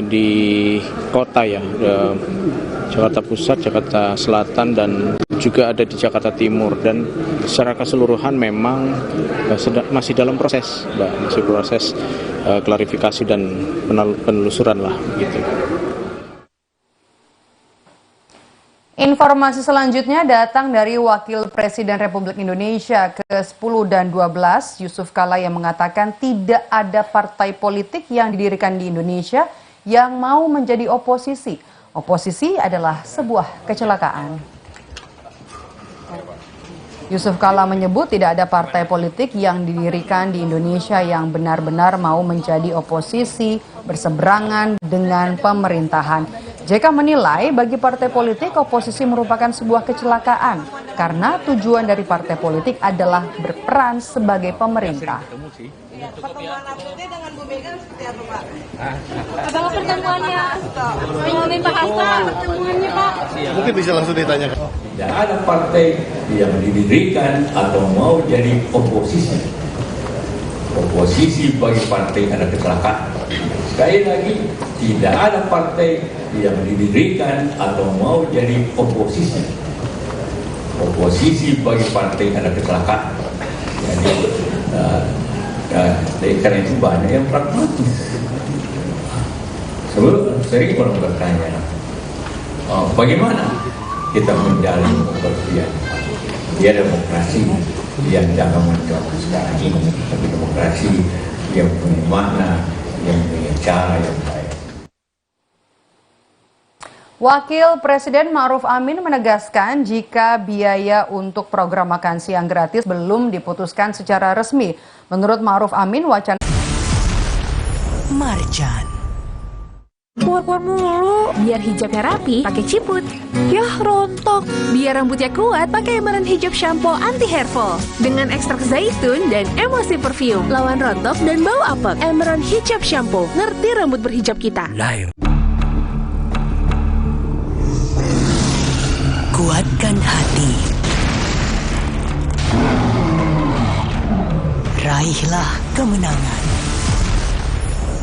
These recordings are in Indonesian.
Di kota ya, Jakarta Pusat, Jakarta Selatan, dan juga ada di Jakarta Timur. Dan secara keseluruhan memang masih dalam proses, masih proses klarifikasi dan penelusuran lah gitu. Informasi selanjutnya datang dari Wakil Presiden Republik Indonesia ke-10 dan 12, Yusuf Kala, yang mengatakan tidak ada partai politik yang didirikan di Indonesia yang mau menjadi oposisi. Oposisi adalah sebuah kecelakaan. Yusuf Kala menyebut tidak ada partai politik yang didirikan di Indonesia yang benar-benar mau menjadi oposisi berseberangan dengan pemerintahan. JK menilai bagi partai politik oposisi merupakan sebuah kecelakaan karena tujuan dari partai politik adalah berperan sebagai pemerintah. Pertemuan update dengan Bu Mega seperti apa, Pak? Apakah pertemuannya Pak Hatta, pertemuannya Pak? Mungkin bisa langsung ditanyakan. Tidak ada partai yang didirikan atau mau jadi oposisi. Oposisi bagi partai ada kecelakaan. Sekali lagi, tidak ada partai yang didirikan atau mau jadi oposisi. Oposisi bagi partai ada kecelakaan. Jadi, karena itu banyak yang pragmatis. Sering orang bertanya, bagaimana kita menjalin kepercayaan? Dia demokrasi yang jangan mencoba sekarang ini, tapi demokrasi yang punya makna, yang punya cara yang baik. Wakil Presiden Ma'ruf Amin menegaskan jika biaya untuk program makan siang gratis belum diputuskan secara resmi. Menurut Ma'ruf Amin, wacana Marjan. Keluar mulu, biar hijabnya rapi, pakai ciput. Yah, rontok. Biar rambutnya kuat, pakai Emerald Hijab Shampoo Anti Hair Fall. Dengan ekstrak zaitun dan emosi perfume. Lawan rontok dan bau apek. Emerald Hijab Shampoo. Ngerti rambut berhijab kita. Lain. Kuatkan hati. Raihlah kemenangan.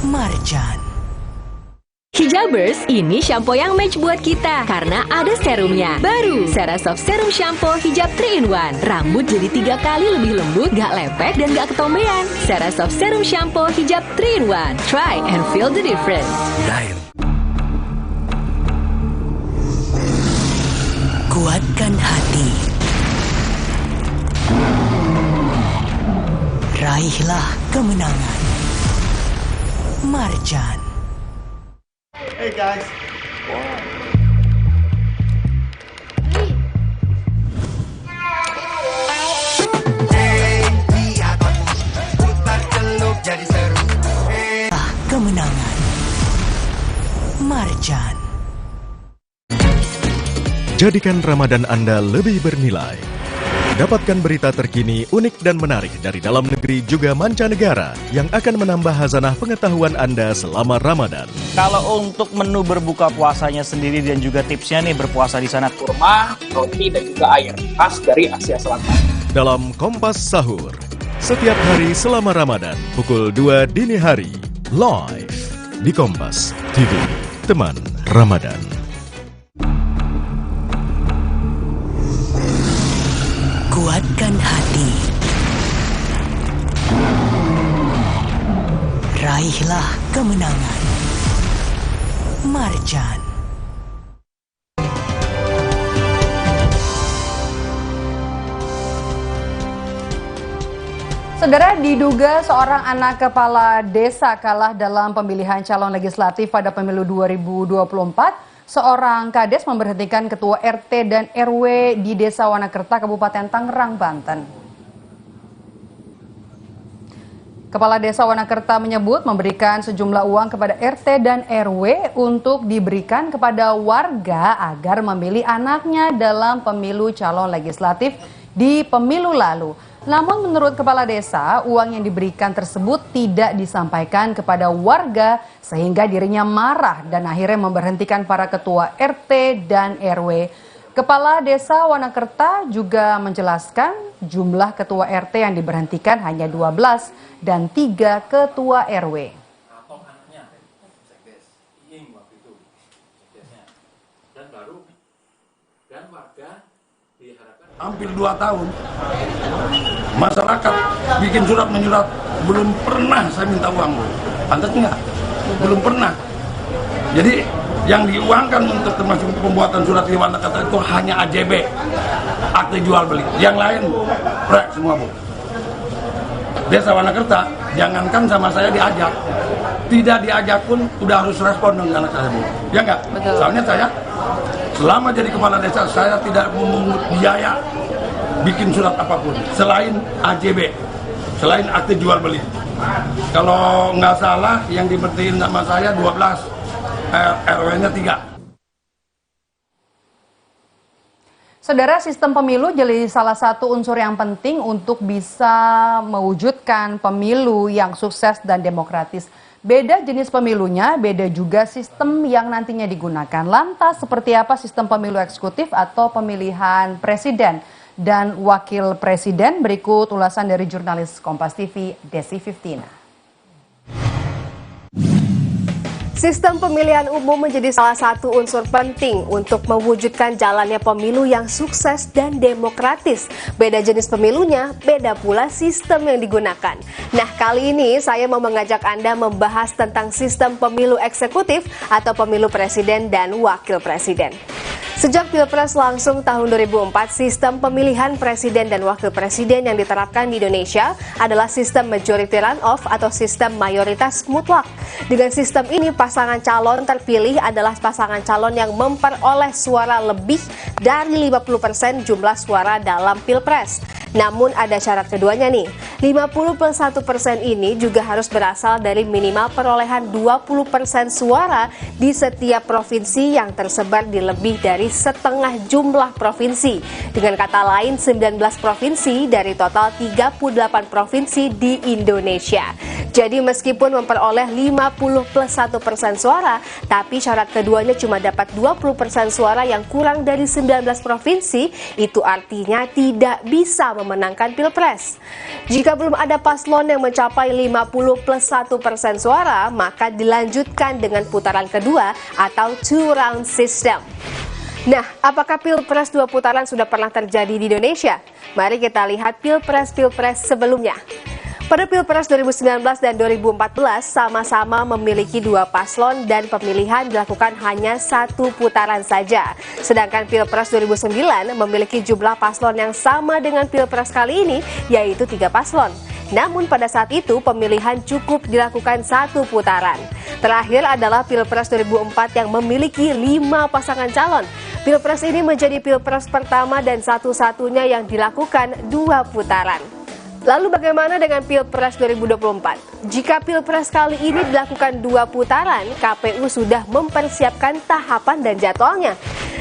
Marjan. Hijabers, ini shampoo yang match buat kita karena ada serumnya. Baru, Serasoft Serum Shampoo Hijab 3-in-1. Rambut jadi 3 kali lebih lembut, gak lepek dan gak ketombean. Serasoft Serum Shampoo Hijab 3-in-1. Try and feel the difference. Lain. Kuatkan hati. Raihlah kemenangan. Marjan. Hey guys. Kemenangan. Marjan. Jadikan Ramadan Anda lebih bernilai. Dapatkan berita terkini, unik dan menarik dari dalam negeri juga mancanegara yang akan menambah hazanah pengetahuan Anda selama Ramadan. Kalau untuk menu berbuka puasanya sendiri dan juga tipsnya nih berpuasa di sana, kurma, roti dan juga air khas dari Asia Selatan. Dalam Kompas Sahur, setiap hari selama Ramadan pukul 2 dini hari, live di Kompas TV, teman Ramadan. Kuatkan hati. Raihlah kemenangan. Marjan. Saudara, diduga seorang anak kepala desa kalah dalam pemilihan calon legislatif pada pemilu 2024. Seorang kades memberhentikan ketua RT dan RW di Desa Wanakerta, Kabupaten Tangerang, Banten. Kepala Desa Wanakerta menyebut memberikan sejumlah uang kepada RT dan RW untuk diberikan kepada warga agar memilih anaknya dalam pemilu calon legislatif di pemilu lalu. Namun menurut Kepala Desa, uang yang diberikan tersebut tidak disampaikan kepada warga sehingga dirinya marah dan akhirnya memberhentikan para ketua RT dan RW. Kepala Desa Wanakerta juga menjelaskan jumlah ketua RT yang diberhentikan hanya 12 dan 3 ketua RW. Hampir 2 tahun masyarakat bikin surat menyurat, belum pernah saya minta uang. Pantas enggak? Belum pernah. Jadi yang diuangkan untuk termasuk pembuatan surat liwat kata itu hanya AJB, akte jual beli. Yang lain prek semua, Bu. Desa Wanakerta, jangankan sama saya diajak, tidak diajak pun udah harus respon dengan anak saya, Bu. Ya enggak? Betul. Soalnya saya selama jadi kepala desa, saya tidak memungut biaya bikin surat apapun selain AJB, selain akte jual beli. Kalau nggak salah yang dibertiin sama saya 12, RW-nya 3. Saudara, sistem pemilu jadi salah satu unsur yang penting untuk bisa mewujudkan pemilu yang sukses dan demokratis. Beda jenis pemilunya, beda juga sistem yang nantinya digunakan. Lantas seperti apa sistem pemilu eksekutif atau pemilihan presiden dan wakil presiden? Berikut ulasan dari jurnalis Kompas TV Desi Fiftina. Sistem pemilihan umum menjadi salah satu unsur penting untuk mewujudkan jalannya pemilu yang sukses dan demokratis. Beda jenis pemilunya, beda pula sistem yang digunakan. Nah, kali ini saya mau mengajak Anda membahas tentang sistem pemilu eksekutif atau pemilu presiden dan wakil presiden. Sejak Pilpres langsung tahun 2004, sistem pemilihan presiden dan wakil presiden yang diterapkan di Indonesia adalah sistem majority runoff atau sistem mayoritas mutlak. Dengan sistem ini, pasangan calon terpilih adalah pasangan calon yang memperoleh suara lebih dari 50% jumlah suara dalam Pilpres. Namun ada syarat keduanya nih, 50+1% ini juga harus berasal dari minimal perolehan 20% suara di setiap provinsi yang tersebar di lebih dari setengah jumlah provinsi. Dengan kata lain, 19 provinsi dari total 38 provinsi di Indonesia. Jadi meskipun memperoleh 50+1% suara, tapi syarat keduanya cuma dapat 20% suara yang kurang dari 19 provinsi, itu artinya tidak bisa memenangkan Pilpres. Jika belum ada paslon yang mencapai 50+1% suara, maka dilanjutkan dengan putaran kedua atau two round system. Nah, apakah Pilpres 2 putaran sudah pernah terjadi di Indonesia? Mari kita lihat Pilpres sebelumnya. Pada Pilpres 2019 dan 2014 sama-sama memiliki 2 paslon dan pemilihan dilakukan hanya 1 putaran saja. Sedangkan Pilpres 2009 memiliki jumlah paslon yang sama dengan Pilpres kali ini, yaitu 3 paslon. Namun pada saat itu pemilihan cukup dilakukan 1 putaran. Terakhir adalah Pilpres 2004 yang memiliki 5 pasangan calon. Pilpres ini menjadi Pilpres pertama dan satu-satunya yang dilakukan 2 putaran. Lalu bagaimana dengan Pilpres 2024? Jika Pilpres kali ini dilakukan 2 putaran, KPU sudah mempersiapkan tahapan dan jadwalnya.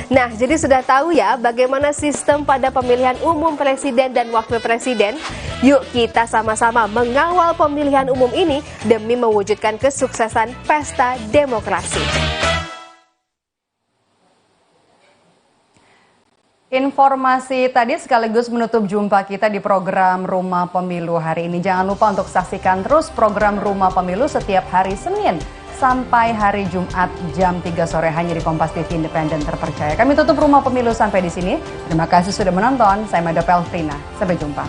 Nah, jadi sudah tahu ya bagaimana sistem pada pemilihan umum presiden dan wakil presiden? Yuk kita sama-sama mengawal pemilihan umum ini demi mewujudkan kesuksesan pesta demokrasi. Informasi tadi sekaligus menutup jumpa kita di program Rumah Pemilu hari ini. Jangan lupa untuk saksikan terus program Rumah Pemilu setiap hari Senin sampai hari Jumat jam 3 sore hanya di Kompas TV Independen terpercaya. Kami tutup Rumah Pemilu sampai di sini. Terima kasih sudah menonton. Saya Mada Pelfrina. Sampai jumpa.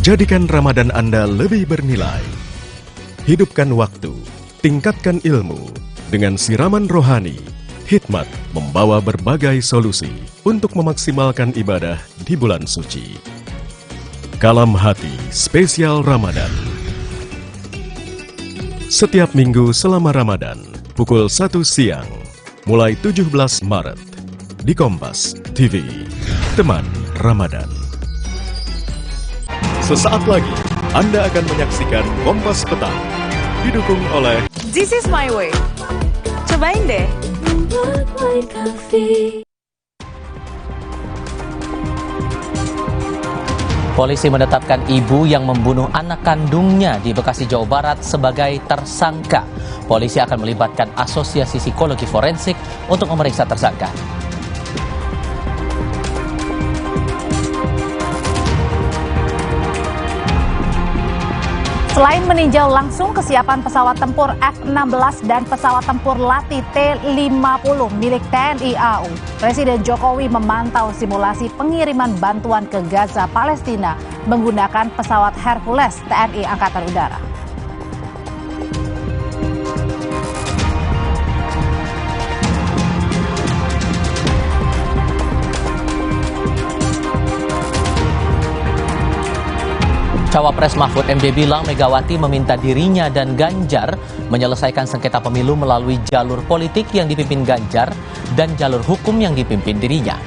Jadikan Ramadan Anda lebih bernilai. Hidupkan waktu, tingkatkan ilmu. Dengan siraman rohani, Hikmat membawa berbagai solusi untuk memaksimalkan ibadah di bulan suci. Kalam Hati Spesial Ramadan setiap minggu selama Ramadan, pukul 1 siang, mulai 17 Maret, di Kompas TV. Teman Ramadan. Sesaat lagi, Anda akan menyaksikan Kompas Petang, didukung oleh This is my way. Cobain deh. Polisi menetapkan ibu yang membunuh anak kandungnya di Bekasi, Jawa Barat sebagai tersangka. Polisi akan melibatkan Asosiasi Psikologi Forensik untuk memeriksa tersangka. Selain meninjau langsung kesiapan pesawat tempur F-16 dan pesawat tempur Latih T-50 milik TNI AU, Presiden Jokowi memantau simulasi pengiriman bantuan ke Gaza, Palestina menggunakan pesawat Hercules TNI Angkatan Udara. Cawapres Mahfud MD bilang Megawati meminta dirinya dan Ganjar menyelesaikan sengketa pemilu melalui jalur politik yang dipimpin Ganjar dan jalur hukum yang dipimpin dirinya.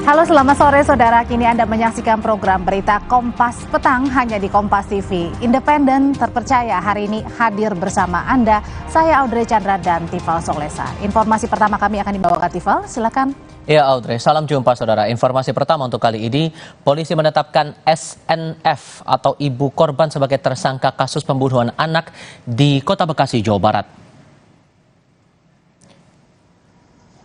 Halo, selamat sore saudara. Kini Anda menyaksikan program berita Kompas Petang hanya di Kompas TV. Independen, terpercaya, hari ini hadir bersama Anda. Saya Audrey Chandra dan Tifal Solesa. Informasi pertama kami akan dibawakan Tifal, silakan. Ya Audrey, salam jumpa saudara. Informasi pertama untuk kali ini, polisi menetapkan SNF atau ibu korban sebagai tersangka kasus pembunuhan anak di Kota Bekasi, Jawa Barat.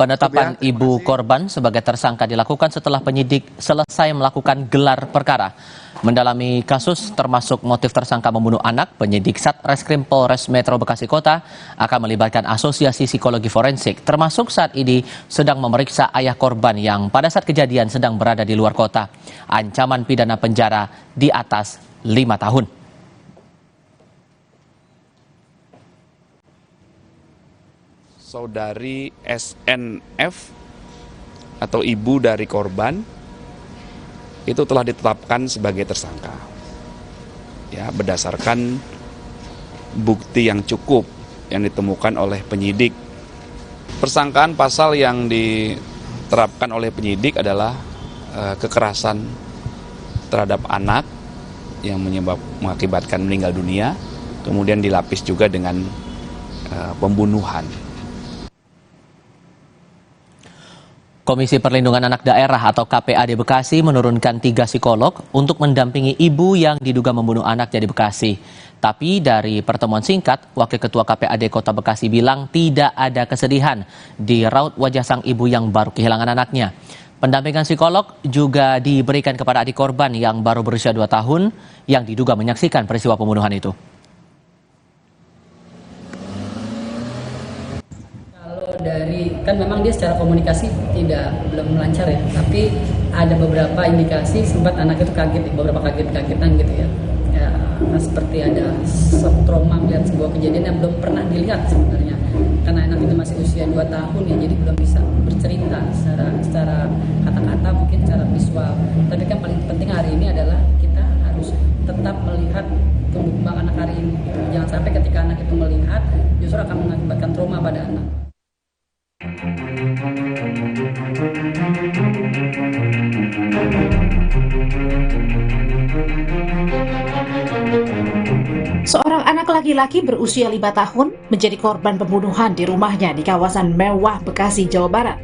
Penetapan ibu korban sebagai tersangka dilakukan setelah penyidik selesai melakukan gelar perkara. Mendalami kasus termasuk motif tersangka membunuh anak, penyidik Satreskrim Polres Metro Bekasi Kota akan melibatkan Asosiasi Psikologi Forensik, termasuk saat ini sedang memeriksa ayah korban yang pada saat kejadian sedang berada di luar kota. Ancaman pidana penjara di atas 5 tahun. Saudari SNF atau ibu dari korban itu telah ditetapkan sebagai tersangka, ya, berdasarkan bukti yang cukup yang ditemukan oleh penyidik. Persangkaan pasal yang diterapkan oleh penyidik adalah kekerasan terhadap anak yang mengakibatkan meninggal dunia, kemudian dilapis juga dengan pembunuhan. Komisi Perlindungan Anak Daerah atau KPAD Bekasi menurunkan 3 psikolog untuk mendampingi ibu yang diduga membunuh anaknya di Bekasi. Tapi dari pertemuan singkat, Wakil Ketua KPAD Kota Bekasi bilang tidak ada kesedihan di raut wajah sang ibu yang baru kehilangan anaknya. Pendampingan psikolog juga diberikan kepada adik korban yang baru berusia 2 tahun yang diduga menyaksikan peristiwa pembunuhan itu. Kan memang dia secara komunikasi belum lancar ya, tapi ada beberapa indikasi sempat anak itu kaget, beberapa kaget-kagetan gitu ya. Seperti ada trauma melihat sebuah kejadian yang belum pernah dilihat sebenarnya, karena anak itu masih usia 2 tahun ya, jadi belum bisa bercerita secara kata-kata, mungkin secara visual. Tapi kan paling penting hari ini adalah kita harus tetap melihat tumbuh kembang anak hari ini. Jangan sampai ketika anak itu melihat justru akan mengakibatkan trauma pada anak. Seorang anak laki-laki berusia 5 tahun menjadi korban pembunuhan di rumahnya di kawasan Mewah, Bekasi, Jawa Barat.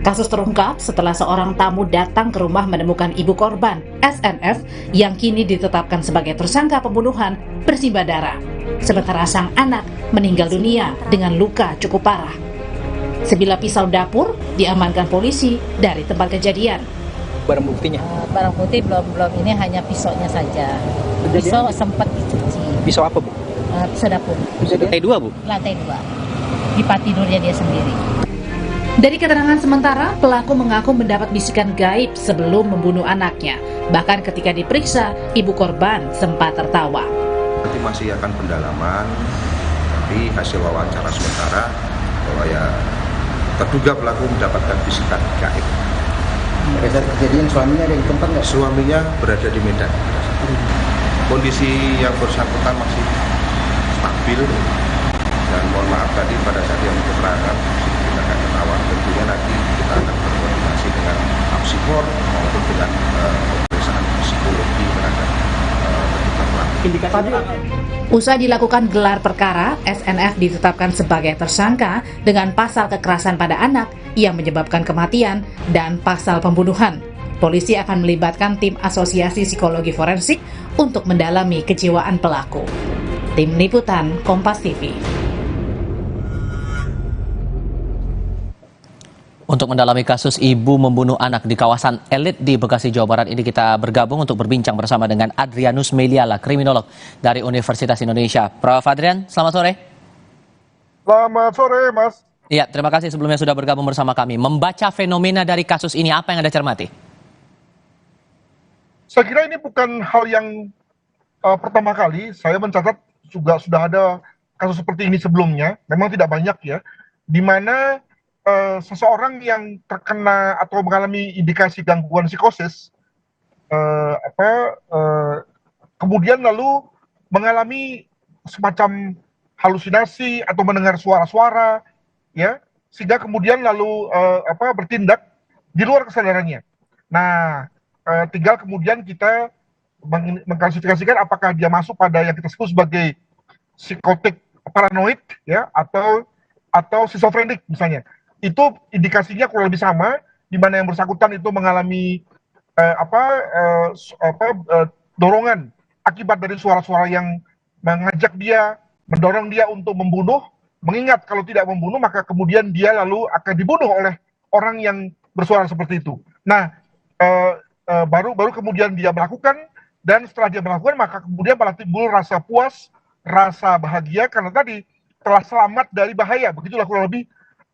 Kasus terungkap setelah seorang tamu datang ke rumah menemukan ibu korban, SNF, yang kini ditetapkan sebagai tersangka pembunuhan bersimbah darah. Sementara sang anak meninggal dunia dengan luka cukup parah. Sebilah pisau dapur diamankan polisi dari tempat kejadian. Barang buktinya? Barang bukti belum, ini hanya pisaunya saja. Pisau sempat dicuci. Pisau apa, Bu? Pisau dapur. Pisau lantai 2, Bu? Lantai 2. Di tempat tidurnya dia sendiri. Dari keterangan sementara, pelaku mengaku mendapat bisikan gaib sebelum membunuh anaknya. Bahkan ketika diperiksa, ibu korban sempat tertawa. Nanti masih akan pendalaman, tapi hasil wawancara sementara bahwa ya terduga pelaku mendapatkan bisikan gaib. Pada saat kejadian suaminya ada di tempat nggak? Suaminya berada di Medan. Kondisi yang bersangkutan masih stabil dan mohon maaf tadi pada saat yang keterangan kita akan ketahuan, tentunya nanti kita akan berkoordinasi dengan psikolog maupun dengan pemeriksaan psikologi terhadap terduga pelaku. Usai dilakukan gelar perkara, SNF ditetapkan sebagai tersangka dengan pasal kekerasan pada anak yang menyebabkan kematian dan pasal pembunuhan. Polisi akan melibatkan tim asosiasi psikologi forensik untuk mendalami kejiwaan pelaku. Tim Liputan Kompas TV. Untuk mendalami kasus ibu membunuh anak di kawasan elit di Bekasi, Jawa Barat ini, kita bergabung untuk berbincang bersama dengan Adrianus Meliala, kriminolog dari Universitas Indonesia. Prof. Adrian, selamat sore. Selamat sore, Mas. Iya, terima kasih sebelumnya sudah bergabung bersama kami. Membaca fenomena dari kasus ini, apa yang Anda cermati? Saya kira ini bukan hal yang pertama kali. Saya mencatat juga sudah ada kasus seperti ini sebelumnya. Memang tidak banyak ya, di mana seseorang yang terkena atau mengalami indikasi gangguan psikosis, kemudian lalu mengalami semacam halusinasi atau mendengar suara-suara, ya, sehingga kemudian lalu bertindak di luar kesadarannya. Nah, tinggal kemudian kita mengklasifikasikan apakah dia masuk pada yang kita sebut sebagai psikotik paranoid, ya, atau skizofrenik misalnya. Itu indikasinya kurang lebih sama, di mana yang bersangkutan itu mengalami dorongan akibat dari suara-suara yang mengajak dia, mendorong dia untuk membunuh, mengingat kalau tidak membunuh maka kemudian dia lalu akan dibunuh oleh orang yang bersuara seperti itu. Nah, baru kemudian dia melakukan, dan setelah dia melakukan maka kemudian malah timbul rasa puas, rasa bahagia karena tadi telah selamat dari bahaya. Begitulah kurang lebih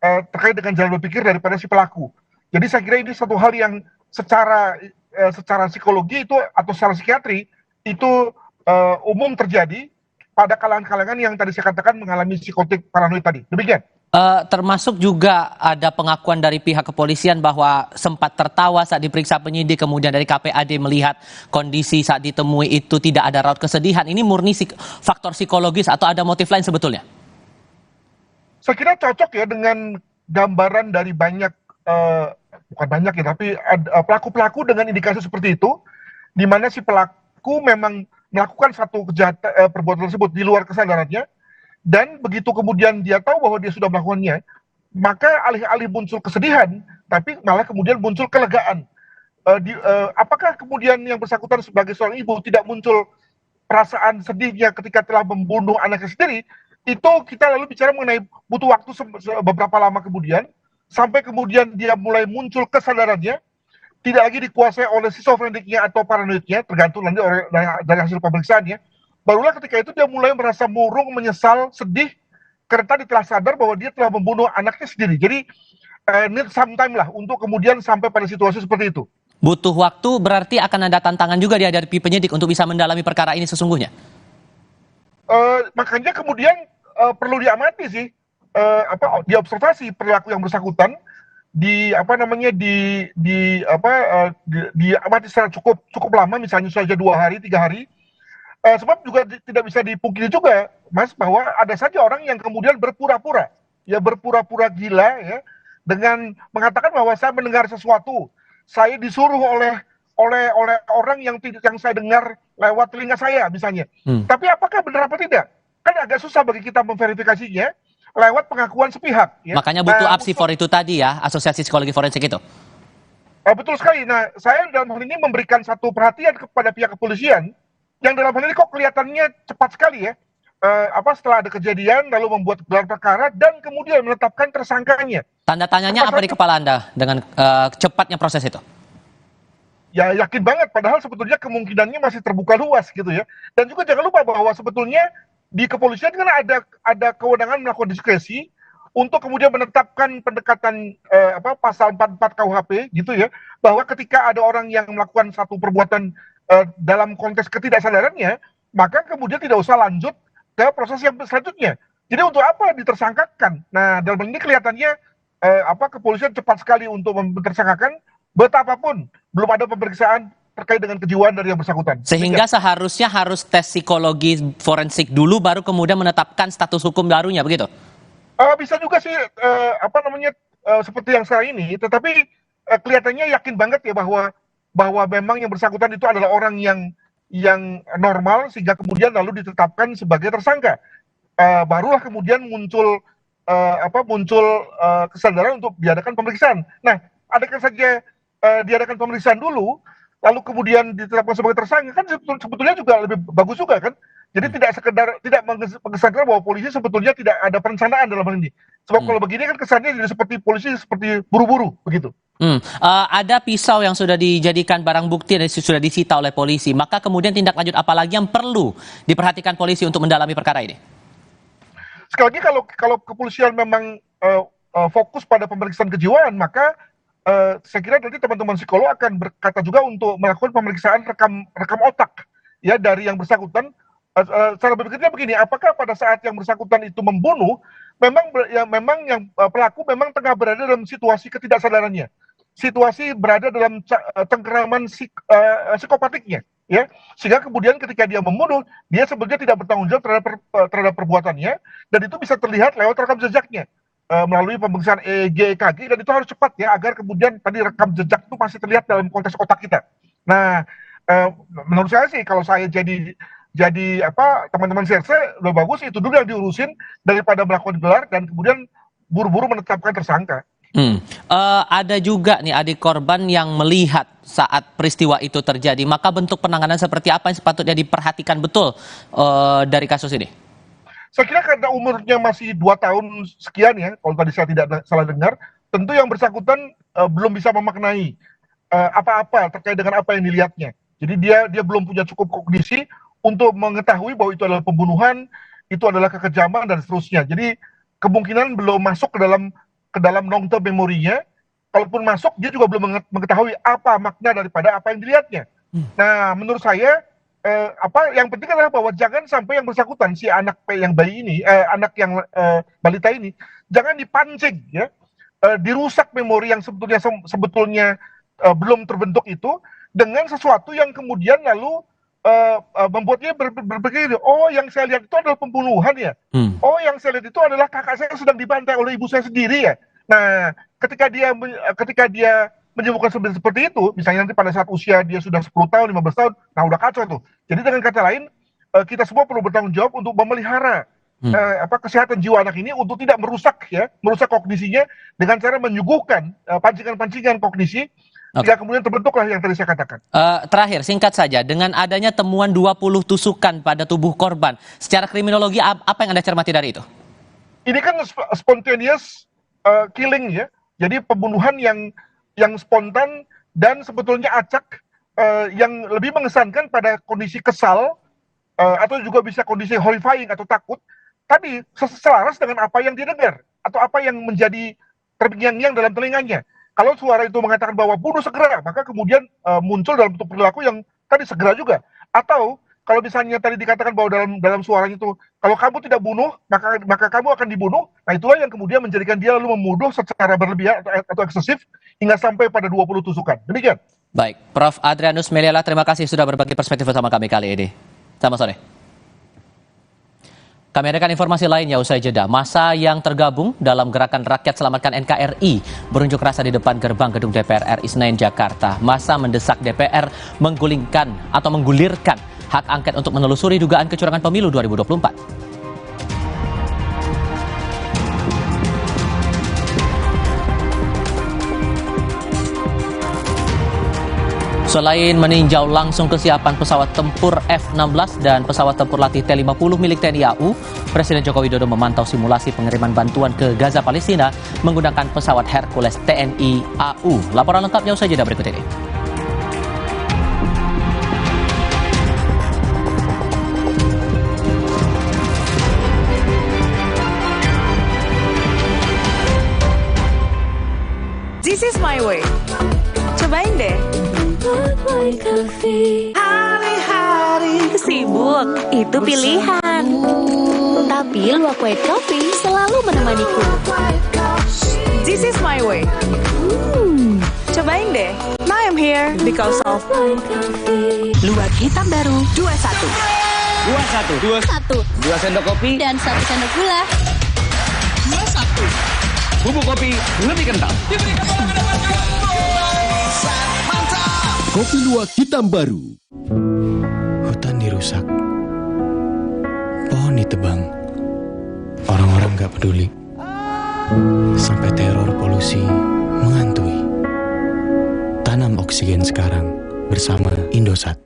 terkait dengan jalan berpikir daripada si pelaku. Jadi saya kira ini satu hal yang secara psikologi itu atau secara psikiatri itu umum terjadi pada kalangan-kalangan yang tadi saya katakan mengalami psikotik paranoid tadi. Demikian. Termasuk juga ada pengakuan dari pihak kepolisian bahwa sempat tertawa saat diperiksa penyidik, kemudian dari KPAD melihat kondisi saat ditemui itu tidak ada raut kesedihan. Ini murni faktor psikologis atau ada motif lain sebetulnya? Saya kira cocok ya dengan gambaran dari banyak, bukan banyak ya, tapi pelaku-pelaku dengan indikasi seperti itu, di mana si pelaku memang melakukan satu perbuatan tersebut di luar kesadarannya, dan begitu kemudian dia tahu bahwa dia sudah melakukannya, maka alih-alih muncul kesedihan, tapi malah kemudian muncul kelegaan. Apakah kemudian yang bersangkutan sebagai seorang ibu tidak muncul perasaan sedihnya ketika telah membunuh anaknya sendiri? Itu kita lalu bicara mengenai butuh waktu beberapa lama kemudian, sampai kemudian dia mulai muncul kesadarannya, tidak lagi dikuasai oleh skizofreniknya atau paranoidnya, tergantung nanti dari hasil pemeriksaannya. Barulah ketika itu dia mulai merasa murung, menyesal, sedih, karena dia telah sadar bahwa dia telah membunuh anaknya sendiri. Jadi need some time lah untuk kemudian sampai pada situasi seperti itu. Butuh waktu berarti akan ada tantangan juga dihadapi penyidik untuk bisa mendalami perkara ini sesungguhnya. Makanya kemudian perlu diamati sih, diobservasi perilaku yang bersangkutan, diamati secara cukup lama, misalnya saja 2 hari, 3 hari. Sebab juga tidak bisa dipungkiri juga, Mas, bahwa ada saja orang yang kemudian berpura-pura gila, ya, dengan mengatakan bahwa saya mendengar sesuatu, saya disuruh oleh orang yang saya dengar lewat telinga saya misalnya. Tapi apakah benar apa tidak? Kan agak susah bagi kita memverifikasinya lewat pengakuan sepihak. Ya. Makanya butuh apsifor itu tadi ya, Asosiasi Psikologi Forensik itu. Betul sekali. Nah, saya dalam hal ini memberikan satu perhatian kepada pihak kepolisian yang dalam hal ini kok kelihatannya cepat sekali ya. Setelah ada kejadian lalu membuat gelar perkara dan kemudian menetapkan tersangkanya. Tanda tanyanya apa di kepala Anda dengan cepatnya proses itu? Ya yakin banget, padahal sebetulnya kemungkinannya masih terbuka luas gitu ya. Dan juga jangan lupa bahwa sebetulnya di kepolisian kan ada kewenangan melakukan diskresi untuk kemudian menetapkan pendekatan pasal 44 KUHP gitu ya, bahwa ketika ada orang yang melakukan satu perbuatan dalam konteks ketidaksadarannya, maka kemudian tidak usah lanjut ke proses yang selanjutnya. Jadi untuk apa ditersangkakan? Nah, dalam hal ini kelihatannya kepolisian cepat sekali untuk mentersangkakan, betapapun belum ada pemeriksaan terkait dengan kejiwaan dari yang bersangkutan. Sehingga seharusnya harus tes psikologi forensik dulu, baru kemudian menetapkan status hukum barunya, begitu? Bisa juga sih, seperti yang sekarang ini, tetapi kelihatannya yakin banget ya bahwa memang yang bersangkutan itu adalah orang yang normal, sehingga kemudian lalu ditetapkan sebagai tersangka. Barulah kemudian muncul kesadaran untuk diadakan pemeriksaan. Nah, adakan saja diadakan pemeriksaan dulu, lalu kemudian ditetapkan sebagai tersangka, kan sebetulnya juga lebih bagus juga kan. Jadi tidak mengesankan bahwa polisi sebetulnya tidak ada perencanaan dalam hal ini. Sebab kalau begini kan kesannya jadi seperti polisi seperti buru-buru begitu. Ada pisau yang sudah dijadikan barang bukti dan sudah disita oleh polisi. Maka kemudian tindak lanjut apa lagi yang perlu diperhatikan polisi untuk mendalami perkara ini? Sekali lagi kalau kepolisian memang fokus pada pemeriksaan kejiwaan, maka saya kira nanti teman-teman psikolog akan berkata juga untuk melakukan pemeriksaan rekam otak ya dari yang bersangkutan. Cara berpikirnya begini, apakah pada saat yang bersangkutan itu membunuh, memang yang pelaku memang tengah berada dalam situasi ketidaksadarannya, situasi berada dalam cengkeraman psikopatiknya, ya, sehingga kemudian ketika dia membunuh, dia sebenarnya tidak bertanggung jawab terhadap perbuatannya, dan itu bisa terlihat lewat rekam jejaknya melalui pemeriksaan EEG, EKG, dan itu harus cepat ya, agar kemudian tadi rekam jejak itu masih terlihat dalam konteks otak kita. Nah, menurut saya sih kalau saya jadi teman-teman serse udah bagus itu dulu yang diurusin daripada melakukan gelar dan kemudian buru-buru menetapkan tersangka. Ada juga nih adik korban yang melihat saat peristiwa itu terjadi, maka bentuk penanganan seperti apa yang sepatutnya diperhatikan betul dari kasus ini? Saya kira karena umurnya masih 2 tahun sekian ya, kalau tadi saya tidak salah dengar, tentu yang bersangkutan belum bisa memaknai apa-apa terkait dengan apa yang dilihatnya. Jadi dia belum punya cukup kognisi untuk mengetahui bahwa itu adalah pembunuhan, itu adalah kekejaman dan seterusnya. Jadi kemungkinan belum masuk ke dalam long term memorinya. Kalaupun masuk, dia juga belum mengetahui apa makna daripada apa yang dilihatnya. Nah, menurut saya yang penting adalah bahwa jangan sampai yang bersangkutan si anak yang bayi ini, anak yang balita ini, jangan dipancing ya, dirusak memori yang sebetulnya belum terbentuk itu dengan sesuatu yang kemudian lalu membuatnya berpikir, oh yang saya lihat itu adalah pembunuhan ya, oh yang saya lihat itu adalah kakak saya sedang dibantai oleh ibu saya sendiri ya. Nah, ketika dia menyebutkan seperti itu, misalnya nanti pada saat usia dia sudah 10 tahun, 15 tahun, nah udah kacau tuh. Jadi dengan kata lain, kita semua perlu bertanggung jawab untuk memelihara kesehatan jiwa anak ini untuk tidak merusak kognisinya dengan cara menyuguhkan pancingan-pancingan kognisi. Sehingga kemudian terbentuklah yang tadi saya katakan. Terakhir, singkat saja, dengan adanya temuan 20 tusukan pada tubuh korban, secara kriminologi apa yang Anda cermati dari itu? Ini kan spontaneous killing ya, jadi pembunuhan yang spontan dan sebetulnya acak, yang lebih mengesankan pada kondisi kesal, atau juga bisa kondisi horrifying atau takut, tadi selaras dengan apa yang didengar, atau apa yang menjadi terngiang-ngiang dalam telinganya. Kalau suara itu mengatakan bahwa bunuh segera, maka kemudian muncul dalam bentuk perilaku yang tadi segera juga. Atau kalau misalnya tadi dikatakan bahwa dalam suaranya itu, kalau kamu tidak bunuh, maka kamu akan dibunuh. Nah itulah yang kemudian menjadikan dia lalu membunuh secara berlebihan atau eksesif hingga sampai pada 20 tusukan. Demikian. Baik, Prof. Adrianus Meliala, terima kasih sudah berbagi perspektif bersama kami kali ini. Selamat sore. Kami adakan informasi lainnya usai jeda. Massa yang tergabung dalam gerakan rakyat selamatkan NKRI berunjuk rasa di depan gerbang gedung DPR RI Senayan, Jakarta. Massa mendesak DPR menggulirkan hak angket untuk menelusuri dugaan kecurangan pemilu 2024. Selain meninjau langsung kesiapan pesawat tempur F-16 dan pesawat tempur latih T-50 milik TNI AU, Presiden Joko Widodo memantau simulasi pengiriman bantuan ke Gaza, Palestina menggunakan pesawat Hercules TNI AU. Laporan lengkapnya usai jeda berikut ini. This is my way. Cobain deh. Hari-hari sibuk, itu pilihan. Tapi luwak white coffee selalu menemaniku. This is my way. Cobain deh. Now I'm here because of Luwak hitam baru 21. 21. 2 sendok kopi Dan 1 sendok gula. 21. Bubuk kopi lebih kental. Kopi luwak hitam baru. Hutan dirusak, pohon ditebang, orang-orang gak peduli, sampai teror polusi menghantui. Tanam oksigen sekarang bersama Indosat.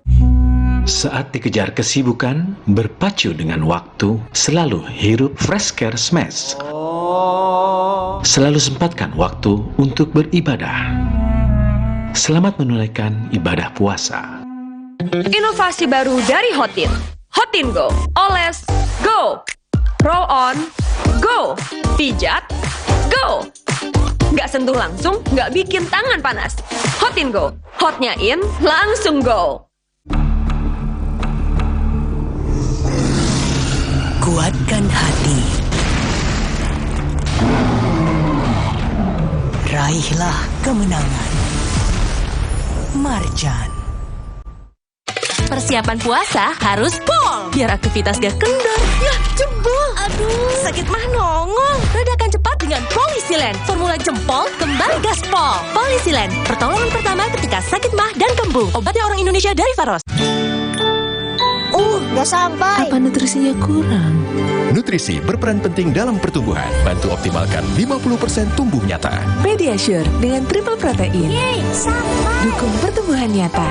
Saat dikejar kesibukan, berpacu dengan waktu, selalu hirup Fresh Care Smash. Selalu sempatkan waktu untuk beribadah. Selamat menunaikan ibadah puasa. Inovasi baru dari Hotin. Hotin Go. Oles, go. Roll on, go. Pijat, go. Nggak sentuh langsung, nggak bikin tangan panas. Hotin Go. Hotnya in, langsung go. Kuatkan hati. Raihlah kemenangan. Marjan. Persiapan puasa harus pol, biar aktivitas gak kendor. Yah, jebol. Aduh, sakit mah nongol. Redakan cepat dengan Polisilen. Formula jempol, kembali gaspol. Polisilen, pertolongan pertama ketika sakit mah dan kembung. Obatnya orang Indonesia dari Faros. Gak sampai. Apa nutrisinya kurang? Nutrisi berperan penting dalam pertumbuhan. Bantu optimalkan 50% tumbuh nyata. Pediasure dengan triple protein. Dukung pertumbuhan nyata.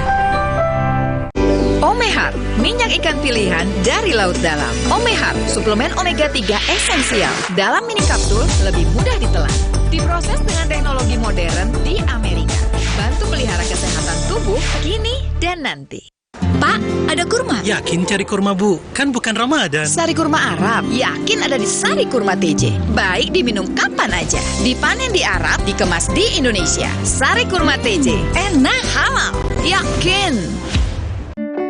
Omehar, minyak ikan pilihan dari laut dalam. Omehar, suplemen omega 3 esensial. Dalam mini kapsul, lebih mudah ditelan. Diproses dengan teknologi modern di Amerika. Bantu pelihara kesehatan tubuh kini dan nanti. Pak, ada kurma? Yakin cari kurma, Bu? Kan bukan Ramadan. Sari kurma Arab, yakin ada di Sari Kurma TJ. Baik diminum kapan aja. Dipanen di Arab, dikemas di Indonesia. Sari Kurma TJ, enak halal, yakin.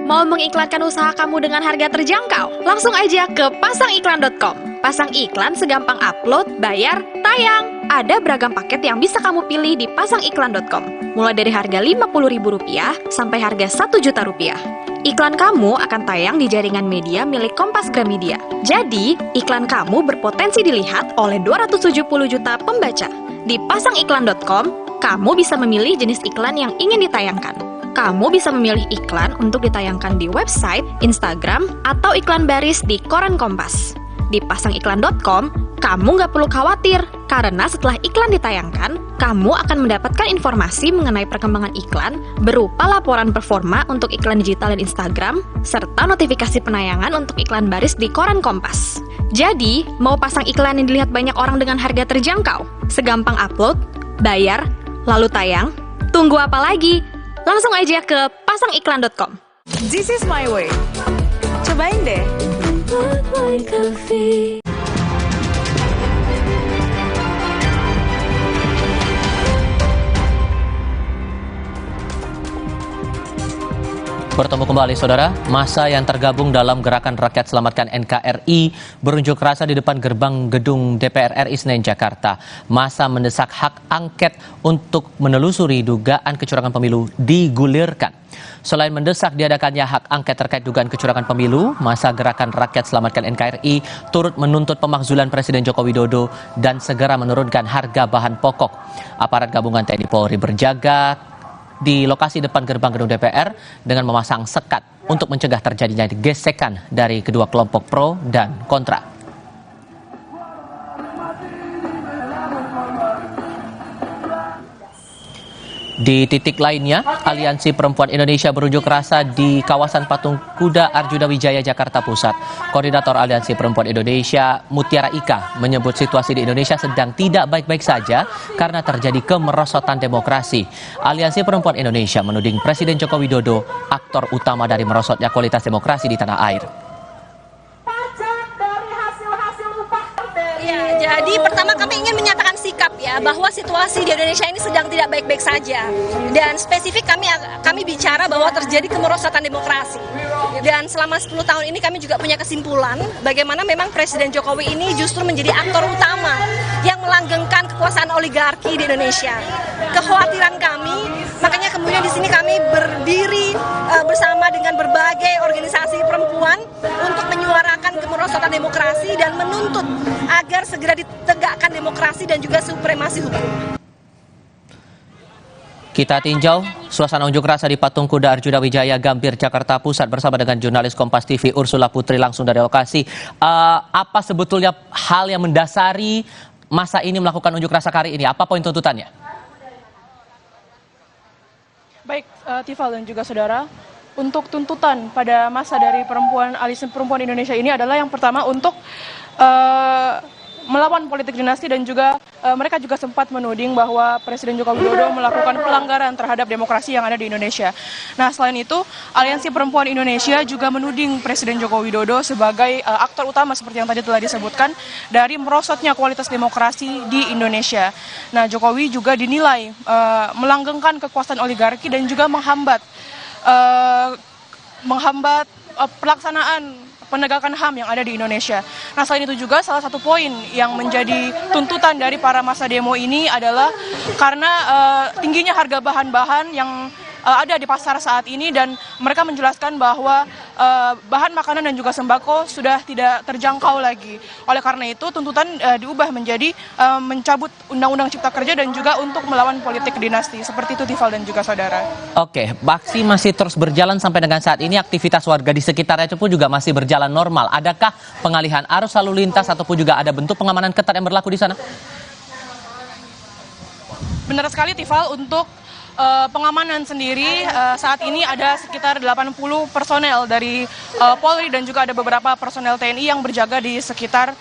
Mau mengiklankan usaha kamu dengan harga terjangkau? Langsung aja ke pasangiklan.com. Pasang iklan segampang upload, bayar, tayang. Ada beragam paket yang bisa kamu pilih di pasangiklan.com. Mulai dari harga Rp50.000 sampai harga Rp1.000.000. Iklan kamu akan tayang di jaringan media milik Kompas Gramedia. Jadi, iklan kamu berpotensi dilihat oleh 270 juta pembaca. Di pasangiklan.com, kamu bisa memilih jenis iklan yang ingin ditayangkan. Kamu bisa memilih iklan untuk ditayangkan di website, Instagram, atau iklan baris di koran Kompas. Di pasangiklan.com, kamu nggak perlu khawatir, karena setelah iklan ditayangkan, kamu akan mendapatkan informasi mengenai perkembangan iklan berupa laporan performa untuk iklan digital dan Instagram, serta notifikasi penayangan untuk iklan baris di koran Kompas. Jadi, mau pasang iklan yang dilihat banyak orang dengan harga terjangkau? Segampang upload, bayar, lalu tayang? Tunggu apa lagi? Langsung aja ke pasangiklan.com. This is my way. Cobain deh. Bertemu kembali saudara, massa yang tergabung dalam Gerakan Rakyat Selamatkan NKRI berunjuk rasa di depan gerbang gedung DPR RI Senen, Jakarta. Massa mendesak hak angket untuk menelusuri dugaan kecurangan pemilu digulirkan. Selain mendesak diadakannya hak angket terkait dugaan kecurangan pemilu, massa Gerakan Rakyat Selamatkan NKRI turut menuntut pemakzulan Presiden Joko Widodo dan segera menurunkan harga bahan pokok. Aparat gabungan TNI Polri berjaga di lokasi depan gerbang gedung DPR dengan memasang sekat untuk mencegah terjadinya gesekan dari kedua kelompok pro dan kontra. Di titik lainnya, Aliansi Perempuan Indonesia berunjuk rasa di kawasan Patung Kuda Arjuna Wijaya, Jakarta Pusat. Koordinator Aliansi Perempuan Indonesia, Mutiara Ika, menyebut situasi di Indonesia sedang tidak baik-baik saja karena terjadi kemerosotan demokrasi. Aliansi Perempuan Indonesia menuding Presiden Joko Widodo aktor utama dari merosotnya kualitas demokrasi di tanah air. Ya, jadi pertama kami ingin menyatakan sikap sikap ya bahwa situasi di Indonesia ini sedang tidak baik-baik saja. Dan spesifik kami bicara bahwa terjadi kemerosotan demokrasi. Dan selama 10 tahun ini kami juga punya kesimpulan bagaimana memang Presiden Jokowi ini justru menjadi aktor utama yang melanggengkan kekuasaan oligarki di Indonesia. Kekhawatiran kami, makanya kemudian di sini kami berdiri bersama dengan berbagai organisasi perempuan untuk menyuarakan kemerosotan demokrasi dan menuntut agar segera ditegakkan demokrasi dan juga supremasi hukum. Kita tinjau suasana unjuk rasa di Patung Kuda Arjuna Wijaya Gambir, Jakarta Pusat bersama dengan jurnalis Kompas TV Ursula Putri langsung dari lokasi. Apa sebetulnya hal yang mendasari masa ini melakukan unjuk rasa kali ini? Apa poin tuntutannya? Baik, Tifal dan juga saudara, untuk tuntutan pada masa dari Aliansi Perempuan Indonesia ini adalah yang pertama untuk melawan politik dinasti dan juga mereka juga sempat menuding bahwa Presiden Joko Widodo melakukan pelanggaran terhadap demokrasi yang ada di Indonesia. Nah, selain itu, Aliansi Perempuan Indonesia juga menuding Presiden Joko Widodo sebagai aktor utama seperti yang tadi telah disebutkan dari merosotnya kualitas demokrasi di Indonesia. Nah, Jokowi juga dinilai melanggengkan kekuasaan oligarki dan juga menghambat pelaksanaan penegakan HAM yang ada di Indonesia. Nah, selain itu juga salah satu poin yang menjadi tuntutan dari para massa demo ini adalah karena tingginya harga bahan-bahan yang ada di pasar saat ini dan mereka menjelaskan bahwa bahan makanan dan juga sembako sudah tidak terjangkau lagi. Oleh karena itu tuntutan diubah menjadi mencabut Undang-Undang Cipta Kerja dan juga untuk melawan politik dinasti. Seperti itu Tifal dan juga saudara. Oke, aksi masih terus berjalan sampai dengan saat ini, aktivitas warga di sekitarnya itu pun juga masih berjalan normal. Adakah pengalihan arus lalu lintas ataupun juga ada bentuk pengamanan ketat yang berlaku di sana? Benar sekali Tifal, untuk pengamanan sendiri saat ini ada sekitar 80 personel dari Polri dan juga ada beberapa personel TNI yang berjaga di sekitar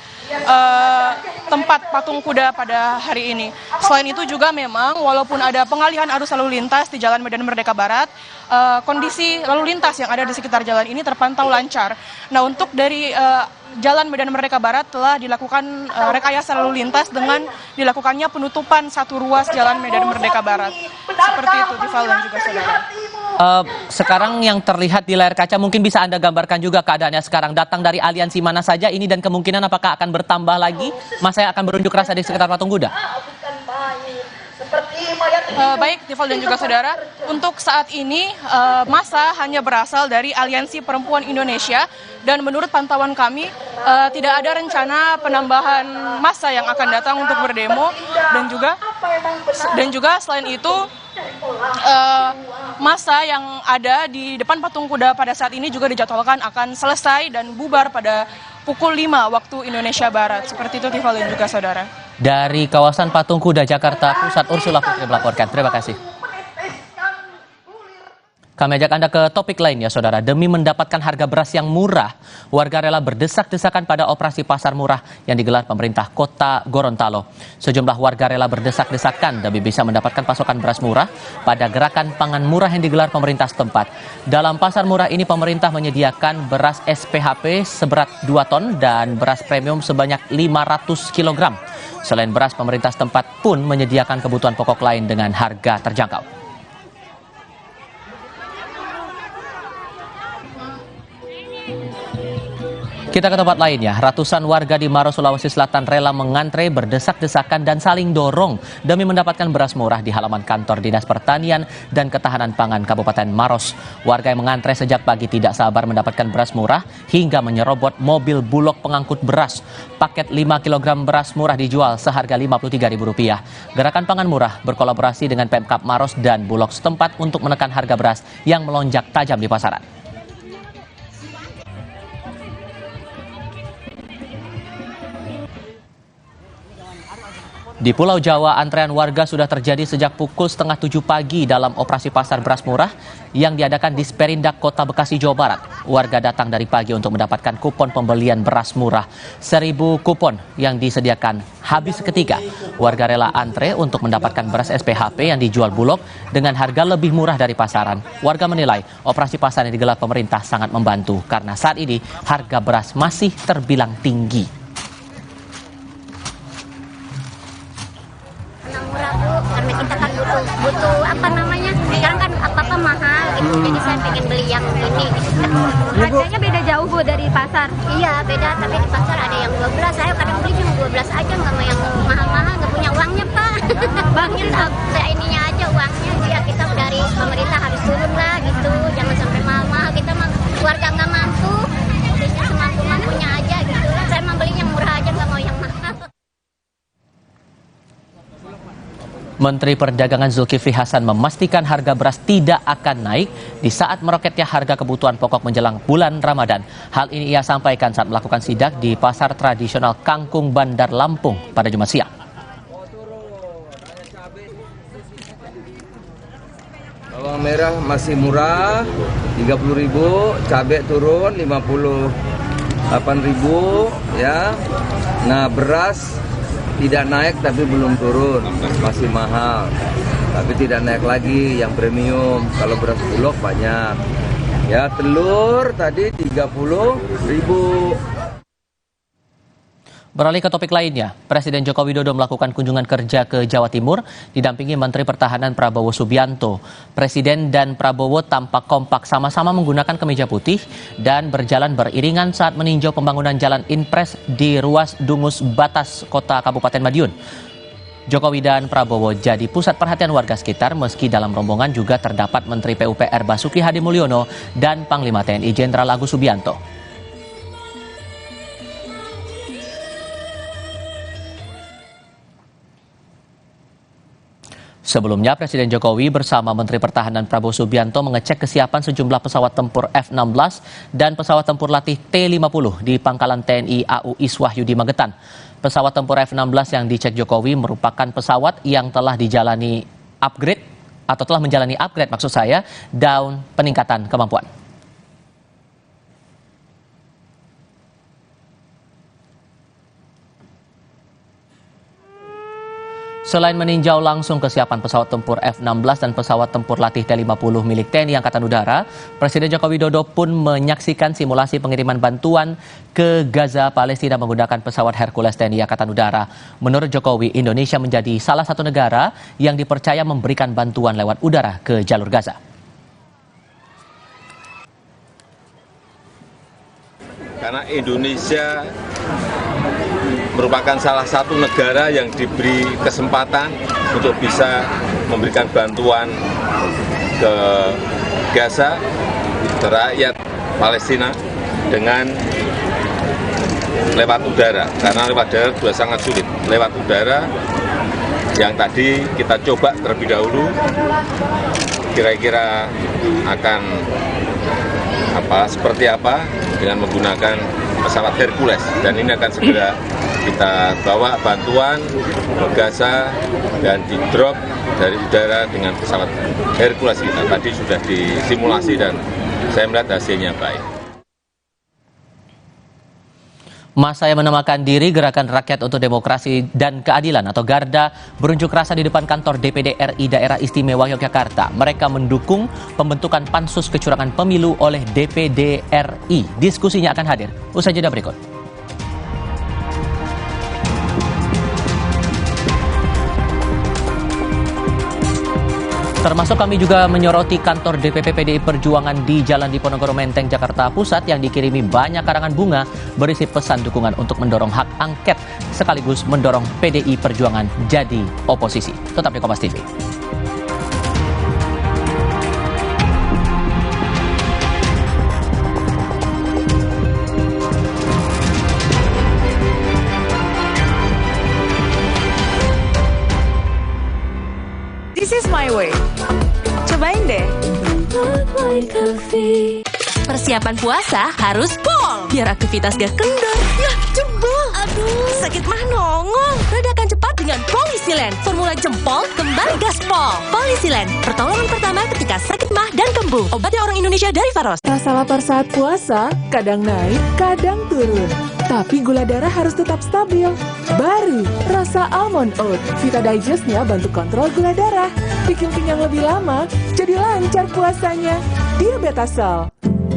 tempat patung kuda pada hari ini. Selain itu juga memang walaupun ada pengalihan arus lalu lintas di Jalan Medan Merdeka Barat, kondisi lalu lintas yang ada di sekitar jalan ini terpantau lancar. Nah, untuk dari Jalan Medan Merdeka Barat telah dilakukan rekayasa lalu lintas dengan dilakukannya penutupan satu ruas Jalan Medan Merdeka Barat. Seperti itu, Tifal dan juga saudara. Sekarang yang terlihat di layar kaca mungkin bisa Anda gambarkan juga keadaannya sekarang. Datang dari aliansi mana saja ini dan kemungkinan apakah akan bertambah lagi masa yang akan berunjuk rasa di sekitar Patung Kuda? Baik, Tifal dan juga saudara, untuk saat ini massa hanya berasal dari Aliansi Perempuan Indonesia dan menurut pantauan kami tidak ada rencana penambahan massa yang akan datang untuk berdemo dan juga selain itu massa yang ada di depan Patung Kuda pada saat ini juga dijadwalkan akan selesai dan bubar pada pukul 5 waktu Indonesia Barat. Seperti itu Tifal dan juga saudara. Dari kawasan Patung Kuda Jakarta Pusat, Ursula Putri melaporkan. Terima kasih. Kami ajak Anda ke topik lainnya, saudara. Demi mendapatkan harga beras yang murah, warga rela berdesak-desakan pada operasi pasar murah yang digelar pemerintah Kota Gorontalo. Sejumlah warga rela berdesak-desakan demi bisa mendapatkan pasokan beras murah pada gerakan pangan murah yang digelar pemerintah setempat. Dalam pasar murah ini, pemerintah menyediakan beras SPHP seberat 2 ton dan beras premium sebanyak 500 kg. Selain beras, pemerintah setempat pun menyediakan kebutuhan pokok lain dengan harga terjangkau. Kita ke tempat lainnya, ratusan warga di Maros, Sulawesi Selatan rela mengantre, berdesak-desakan dan saling dorong demi mendapatkan beras murah di halaman kantor Dinas Pertanian dan Ketahanan Pangan Kabupaten Maros. Warga yang mengantre sejak pagi tidak sabar mendapatkan beras murah hingga menyerobot mobil bulog pengangkut beras. Paket 5 kg beras murah dijual seharga Rp53.000. Gerakan Pangan Murah berkolaborasi dengan Pemkab Maros dan bulog setempat untuk menekan harga beras yang melonjak tajam di pasaran. Di Pulau Jawa, antrean warga sudah terjadi sejak pukul 6:30 pagi dalam operasi pasar beras murah yang diadakan di Sperindak Kota Bekasi, Jawa Barat. Warga datang dari pagi untuk mendapatkan kupon pembelian beras murah. 1.000 kupon yang disediakan habis seketika. Warga rela antre untuk mendapatkan beras SPHP yang dijual Bulog dengan harga lebih murah dari pasaran. Warga menilai operasi pasar yang digelar pemerintah sangat membantu karena saat ini harga beras masih terbilang tinggi. butuh apa namanya, sekarang kan apa-apa mahal gitu, jadi saya pengen beli yang ini gitu. Harganya beda jauh Bu dari pasar? Iya beda, tapi di pasar ada yang 12, saya kadang beli cuma 12 aja, nggak mau yang mahal-mahal, nggak punya uangnya Pak. Bangin saya ininya aja uangnya, ya kita dari pemerintah harus turun lah gitu, jangan sampai mahal-mahal, kita mah keluarga nggak mampu, belinya semampu-mampunya aja gitu, saya mau beli yang murah aja, nggak mau yang mahal. Menteri Perdagangan Zulkifli Hasan memastikan harga beras tidak akan naik di saat meroketnya harga kebutuhan pokok menjelang bulan Ramadan. Hal ini ia sampaikan saat melakukan sidak di Pasar Tradisional Kangkung Bandar Lampung pada Jumat siang. Bawang merah masih murah, 30.000, cabai turun 58.000 ya. Nah, beras tidak naik tapi belum turun, masih mahal. Tapi tidak naik lagi yang premium. Kalau beras bulog banyak. Ya, telur tadi 30.000. Beralih ke topik lainnya, Presiden Joko Widodo melakukan kunjungan kerja ke Jawa Timur didampingi Menteri Pertahanan Prabowo Subianto. Presiden dan Prabowo tampak kompak sama-sama menggunakan kemeja putih dan berjalan beriringan saat meninjau pembangunan jalan Inpres di ruas Dungus Batas Kota Kabupaten Madiun. Jokowi dan Prabowo jadi pusat perhatian warga sekitar meski dalam rombongan juga terdapat Menteri PUPR Basuki Hadi Mulyono dan Panglima TNI Jenderal Agus Subianto. Sebelumnya, Presiden Jokowi bersama Menteri Pertahanan Prabowo Subianto mengecek kesiapan sejumlah pesawat tempur F-16 dan pesawat tempur latih T-50 di Pangkalan TNI AU Iswahyudi Magetan. Pesawat tempur F-16 yang dicek Jokowi merupakan pesawat yang telah menjalani upgrade dan peningkatan kemampuan. Selain meninjau langsung kesiapan pesawat tempur F-16 dan pesawat tempur latih T-50 milik TNI Angkatan Udara, Presiden Joko Widodo pun menyaksikan simulasi pengiriman bantuan ke Gaza, Palestina menggunakan pesawat Hercules TNI Angkatan Udara. Menurut Jokowi, Indonesia menjadi salah satu negara yang dipercaya memberikan bantuan lewat udara ke jalur Gaza. Karena Indonesia merupakan salah satu negara yang diberi kesempatan untuk bisa memberikan bantuan ke Gaza, ke rakyat Palestina dengan lewat udara. Karena lewat darat sudah sangat sulit. Lewat udara yang tadi kita coba terlebih dahulu, kira-kira akan seperti apa dengan menggunakan pesawat Hercules, dan ini akan segera kita bawa bantuan ke Gaza dan di drop dari udara dengan pesawat Hercules kita. Tadi sudah disimulasi dan saya melihat hasilnya baik. Masa yang menamakan diri Gerakan Rakyat untuk Demokrasi dan Keadilan atau GARDA berunjuk rasa di depan kantor DPD RI Daerah Istimewa Yogyakarta. Mereka mendukung pembentukan pansus kecurangan pemilu oleh DPD RI. Diskusinya akan hadir usai jeda berikut. Termasuk kami juga menyoroti kantor DPP PDI Perjuangan di Jalan Diponegoro Menteng, Jakarta Pusat yang dikirimi banyak karangan bunga berisi pesan dukungan untuk mendorong hak angket sekaligus mendorong PDI Perjuangan jadi oposisi. Tetap di Kompas TV. This is my way. Cobain deh. Persiapan puasa harus pol, biar aktivitas gak kendor. Yah, jebol. Aduh, sakit mah nongol. Redakan cepat dengan Polisilen. Formula jempol kembali gaspol. Polisilen, pertolongan pertama ketika sakit mah dan kembung. Obatnya orang Indonesia dari Faros. Rasa lapar saat puasa kadang naik, kadang turun. Tapi gula darah harus tetap stabil. Baru rasa almond oat. Vita Digest-nya bantu kontrol gula darah. Bikin kenyang lebih lama, jadi lancar puasanya. Diabetasol.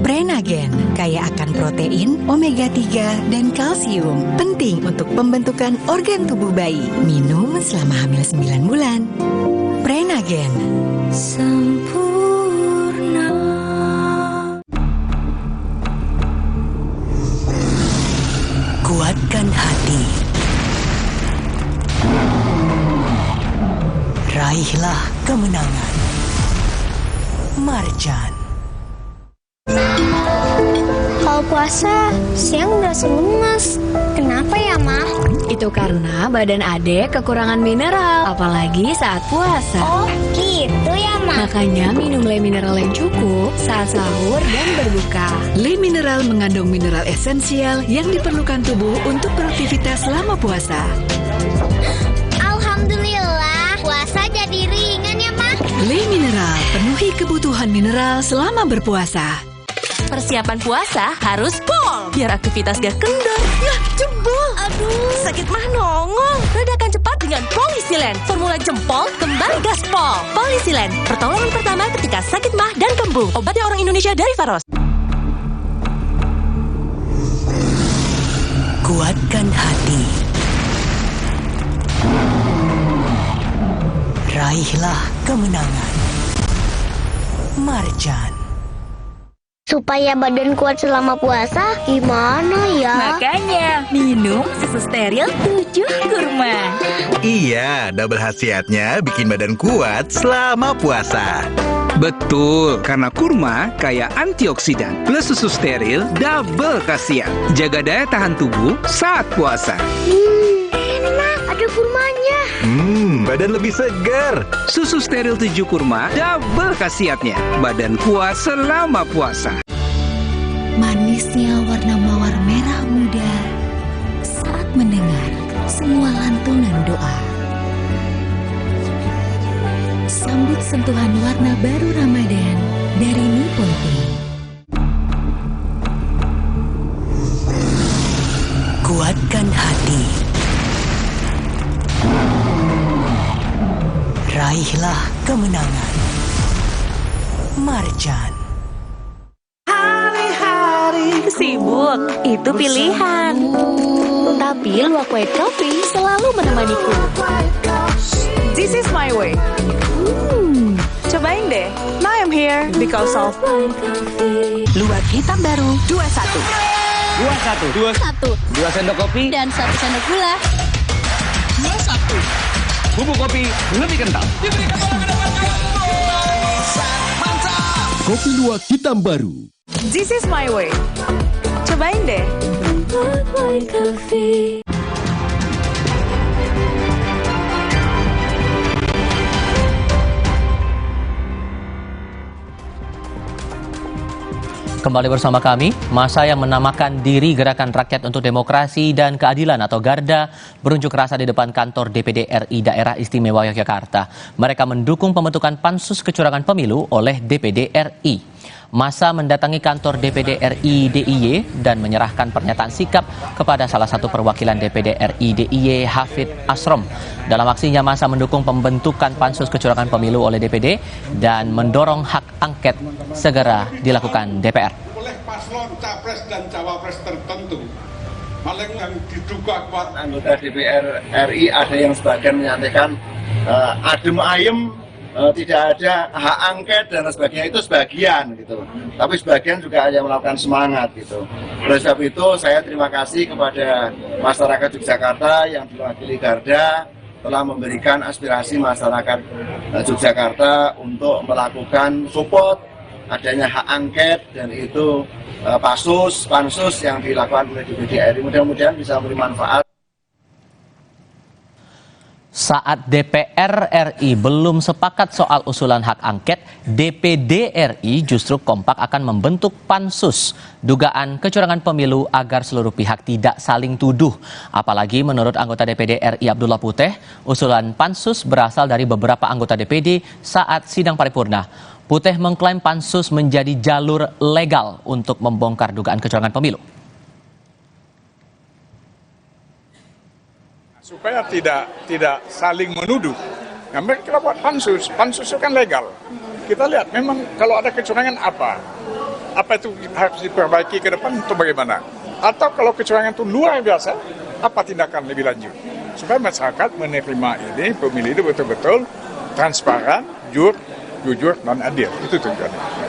Prenagen, kaya akan protein, omega 3, dan kalsium. Penting untuk pembentukan organ tubuh bayi. Minum selama hamil 9 bulan. Prenagen. Sempurna. Kuatkan hati. Raihlah kemenangan. Marjan. Kalau puasa, siang udah lemas. Kenapa ya, Ma? Itu karena badan Ade kekurangan mineral, apalagi saat puasa. Oh, gitu ya, Ma? Makanya minum Le Mineral yang cukup saat sahur dan berbuka. Le Mineral mengandung mineral esensial yang diperlukan tubuh untuk beraktivitas selama puasa. Alhamdulillah, puasa jadi ringan ya, Ma? Le Mineral, penuhi kebutuhan mineral selama berpuasa. Persiapan puasa harus pol, biar aktivitas gak kendor. Yah, jebol. Aduh. Sakit mah nongol. Redakan cepat dengan Polisilen. Formula jempol kembali gaspol. Polisilen, pertolongan pertama ketika sakit mah dan kembung. Obatnya orang Indonesia dari Faros. Kuatkan hati. Raihlah kemenangan. Marjan. Supaya badan kuat selama puasa, gimana ya? Makanya, minum susu steril 7 kurma. Iya, double khasiatnya bikin badan kuat selama puasa. Betul, karena kurma kaya antioksidan plus susu steril double khasiat. Jaga daya tahan tubuh saat puasa. Enak, ada kurmanya. Badan lebih segar. Susu steril 7 kurma double khasiatnya. Badan kuat selama puasa. Manisnya warna mawar merah muda saat mendengar semua lantunan doa. Sambut sentuhan warna baru Ramadan dari Nippon Paint. Kuatkan hati. Raihlah kemenangan. Marjan. Hari-hari sibuk, itu pilihan. Tapi Luwak White Coffee selalu menemaniku. This is my way. Cobain deh. Now I'm here because of Luwak hitam baru 21. 21. 2 sendok kopi dan 1 sendok gula. 21. Bubuk kopi lebih kental. Kopi Luwak hitam baru. This is my way. Cobain deh. Kembali bersama kami, masa yang menamakan diri Gerakan Rakyat untuk Demokrasi dan Keadilan atau GARDA berunjuk rasa di depan kantor DPD RI Daerah Istimewa Yogyakarta. Mereka mendukung pembentukan Pansus Kecurangan Pemilu oleh DPD RI. Masa mendatangi kantor DPD RI DIY dan menyerahkan pernyataan sikap kepada salah satu perwakilan DPD RI DIY, Hafid Asrom. Dalam aksinya, masa mendukung pembentukan Pansus Kecurangan Pemilu oleh DPD dan mendorong hak angket segera dilakukan DPR. Oleh paslon capres dan cawapres tertentu, malah yang diduga kuat anggota DPR RI ada yang sebagian menyatakan adem ayem, tidak ada hak angket dan sebagainya, itu sebagian gitu. Tapi sebagian juga ada yang melakukan semangat gitu. Oleh sebab itu saya terima kasih kepada masyarakat Yogyakarta yang diwakili GARDA telah memberikan aspirasi masyarakat Yogyakarta untuk melakukan support adanya hak angket dan itu pansus yang dilakukan oleh DPD RI. Mudah-mudahan bisa memberi manfaat. Saat DPR RI belum sepakat soal usulan hak angket, DPD RI justru kompak akan membentuk pansus dugaan kecurangan pemilu agar seluruh pihak tidak saling tuduh. Apalagi menurut anggota DPD RI Abdullah Puteh, usulan pansus berasal dari beberapa anggota DPD saat sidang paripurna. Puteh mengklaim pansus menjadi jalur legal untuk membongkar dugaan kecurangan pemilu. Supaya tidak saling menuduh. Nah, kita buat pansus itu kan legal. Kita lihat memang kalau ada kecurangan apa itu harus diperbaiki ke depan atau bagaimana. Atau kalau kecurangan itu luar biasa, apa tindakan lebih lanjut. Supaya masyarakat menerima ini, pemilih itu betul-betul transparan, jujur, dan adil. Itu tujuannya.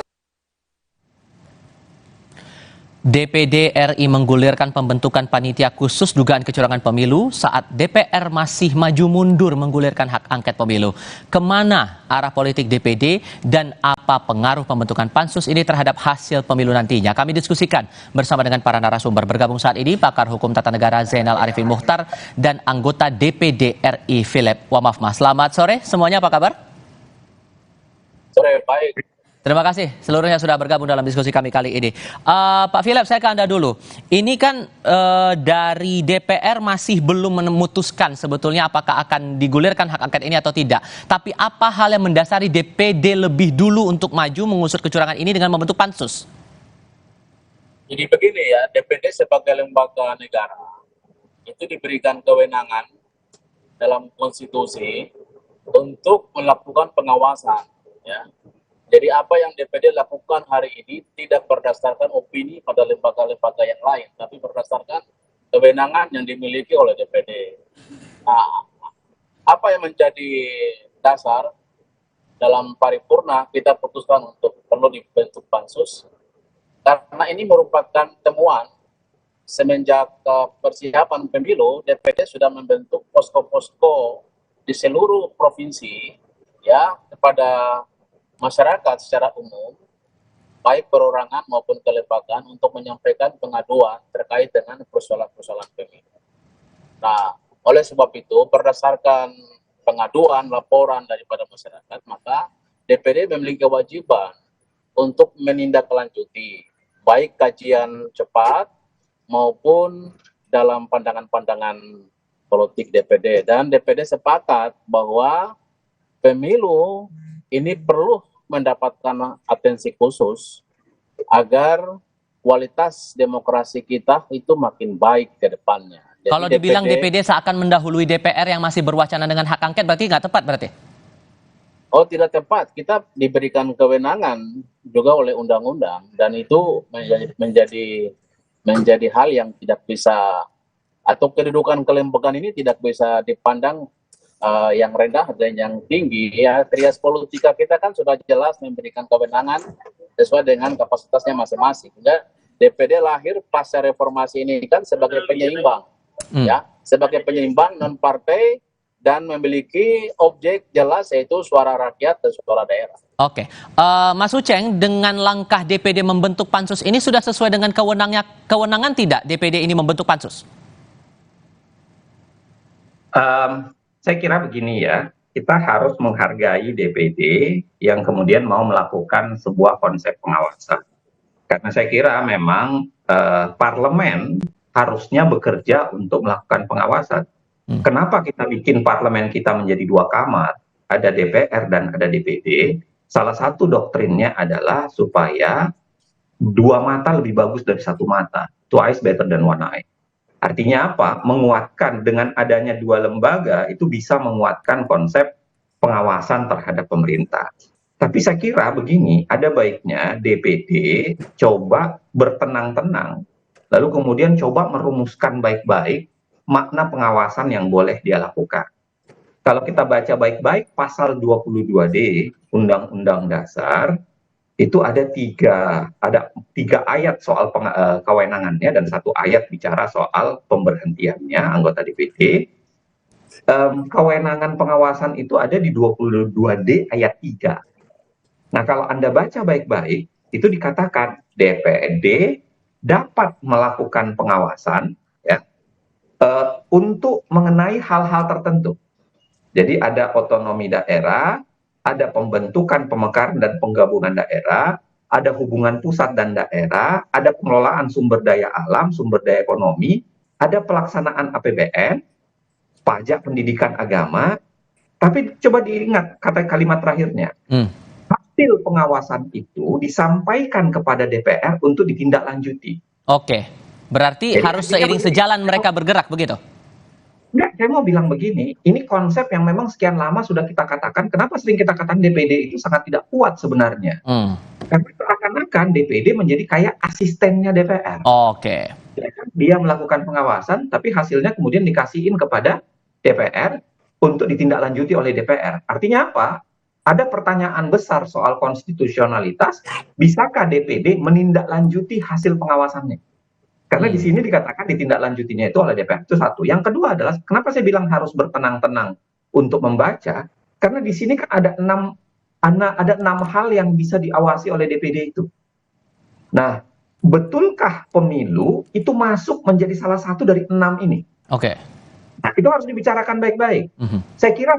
DPD RI menggulirkan pembentukan panitia khusus dugaan kecurangan pemilu saat DPR masih maju mundur menggulirkan hak angket pemilu. Kemana arah politik DPD dan apa pengaruh pembentukan pansus ini terhadap hasil pemilu nantinya? Kami diskusikan bersama dengan para narasumber. Bergabung saat ini pakar hukum tata negara Zainal Arifin Muchtar dan anggota DPD RI Philip Wamafma. Selamat sore semuanya, apa kabar? Sore, baik. Terima kasih seluruhnya sudah bergabung dalam diskusi kami kali ini. Pak Philip, saya ke Anda dulu. Ini kan dari DPR masih belum memutuskan sebetulnya apakah akan digulirkan hak angket ini atau tidak. Tapi apa hal yang mendasari DPD lebih dulu untuk maju mengusut kecurangan ini dengan membentuk pansus? Jadi begini ya, DPD sebagai lembaga negara itu diberikan kewenangan dalam konstitusi untuk melakukan pengawasan, ya. Jadi apa yang DPD lakukan hari ini tidak berdasarkan opini pada lembaga-lembaga yang lain, tapi berdasarkan kewenangan yang dimiliki oleh DPD. Nah, apa yang menjadi dasar dalam paripurna kita putuskan untuk perlu dibentuk pansus, karena ini merupakan temuan semenjak persiapan pemilu, DPD sudah membentuk posko-posko di seluruh provinsi, ya, kepada masyarakat secara umum, baik perorangan maupun kelembagaan, untuk menyampaikan pengaduan terkait dengan persoalan-persoalan pemilu. Nah, oleh sebab itu, berdasarkan pengaduan, laporan daripada masyarakat, maka DPD memiliki kewajiban untuk menindaklanjuti, baik kajian cepat maupun dalam pandangan-pandangan politik DPD. Dan DPD sepakat bahwa pemilu ini perlu mendapatkan atensi khusus agar kualitas demokrasi kita itu makin baik ke depannya. Jadi kalau dibilang DPD seakan mendahului DPR yang masih berwacana dengan hak angket, berarti nggak tepat berarti? Oh, tidak tepat. Kita diberikan kewenangan juga oleh undang-undang, dan itu menjadi hal yang tidak bisa, atau kedudukan kelembagaan ini tidak bisa dipandang yang rendah dan yang tinggi. Ya, trias politika kita kan sudah jelas memberikan kewenangan sesuai dengan kapasitasnya masing-masing. DPD lahir pasca reformasi ini kan sebagai penyeimbang, ya, sebagai penyeimbang non partai dan memiliki objek jelas, yaitu suara rakyat dan suara daerah. Oke, Mas Uceng, dengan langkah DPD membentuk pansus ini sudah sesuai dengan kewenangan tidak DPD ini membentuk pansus? Saya kira begini ya, kita harus menghargai DPD yang kemudian mau melakukan sebuah konsep pengawasan. Karena saya kira memang parlemen harusnya bekerja untuk melakukan pengawasan. Kenapa kita bikin parlemen kita menjadi dua kamar, ada DPR dan ada DPD? Salah satu doktrinnya adalah supaya dua mata lebih bagus dari satu mata. Two eyes better than one eye. Artinya apa? Menguatkan, dengan adanya dua lembaga itu bisa menguatkan konsep pengawasan terhadap pemerintah. Tapi saya kira begini, ada baiknya DPD coba bertenang-tenang, lalu kemudian coba merumuskan baik-baik makna pengawasan yang boleh dia lakukan. Kalau kita baca baik-baik pasal 22D Undang-Undang Dasar, itu ada tiga ayat soal kewenangannya dan satu ayat bicara soal pemberhentiannya anggota DPD. Kewenangan pengawasan itu ada di 22D ayat 3. Nah, kalau Anda baca baik-baik, itu dikatakan DPD dapat melakukan pengawasan, ya, untuk mengenai hal-hal tertentu. Jadi ada otonomi daerah, ada pembentukan, pemekaran, dan penggabungan daerah, ada hubungan pusat dan daerah, ada pengelolaan sumber daya alam, sumber daya ekonomi, ada pelaksanaan APBN, pajak, pendidikan, agama. Tapi coba diingat kata kalimat terakhirnya. Hasil pengawasan itu disampaikan kepada DPR untuk ditindaklanjuti. Oke, berarti jadi, harus seiring sejalan mereka bergerak, begitu? Enggak, saya mau bilang begini, ini konsep yang memang sekian lama sudah kita katakan. Kenapa sering kita katakan DPD itu sangat tidak kuat sebenarnya? Karena seakan-akan DPD menjadi kayak asistennya DPR. Oke. Dia melakukan pengawasan, tapi hasilnya kemudian dikasihin kepada DPR untuk ditindaklanjuti oleh DPR. Artinya apa? Ada pertanyaan besar soal konstitusionalitas, bisakah DPD menindaklanjuti hasil pengawasannya? Karena di sini dikatakan ditindaklanjutinya itu oleh DPR, itu satu. Yang kedua adalah, kenapa saya bilang harus bertenang-tenang untuk membaca? Karena di sini kan ada enam hal yang bisa diawasi oleh DPD itu. Nah, betulkah pemilu itu masuk menjadi salah satu dari 6 ini? Oke. Nah, itu harus dibicarakan baik-baik. Saya kira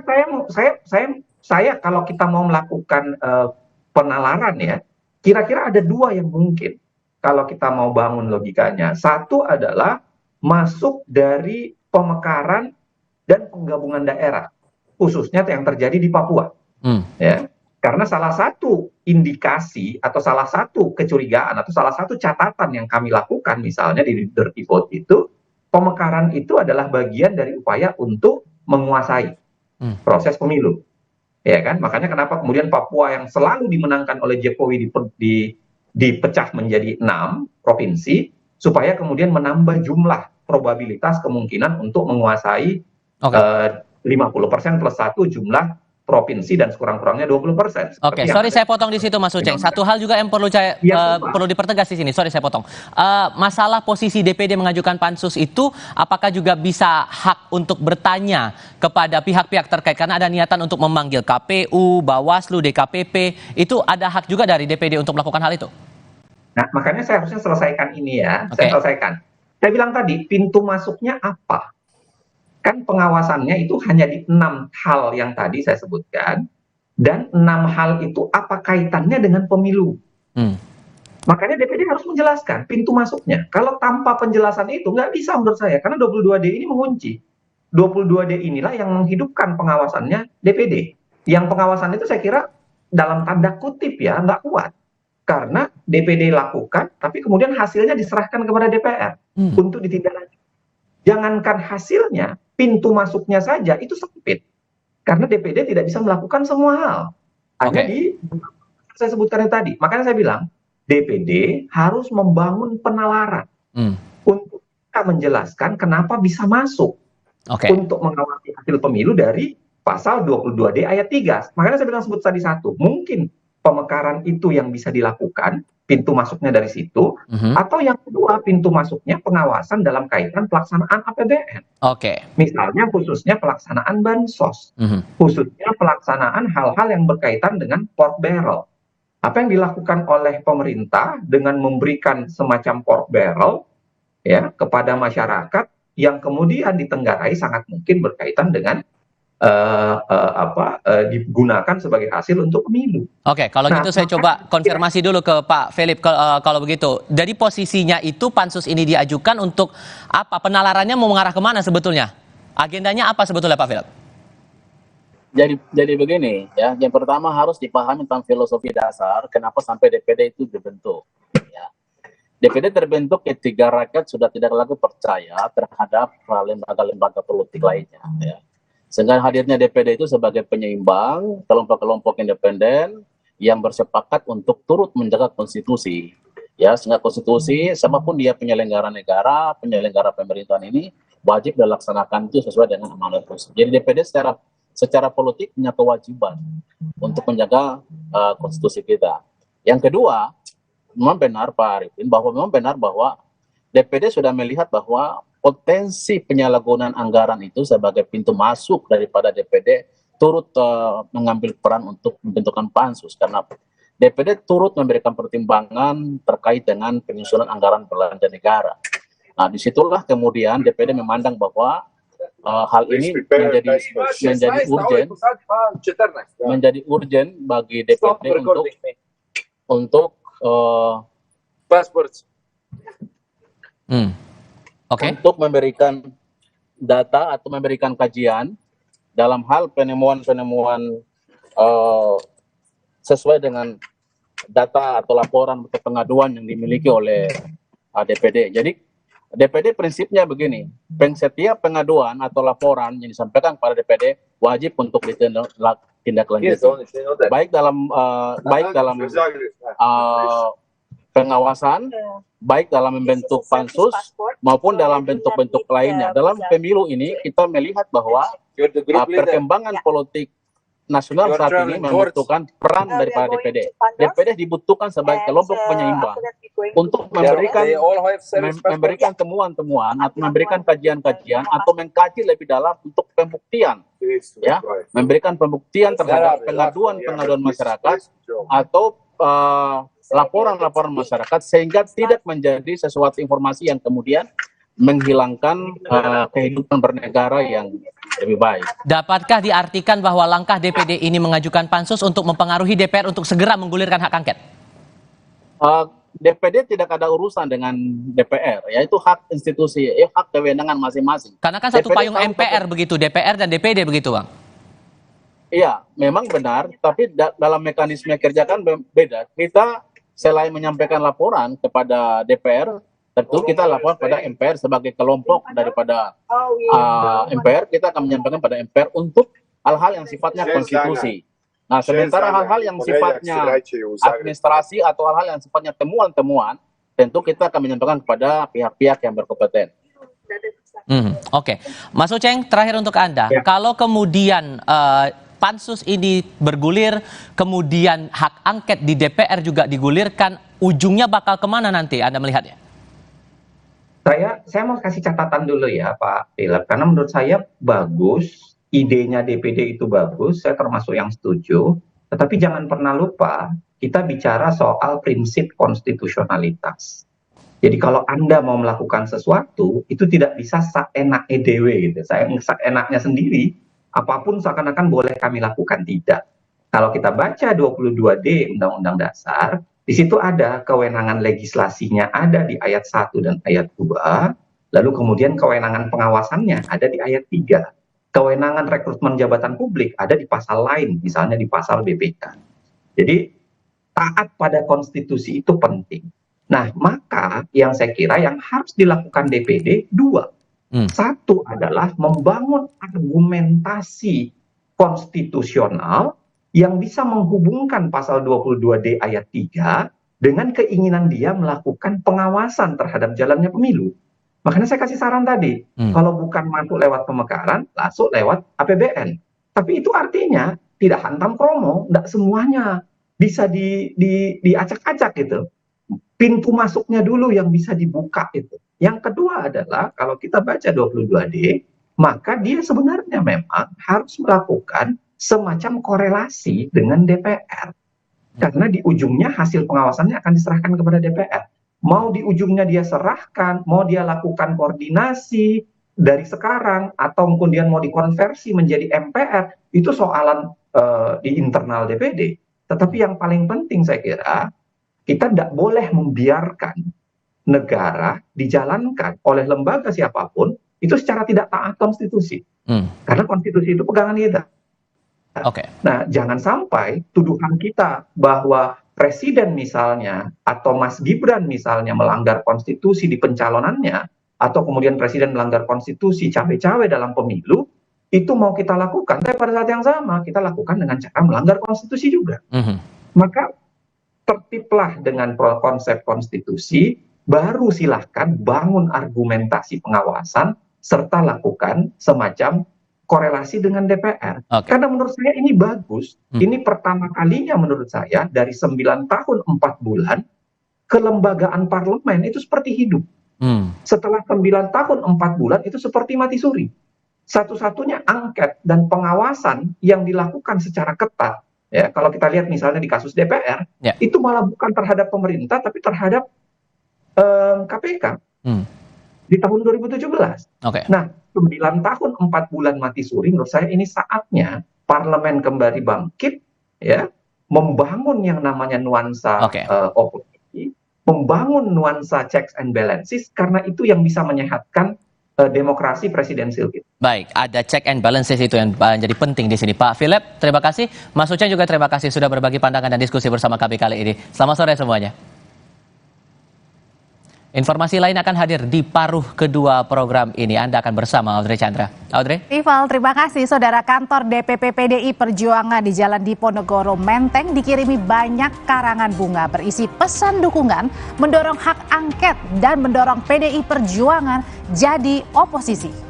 saya kalau kita mau melakukan penalaran ya, kira-kira ada 2 yang mungkin kalau kita mau bangun logikanya. Satu adalah masuk dari pemekaran dan penggabungan daerah, khususnya yang terjadi di Papua. Ya, karena salah satu indikasi atau salah satu kecurigaan atau salah satu catatan yang kami lakukan misalnya di Dirty Vote itu, pemekaran itu adalah bagian dari upaya untuk menguasai proses pemilu, ya kan? Makanya kenapa kemudian Papua yang selalu dimenangkan oleh Jokowi dipecah menjadi 6 provinsi, supaya kemudian menambah jumlah probabilitas kemungkinan untuk menguasai 50% plus 1 jumlah provinsi dan sekurang-kurangnya 20%. Oke, sorry saya potong di situ Mas Uceng. Satu hal juga yang perlu dipertegas di sini. Sorry saya potong. Masalah posisi DPD mengajukan pansus itu, apakah juga bisa hak untuk bertanya kepada pihak-pihak terkait? Karena ada niatan untuk memanggil KPU, Bawaslu, DKPP. Itu ada hak juga dari DPD untuk melakukan hal itu? Nah, makanya saya harusnya selesaikan ini ya. Saya selesaikan. Saya bilang tadi, pintu masuknya apa? Kan pengawasannya itu hanya di 6 hal yang tadi saya sebutkan, dan 6 hal itu apa kaitannya dengan pemilu. Makanya DPD harus menjelaskan pintu masuknya. Kalau tanpa penjelasan itu nggak bisa menurut saya, karena 22D ini mengunci. 22D inilah yang menghidupkan pengawasannya DPD. Yang pengawasan itu saya kira dalam tanda kutip ya nggak kuat, karena DPD lakukan, tapi kemudian hasilnya diserahkan kepada DPR untuk ditindaklanjuti. Jangankan hasilnya, pintu masuknya saja itu sempit. Karena DPD tidak bisa melakukan semua hal. Hanya saya sebutkan tadi. Makanya saya bilang, DPD harus membangun penalaran untuk kita menjelaskan kenapa bisa masuk untuk mengawasi hasil pemilu dari pasal 22D ayat 3. Makanya saya bilang sebut tadi 1. Mungkin pemekaran itu yang bisa dilakukan, pintu masuknya dari situ, atau yang kedua pintu masuknya pengawasan dalam kaitan pelaksanaan APBN. Misalnya khususnya pelaksanaan bansos, khususnya pelaksanaan hal-hal yang berkaitan dengan pork barrel. Apa yang dilakukan oleh pemerintah dengan memberikan semacam pork barrel ya kepada masyarakat yang kemudian ditenggarai sangat mungkin berkaitan dengan digunakan sebagai hasil untuk pemilu. Kalau gitu saya coba konfirmasi dulu ke Pak Philip kalau begitu. Dari posisinya itu pansus ini diajukan untuk apa? Penalarannya mau mengarah kemana sebetulnya? Agendanya apa sebetulnya Pak Philip? Jadi begini ya, yang pertama harus dipahami tentang filosofi dasar kenapa sampai DPD itu dibentuk. Ya. DPD terbentuk ketika rakyat sudah tidak lagi percaya terhadap lembaga-lembaga politik lainnya. Ya. Sehingga hadirnya DPD itu sebagai penyeimbang kelompok-kelompok independen yang bersepakat untuk turut menjaga konstitusi. Ya, sehingga konstitusi, siapapun dia penyelenggara negara, penyelenggara pemerintahan ini wajib dilaksanakan itu sesuai dengan amanat konstitusi. Jadi DPD secara politik punya kewajiban untuk menjaga konstitusi kita. Yang kedua, memang benar Pak Arifin bahwa DPD sudah melihat bahwa potensi penyalahgunaan anggaran itu sebagai pintu masuk daripada DPD turut mengambil peran untuk membentukkan pansus, karena DPD turut memberikan pertimbangan terkait dengan penyusunan anggaran belanja negara. Nah, disitulah kemudian DPD memandang bahwa hal ini menjadi urgent bagi DPD untuk untuk memberikan data atau memberikan kajian dalam hal penemuan-penemuan sesuai dengan data atau laporan atau pengaduan yang dimiliki oleh DPD. Jadi DPD prinsipnya begini, setiap pengaduan atau laporan yang disampaikan pada DPD wajib untuk ditindaklanjuti, baik dalam pengawasan, baik dalam bentuk pansus maupun dalam bentuk-bentuk lainnya. Dalam pemilu ini kita melihat bahwa perkembangan politik nasional saat ini membutuhkan peran daripada DPD. DPD dibutuhkan sebagai kelompok penyeimbang untuk memberikan temuan-temuan atau memberikan kajian-kajian atau mengkaji lebih dalam untuk pembuktian, ya, memberikan pembuktian terhadap pengaduan-pengaduan masyarakat atau laporan-laporan masyarakat sehingga tidak menjadi sesuatu informasi yang kemudian menghilangkan kehidupan bernegara yang lebih baik. Dapatkah diartikan bahwa langkah DPD ini mengajukan pansus untuk mempengaruhi DPR untuk segera menggulirkan hak angket? DPD tidak ada urusan dengan DPR, yaitu hak institusi, hak kewenangan masing-masing. Karena kan satu DPD payung MPR begitu, DPR dan DPD begitu, Bang? Iya, memang benar, tapi dalam mekanisme kerja kan beda. Kita selain menyampaikan laporan kepada DPR, tentu kita laporan pada MPR sebagai kelompok daripada MPR, kita akan menyampaikan pada MPR untuk hal-hal yang sifatnya konstitusi. Nah, sementara hal-hal yang sifatnya administrasi atau hal-hal yang sifatnya temuan-temuan, tentu kita akan menyampaikan kepada pihak-pihak yang berkompeten. Oke. Mas Uceng, terakhir untuk Anda, kalau kemudian pansus ini bergulir, kemudian hak angket di DPR juga digulirkan, ujungnya bakal kemana nanti Anda melihatnya? Saya mau kasih catatan dulu ya Pak Philip, karena menurut saya bagus, idenya DPD itu bagus, saya termasuk yang setuju, tetapi jangan pernah lupa kita bicara soal prinsip konstitusionalitas. Jadi kalau Anda mau melakukan sesuatu, itu tidak bisa seenak EDW gitu, seenaknya sendiri, apapun seakan-akan boleh kami lakukan, tidak. Kalau kita baca 22D Undang-Undang Dasar, di situ ada kewenangan legislasinya ada di ayat 1 dan ayat 2, lalu kemudian kewenangan pengawasannya ada di ayat 3. Kewenangan rekrutmen jabatan publik ada di pasal lain, misalnya di pasal BPK. Jadi taat pada konstitusi itu penting. Nah, maka yang saya kira yang harus dilakukan DPD dua. Satu adalah membangun argumentasi konstitusional yang bisa menghubungkan pasal 22D ayat 3 dengan keinginan dia melakukan pengawasan terhadap jalannya pemilu. Makanya saya kasih saran tadi, kalau bukan masuk lewat pemekaran, masuk lewat APBN. Tapi itu artinya tidak hantam kromo, tidak semuanya bisa diacak-acak gitu. Pintu masuknya dulu yang bisa dibuka itu. Yang kedua adalah kalau kita baca 22D, maka dia sebenarnya memang harus melakukan semacam korelasi dengan DPR. Karena di ujungnya hasil pengawasannya akan diserahkan kepada DPR. Mau di ujungnya dia serahkan, mau dia lakukan koordinasi dari sekarang, atau kemudian mau dikonversi menjadi MPR, itu soalan di internal DPD. Tetapi yang paling penting saya kira, kita tidak boleh membiarkan negara dijalankan oleh lembaga siapapun, itu secara tidak taat konstitusi. Karena konstitusi itu pegangan kita. Nah, jangan sampai tuduhan kita bahwa presiden misalnya atau Mas Gibran misalnya melanggar konstitusi di pencalonannya, atau kemudian presiden melanggar konstitusi cawe-cawe dalam pemilu, itu mau kita lakukan, tapi pada saat yang sama kita lakukan dengan cara melanggar konstitusi juga. Maka tertiblah dengan konsep konstitusi, baru silahkan bangun argumentasi pengawasan serta lakukan semacam korelasi dengan DPR. Karena menurut saya ini bagus. Ini pertama kalinya menurut saya dari 9 tahun 4 bulan kelembagaan parlemen itu seperti hidup. Setelah 9 tahun 4 bulan itu seperti mati suri. Satu-satunya angket dan pengawasan yang dilakukan secara ketat, ya kalau kita lihat misalnya di kasus DPR, itu malah bukan terhadap pemerintah tapi terhadap KPK. Di tahun 2017. Nah, 9 tahun 4 bulan mati suri, menurut saya ini saatnya parlemen kembali bangkit, ya, membangun yang namanya nuansa oposisi, membangun nuansa checks and balances, karena itu yang bisa menyehatkan demokrasi presidensial kita. Baik, ada check and balances itu yang jadi penting di sini. Pak Philip, terima kasih. Mas Uceng juga terima kasih sudah berbagi pandangan dan diskusi bersama kami kali ini. Selamat sore semuanya. Informasi lain akan hadir di paruh kedua program ini. Anda akan bersama Audrey Chandra. Audrey? Ival, terima kasih. Saudara, kantor DPP PDI Perjuangan di Jalan Diponegoro Menteng dikirimi banyak karangan bunga berisi pesan dukungan mendorong hak angket dan mendorong PDI Perjuangan jadi oposisi.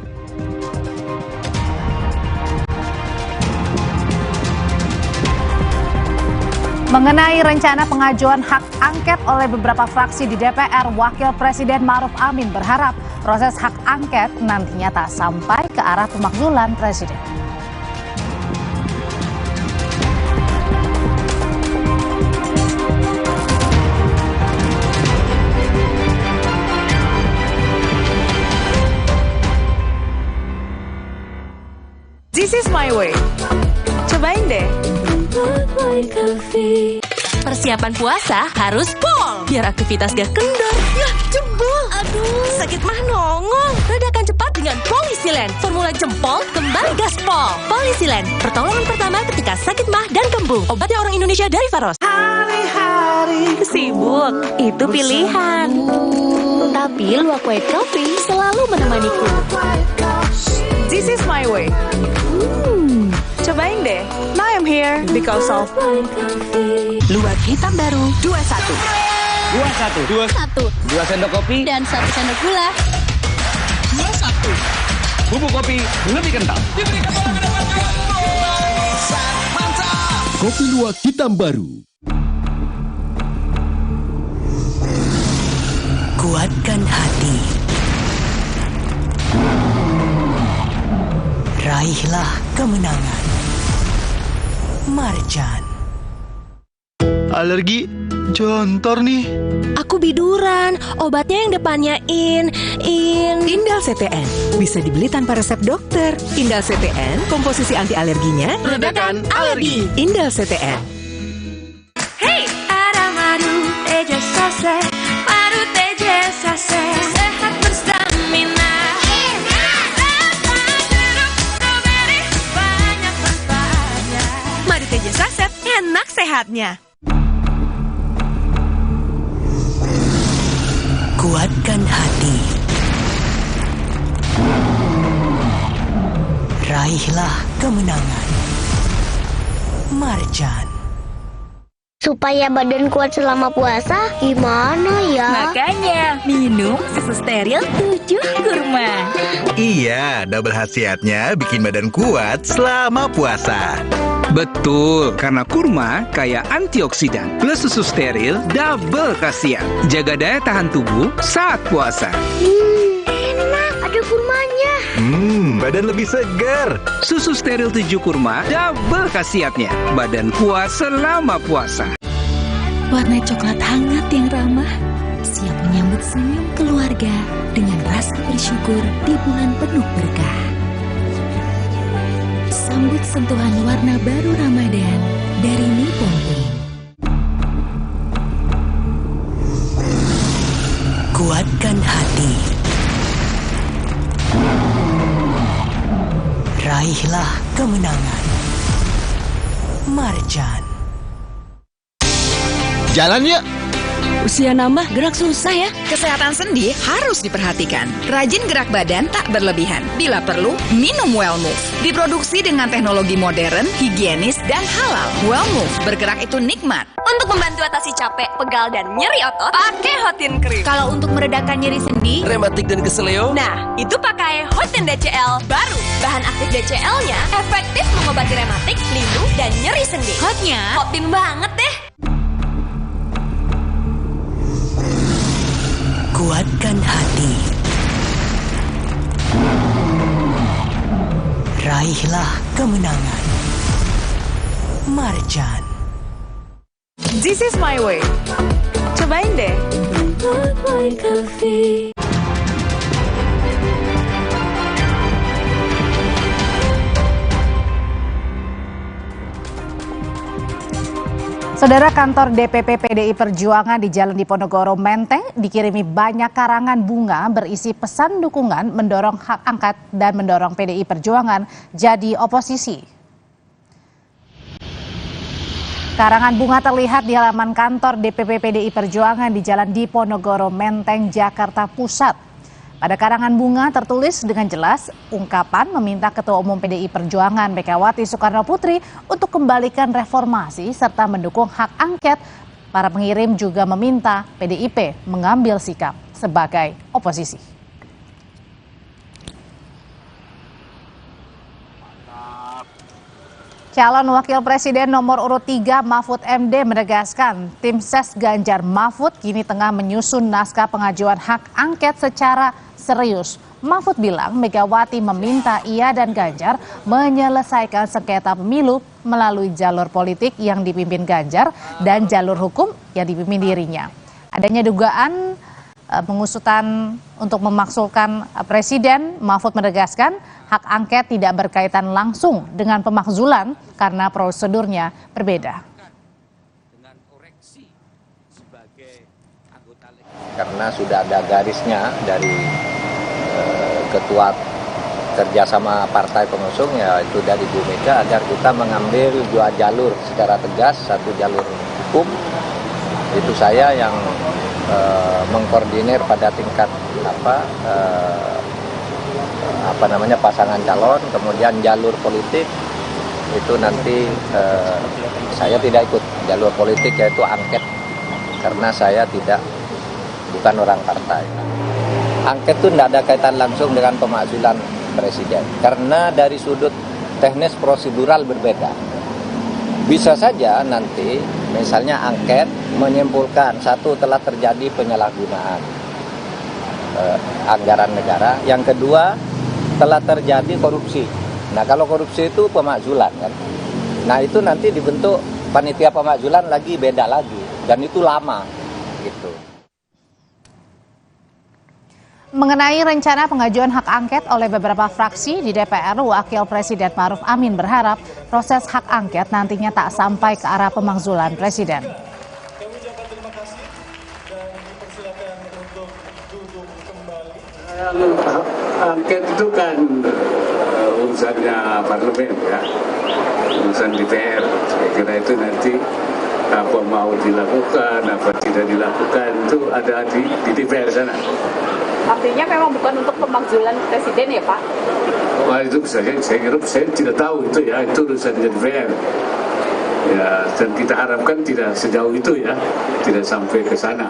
Mengenai rencana pengajuan hak angket oleh beberapa fraksi di DPR, Wakil Presiden Ma'ruf Amin berharap proses hak angket nantinya tak sampai ke arah pemakzulan Presiden. This is my way. Cobain deh. Persiapan puasa harus pol, biar aktivitas gak kendor. Yah, jebol. Aduh, sakit mah nongol. Redakan cepat dengan Polisilen. Formula jempol kembali gaspol. Polisilen, pertolongan pertama ketika sakit mah dan kembung. Obatnya orang Indonesia dari Faros. Hari-hari Sibuk, itu pilihan. Tapi Luwak White Coffee selalu menemaniku. This is my way. Cobain deh. Now I'm here because of Luwak hitam baru 21. 21. 2 sendok kopi Dan 1 sendok gula. 21. Bubuk kopi lebih kental. Kopi Luwak hitam baru. Kuatkan hati. Raihlah kemenangan. Marjan. Alergi jontor nih. Aku biduran, obatnya yang depannya Indal CTN bisa dibeli tanpa resep dokter. Indal CTN, komposisi anti alerginya Redakan alergi. Indal CTN. Hey, ada madu teja sase, madu teja sase, sehat berstamina. Banyak manfaatnya. Madu teja saset, enak sehatnya. Kuatkan hati. Raihlah kemenangan. Marjan. Supaya badan kuat selama puasa, gimana ya? Makanya, minum susu steril 7 kurma. Iya, double khasiatnya bikin badan kuat selama puasa. Betul, karena kurma kaya antioksidan plus susu steril double khasiat. Jaga daya tahan tubuh saat puasa. Enak, ada kurmanya. Badan lebih segar. Susu steril 7 kurma double khasiatnya. Badan kuat selama puasa. Warna coklat hangat yang ramah, siap menyambut senyum keluarga dengan rasa bersyukur di bulan penuh berkah. Sambut sentuhan warna baru Ramadan dari Nippon Paint. Kuatkan hati. Raihlah kemenangan. Marjan. Jalan yuk. Usia nambah, gerak susah ya. Kesehatan sendi harus diperhatikan. Rajin gerak badan tak berlebihan. Bila perlu, minum Wellmove. Diproduksi dengan teknologi modern, higienis, dan halal. Wellmove, bergerak itu nikmat. Untuk membantu atasi capek, pegal, dan nyeri otot, pakai Hotin Cream. Kalau untuk meredakan nyeri sendi, Rematik dan keseleo. Nah, itu pakai Hotin DCL baru. Bahan aktif DCL-nya efektif mengobati rematik, lindung, dan nyeri sendi. hotnya Hotin banget deh. Kuatkan hati. Raihlah kemenangan. Marjan. This is my way. Cobain deh. Saudara, kantor DPP PDI Perjuangan di Jalan Diponegoro Menteng dikirimi banyak karangan bunga berisi pesan dukungan mendorong hak angket dan mendorong PDI Perjuangan jadi oposisi. Karangan bunga terlihat di halaman kantor DPP PDI Perjuangan di Jalan Diponegoro, Menteng, Jakarta Pusat. Pada karangan bunga tertulis dengan jelas ungkapan meminta Ketua Umum PDI Perjuangan Megawati Soekarno Putri untuk kembalikan reformasi serta mendukung hak angket. Para pengirim juga meminta PDIP mengambil sikap sebagai oposisi. Calon Wakil Presiden nomor urut 3 Mahfud MD menegaskan tim ses Ganjar Mahfud kini tengah menyusun naskah pengajuan hak angket secara serius. Mahfud bilang Megawati meminta ia dan Ganjar menyelesaikan sengketa pemilu melalui jalur politik yang dipimpin Ganjar dan jalur hukum yang dipimpin dirinya. Adanya dugaan pengusutan untuk memakzulkan Presiden, Mahfud menegaskan hak angket tidak berkaitan langsung dengan pemakzulan karena prosedurnya berbeda. Karena sudah ada garisnya dari ketua kerjasama partai pengusung, ya itu dari Bu Mega, agar kita mengambil dua jalur secara tegas, satu jalur hukum, itu saya yang mengkoordinir pada tingkat pasangan calon, kemudian jalur politik itu nanti saya tidak ikut jalur politik, yaitu angket, karena saya bukan orang partai. Angket itu tidak ada kaitan langsung dengan pemakzulan Presiden, karena dari sudut teknis prosedural berbeda. Bisa saja nanti misalnya angket menyimpulkan satu, telah terjadi penyalahgunaan anggaran negara, yang kedua telah terjadi korupsi. Nah kalau korupsi itu pemakzulan kan, nah itu nanti dibentuk panitia pemakzulan lagi, beda lagi, dan itu lama gitu. Mengenai rencana pengajuan hak angket oleh beberapa fraksi di DPR, Wakil Presiden Ma'ruf Amin berharap proses hak angket nantinya tak sampai ke arah pemakzulan Presiden. Angket itu kan urusannya parlemen ya, urusan DPR. Saya kira itu nanti apa mau dilakukan, apa tidak dilakukan itu ada di DPR sana. Artinya memang bukan untuk pemakzulan Presiden ya Pak? Wah itu saya kira saya tidak tahu itu ya, itu urusan DPR. Ya, dan kita harapkan tidak sejauh itu ya, tidak sampai ke sana.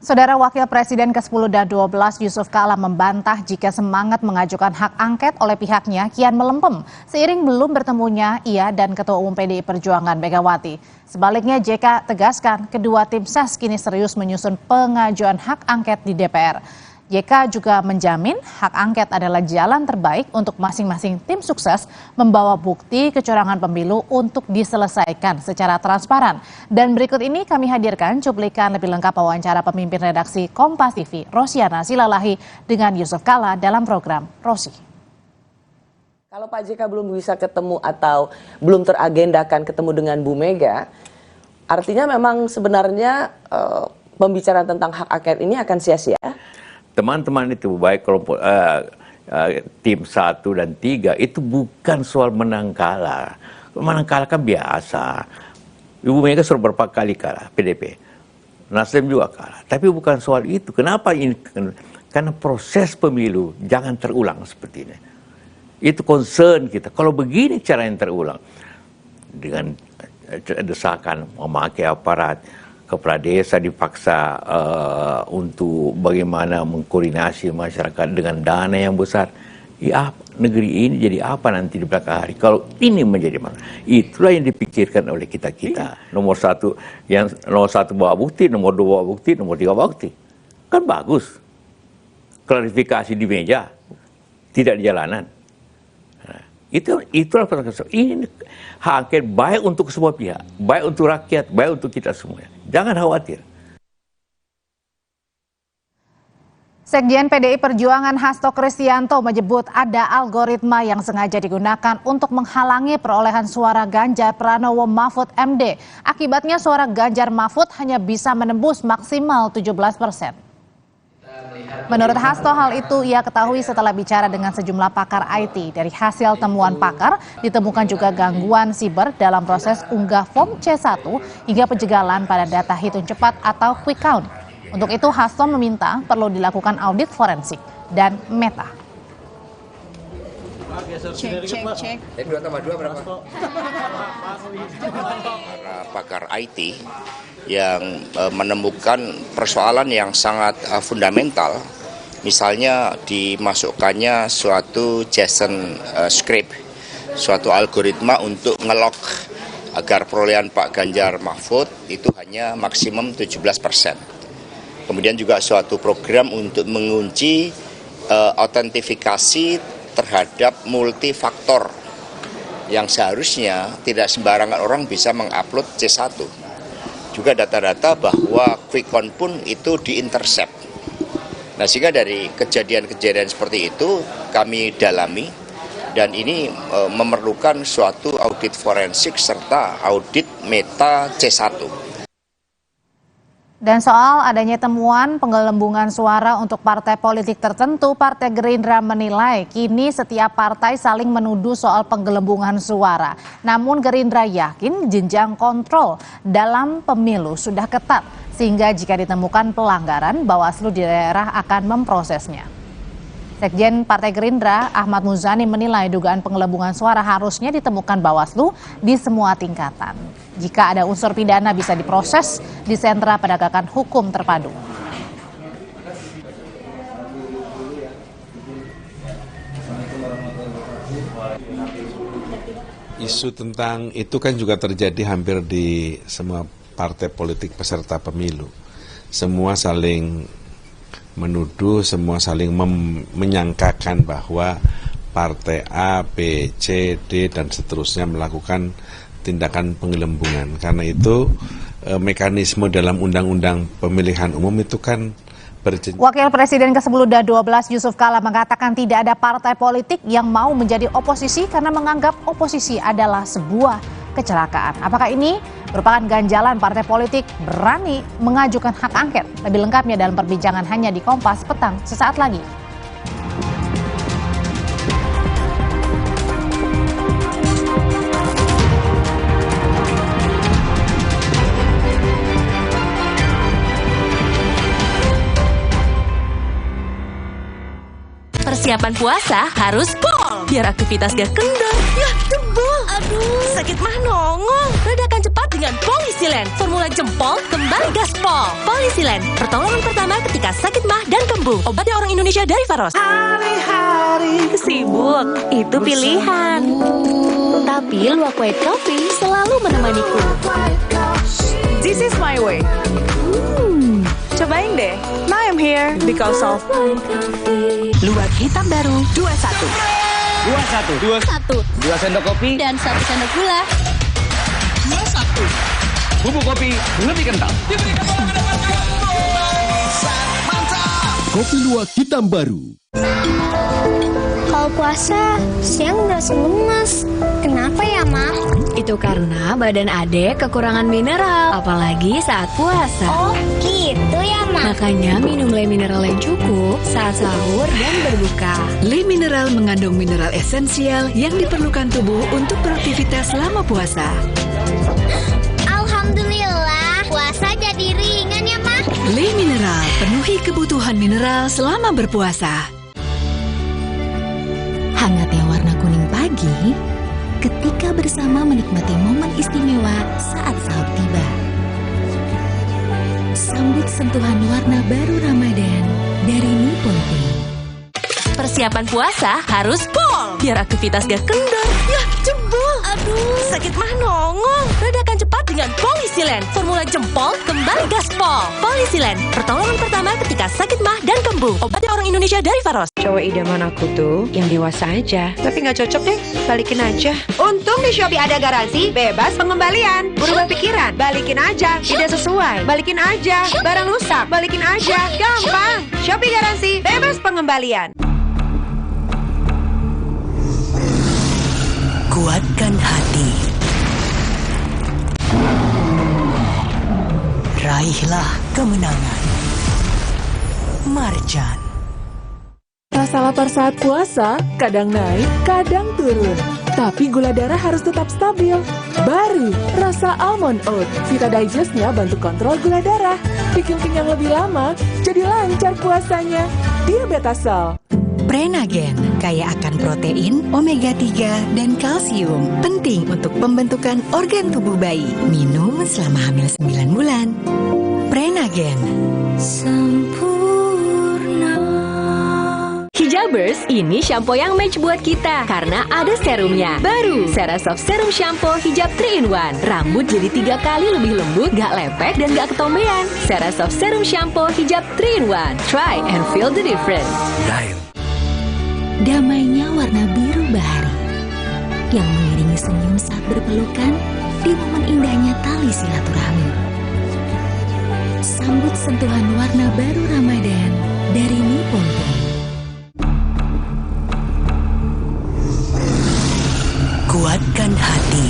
Saudara Wakil Presiden ke-10 dan 12 Yusuf Kala membantah jika semangat mengajukan hak angket oleh pihaknya kian melempem seiring belum bertemunya ia dan Ketua Umum PDI Perjuangan Megawati. Sebaliknya JK tegaskan kedua tim ses kini serius menyusun pengajuan hak angket di DPR. JK juga menjamin hak angket adalah jalan terbaik untuk masing-masing tim sukses membawa bukti kecurangan pemilu untuk diselesaikan secara transparan. Dan berikut ini kami hadirkan cuplikan lebih lengkap wawancara pemimpin redaksi Kompas TV, Rosiana Silalahi dengan Yusuf Kala dalam program Rosi. Kalau Pak JK belum bisa ketemu atau belum teragendakan ketemu dengan Bu Mega, artinya memang sebenarnya pembicaraan tentang hak angket ini akan sia-sia. Teman-teman itu baik kelompok tim 1 dan 3 itu bukan soal menang kalah. Menang kalah kan biasa. Ibu Mega sudah berapa kali kalah PDP. Nasdem juga kalah. Tapi bukan soal itu. Kenapa ini? Karena proses pemilu jangan terulang seperti ini. Itu concern kita. Kalau begini cara yang terulang dengan desakan memakai aparat, kepala desa dipaksa untuk bagaimana mengkoordinasi masyarakat dengan dana yang besar. Ya, negeri ini jadi apa nanti di belakang hari? Kalau ini menjadi mana? Itulah yang dipikirkan oleh kita-kita. Nomor satu bawa bukti, nomor 2 bawa bukti, nomor 3 bawa bukti. Kan bagus. Klarifikasi di meja, tidak di jalanan. Nah, itulah ini hak angket baik untuk semua pihak, baik untuk rakyat, baik untuk kita semua. Jangan khawatir. Sekjen PDI Perjuangan Hasto Kristianto menyebut ada algoritma yang sengaja digunakan untuk menghalangi perolehan suara Ganjar Pranowo Mahfud MD. Akibatnya suara Ganjar Mahfud hanya bisa menembus maksimal 17%. Menurut Hasto, hal itu ia ketahui setelah bicara dengan sejumlah pakar IT. Dari hasil temuan pakar, ditemukan juga gangguan siber dalam proses unggah form C1 hingga penjagalan pada data hitung cepat atau quick count. Untuk itu, Hasto meminta perlu dilakukan audit forensik dan Meta. Cek. 2 tambah 2 berapa? Para pakar IT yang menemukan persoalan yang sangat fundamental, misalnya dimasukkannya suatu JSON script, suatu algoritma untuk nge-lock agar perolehan Pak Ganjar Mahfud itu hanya maksimum 17%. Kemudian juga suatu program untuk mengunci autentifikasi terhadap multifaktor yang seharusnya tidak sembarangan orang bisa mengupload C1. Juga data-data bahwa quick count pun itu diintercept. Nah, sehingga dari kejadian-kejadian seperti itu kami dalami dan ini memerlukan suatu audit forensik serta audit meta C1. Dan soal adanya temuan penggelembungan suara untuk partai politik tertentu, Partai Gerindra menilai kini setiap partai saling menuduh soal penggelembungan suara. Namun Gerindra yakin jenjang kontrol dalam pemilu sudah ketat, sehingga jika ditemukan pelanggaran, Bawaslu di daerah akan memprosesnya. Sekjen Partai Gerindra, Ahmad Muzani, menilai dugaan penggelembungan suara harusnya ditemukan Bawaslu di semua tingkatan. Jika ada unsur pidana bisa diproses di Sentra Penegakan Hukum Terpadu. Isu tentang itu kan juga terjadi hampir di semua partai politik peserta pemilu. Semua saling menuduh, semua saling menyangkakan bahwa partai A, B, C, D, dan seterusnya melakukan tindakan penggelembungan. Karena itu mekanisme dalam undang-undang pemilihan umum itu kan berjenjang. Wakil Presiden ke-10-12 Yusuf Kala mengatakan tidak ada partai politik yang mau menjadi oposisi karena menganggap oposisi adalah sebuah kecelakaan. Apakah ini merupakan ganjalan partai politik berani mengajukan hak angket? Lebih lengkapnya dalam perbincangan hanya di Kompas Petang sesaat lagi. Persiapan puasa harus pol, biar aktivitas gak kendor. Ya, jebol. Aduh, sakit mah nongol. Redakan cepat dengan Polisilen. Formula jempol, kembali gaspol. Polisilen, pertolongan pertama ketika sakit mah dan kembung. Obatnya orang Indonesia dari Faros. Hari-hari sibuk, itu pilihan. Tapi Luwak White Coffee selalu menemaniku. This is my way. Cobain deh. Now I'm here because of Luwak hitam baru 21. 2 sendok kopi Dan 1 sendok gula. 21. Bubuk kopi lebih kental. Kopi Luwak hitam baru. Kalau puasa, siang udah lemes. Kenapa ya, Ma? Itu karena badan Adek kekurangan mineral, apalagi saat puasa. Oh, gitu ya, Ma? Makanya minum Le Mineral yang cukup saat sahur dan berbuka. Le Mineral mengandung mineral esensial yang diperlukan tubuh untuk beraktivitas selama puasa. Alhamdulillah, puasa jadi ringan ya, Ma? Le Mineral, penuhi kebutuhan mineral selama berpuasa. Hangatnya warna kuning pagi ketika bersama menikmati momen istimewa saat sahur tiba. Sambut sentuhan warna baru Ramadan dari Nippon Paint. Persiapan puasa harus pol, biar aktivitas gak kendor. Ya, jebol. Aduh, sakit mah nongol. Redakan cepat dengan Polisilen. Formula jempol, kembali gaspol. Polisilen, pertolongan pertama ketika sakit mah dan kembung. Obatnya orang Indonesia dari Faros. Cowok idaman aku tuh yang dewasa aja. Tapi nggak cocok deh, balikin aja. Untung di Shopee ada garansi, bebas pengembalian. Berubah pikiran, balikin aja. Tidak sesuai, balikin aja. Barang rusak, balikin aja. Gampang. Shopee garansi, bebas pengembalian. Kuatkan hati. Raihlah kemenangan. Marjan. Rasa lapar saat puasa kadang naik, kadang turun. Tapi gula darah harus tetap stabil. Baru rasa almond oat. Vita Digest-nya bantu kontrol gula darah. Bikin kenyang lebih lama, jadi lancar puasanya. Diabetasol. Prenagen, kaya akan protein, omega 3, dan kalsium. Penting untuk pembentukan organ tubuh bayi. Minum selama hamil 9 bulan. Prenagen. Hijabers, ini shampoo yang match buat kita karena ada serumnya. Baru Cerasoft Serum Shampoo Hijab 3-in-1. Rambut jadi 3 kali lebih lembut, gak lepek dan gak ketombean. Cerasoft Serum Shampoo Hijab 3-in-1. Try and feel the difference. Damainya warna biru bahari yang mengiringi senyum saat berpelukan di momen indahnya tali silaturahmi. Sambut sentuhan warna baru Ramadan dari Nippon. Kuatkan hati.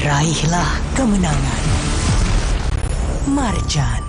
Raihlah kemenangan. Marjan.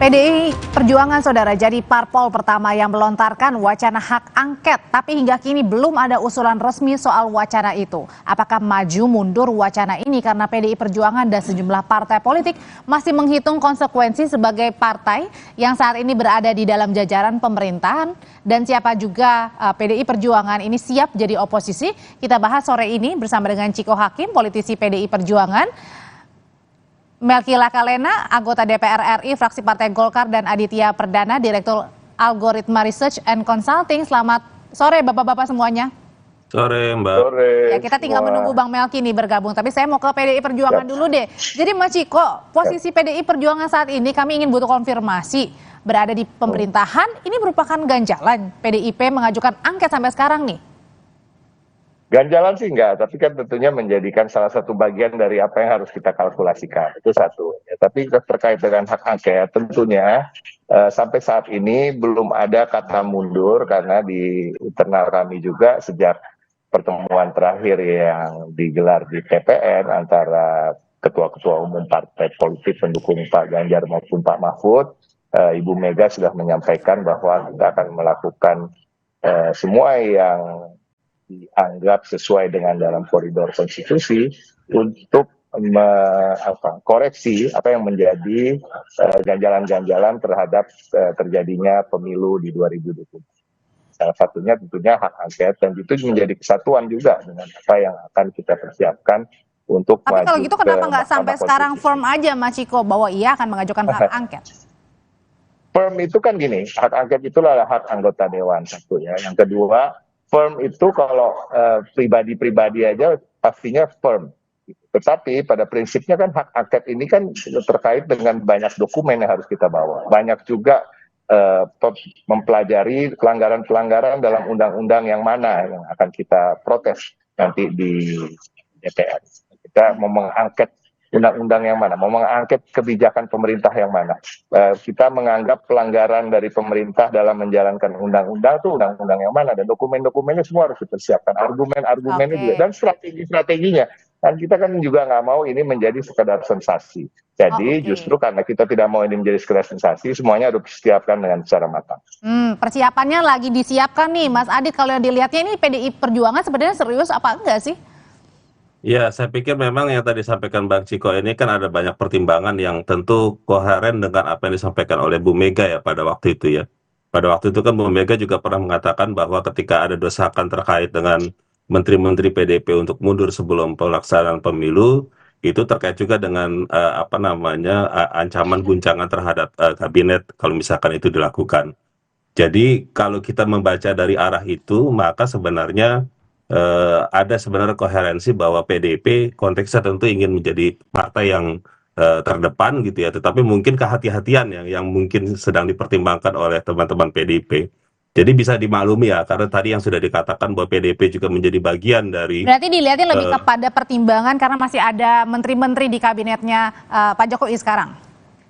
PDI Perjuangan, saudara, jadi parpol pertama yang melontarkan wacana hak angket. Tapi hingga kini belum ada usulan resmi soal wacana itu. Apakah maju mundur wacana ini karena PDI Perjuangan dan sejumlah partai politik masih menghitung konsekuensi sebagai partai yang saat ini berada di dalam jajaran pemerintahan? Dan siapa juga PDI Perjuangan ini siap jadi oposisi? Kita bahas sore ini bersama dengan Ciko Hakim, politisi PDI Perjuangan, Melki Lakalena, anggota DPR RI, fraksi Partai Golkar, dan Aditya Perdana, Direktur Algoritma Research and Consulting. Selamat sore Bapak-Bapak semuanya. Sore Mbak. Sore. Ya, kita tinggal menunggu Bang Melki nih bergabung, tapi saya mau ke PDI Perjuangan dulu deh. Jadi Mas Ciko, posisi PDI Perjuangan saat ini kami ingin butuh konfirmasi. Berada di pemerintahan, ini merupakan ganjalan PDIP mengajukan angket sampai sekarang nih? Ganjalan sih enggak, tapi kan tentunya menjadikan salah satu bagian dari apa yang harus kita kalkulasikan. Itu satu. Ya, tapi terkait dengan hak angket, tentunya sampai saat ini belum ada kata mundur karena di internal kami juga sejak pertemuan terakhir yang digelar di TPN antara ketua-ketua umum partai politik pendukung Pak Ganjar maupun Pak Mahfud, Ibu Mega sudah menyampaikan bahwa kita akan melakukan semua yang dianggap sesuai dengan dalam koridor konstitusi untuk koreksi apa yang menjadi ganjalan-ganjalan terhadap terjadinya pemilu di 2020. Salah satunya tentunya hak angket, dan itu menjadi kesatuan juga dengan apa yang akan kita persiapkan untuk tapi kalau gitu kenapa nggak sampai sekarang firm aja Mas Ciko bahwa ia akan mengajukan hak angket? Firm itu kan gini, hak angket itulah hak anggota dewan satu ya. Yang kedua, firm itu kalau pribadi-pribadi aja pastinya firm. Tetapi pada prinsipnya kan hak angket ini kan terkait dengan banyak dokumen yang harus kita bawa. Banyak juga mempelajari pelanggaran-pelanggaran dalam undang-undang yang mana yang akan kita protes nanti di DPR. Kita mau mengangket undang-undang yang mana, mau mengangket kebijakan pemerintah yang mana. Kita menganggap pelanggaran dari pemerintah dalam menjalankan undang-undang itu undang-undang yang mana, dan dokumen-dokumennya semua harus dipersiapkan, argumen-argumennya juga, dan strategi-strateginya. Dan kita kan juga nggak mau ini menjadi sekedar sensasi. Jadi justru karena kita tidak mau ini menjadi sekedar sensasi, semuanya harus disiapkan dengan secara matang. Persiapannya lagi disiapkan nih, Mas Adit. Kalau dilihatnya ini PDI Perjuangan sebenarnya serius apa enggak sih? Ya, saya pikir memang yang tadi disampaikan Bang Ciko ini kan ada banyak pertimbangan yang tentu koheren dengan apa yang disampaikan oleh Bu Mega ya pada waktu itu ya. Pada waktu itu kan Bu Mega juga pernah mengatakan bahwa ketika ada desakan terkait dengan menteri-menteri PDIP untuk mundur sebelum pelaksanaan pemilu, itu terkait juga dengan ancaman guncangan terhadap kabinet kalau misalkan itu dilakukan. Jadi kalau kita membaca dari arah itu, maka sebenarnya ada sebenarnya koherensi bahwa PDIP konteksnya tentu ingin menjadi partai yang terdepan gitu ya, tetapi mungkin kehati-hatian yang mungkin sedang dipertimbangkan oleh teman-teman PDIP. Jadi bisa dimaklumi ya, karena tadi yang sudah dikatakan bahwa PDIP juga menjadi bagian dari. Berarti dilihatnya lebih kepada pertimbangan karena masih ada menteri-menteri di kabinetnya Pak Jokowi sekarang.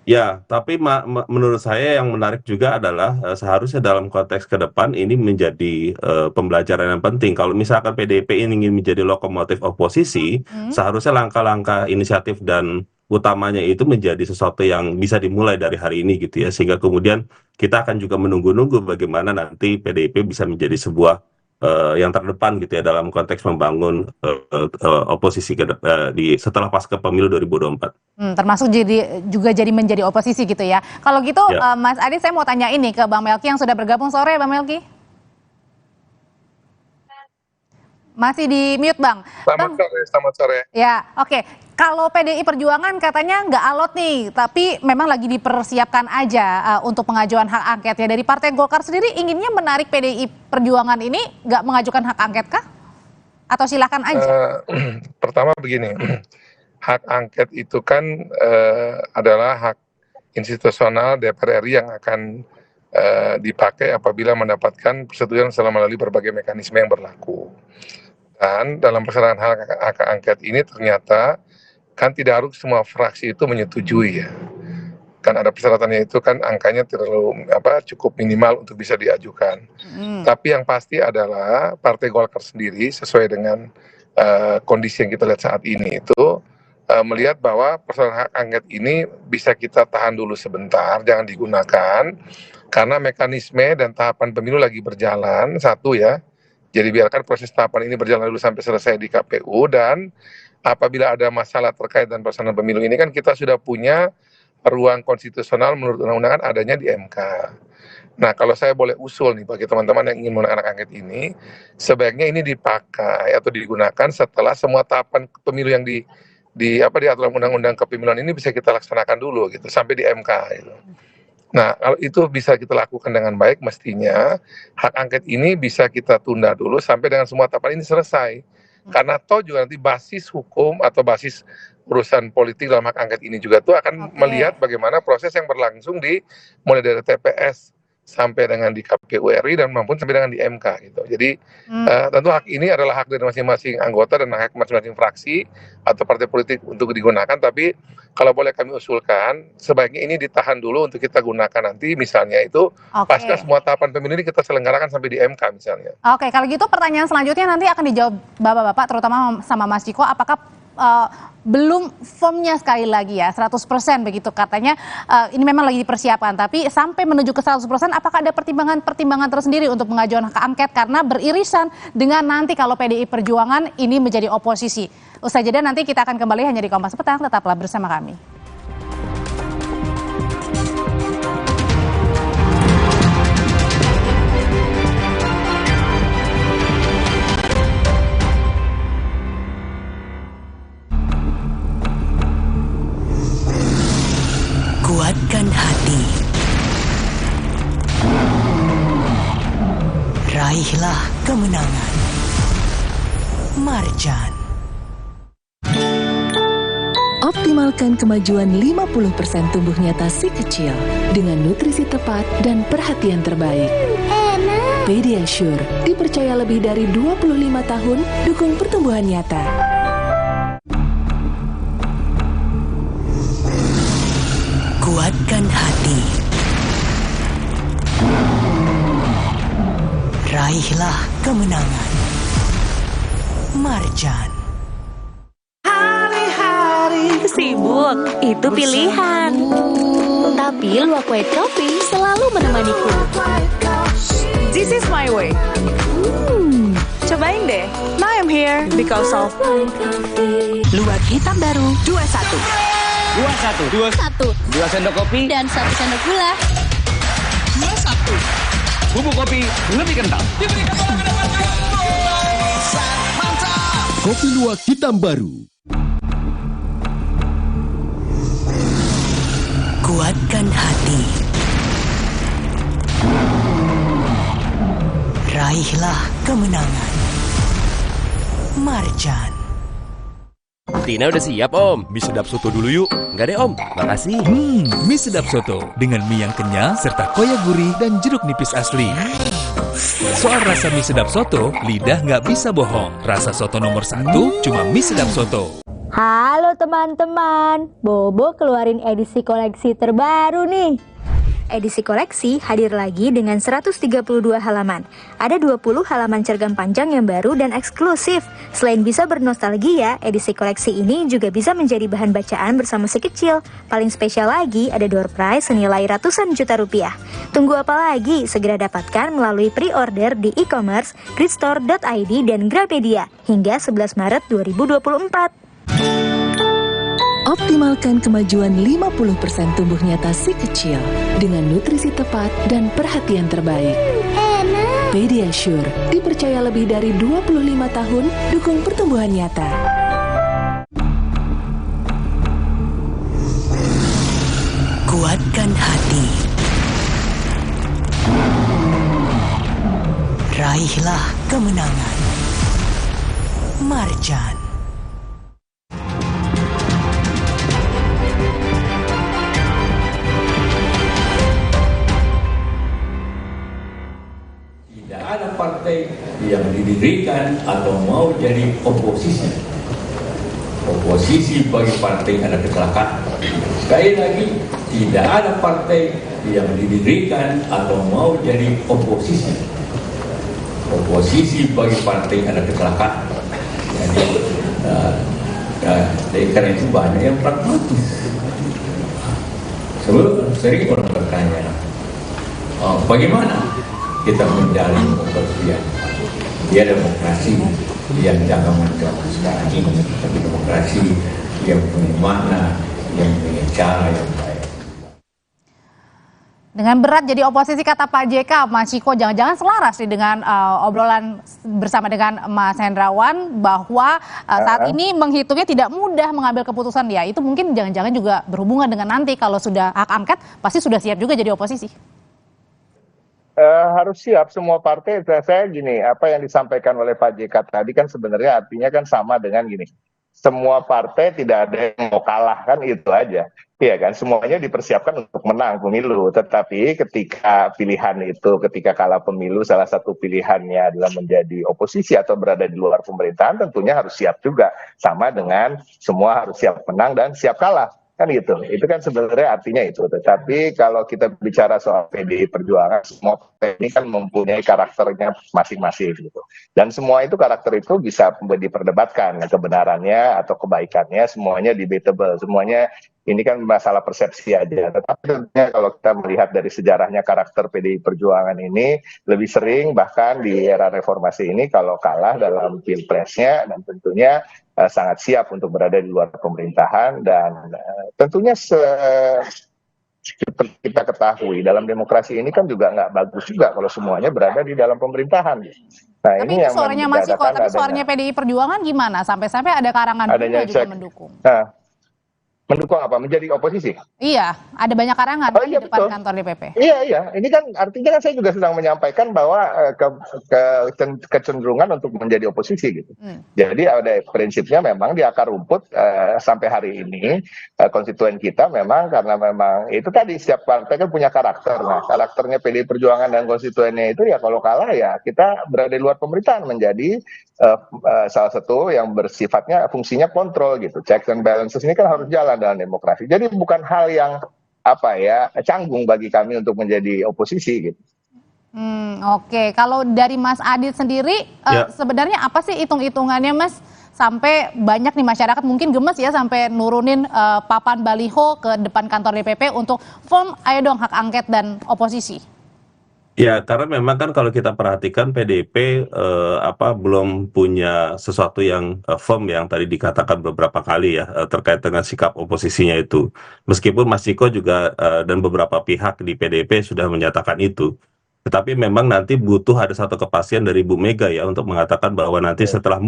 Ya, tapi menurut saya yang menarik juga adalah seharusnya dalam konteks ke depan ini menjadi pembelajaran yang penting. Kalau misalkan PDIP ini ingin menjadi lokomotif oposisi, seharusnya langkah-langkah inisiatif dan utamanya itu menjadi sesuatu yang bisa dimulai dari hari ini gitu ya. Sehingga kemudian kita akan juga menunggu-nunggu bagaimana nanti PDIP bisa menjadi sebuah yang terdepan gitu ya dalam konteks membangun oposisi setelah pasca pemilu 2024. Termasuk jadi menjadi oposisi gitu ya. Kalau gitu Ya. Mas Adi, saya mau tanya ini ke Bang Melki yang sudah bergabung sore, Bang Melki. Masih di mute, Bang. Selamat sore. Ya, oke. Kalau PDI Perjuangan katanya nggak alot nih, tapi memang lagi dipersiapkan aja untuk pengajuan hak angket ya. Dari Partai Golkar sendiri inginnya menarik PDI Perjuangan ini nggak mengajukan hak angket kah? Atau silakan aja? Pertama begini, hak angket itu kan adalah hak institusional DPR RI yang akan dipakai apabila mendapatkan persetujuan setelah melalui berbagai mekanisme yang berlaku. Dan dalam persyaratan hak angket ini ternyata kan tidak harus semua fraksi itu menyetujui ya. Kan ada persyaratannya itu kan angkanya terlalu cukup minimal untuk bisa diajukan. Tapi yang pasti adalah Partai Golkar sendiri sesuai dengan kondisi yang kita lihat saat ini itu melihat bahwa persoalan hak angket ini bisa kita tahan dulu sebentar, jangan digunakan karena mekanisme dan tahapan pemilu lagi berjalan satu ya. Jadi biarkan proses tahapan ini berjalan dulu sampai selesai di KPU dan apabila ada masalah terkait dengan pelaksanaan pemilu ini kan kita sudah punya ruang konstitusional menurut undang-undang adanya di MK. Nah, kalau saya boleh usul nih bagi teman-teman yang ingin menggunakan hak angket ini, sebaiknya ini dipakai atau digunakan setelah semua tahapan pemilu yang diatur dalam undang-undang kepemiluan ini bisa kita laksanakan dulu gitu sampai di MK gitu. Nah, kalau itu bisa kita lakukan dengan baik, mestinya hak angket ini bisa kita tunda dulu sampai dengan semua tahapan ini selesai. Karena toh juga nanti basis hukum atau basis urusan politik dalam hak angket ini juga tuh akan melihat bagaimana proses yang berlangsung mulai dari TPS sampai dengan di KPU RI dan maupun sampai dengan di MK gitu. Jadi tentu hak ini adalah hak dari masing-masing anggota dan hak masing-masing fraksi atau partai politik untuk digunakan. Tapi kalau boleh kami usulkan, sebaiknya ini ditahan dulu untuk kita gunakan nanti misalnya itu pasca semua tahapan pemilu ini kita selenggarakan sampai di MK misalnya. Oke, kalau gitu pertanyaan selanjutnya nanti akan dijawab Bapak-Bapak terutama sama Mas Ciko, apakah belum formnya sekali lagi ya 100% begitu katanya ini memang lagi dipersiapkan, tapi sampai menuju ke 100% apakah ada pertimbangan tersendiri untuk pengajuan hak angket karena beririsan dengan nanti kalau PDI Perjuangan ini menjadi oposisi. Usai jeda nanti kita akan kembali hanya di Kompas Petang, tetaplah bersama kami. Kuatkan hati. Raihlah kemenangan. Marjan. Optimalkan kemajuan 50% tubuh nyata si kecil dengan nutrisi tepat dan perhatian terbaik. Pediasure dipercaya lebih dari 25 tahun dukung pertumbuhan nyata. Kuatkan hati. Raihlah kemenangan. Marjan. Hari-hari sibuk, itu pilihan. Tapi Luwak White Coffee selalu menemaniku. This is my way. Cobain deh. Now I'm here because of Luwak hitam baru 21. 21 sendok kopi dan 1 sendok gula. 21 bubuk kopi lebih kental. Kopi Luwak hitam baru. Kuatkan hati. Raihlah kemenangan. Marjan. Tina udah siap om. Mie sedap soto dulu yuk. Enggak deh om, makasih. Mie sedap soto dengan mie yang kenyal serta koya gurih dan jeruk nipis asli. Soal rasa mie sedap soto, lidah nggak bisa bohong. Rasa soto nomor 1 cuma mie sedap soto. Halo Halo teman-teman, Bobo keluarin edisi koleksi terbaru nih. Edisi koleksi hadir lagi dengan 132 halaman. Ada 20 halaman cergam panjang yang baru dan eksklusif. Selain bisa bernostalgia, edisi koleksi ini juga bisa menjadi bahan bacaan bersama si kecil. Paling spesial lagi, ada door prize senilai ratusan juta rupiah. Tunggu apa lagi? Segera dapatkan melalui pre-order di e-commerce, gridstore.id dan Gramedia hingga 11 Maret 2024. Optimalkan kemajuan 50% tumbuh nyata si kecil dengan nutrisi tepat dan perhatian terbaik. Pediasure dipercaya lebih dari 25 tahun dukung pertumbuhan nyata. Kuatkan hati. Raihlah kemenangan. Marjan. Tidak ada partai yang didirikan atau mau jadi oposisi. Oposisi bagi partai adalah kecelakaan. Sekali lagi, tidak ada partai yang didirikan atau mau jadi oposisi. Oposisi bagi partai adalah kecelakaan. Jadi, karena itu banyak yang pragmatis. Sebelum sering orang bertanya, bagaimana kita menjalin demokrasi dia demokrasi yang jangan menjauh sekarang ini, tapi demokrasi yang punya makna, yang punya cara yang baik. Dengan berat jadi oposisi kata Pak JK, Mas Ciko, jangan-jangan selaras nih dengan obrolan bersama dengan Mas Hendrawan bahwa saat ini menghitungnya tidak mudah mengambil keputusan ya. Itu mungkin jangan-jangan juga berhubungan dengan nanti kalau sudah hak angket pasti sudah siap juga jadi oposisi. Harus siap semua partai. Saya gini, apa yang disampaikan oleh Pak JK tadi kan sebenarnya artinya kan sama dengan gini, semua partai tidak ada yang mau kalah, kan itu aja, iya kan, semuanya dipersiapkan untuk menang pemilu, tetapi ketika pilihan itu, ketika kalah pemilu, salah satu pilihannya adalah menjadi oposisi atau berada di luar pemerintahan, tentunya harus siap juga, sama dengan semua harus siap menang dan siap kalah. Kan gitu, itu kan sebenarnya artinya itu. Tetapi kalau kita bicara soal PDI Perjuangan, semua partai ini kan mempunyai karakternya masing-masing gitu. Dan semua itu karakter itu bisa diperdebatkan, kebenarannya atau kebaikannya semuanya debatable, semuanya ini kan masalah persepsi aja. Tetapi tentunya kalau kita melihat dari sejarahnya karakter PDI Perjuangan ini lebih sering bahkan di era reformasi ini kalau kalah dalam pilpresnya dan tentunya sangat siap untuk berada di luar pemerintahan dan tentunya seperti kita ketahui dalam demokrasi ini kan juga nggak bagus juga kalau semuanya berada di dalam pemerintahan. Nah, tapi ini itu yang suaranya Mas Ciko, tapi suaranya PDI Perjuangan gimana? Sampai-sampai ada karangan bunga juga mendukung. Nah, mendukung apa? Menjadi oposisi? Iya, ada banyak karangan di depan kantor DPP. Iya. Ini kan artinya kan saya juga sedang menyampaikan bahwa kecenderungan untuk menjadi oposisi gitu. Jadi ada prinsipnya memang di akar rumput sampai hari ini konstituen kita memang karena memang itu tadi setiap partai kan punya karakter. Nah, karakternya PDI Perjuangan dan konstituennya itu ya kalau kalah ya kita berada di luar pemerintahan menjadi salah satu yang bersifatnya fungsinya kontrol gitu. Checks and balances ini kan harus jalan dalam demokrasi. Jadi bukan hal yang canggung bagi kami untuk menjadi oposisi gitu. Oke. Kalau dari Mas Adit sendiri sebenarnya apa sih hitung-hitungannya Mas sampai banyak nih masyarakat mungkin gemes ya sampai nurunin papan baliho ke depan kantor DPP untuk form ayo dong hak angket dan oposisi? Ya, karena memang kan kalau kita perhatikan PDIP belum punya sesuatu yang firm yang tadi dikatakan beberapa kali ya terkait dengan sikap oposisinya itu. Meskipun Mas Ciko juga dan beberapa pihak di PDIP sudah menyatakan itu. Tetapi memang nanti butuh ada satu kepastian dari Bu Mega ya untuk mengatakan bahwa nanti setelah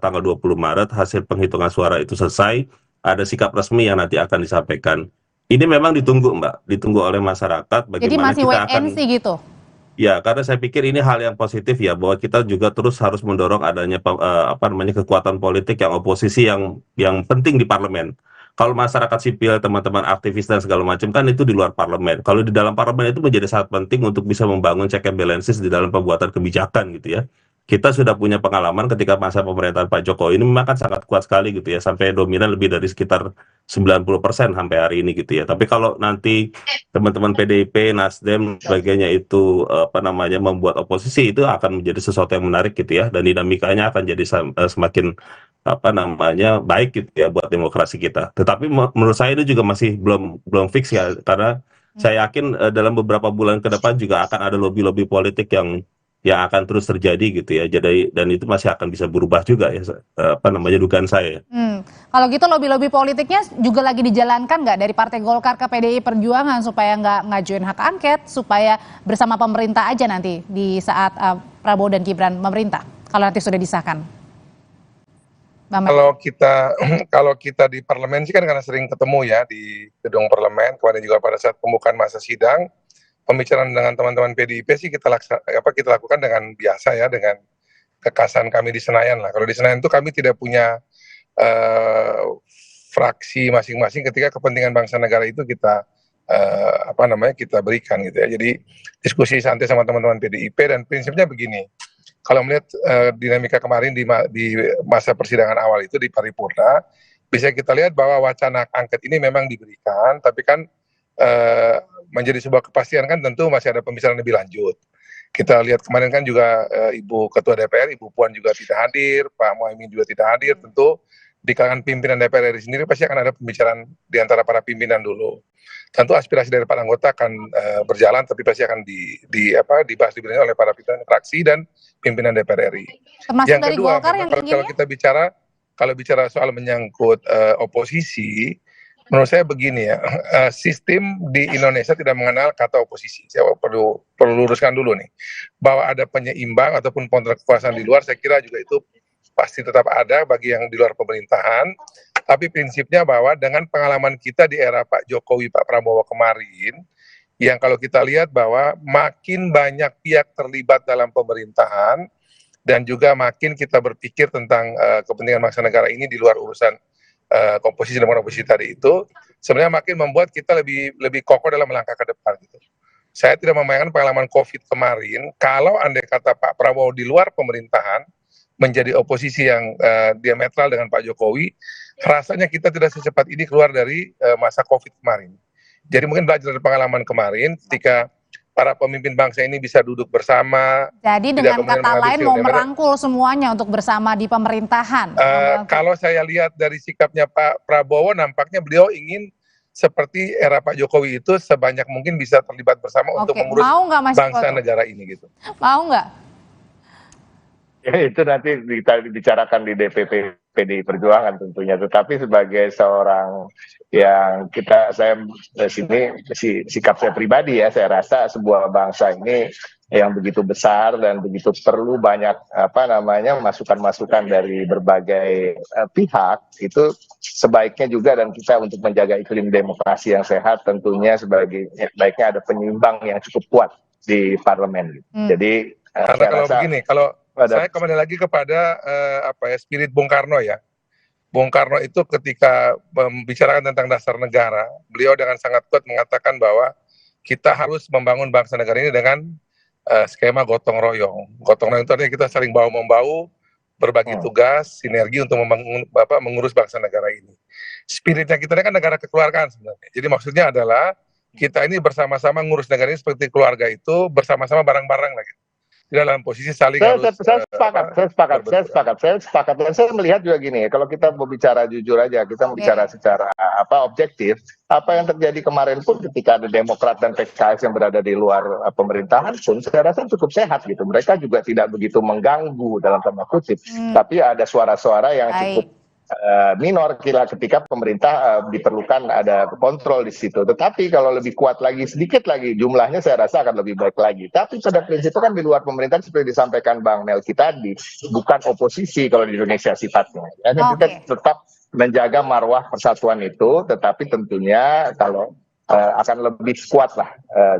tanggal 20 Maret hasil penghitungan suara itu selesai, ada sikap resmi yang nanti akan disampaikan. Ini memang ditunggu Mbak, ditunggu oleh masyarakat bagaimana jadi masih kita wait and see gitu? Ya, karena saya pikir ini hal yang positif ya, bahwa kita juga terus harus mendorong adanya kekuatan politik yang oposisi yang penting di parlemen. Kalau masyarakat sipil, teman-teman aktivis dan segala macam kan itu di luar parlemen. Kalau di dalam parlemen itu menjadi sangat penting untuk bisa membangun check and balances di dalam pembuatan kebijakan gitu ya. kita sudah punya pengalaman ketika masa pemerintahan Pak Jokowi ini memang kan sangat kuat sekali gitu ya, sampai dominan lebih dari sekitar 90% sampai hari ini gitu ya. Tapi kalau nanti teman-teman PDIP, Nasdem, sebagainya itu membuat oposisi, itu akan menjadi sesuatu yang menarik gitu ya, dan dinamikanya akan jadi semakin baik gitu ya buat demokrasi kita. Tetapi menurut saya itu juga masih belum fix ya, karena saya yakin dalam beberapa bulan ke depan juga akan ada lobby-lobby politik yang akan terus terjadi gitu ya. Jadi dan itu masih akan bisa berubah juga ya, dugaan saya. Kalau gitu lobby-lobby politiknya juga lagi dijalankan nggak dari Partai Golkar ke PDI Perjuangan supaya nggak ngajuin hak angket, supaya bersama pemerintah aja nanti di saat Prabowo dan Gibran memerintah, kalau nanti sudah disahkan? Kalau kita di parlemen sih kan karena sering ketemu ya di gedung parlemen, kemarin juga pada saat pembukaan masa sidang, pembicaraan dengan teman-teman PDIP sih kita lakukan dengan biasa ya, dengan kekasan kami di Senayan lah. Kalau di Senayan itu kami tidak punya fraksi masing-masing, ketika kepentingan bangsa negara itu kita kita berikan gitu ya. Jadi diskusi santai sama teman-teman PDIP, dan prinsipnya begini. Kalau melihat dinamika kemarin di masa persidangan awal itu di paripurna, bisa kita lihat bahwa wacana angket ini memang diberikan, tapi kan menjadi sebuah kepastian kan tentu masih ada pembicaraan lebih lanjut. Kita lihat kemarin kan juga Ibu Ketua DPR, Ibu Puan juga tidak hadir, Pak Muhaimin juga tidak hadir. Tentu di kalangan pimpinan DPR RI sendiri pasti akan ada pembicaraan di antara para pimpinan dulu. Tentu aspirasi dari para anggota akan berjalan, tapi pasti akan dibahas oleh para pimpinan fraksi dan pimpinan DPR RI. Termasuk yang dari kedua, Golkar yang kalau kita bicara soal menyangkut oposisi, menurut saya begini ya, sistem di Indonesia tidak mengenal kata oposisi. Saya perlu luruskan dulu nih, bahwa ada penyeimbang ataupun kontrol kekuasaan di luar, saya kira juga itu pasti tetap ada bagi yang di luar pemerintahan. Tapi prinsipnya bahwa dengan pengalaman kita di era Pak Jokowi, Pak Prabowo kemarin, yang kalau kita lihat bahwa makin banyak pihak terlibat dalam pemerintahan, dan juga makin kita berpikir tentang kepentingan bangsa negara ini di luar urusan komposisi dan oposisi tadi itu, sebenarnya makin membuat kita lebih kokoh dalam melangkah ke depan gitu. Saya tidak membayangkan pengalaman COVID kemarin, kalau andai kata Pak Prabowo di luar pemerintahan menjadi oposisi yang diametral dengan Pak Jokowi, rasanya kita tidak secepat ini keluar dari masa COVID kemarin. Jadi mungkin belajar dari pengalaman kemarin, ketika para pemimpin bangsa ini bisa duduk bersama. Jadi dengan kata lain mau merangkul semuanya untuk bersama di pemerintahan. Kalau saya lihat dari sikapnya Pak Prabowo, nampaknya beliau ingin seperti era Pak Jokowi itu sebanyak mungkin bisa terlibat bersama untuk mengurus bangsa negara ini gitu. Mau nggak? Ya, itu nanti kita bicarakan di DPP PDI Perjuangan tentunya. Tetapi sebagai seorang yang saya di sini sikap saya pribadi ya, saya rasa sebuah bangsa ini yang begitu besar dan begitu perlu banyak masukan-masukan dari berbagai pihak, itu sebaiknya juga, dan kita untuk menjaga iklim demokrasi yang sehat tentunya sebaiknya ada penyeimbang yang cukup kuat di parlemen. Jadi karena kalau begini, saya kembali lagi kepada spirit Bung Karno ya. Bung Karno itu ketika membicarakan tentang dasar negara, beliau dengan sangat kuat mengatakan bahwa kita harus membangun bangsa negara ini dengan skema gotong royong. Gotong royong itu artinya kita saling bahu-membahu, berbagi tugas, sinergi untuk mengurus bangsa negara ini. Spiritnya kita ini kan negara kekeluargaan sebenarnya. Jadi maksudnya adalah kita ini bersama-sama ngurus negara ini seperti keluarga itu, bersama-sama bareng-bareng lagi. Dalam posisi saling saya sepakat dan saya melihat juga gini, kalau kita mau bicara jujur aja, kita mau bicara secara objektif, apa yang terjadi kemarin pun ketika ada Demokrat dan PKS yang berada di luar pemerintahan pun saya rasa cukup sehat gitu. Mereka juga tidak begitu mengganggu dalam tanda kutip, tapi ada suara-suara yang cukup minor ketika pemerintah diperlukan ada kontrol di situ. Tetapi kalau lebih kuat lagi, sedikit lagi jumlahnya, saya rasa akan lebih baik lagi. Tapi pada prinsipnya kan di luar pemerintahan seperti disampaikan Bang Melki tadi, bukan oposisi kalau di Indonesia sifatnya. Ya, kita tetap menjaga marwah persatuan itu, tetapi tentunya kalau akan lebih kuat lah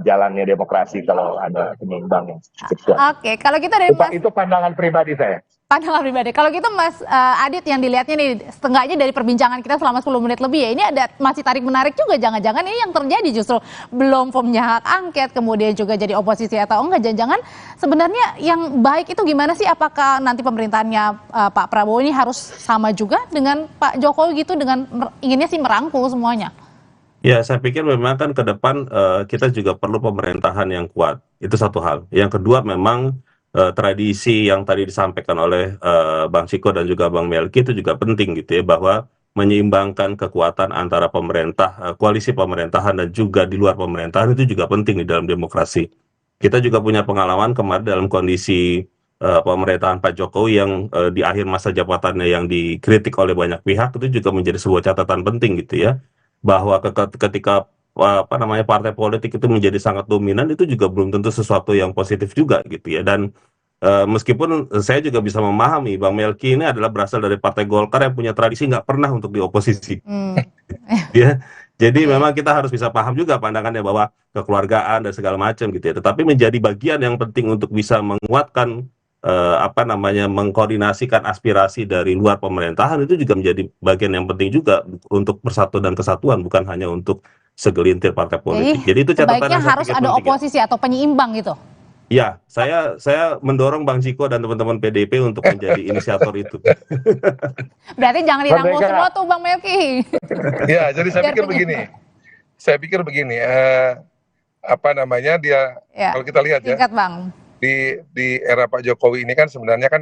jalannya demokrasi kalau ada penyeimbang yang cukup kuat. Oke, kalau kita dari Itu pandangan pribadi saya. Pandangan pribadi. Kalau gitu Mas Adit yang dilihatnya nih, setengahnya dari perbincangan kita selama 10 menit lebih ya, ini ada masih tarik menarik juga, jangan-jangan ini yang terjadi justru belum formnya hak angket, kemudian juga jadi oposisi atau enggak, jangan-jangan sebenarnya yang baik itu gimana sih? Apakah nanti pemerintahannya Pak Prabowo ini harus sama juga dengan Pak Jokowi gitu, dengan inginnya sih merangkul semuanya? Ya, saya pikir memang kan ke depan kita juga perlu pemerintahan yang kuat. Itu satu hal. Yang kedua memang tradisi yang tadi disampaikan oleh Bang Ciko dan juga Bang Melki itu juga penting gitu ya, bahwa menyeimbangkan kekuatan antara pemerintah, koalisi pemerintahan dan juga di luar pemerintahan itu juga penting di dalam demokrasi. Kita juga punya pengalaman kemarin dalam kondisi pemerintahan Pak Jokowi yang di akhir masa jabatannya yang dikritik oleh banyak pihak, itu juga menjadi sebuah catatan penting gitu ya, bahwa ketika partai politik itu menjadi sangat dominan, itu juga belum tentu sesuatu yang positif juga gitu ya. Dan meskipun saya juga bisa memahami Bang Melki ini adalah berasal dari Partai Golkar yang punya tradisi nggak pernah untuk dioposisi. Ya, jadi memang kita harus bisa paham juga pandangannya bahwa kekeluargaan dan segala macam gitu ya. Tetapi menjadi bagian yang penting untuk bisa menguatkan mengkoordinasikan aspirasi dari luar pemerintahan, itu juga menjadi bagian yang penting juga untuk persatuan dan kesatuan, bukan hanya untuk segelintir partai politik. Jadi itu catatan sebaiknya harus ada oposisi atau penyeimbang gitu. Ya, saya mendorong Bang Ciko dan teman-teman PDIP untuk menjadi inisiator itu. Berarti jangan dirangkul semua tuh Bang Melki. Ya, jadi saya pikir begini. Kalau kita lihat ya. Singkat Bang. Di era Pak Jokowi ini kan sebenarnya kan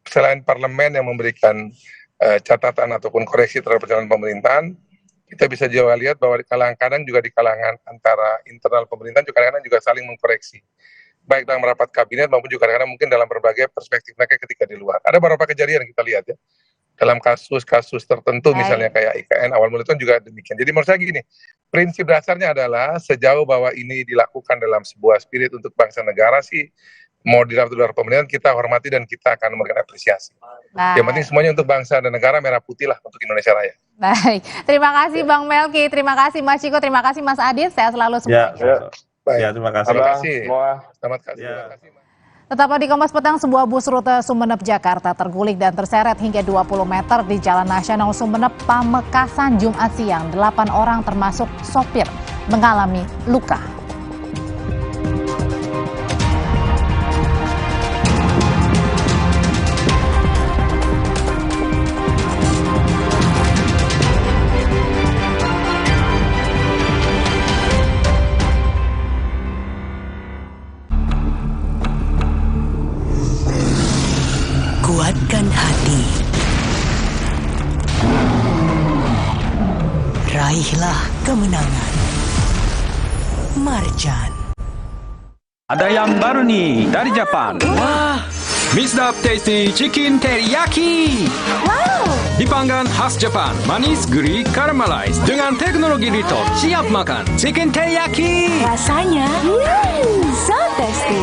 selain parlemen yang memberikan catatan ataupun koreksi terhadap perjalanan pemerintahan, kita bisa juga lihat bahwa kadang-kadang juga di kalangan antara internal pemerintahan juga kadang-kadang juga saling mengkoreksi, baik dalam rapat kabinet maupun juga kadang-kadang mungkin dalam berbagai perspektif mereka ketika di luar. Ada beberapa kejadian yang kita lihat ya dalam kasus-kasus tertentu, misalnya kayak IKN awal mula itu juga demikian. Jadi menurut saya gini, prinsip dasarnya adalah sejauh bahwa ini dilakukan dalam sebuah spirit untuk bangsa negara sih, mau di luar pemerintahan kita hormati dan kita akan memberikan apresiasi. Yang penting semuanya untuk bangsa dan negara, merah putih lah untuk Indonesia Raya. Baik, terima kasih Bang Melki, terima kasih Mas Ciko, terima kasih Mas Adit, saya selalu semuanya. Ya, terima kasih. Terima kasih. Selamat kasih. Tetaplah di Kompas Petang, sebuah bus rute Sumeneb Jakarta terguling dan terseret hingga 20 meter di Jalan Nasional Sumeneb Pamekasan Jumat siang. 8 orang termasuk sopir mengalami luka. Kuatkan hati. Raihlah kemenangan. Marjan. Ada yang baru nih dari Jepang. Wah, Mixed Up Tasty Chicken Teriyaki. Wow. Dipanggang khas Jepang, manis, gurih, caramelized dengan teknologi Rito. Siap makan Chicken Teriyaki. Rasanya, so tasty.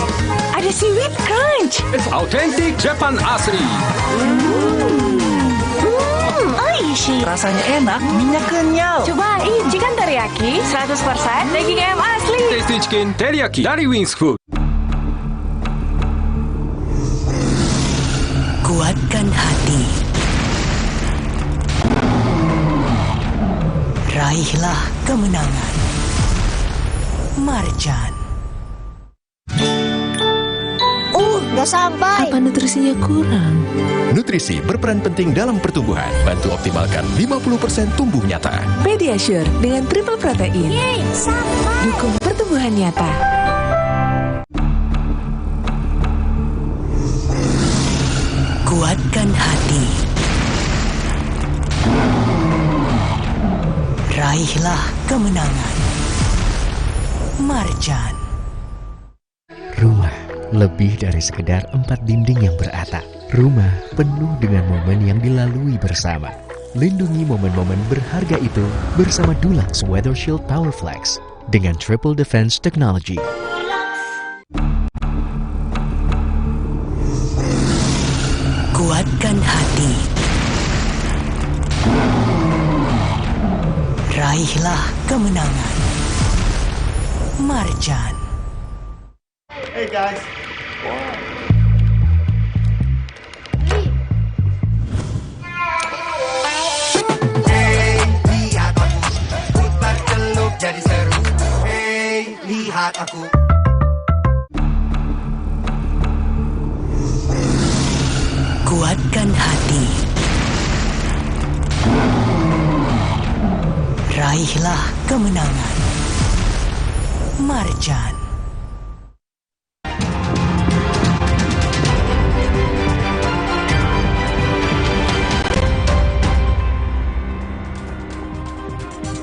Ada seaweed crunch. Authentic Jepang asli. Oishi. Rasanya enak, minyak kenyal. Cobain chicken teriyaki 100% daging ayam asli. Tasty Chicken Teriyaki dari Wings Food. Kuatkan hati. Raihlah kemenangan. Marjan. Udah sampai. Apa nutrisinya kurang? Nutrisi berperan penting dalam pertumbuhan. Bantu optimalkan 50% tumbuh nyata. Pediasure dengan triple protein. Yeay, sama. Dukung pertumbuhan nyata. Kuatkan hati. Raihlah kemenangan. Marjan. Rumah lebih dari sekedar 4 dinding yang beratap. Rumah penuh dengan momen yang dilalui bersama. Lindungi momen-momen berharga itu bersama Dulux Weather Shield Power Flex dengan Triple Defense Technology. Kuatkan hati. Raihlah kemenangan. Marjan. Hey guys. Hey, lihat aku. Putar celup jadi seru. Hey, lihat aku. Kuatkan hati. Raihlah kemenangan. Marjan.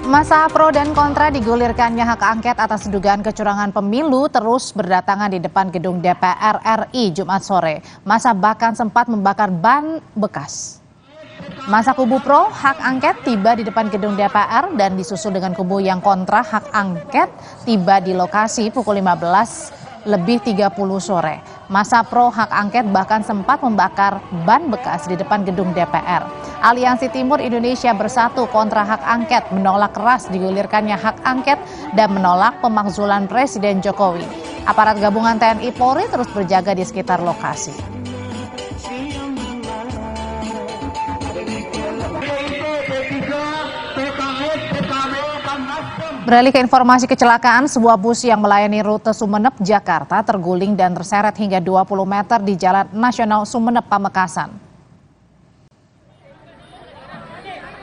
Masa pro dan kontra digulirkannya hak angket atas dugaan kecurangan pemilu terus berdatangan di depan gedung DPR RI Jumat sore. Masa bahkan sempat membakar ban bekas. Masa kubu pro hak angket tiba di depan gedung DPR dan disusul dengan kubu yang kontra hak angket tiba di lokasi pukul 15:30 sore. Masa pro hak angket bahkan sempat membakar ban bekas di depan gedung DPR. Aliansi Timur Indonesia Bersatu kontra hak angket menolak keras digulirkannya hak angket dan menolak pemakzulan Presiden Jokowi. Aparat gabungan TNI Polri terus berjaga di sekitar lokasi. Beralih ke informasi kecelakaan, sebuah bus yang melayani rute Sumeneb, Jakarta terguling dan terseret hingga 20 meter di Jalan Nasional Sumeneb, Pamekasan.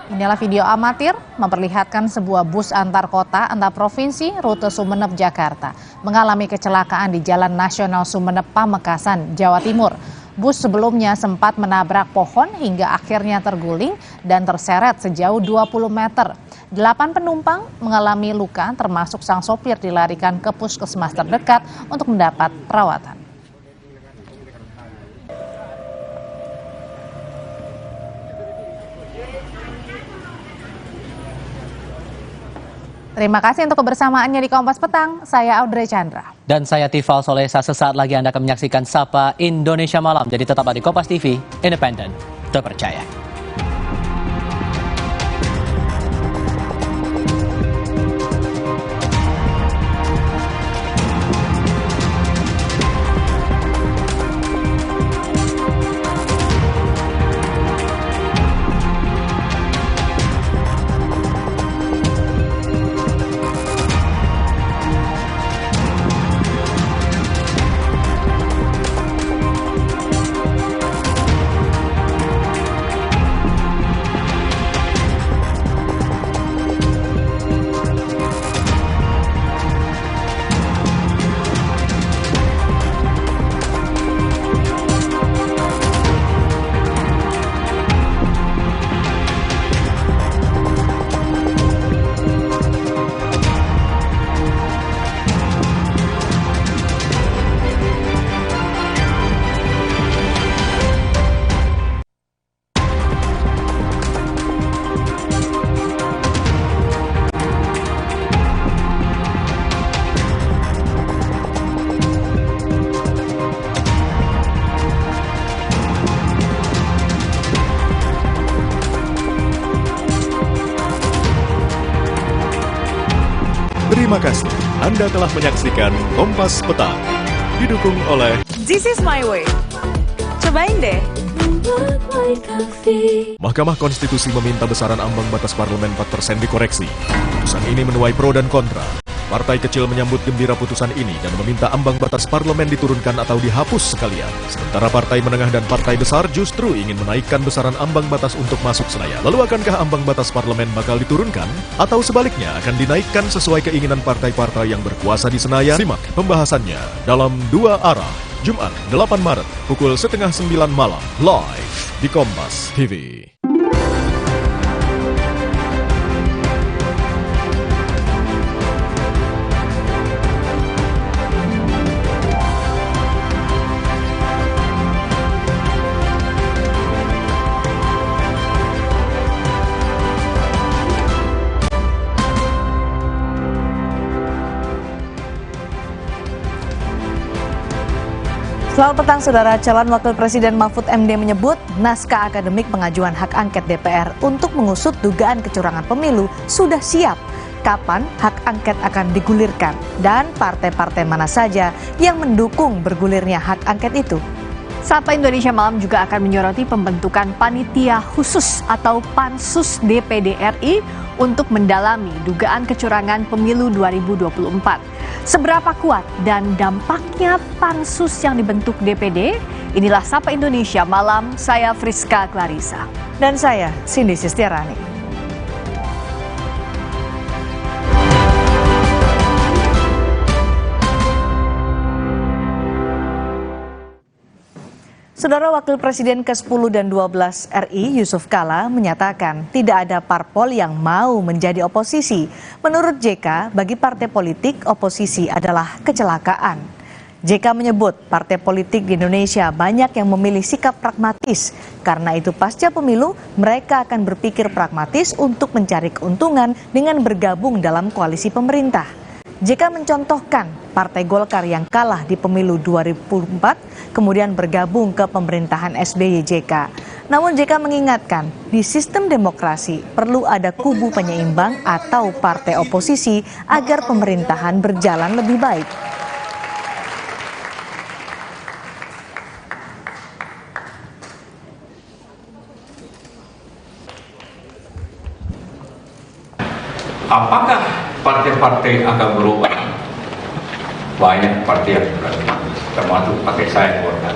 Inilah video amatir memperlihatkan sebuah bus antar kota antar provinsi rute Sumeneb, Jakarta mengalami kecelakaan di Jalan Nasional Sumeneb, Pamekasan, Jawa Timur. Bus sebelumnya sempat menabrak pohon hingga akhirnya terguling dan terseret sejauh 20 meter. 8 penumpang mengalami luka termasuk sang sopir dilarikan ke puskesmas terdekat untuk mendapat perawatan. Terima kasih untuk kebersamaannya di Kompas Petang. Saya Audrey Chandra. Dan saya Tifal Solesa. Sesaat lagi Anda akan menyaksikan Sapa Indonesia Malam. Jadi tetaplah di Kompas TV, independen, terpercaya. Terima kasih. Anda telah menyaksikan Kompas Petang. Didukung oleh This is my way. Cobain deh. Mahkamah Konstitusi meminta besaran ambang batas parlemen 4% dikoreksi. Putusan ini menuai pro dan kontra. Partai kecil menyambut gembira putusan ini dan meminta ambang batas parlemen diturunkan atau dihapus sekalian. Sementara partai menengah dan partai besar justru ingin menaikkan besaran ambang batas untuk masuk Senayan. Lalu akankah ambang batas parlemen bakal diturunkan? Atau sebaliknya akan dinaikkan sesuai keinginan partai-partai yang berkuasa di Senayan? Simak pembahasannya dalam Dua Arah, Jumat 8 Maret, pukul 8:30 malam, live di Kompas TV. Selamat petang saudara, calon wakil presiden Mahfud MD menyebut naskah akademik pengajuan hak angket DPR untuk mengusut dugaan kecurangan pemilu sudah siap. kapan hak angket akan digulirkan dan partai-partai mana saja yang mendukung bergulirnya hak angket itu. Sapa Indonesia Malam juga akan menyoroti pembentukan panitia khusus atau Pansus DPD RI untuk mendalami dugaan kecurangan pemilu 2024. Seberapa kuat dan dampaknya pansus yang dibentuk DPD? Inilah Sapa Indonesia Malam, saya Friska Clarissa. Dan saya Cindy Sistiarani. Saudara Wakil Presiden ke-10 dan 12 RI Yusuf Kala menyatakan tidak ada parpol yang mau menjadi oposisi. Menurut JK, bagi partai politik oposisi adalah kecelakaan. JK menyebut partai politik di Indonesia banyak yang memilih sikap pragmatis. Karena itu pasca pemilu mereka akan berpikir pragmatis untuk mencari keuntungan dengan bergabung dalam koalisi pemerintah. JK mencontohkan Partai Golkar yang kalah di pemilu 2004 kemudian bergabung ke pemerintahan SBY JK. Namun JK mengingatkan di sistem demokrasi perlu ada kubu penyeimbang atau partai oposisi agar pemerintahan berjalan lebih baik. Apakah partai-partai akan berubah? Banyak partai yang berarti, termasuk partai saya Golkar.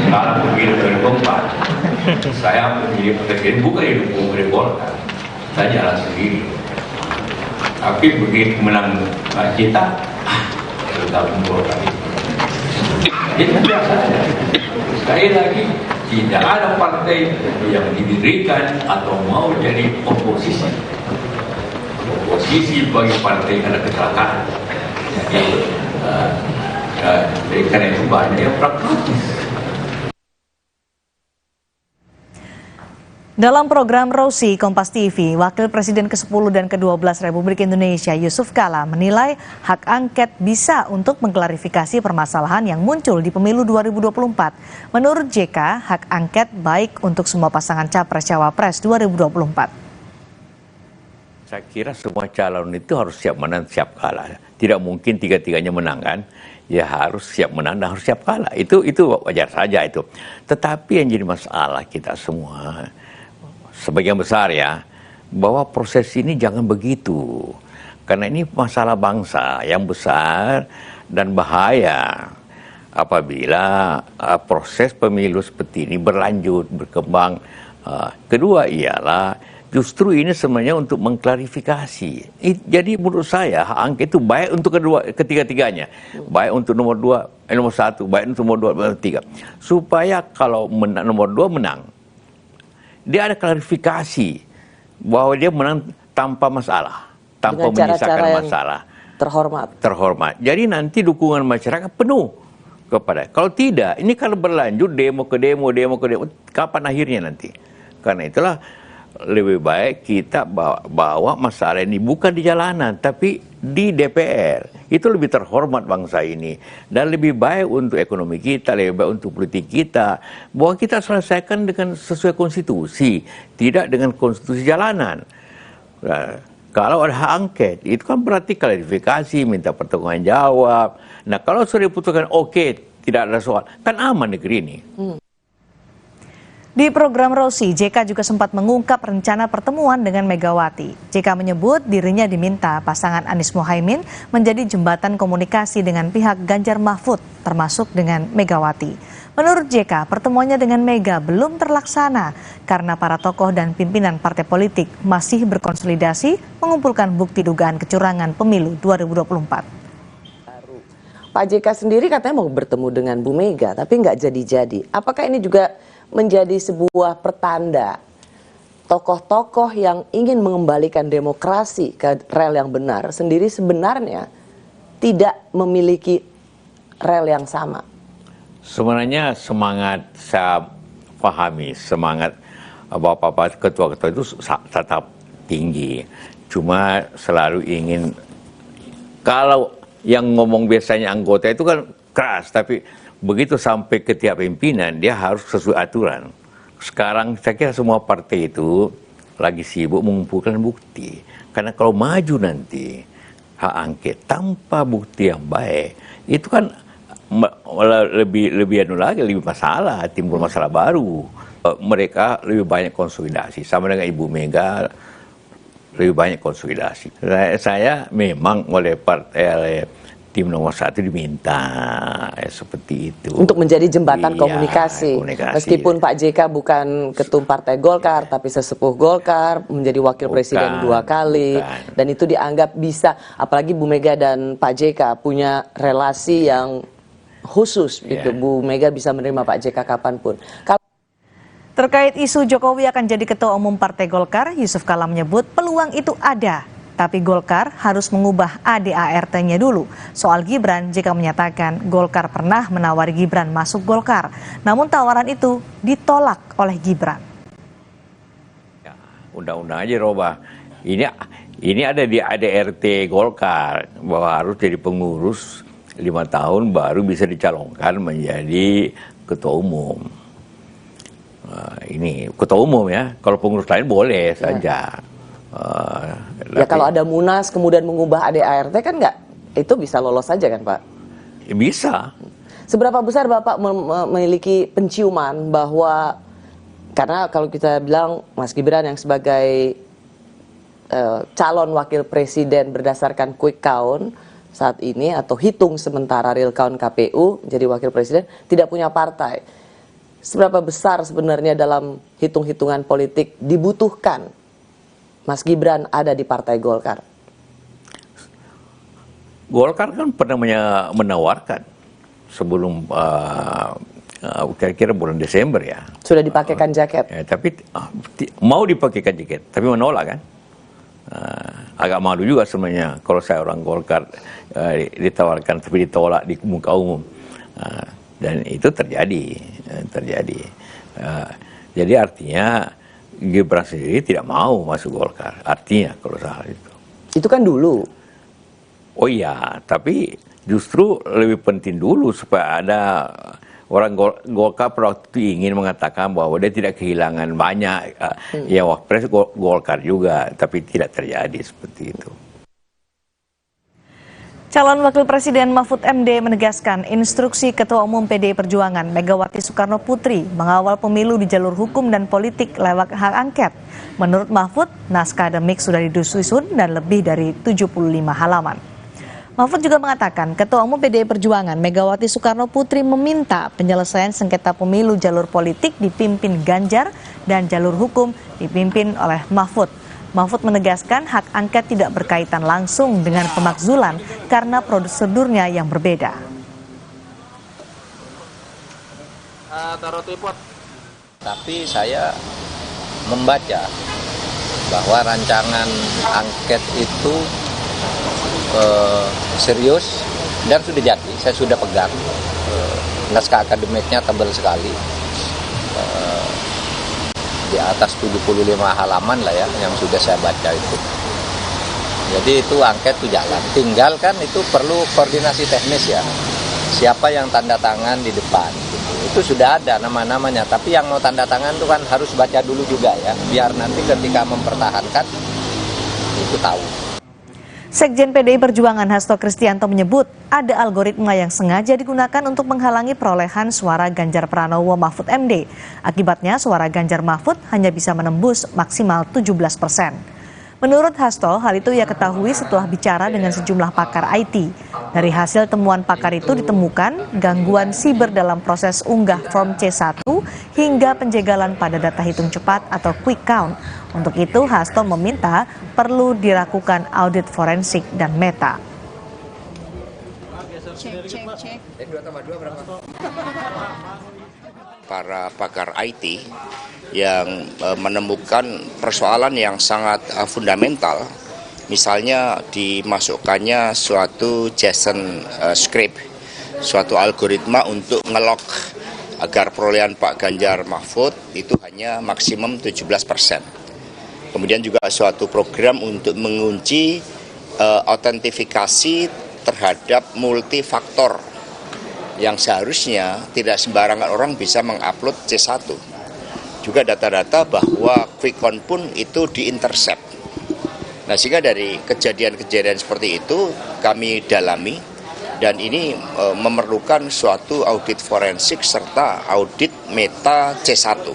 Kalau pemilu 2004, saya memilih presiden bukan didukung oleh Golkar, saya jalan sendiri. Tapi begitu menang kita, bergabung Golkar. Itu biasa saja. Sekali lagi, tidak ada partai yang didirikan atau mau jadi oposisi. Oposisi bagi partai ada kecelakaan. Jadi karena itu banyak yang pragmatis. Dalam program Rosi Kompas TV, Wakil Presiden ke-10 dan ke-12 Republik Indonesia Yusuf Kala menilai hak angket bisa untuk mengklarifikasi permasalahan yang muncul di pemilu 2024. Menurut JK, hak angket baik untuk semua pasangan Capres-Cawapres 2024. Saya kira semua calon itu harus siap menang, siap kalah. Tidak mungkin tiga-tiganya menang kan? Ya harus siap menang dan harus siap kalah. Itu wajar saja itu. Tetapi yang jadi masalah kita semua, sebagian besar ya, bahwa proses ini jangan begitu. Karena ini masalah bangsa yang besar dan bahaya apabila proses pemilu seperti ini berlanjut, berkembang. Kedua ialah justru ini sebenarnya untuk mengklarifikasi. Jadi menurut saya hak angket itu baik untuk ketiga-tiganya. Baik untuk nomor 1, baik untuk nomor 2, 3. Supaya kalau nomor 2 menang, dia ada klarifikasi bahwa dia menang tanpa masalah, tanpa menyisakan masalah. Terhormat. Jadi nanti dukungan masyarakat penuh kepada. Kalau tidak, ini kalau berlanjut demo ke demo, kapan akhirnya nanti? Karena itulah lebih baik kita bawa masalah ini bukan di jalanan tapi di DPR. Itu lebih terhormat bangsa ini dan lebih baik untuk ekonomi kita, lebih baik untuk politik kita, bahwa kita selesaikan dengan sesuai konstitusi, tidak dengan konstitusi jalanan. Nah, kalau ada hak angket itu kan berarti klarifikasi, minta pertanggung jawab. Nah kalau sudah diputuskan oke, tidak ada soal, kan aman negeri ini. Di program Rosi, JK juga sempat mengungkap rencana pertemuan dengan Megawati. JK menyebut dirinya diminta pasangan Anies Mohaimin menjadi jembatan komunikasi dengan pihak Ganjar Mahfud, termasuk dengan Megawati. Menurut JK, pertemuannya dengan Mega belum terlaksana karena para tokoh dan pimpinan partai politik masih berkonsolidasi mengumpulkan bukti dugaan kecurangan pemilu 2024. Pak JK sendiri katanya mau bertemu dengan Bu Mega, tapi nggak jadi-jadi. Apakah ini juga menjadi sebuah pertanda tokoh-tokoh yang ingin mengembalikan demokrasi ke rel yang benar sendiri sebenarnya tidak memiliki rel yang sama? Sebenarnya semangat saya pahami, semangat bapak-bapak ketua-ketua itu tetap tinggi. Cuma selalu ingin, kalau yang ngomong biasanya anggota itu kan keras, tapi begitu sampai ke tiap pimpinan, dia harus sesuai aturan. Sekarang saya kira semua partai itu lagi sibuk mengumpulkan bukti. Karena kalau maju nanti hak angket tanpa bukti yang baik, itu kan lebih masalah, timbul masalah baru. Mereka lebih banyak konsolidasi, sama dengan Ibu Mega lebih banyak konsolidasi. Saya memang oleh tim nomor 1 diminta seperti itu. Untuk menjadi jembatan Iya, komunikasi. Meskipun Pak JK bukan ketum Partai Golkar, tapi sesepuh Golkar, menjadi wakil presiden 2 kali. Dan itu dianggap bisa, apalagi Bu Mega dan Pak JK punya relasi yang khusus. Gitu. Bu Mega bisa menerima Pak JK kapanpun. Terkait isu Jokowi akan jadi ketua umum Partai Golkar, Yusuf Kala menyebut peluang itu ada. Tapi Golkar harus mengubah ADART-nya dulu. Soal Gibran, JK menyatakan Golkar pernah menawari Gibran masuk Golkar. Namun tawaran itu ditolak oleh Gibran. Undang-undang aja robah. Ini ada di ADART Golkar bahwa harus jadi pengurus 5 tahun baru bisa dicalonkan menjadi ketua umum. Ini ketua umum ya, kalau pengurus lain boleh saja. Ya kalau ada Munas kemudian mengubah ADART kan nggak, itu bisa lolos saja kan Pak? Bisa. Seberapa besar Bapak memiliki penciuman bahwa, karena kalau kita bilang Mas Gibran yang sebagai calon wakil presiden berdasarkan quick count saat ini atau hitung sementara real count KPU jadi wakil presiden tidak punya partai. Seberapa besar sebenarnya dalam hitung-hitungan politik dibutuhkan Mas Gibran ada di Partai Golkar? Golkar kan pernah menawarkan sebelum kira-kira bulan Desember ya. Sudah dipakaikan jaket? Tapi mau dipakaikan jaket, tapi menolak kan. Agak malu juga sebenarnya kalau saya orang Golkar ditawarkan tapi ditolak di muka umum. Dan itu terjadi. Jadi artinya Gibran sendiri tidak mau masuk Golkar. Artinya kalau salah itu. Itu kan dulu. Oh iya, tapi justru lebih penting dulu supaya ada orang Golkar pada waktu itu ingin mengatakan bahwa dia tidak kehilangan banyak ya wakil Golkar juga, tapi tidak terjadi seperti itu. Calon Wakil Presiden Mahfud MD menegaskan instruksi Ketua Umum PDI Perjuangan Megawati Soekarno Putri mengawal pemilu di jalur hukum dan politik lewat hak angket. Menurut Mahfud, naskah akademik sudah disusun dan lebih dari 75 halaman. Mahfud juga mengatakan Ketua Umum PDI Perjuangan Megawati Soekarno Putri meminta penyelesaian sengketa pemilu jalur politik dipimpin Ganjar dan jalur hukum dipimpin oleh Mahfud. Mahfud menegaskan hak angket tidak berkaitan langsung dengan pemakzulan karena prosedurnya yang berbeda. Tapi saya membaca bahwa rancangan angket itu serius dan sudah jadi. Saya sudah pegang naskah akademiknya, tebal sekali. Di atas 75 halaman lah ya yang sudah saya baca itu. Jadi itu angket itu jalan. Tinggal kan itu perlu koordinasi teknis ya. Siapa yang tanda tangan di depan. Itu sudah ada nama-namanya. Tapi yang mau tanda tangan itu kan harus baca dulu juga ya. Biar nanti ketika mempertahankan itu tahu. Sekjen PDI Perjuangan Hasto Kristianto menyebut ada algoritma yang sengaja digunakan untuk menghalangi perolehan suara Ganjar Pranowo Mahfud MD. Akibatnya suara Ganjar Mahfud hanya bisa menembus maksimal 17%. Menurut Hasto, hal itu ia ketahui setelah bicara dengan sejumlah pakar IT. Dari hasil temuan pakar itu ditemukan gangguan siber dalam proses unggah form C1 hingga penjagalan pada data hitung cepat atau quick count. Untuk itu, Hasto meminta perlu dilakukan audit forensik dan meta. Para pakar IT yang menemukan persoalan yang sangat fundamental, misalnya dimasukkannya suatu JSON script, suatu algoritma untuk ngelock agar perolehan Pak Ganjar Mahfud itu hanya maksimum 17%. Kemudian juga suatu program untuk mengunci autentifikasi terhadap multifaktor yang seharusnya tidak sembarangan orang bisa mengupload C1. Juga data-data bahwa quick count pun itu diintercept. Nah, sehingga dari kejadian-kejadian seperti itu kami dalami, dan ini memerlukan suatu audit forensik serta audit meta C1.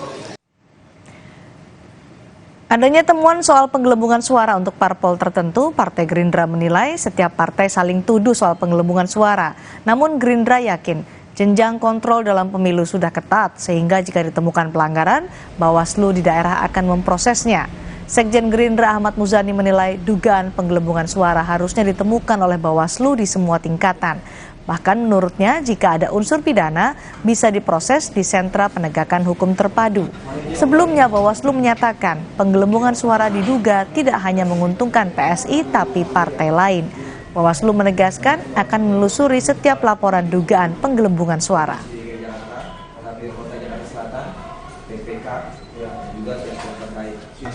Adanya temuan soal penggelembungan suara untuk parpol tertentu, Partai Gerindra menilai setiap partai saling tuduh soal penggelembungan suara. Namun Gerindra yakin jenjang kontrol dalam pemilu sudah ketat, sehingga jika ditemukan pelanggaran, Bawaslu di daerah akan memprosesnya. Sekjen Gerindra Ahmad Muzani menilai dugaan penggelembungan suara harusnya ditemukan oleh Bawaslu di semua tingkatan. Bahkan menurutnya jika ada unsur pidana bisa diproses di sentra penegakan hukum terpadu. Sebelumnya Bawaslu menyatakan penggelembungan suara diduga tidak hanya menguntungkan PSI tapi partai lain. Bawaslu menegaskan akan menelusuri setiap laporan dugaan penggelembungan suara.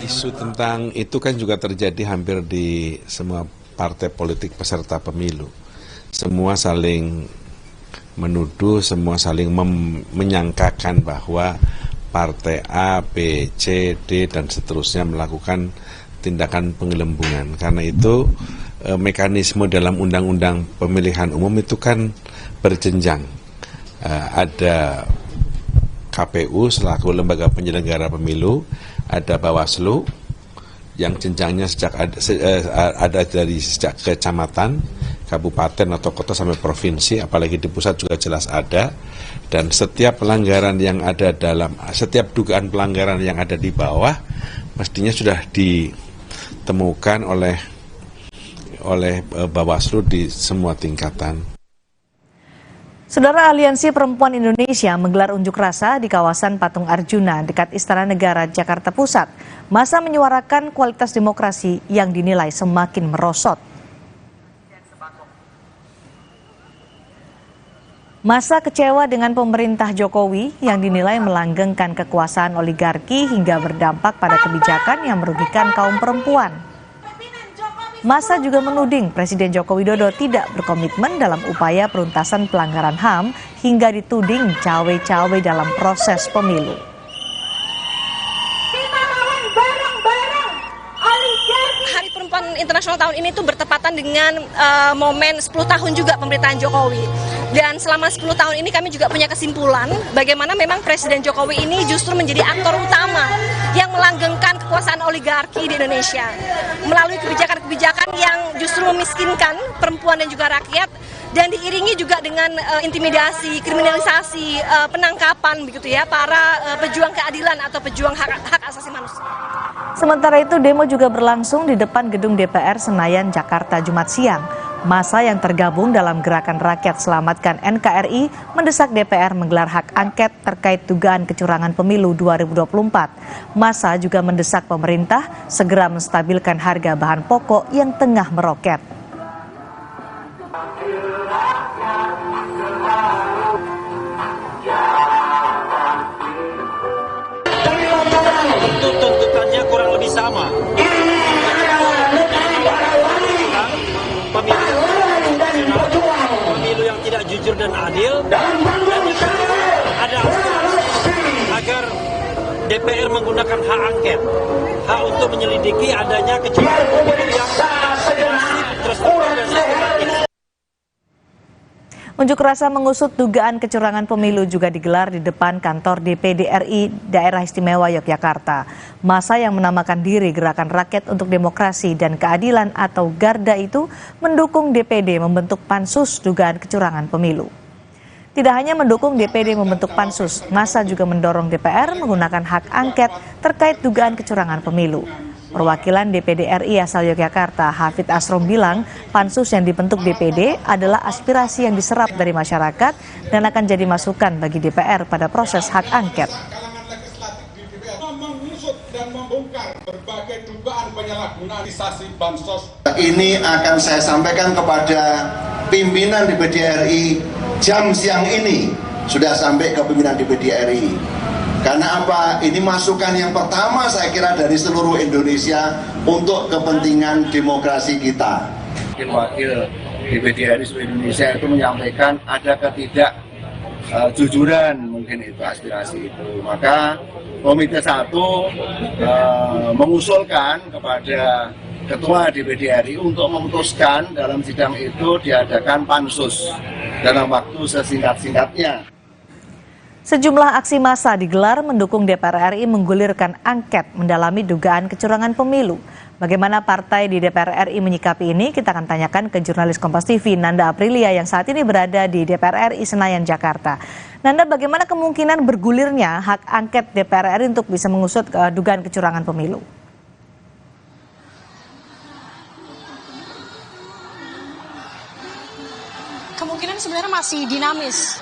Isu tentang itu kan juga terjadi hampir di semua partai politik peserta pemilu. Semua saling menuduh, semua saling menyangkakan bahwa partai A, B, C, D, dan seterusnya melakukan tindakan penggelembungan. Karena itu mekanisme dalam undang-undang pemilihan umum itu kan berjenjang. Ada KPU selaku lembaga penyelenggara pemilu, ada Bawaslu yang jenjangnya ada dari sejak kecamatan, kabupaten atau kota sampai provinsi, apalagi di pusat juga jelas ada. Dan setiap pelanggaran yang ada setiap dugaan pelanggaran yang ada di bawah mestinya sudah ditemukan oleh Bawaslu di semua tingkatan. Saudara, Aliansi Perempuan Indonesia menggelar unjuk rasa di kawasan Patung Arjuna dekat Istana Negara, Jakarta Pusat. Massa menyuarakan kualitas demokrasi yang dinilai semakin merosot. Massa kecewa dengan pemerintah Jokowi yang dinilai melanggengkan kekuasaan oligarki hingga berdampak pada kebijakan yang merugikan kaum perempuan. Massa juga menuding Presiden Joko Widodo tidak berkomitmen dalam upaya peruntasan pelanggaran HAM hingga dituding cawe-cawe dalam proses pemilu. Hari Perempuan Internasional tahun ini tuh bertepatan dengan momen 10 tahun juga pemerintahan Jokowi. Dan selama 10 tahun ini kami juga punya kesimpulan bagaimana memang Presiden Jokowi ini justru menjadi aktor utama yang melanggengkan kekuasaan oligarki di Indonesia. Melalui kebijakan-kebijakan yang justru memiskinkan perempuan dan juga rakyat, dan diiringi juga dengan intimidasi, kriminalisasi, penangkapan begitu ya para pejuang keadilan atau pejuang hak asasi manusia. Sementara itu demo juga berlangsung di depan gedung DPR Senayan, Jakarta Jumat siang. Massa yang tergabung dalam Gerakan Rakyat Selamatkan NKRI mendesak DPR menggelar hak angket terkait dugaan kecurangan pemilu 2024. Massa juga mendesak pemerintah segera menstabilkan harga bahan pokok yang tengah meroket. Tentu tuntutannya kurang lebih sama. Pemilu yang tidak jujur dan adil, dan ada aspirasi agar DPR menggunakan hak angket, hak untuk menyelidiki adanya kecurangan pemilu yang masif, terstruktur dan sistematis. Unjuk rasa mengusut dugaan kecurangan pemilu juga digelar di depan kantor DPD RI Daerah Istimewa Yogyakarta. Massa yang menamakan diri Gerakan Rakyat untuk Demokrasi dan Keadilan atau Garda itu mendukung DPD membentuk pansus dugaan kecurangan pemilu. Tidak hanya mendukung DPD membentuk pansus, Massa juga mendorong DPR menggunakan hak angket terkait dugaan kecurangan pemilu. Perwakilan DPD RI asal Yogyakarta, Hafid Asrom bilang, pansus yang dibentuk DPD adalah aspirasi yang diserap dari masyarakat dan akan jadi masukan bagi DPR pada proses hak angket. Mengusut dan membongkar berbagai dugaan penyalahgunaan bansos. Ini akan saya sampaikan kepada pimpinan DPD RI jam siang ini, sudah sampai ke pimpinan DPD RI. Karena apa? Ini masukan yang pertama saya kira dari seluruh Indonesia untuk kepentingan demokrasi kita. Wakil DPD RI seluruh Indonesia itu menyampaikan ada ketidakjujuran, mungkin itu aspirasi itu. Maka Komite 1 mengusulkan kepada Ketua DPD RI untuk memutuskan dalam sidang itu diadakan pansus dalam waktu sesingkat-singkatnya. Sejumlah aksi massa digelar mendukung DPR RI menggulirkan angket mendalami dugaan kecurangan pemilu. Bagaimana partai di DPR RI menyikapi ini? Kita akan tanyakan ke jurnalis Kompas TV Nanda Aprilia yang saat ini berada di DPR RI Senayan, Jakarta. Nanda, bagaimana kemungkinan bergulirnya hak angket DPR RI untuk bisa mengusut dugaan kecurangan pemilu? Kemungkinan sebenarnya masih dinamis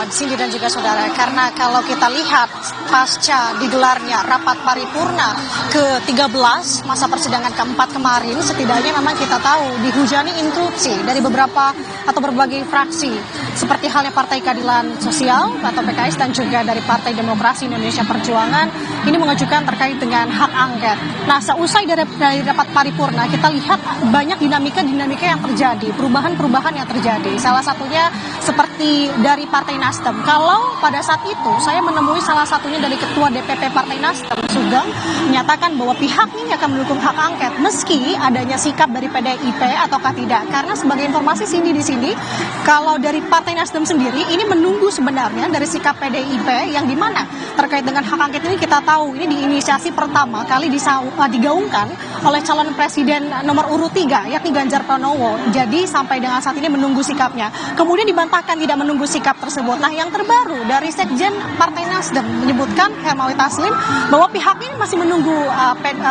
Cindy dan juga saudara, karena kalau kita lihat pasca digelarnya rapat paripurna ke-13 masa persidangan keempat kemarin, setidaknya memang kita tahu dihujani instruksi dari beberapa atau berbagai fraksi seperti halnya Partai Keadilan Sosial atau PKS dan juga dari Partai Demokrasi Indonesia Perjuangan ini mengajukan terkait dengan hak angket. Nah, seusai dari rapat paripurna kita lihat banyak dinamika yang terjadi, perubahan yang terjadi. Salah satunya seperti dari Partai Nasdem. Kalau pada saat itu saya menemui salah satunya dari Ketua DPP Partai Nasdem, Sugeng, menyatakan bahwa pihaknya akan mendukung hak angket meski adanya sikap dari PDIP ataukah tidak. Karena sebagai informasi Cindy di sini, kalau dari Partai Nasdem sendiri ini menunggu sebenarnya dari sikap PDIP yang dimana terkait dengan hak angket ini kita tahu ini diinisiasi pertama kali digaungkan oleh calon presiden nomor urut 3 yakni Ganjar Pranowo. Jadi sampai dengan saat ini menunggu sikapnya. Kemudian dibantahkan tidak menunggu sikap tersebut. Nah, yang terbaru dari Sekjen Partai Nasdem menyebutkan Hermawi Taslim bahwa pihaknya masih menunggu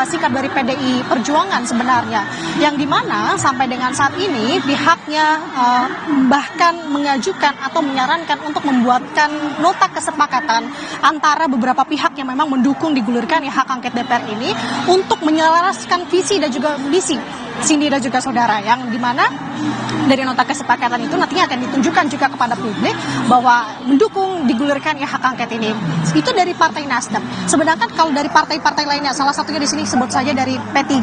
sikap dari PDI Perjuangan sebenarnya. Yang dimana sampai dengan saat ini pihaknya bahkan mengajukan atau menyarankan untuk membuatkan nota kesepakatan antara beberapa pihak yang memang mendukung digulirkan hak angket DPR ini untuk menyelaraskan visi dan juga misi Cindy dan juga saudara, yang dimana dari nota kesepakatan itu nantinya akan ditunjukkan juga kepada publik bahwa mendukung digulirkan hak angket ini. Itu dari Partai Nasdem. Sedangkan kalau dari partai-partai lainnya, salah satunya di sini sebut saja dari P3,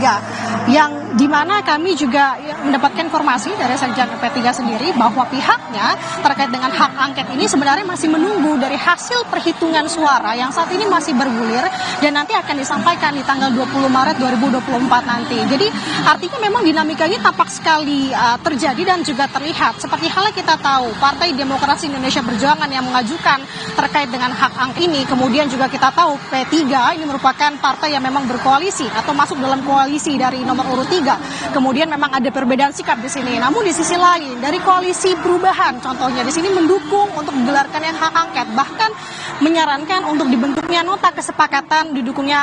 yang dimana kami juga mendapatkan informasi dari Sekjen P3 sendiri bahwa pihaknya terkait dengan hak angket ini sebenarnya masih menunggu dari hasil perhitungan suara yang saat ini masih bergulir dan nanti akan disampaikan di tanggal 20 Maret 2024 nanti. Jadi artinya memang dinamikanya tampak sekali terjadi dan juga terlihat. Seperti halnya kita tahu Partai Demokrasi Indonesia Perjuangan yang mengajukan terkait dengan hak angket ini, kemudian juga kita tahu P3 ini merupakan partai yang memang berkoalisi atau masuk dalam koalisi dari nomor urut 3. Kemudian memang ada perbedaan sikap di sini. Namun di sisi lain dari koalisi perubahan contohnya di sini mendukung untuk digelarkannya hak angket, bahkan menyarankan untuk dibentuknya nota kesepakatan didukungnya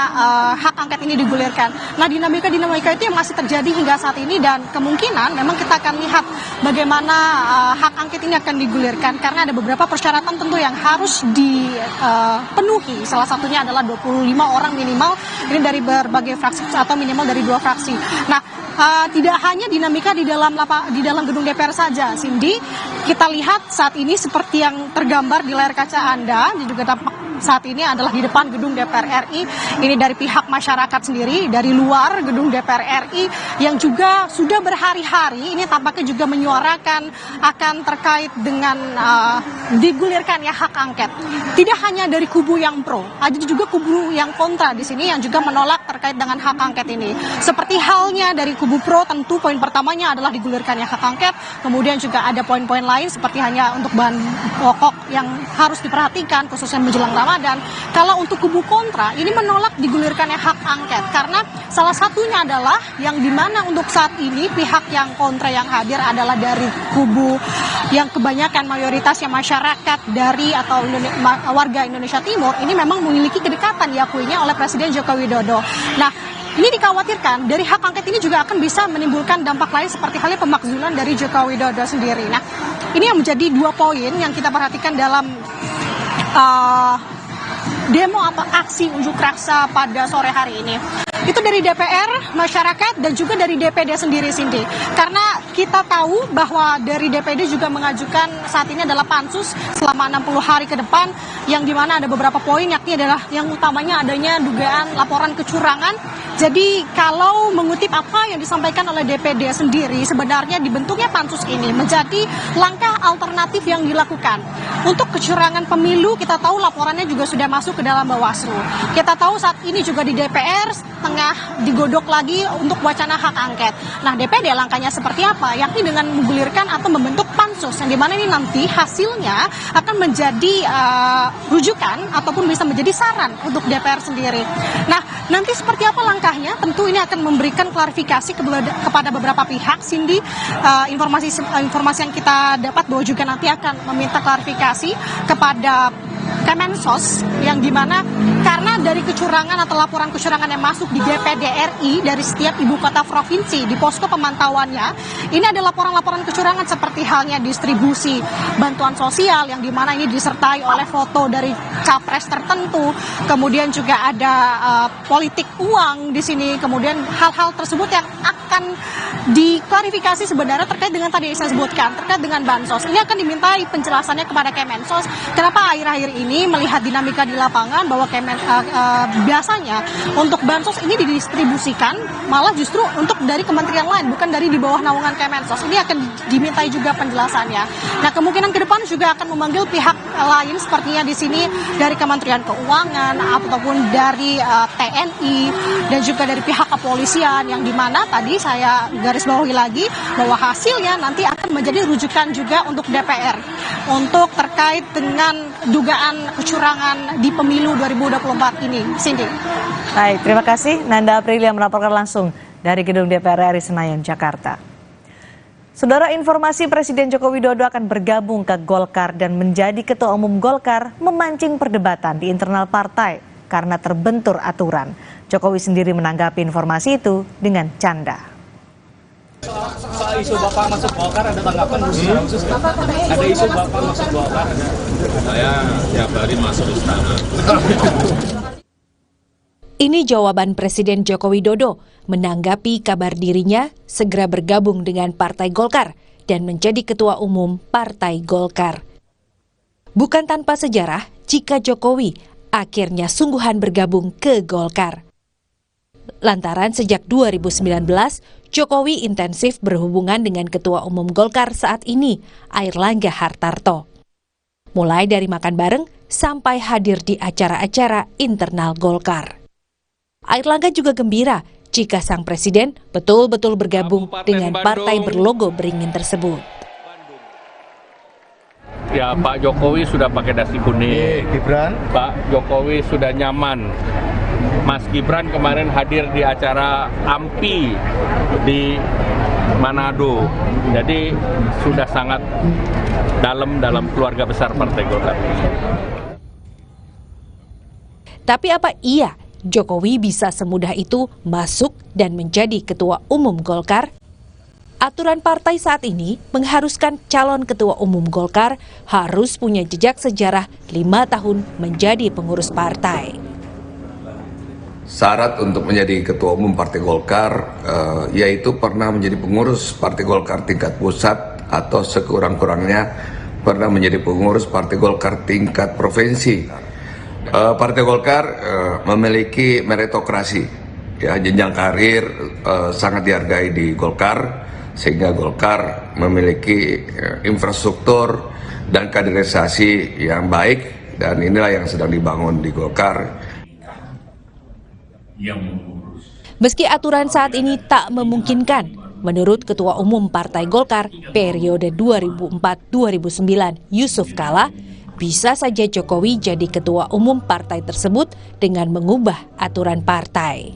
hak angket ini digulirkan. Nah, dinamika itu yang masih terjadi hingga saat ini dan kemungkinan memang kita akan lihat bagaimana hak angket ini akan digulirkan karena ada beberapa persyaratan tentu yang harus dipenuhi. Salah satunya adalah 25 orang minimal ini dari berbagai fraksi atau minimal dari 2 fraksi. Nah, tidak hanya dinamika di dalam gedung DPR saja, Cindy. Kita lihat saat ini seperti yang tergambar di layar kaca Anda, juga tampak saat ini adalah di depan gedung DPR RI. Ini dari pihak masyarakat sendiri, dari luar gedung DPR RI yang juga sudah berhari-hari ini tampaknya juga menyuarakan akan terkait dengan digulirkan hak angket. Tidak hanya dari kubu yang pro, ada juga kubu yang kontra di sini yang juga menolak terkait dengan hak angket ini. Seperti halnya dari kubu pro, tentu poin pertamanya adalah digulirkannya hak angket. Kemudian juga ada poin-poin lain seperti hanya untuk bahan pokok yang harus diperhatikan khususnya menjelang Ramadan. Kalau untuk kubu kontra ini menolak digulirkannya hak angket karena salah satunya adalah yang dimana untuk saat ini pihak yang kontra yang hadir adalah dari kubu yang kebanyakan mayoritasnya masyarakat dari atau warga Indonesia Timur ini memang memiliki kedekatan diakuinya oleh Presiden Joko Widodo. Nah, ini dikhawatirkan dari hak angket ini juga akan bisa menimbulkan dampak lain seperti halnya pemakzulan dari Joko Widodo sendiri. Nah, ini yang menjadi 2 poin yang kita perhatikan dalam demo atau aksi unjuk rasa pada sore hari ini. Itu dari DPR, masyarakat, dan juga dari DPD sendiri, Cindy. Karena kita tahu bahwa dari DPD juga mengajukan saat ini adalah pansus selama 60 hari ke depan, yang dimana ada beberapa poin, yakni adalah yang utamanya adanya dugaan laporan kecurangan. Jadi kalau mengutip apa yang disampaikan oleh DPD sendiri, sebenarnya dibentuknya pansus ini menjadi langkah alternatif yang dilakukan. Untuk kecurangan pemilu, kita tahu laporannya juga sudah masuk ke dalam Bawaslu. Kita tahu saat ini juga di DPR, tengah digodok lagi untuk wacana hak angket. Nah, DPD langkahnya seperti apa? Yakni dengan menggulirkan atau membentuk pansus, yang dimana ini nanti hasilnya akan menjadi rujukan ataupun bisa menjadi saran untuk DPR sendiri. Nah, nanti seperti apa langkahnya? Tentu ini akan memberikan klarifikasi kepada beberapa pihak. Cindy, informasi yang kita dapat bahwa juga nanti akan meminta klarifikasi kepada Kemensos, yang dimana karena dari kecurangan atau laporan kecurangan yang masuk di DPD RI dari setiap ibu kota provinsi di posko pemantauannya, ini ada laporan-laporan kecurangan seperti halnya distribusi bantuan sosial, yang dimana ini disertai oleh foto dari capres tertentu, kemudian juga ada politik uang di sini, kemudian hal-hal tersebut yang akan diklarifikasi sebenarnya terkait dengan tadi yang saya sebutkan, terkait dengan bansos. Ini akan dimintai penjelasannya kepada Kemensos. Kenapa akhir-akhir ini melihat dinamika di lapangan bahwa biasanya untuk bansos ini didistribusikan malah justru untuk dari kementerian lain, bukan dari di bawah naungan Kemensos. Ini akan dimintai juga penjelasannya. Nah, kemungkinan ke depan juga akan memanggil pihak lain sepertinya di sini dari Kementerian Keuangan ataupun dari TNI dan juga dari pihak kepolisian, yang dimana tadi saya garis bawahi lagi bahwa hasilnya nanti akan menjadi rujukan juga untuk DPR untuk terkait dengan dugaan kecurangan di pemilu 2024 ini. Cindy. Baik, terima kasih Nanda Aprilia melaporkan langsung dari Gedung DPR RI Senayan, Jakarta. Saudara, informasi Presiden Joko Widodo akan bergabung ke Golkar dan menjadi Ketua Umum Golkar memancing perdebatan di internal partai karena terbentur aturan. Jokowi sendiri menanggapi informasi itu dengan canda. Soal isu Bapak masuk Golkar ada tanggapan khusus kan? Ada isu Bapak masuk Golkar? Saya tiap hari masuk istana. Ini jawaban Presiden Joko Widodo menanggapi kabar dirinya segera bergabung dengan Partai Golkar dan menjadi Ketua Umum Partai Golkar. Bukan tanpa sejarah jika Jokowi akhirnya sungguhan bergabung ke Golkar. Lantaran sejak 2019, Jokowi intensif berhubungan dengan Ketua Umum Golkar saat ini, Airlangga Hartarto. Mulai dari makan bareng sampai hadir di acara-acara internal Golkar. Airlangga juga gembira jika sang presiden betul-betul bergabung dengan partai berlogo beringin tersebut. Ya, Pak Jokowi sudah pakai dasi kuning. Gibran? Pak Jokowi sudah nyaman. Mas Gibran kemarin hadir di acara AMPI di Manado. Jadi sudah sangat dalam keluarga besar Partai Golkar. Tapi apa iya Jokowi bisa semudah itu masuk dan menjadi Ketua Umum Golkar? Aturan partai saat ini mengharuskan calon Ketua Umum Golkar harus punya jejak sejarah 5 tahun menjadi pengurus partai. Syarat untuk menjadi Ketua Umum Partai Golkar yaitu pernah menjadi pengurus Partai Golkar tingkat pusat atau sekurang-kurangnya pernah menjadi pengurus Partai Golkar tingkat provinsi. Partai Golkar memiliki meritokrasi, ya, jenjang karir sangat dihargai di Golkar, sehingga Golkar memiliki infrastruktur dan kaderisasi yang baik, dan inilah yang sedang dibangun di Golkar. Meski aturan saat ini tak memungkinkan, menurut Ketua Umum Partai Golkar periode 2004-2009 Yusuf Kala, bisa saja Jokowi jadi Ketua Umum partai tersebut dengan mengubah aturan partai.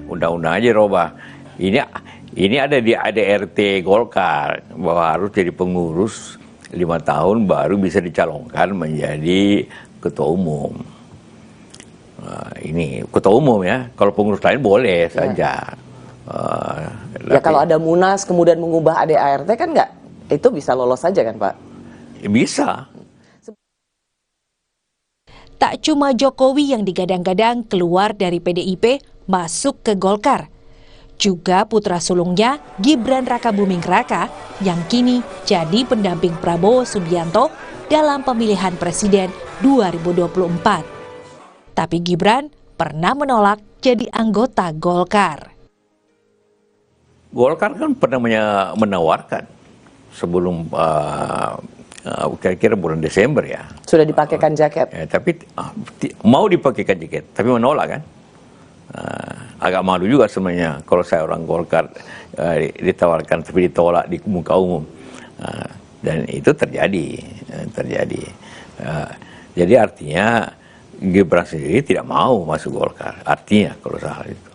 Undang-undang aja robah. Ini ada di ADRT Golkar bahwa harus jadi pengurus 5 tahun baru bisa dicalonkan menjadi Ketua Umum. Ini Ketua Umum ya, kalau pengurus lain boleh saja. Ya kalau ada Munas kemudian mengubah ADART kan nggak, itu bisa lolos saja kan Pak? Bisa. Tak cuma Jokowi yang digadang-gadang keluar dari PDIP masuk ke Golkar. Juga putra sulungnya Gibran Rakabuming Raka yang kini jadi pendamping Prabowo Subianto dalam pemilihan presiden 2024. Tapi Gibran pernah menolak jadi anggota Golkar. Golkar kan pernah menawarkan sebelum kira-kira bulan Desember ya. Sudah dipakaikan jaket. Tapi mau dipakaikan jaket, tapi menolak kan. Agak malu juga sebenarnya kalau saya orang Golkar ditawarkan tapi ditolak di muka umum. Dan itu terjadi. Jadi artinya Gibran sendiri tidak mau masuk Golkar. Artinya kalau soal itu.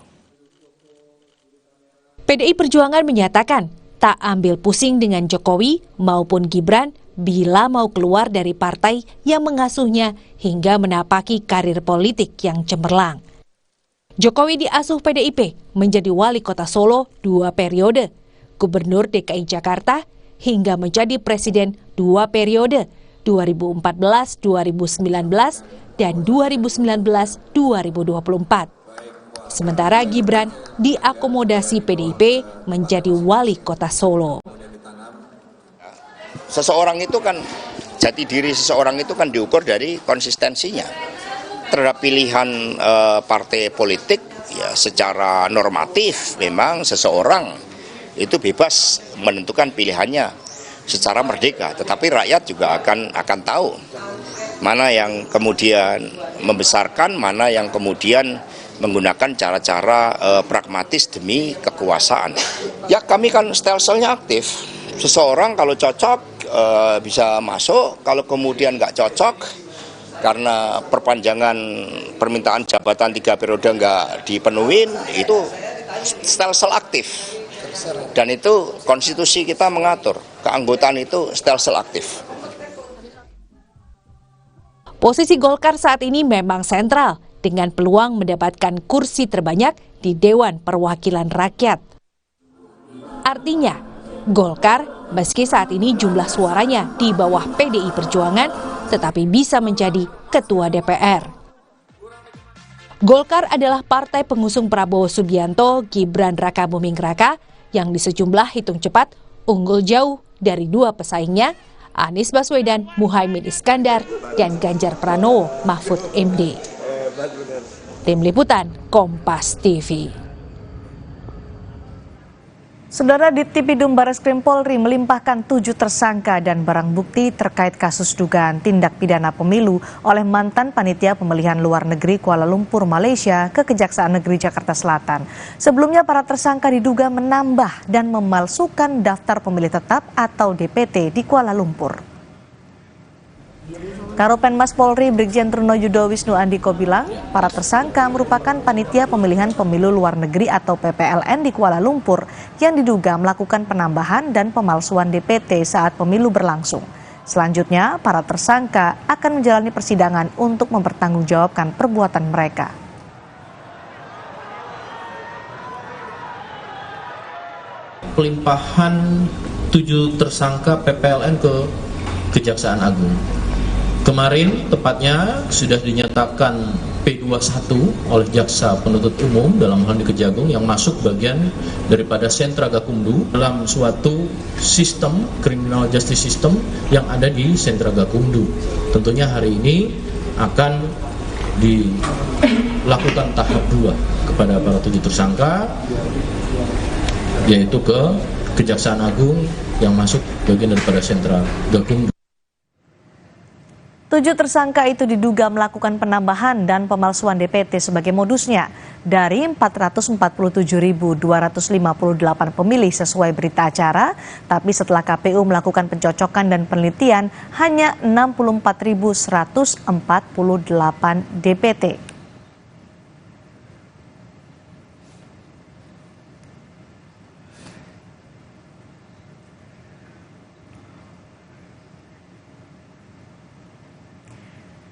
PDI Perjuangan menyatakan tak ambil pusing dengan Jokowi maupun Gibran bila mau keluar dari partai yang mengasuhnya hingga menapaki karir politik yang cemerlang. Jokowi diasuh PDIP menjadi wali kota Solo 2 periode, gubernur DKI Jakarta, hingga menjadi presiden 2 periode, 2014-2019 dan 2019-2024. Sementara Gibran diakomodasi PDIP menjadi wali kota Solo. Seseorang itu kan, jati diri seseorang itu kan diukur dari konsistensinya terhadap pilihan partai politik. Ya, secara normatif memang seseorang itu bebas menentukan pilihannya secara merdeka, tetapi rakyat juga akan tahu mana yang kemudian membesarkan, mana yang kemudian menggunakan cara-cara pragmatis demi kekuasaan. Ya, kami kan stelsel-nya aktif. Seseorang kalau cocok bisa masuk, kalau kemudian nggak cocok karena perpanjangan permintaan jabatan 3 periode nggak dipenuhin, itu stelsel aktif. Dan itu konstitusi kita mengatur, keanggotaan itu stelsel aktif. Posisi Golkar saat ini memang sentral dengan peluang mendapatkan kursi terbanyak di Dewan Perwakilan Rakyat. Artinya, Golkar meski saat ini jumlah suaranya di bawah PDI Perjuangan, tetapi bisa menjadi ketua DPR. Golkar adalah partai pengusung Prabowo Subianto, Gibran Rakabuming Raka yang di sejumlah hitung cepat unggul jauh dari 2 pesaingnya, Anies Baswedan, Muhaimin Iskandar, dan Ganjar Pranowo, Mahfud MD. Tim Liputan, Kompas TV. Saudara, Ditipidum Barreskrim Polri melimpahkan 7 tersangka dan barang bukti terkait kasus dugaan tindak pidana pemilu oleh mantan panitia pemilihan luar negeri Kuala Lumpur, Malaysia ke Kejaksaan Negeri Jakarta Selatan. Sebelumnya para tersangka diduga menambah dan memalsukan daftar pemilih tetap atau DPT di Kuala Lumpur. Karopenmas Polri Brigjen Truno Yudo Wisnu Andiko bilang, para tersangka merupakan panitia pemilihan pemilu luar negeri atau PPLN di Kuala Lumpur yang diduga melakukan penambahan dan pemalsuan DPT saat pemilu berlangsung. Selanjutnya, para tersangka akan menjalani persidangan untuk mempertanggungjawabkan perbuatan mereka. Pelimpahan 7 tersangka PPLN ke Kejaksaan Agung. Kemarin tepatnya sudah dinyatakan P21 oleh Jaksa Penuntut Umum dalam hal di Kejagung yang masuk bagian daripada sentra Gakumdu dalam suatu sistem criminal justice system yang ada di sentra Gakumdu. Tentunya hari ini akan dilakukan tahap 2 kepada para 7 tersangka, yaitu ke Kejaksaan Agung yang masuk bagian daripada sentra Gakumdu. 7 tersangka itu diduga melakukan penambahan dan pemalsuan DPT sebagai modusnya dari 447.258 pemilih sesuai berita acara, tapi setelah KPU melakukan pencocokan dan penelitian hanya 64.148 DPT.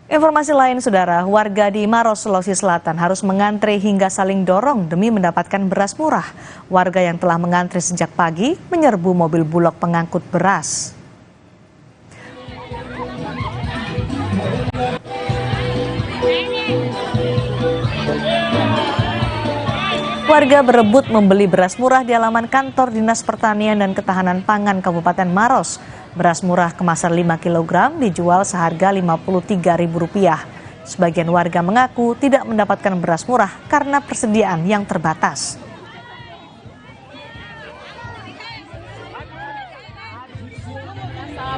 Informasi lain, Saudara, warga di Maros, Sulawesi Selatan harus mengantre hingga saling dorong demi mendapatkan beras murah. Warga yang telah mengantre sejak pagi menyerbu mobil Bulog pengangkut beras. Warga berebut membeli beras murah di halaman kantor Dinas Pertanian dan Ketahanan Pangan Kabupaten Maros. Beras murah kemasan 5 kg dijual seharga Rp53.000. Sebagian warga mengaku tidak mendapatkan beras murah karena persediaan yang terbatas.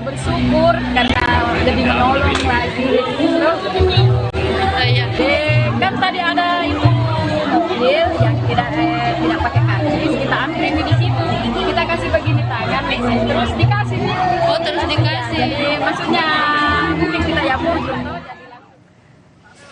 Bersyukur karena jadi menolong lagi. Kan tadi ada itu di terus dikasih. Oh, terus dikasih. Maksudnya mungkin kita yang mau.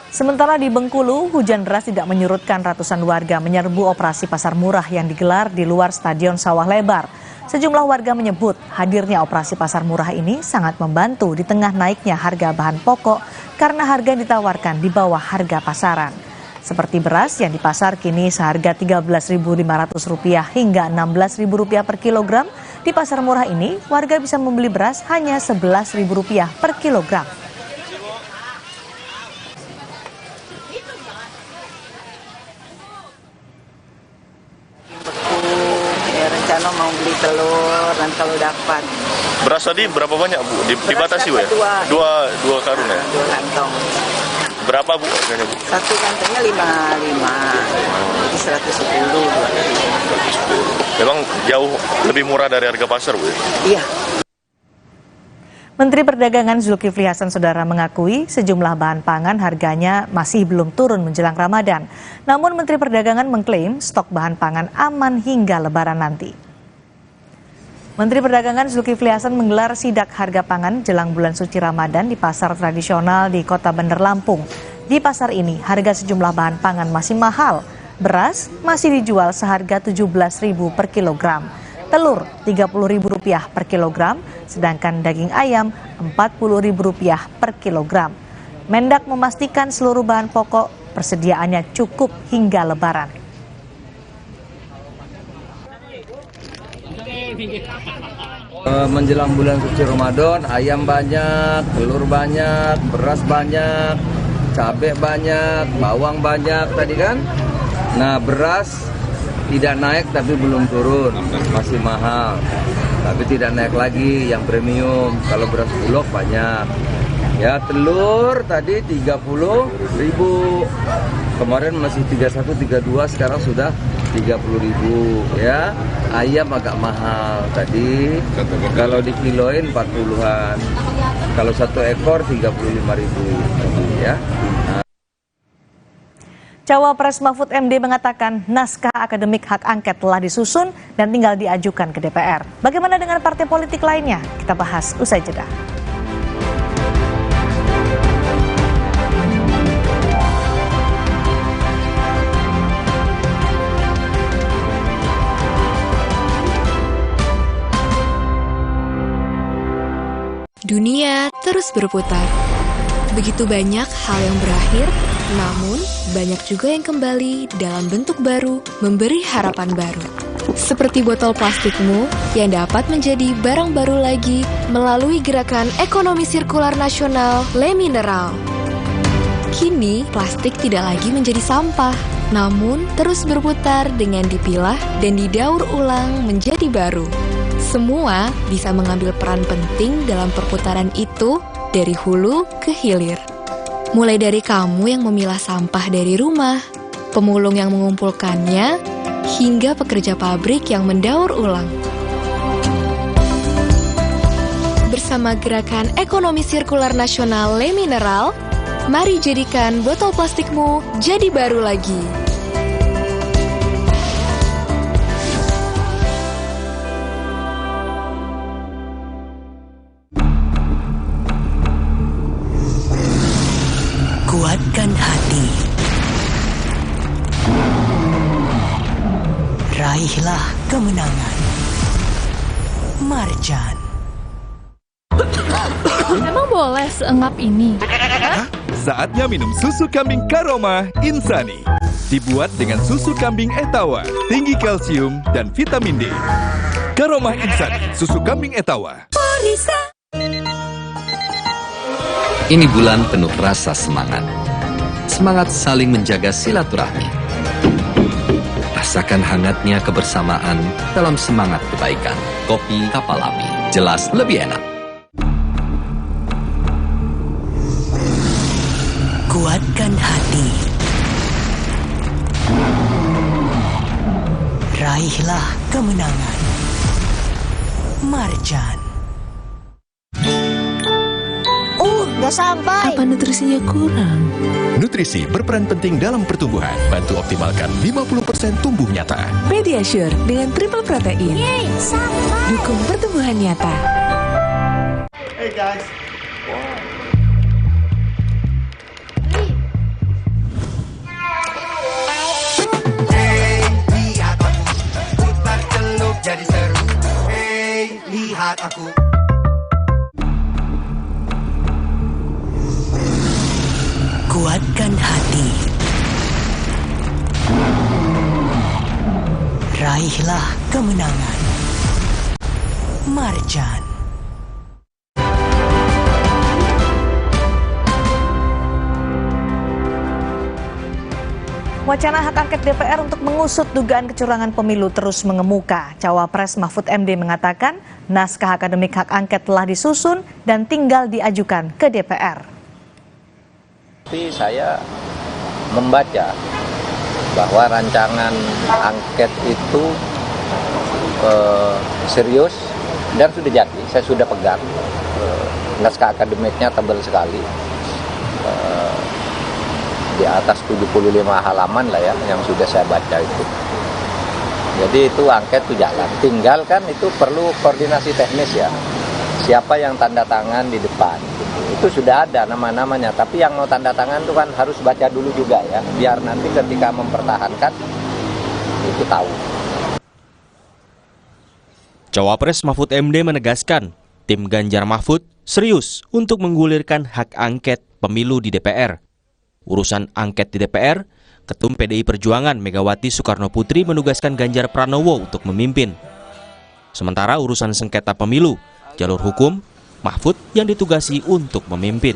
Sementara di Bengkulu, hujan deras tidak menyurutkan ratusan warga menyerbu operasi pasar murah yang digelar di luar Stadion Sawah Lebar. Sejumlah warga menyebut hadirnya operasi pasar murah ini sangat membantu di tengah naiknya harga bahan pokok karena harga yang ditawarkan di bawah harga pasaran. Seperti beras yang di pasar kini seharga Rp13.500 hingga Rp16.000 per kilogram, di pasar murah ini warga bisa membeli beras hanya Rp11.000 per kilogram. Rencana mau beli telur dan kalau dapat. Beras tadi berapa banyak Bu? Dibatasi Bu ya? Dua karung ya? 2 kantong. Berapa Bu harganya Bu? Satu kantongnya 55, jadi 110. Memang jauh lebih murah dari harga pasar Bu ya? Iya. Menteri Perdagangan Zulkifli Hasan Saudara mengakui sejumlah bahan pangan harganya masih belum turun menjelang Ramadan. Namun Menteri Perdagangan mengklaim stok bahan pangan aman hingga Lebaran nanti. Menteri Perdagangan Zulkifli Hasan menggelar sidak harga pangan jelang bulan suci Ramadan di pasar tradisional di Kota Bandar Lampung. Di pasar ini harga sejumlah bahan pangan masih mahal. Beras masih dijual seharga Rp17.000 per kilogram. Telur Rp30.000 per kilogram, sedangkan daging ayam Rp40.000 per kilogram. Mendak memastikan seluruh bahan pokok persediaannya cukup hingga Lebaran. Menjelang bulan suci Ramadan, ayam banyak, telur banyak, beras banyak, cabai banyak, bawang banyak tadi kan. Nah, beras tidak naik tapi belum turun, masih mahal. Tapi tidak naik lagi yang premium. Kalau beras bulog banyak. Ya, telur tadi 30.000. Kemarin masih 31, 32, sekarang sudah 30.000 ya. Ayam agak mahal tadi. Kalau dikiloin 40-an. Kalau 1 ekor 35.000 ya. Cawapres Mahfud MD mengatakan naskah akademik hak angket telah disusun dan tinggal diajukan ke DPR. Bagaimana dengan partai politik lainnya? Kita bahas usai jeda. Dunia terus berputar. Begitu banyak hal yang berakhir, namun banyak juga yang kembali dalam bentuk baru, memberi harapan baru. Seperti botol plastikmu yang dapat menjadi barang baru lagi melalui gerakan ekonomi sirkular nasional Le Mineral. Kini, plastik tidak lagi menjadi sampah, namun terus berputar dengan dipilah dan didaur ulang menjadi baru. Semua bisa mengambil peran penting dalam perputaran itu dari hulu ke hilir. Mulai dari kamu yang memilah sampah dari rumah, pemulung yang mengumpulkannya, hingga pekerja pabrik yang mendaur ulang. Bersama gerakan ekonomi sirkular nasional Le Mineral, mari jadikan botol plastikmu jadi baru lagi. Kuatkan hati. Raihlah kemenangan. Marjan. Emang boleh seengap ini? Saatnya minum susu kambing Karoma Insani. Dibuat dengan susu kambing Etawa, tinggi kalsium dan vitamin D. Karoma Insani, susu kambing Etawa. Ini bulan penuh rasa semangat. Semangat saling menjaga silaturahmi. Rasakan hangatnya kebersamaan dalam semangat kebaikan. Kopi Kapal Api, jelas lebih enak. Kuatkan hati. Raihlah kemenangan. Marjan. Udah sampai. Apa nutrisinya kurang? Nutrisi berperan penting dalam pertumbuhan. Bantu optimalkan 50% tumbuh nyata. Pediasure dengan triple protein. Yeay, sampai. Dukung pertumbuhan nyata. Hey guys. Hey, lihat aku. Putar celup jadi seru. Hey, lihat aku. Kuatkan hati. Raihlah kemenangan. Marjan. Wacana hak angket DPR untuk mengusut dugaan kecurangan pemilu terus mengemuka. Cawapres Mahfud MD mengatakan naskah akademik hak angket telah disusun dan tinggal diajukan ke DPR. Tapi saya membaca bahwa rancangan angket itu serius dan sudah jadi. Saya sudah pegang naskah akademiknya, tebal sekali. Di atas 75 halaman lah ya yang sudah saya baca itu. Jadi itu angket itu jalan. Tinggal kan itu perlu koordinasi teknis ya. Siapa yang tanda tangan di depan. Itu sudah ada nama-namanya. Tapi yang mau tanda tangan itu kan harus baca dulu juga ya. Biar nanti ketika mempertahankan itu tahu. Cawapres Mahfud MD menegaskan tim Ganjar Mahfud serius untuk menggulirkan hak angket pemilu di DPR. Urusan angket di DPR, Ketum PDI Perjuangan Megawati Soekarno Putri menugaskan Ganjar Pranowo untuk memimpin. Sementara urusan sengketa pemilu, jalur hukum, Mahfud yang ditugasi untuk memimpin.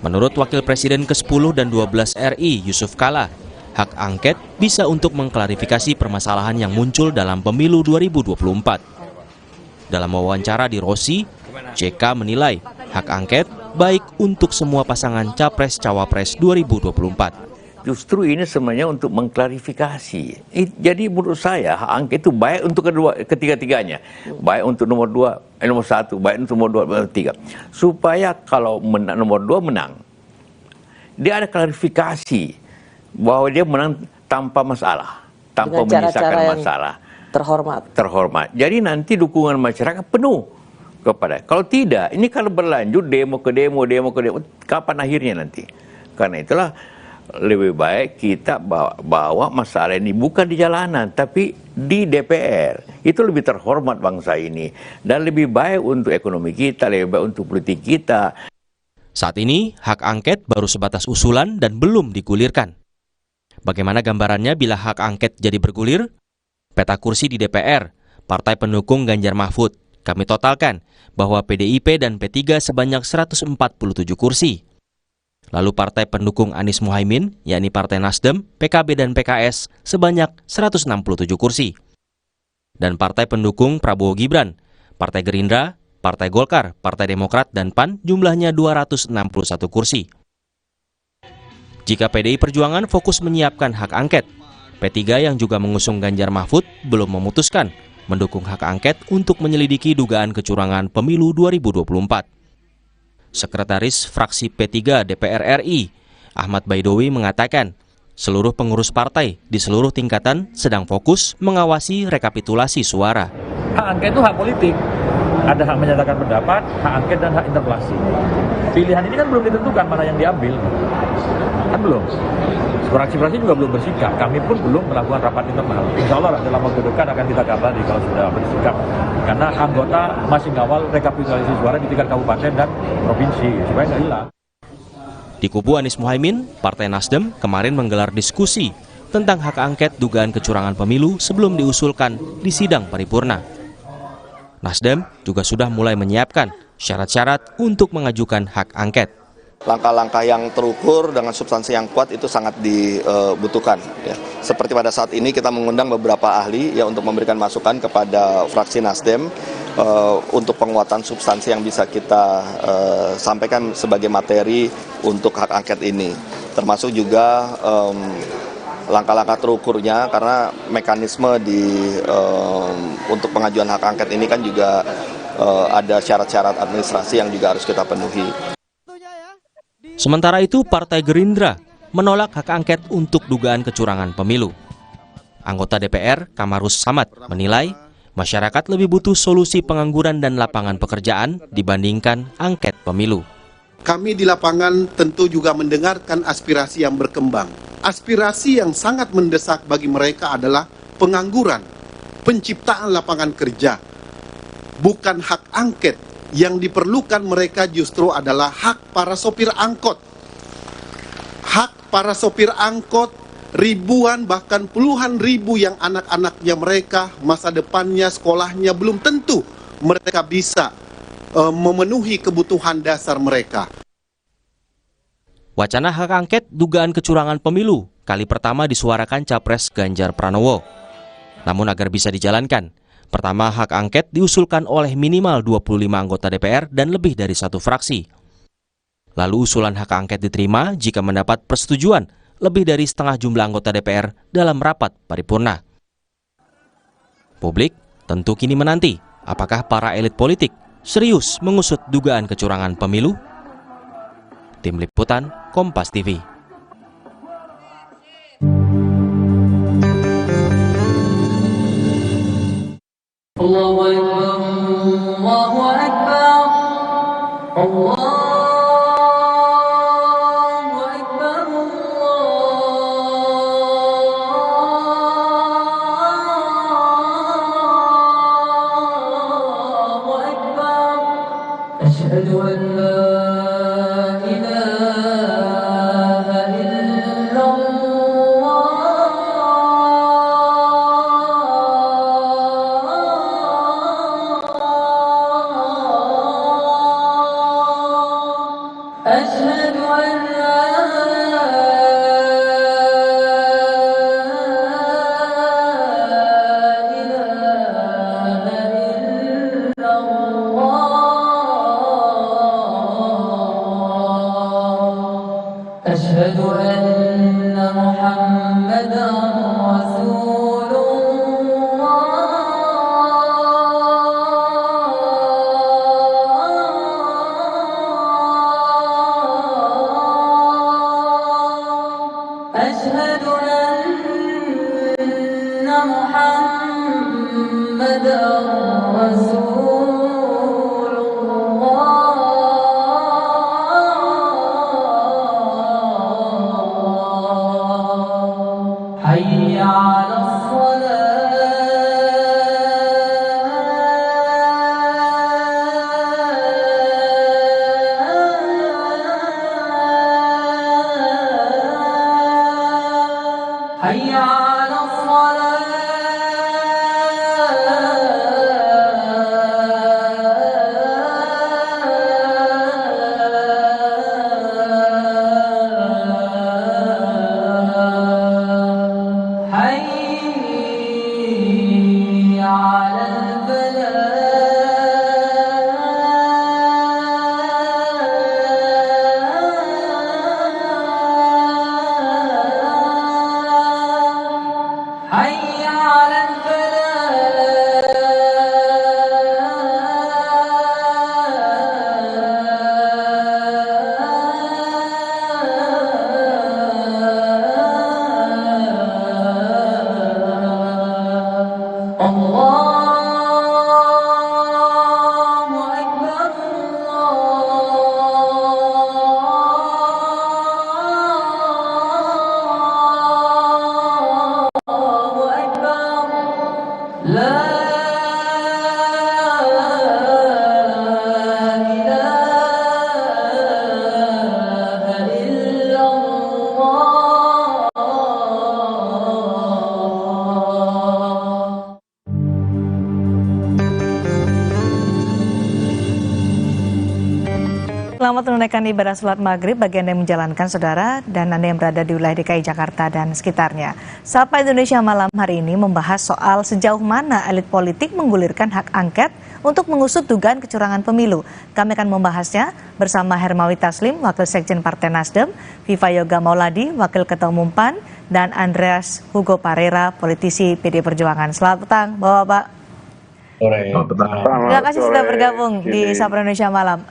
Menurut Wakil Presiden ke-10 dan 12 RI Yusuf Kala, hak angket bisa untuk mengklarifikasi permasalahan yang muncul dalam pemilu 2024. Dalam wawancara di Rosi, JK menilai hak angket baik untuk semua pasangan Capres-Cawapres 2024. Justru ini sebenarnya untuk mengklarifikasi. Jadi menurut saya hak angket itu baik untuk ketiga-tiganya. Baik untuk nomor 1, baik untuk nomor 2, 3. Supaya kalau nomor 2 menang, dia ada klarifikasi bahwa dia menang tanpa masalah, tanpa menyisakan masalah. Terhormat. Jadi nanti dukungan masyarakat penuh kepada. Kalau tidak, ini kalau berlanjut demo ke demo, kapan akhirnya nanti? Karena itulah lebih baik kita bawa masalah ini bukan di jalanan, tapi di DPR. Itu lebih terhormat bangsa ini. Dan lebih baik untuk ekonomi kita, lebih baik untuk politik kita. Saat ini, hak angket baru sebatas usulan dan belum digulirkan. Bagaimana gambarannya bila hak angket jadi bergulir? Peta kursi di DPR, partai pendukung Ganjar Mahfud. Kami totalkan bahwa PDIP dan P3 sebanyak 147 kursi. Lalu partai pendukung Anies Muhaimin, yakni Partai Nasdem, PKB dan PKS sebanyak 167 kursi. Dan partai pendukung Prabowo Gibran, Partai Gerindra, Partai Golkar, Partai Demokrat, dan PAN jumlahnya 261 kursi. Jika PDI Perjuangan fokus menyiapkan hak angket, P3 yang juga mengusung Ganjar Mahfud belum memutuskan mendukung hak angket untuk menyelidiki dugaan kecurangan pemilu 2024. Sekretaris Fraksi P3 DPR RI, Ahmad Baidowi mengatakan, seluruh pengurus partai di seluruh tingkatan sedang fokus mengawasi rekapitulasi suara. Hak angket itu hak politik. Ada hak menyatakan pendapat, hak angket dan hak interpelasi. Pilihan ini kan belum ditentukan mana yang diambil. Kan belum. Fraksi-fraksi juga belum bersikap. Kami pun belum melakukan rapat internal. Insya Allah dalam waktu dekat akan kita kabari kalau sudah bersikap. Karena anggota masih ngawal rekapitulasi suara di tingkat kabupaten dan provinsi supaya nggak hilang. Di kubu Anies Muhaimin, Partai Nasdem kemarin menggelar diskusi tentang hak angket dugaan kecurangan pemilu sebelum diusulkan di sidang paripurna. Nasdem juga sudah mulai menyiapkan syarat-syarat untuk mengajukan hak angket. Langkah-langkah yang terukur dengan substansi yang kuat itu sangat dibutuhkan. Ya. Seperti pada saat ini kita mengundang beberapa ahli ya untuk memberikan masukan kepada fraksi Nasdem untuk penguatan substansi yang bisa kita sampaikan sebagai materi untuk hak angket ini. Termasuk juga langkah-langkah terukurnya karena mekanisme untuk pengajuan hak angket ini kan juga ada syarat-syarat administrasi yang juga harus kita penuhi. Sementara itu, Partai Gerindra menolak hak angket untuk dugaan kecurangan pemilu. Anggota DPR Kamarus Samad menilai masyarakat lebih butuh solusi pengangguran dan lapangan pekerjaan dibandingkan angket pemilu. Kami di lapangan tentu juga mendengarkan aspirasi yang berkembang. Aspirasi yang sangat mendesak bagi mereka adalah pengangguran, penciptaan lapangan kerja, bukan hak angket. Yang diperlukan mereka justru adalah hak para sopir angkot. Hak para sopir angkot, ribuan bahkan puluhan ribu yang anak-anaknya mereka, masa depannya, sekolahnya belum tentu mereka bisa memenuhi kebutuhan dasar mereka. Wacana hak angket dugaan kecurangan pemilu kali pertama disuarakan Capres Ganjar Pranowo. Namun agar bisa dijalankan, pertama, hak angket diusulkan oleh minimal 25 anggota DPR dan lebih dari satu fraksi. Lalu usulan hak angket diterima jika mendapat persetujuan lebih dari setengah jumlah anggota DPR dalam rapat paripurna. Publik tentu kini menanti apakah para elit politik serius mengusut dugaan kecurangan pemilu. Tim Liputan Kompas TV. Allahu Akbar, Allahu Akbar, Allahu Akbar, Allahu Akbar. Asyhadu an la ilaha illallah. أشهد أن لا إله إلا الله أشهد أن محمدا رسول أشهد أن محمدا رسول الله حي على الصلاة حي على الصلاة حي على الفلاح حي على الفلاح الله أكبر الله أكبر لا إله إلا الله. Selamat menunaikan ibadah sholat maghrib bagi Anda yang menjalankan, saudara, dan Anda yang berada di wilayah DKI Jakarta dan sekitarnya. Sapa Indonesia malam hari ini membahas soal sejauh mana elit politik menggulirkan hak angket untuk mengusut dugaan kecurangan pemilu. Kami akan membahasnya bersama Hermawi Taslim, Wakil Sekjen Partai Nasdem, Viva Yoga Mauladi, Wakil Ketua Umum PAN, dan Andreas Hugo Parera, politisi PD Perjuangan. Selamat petang, Bapak-Bapak. Terima kasih sudah bergabung di Sapa Indonesia Malam.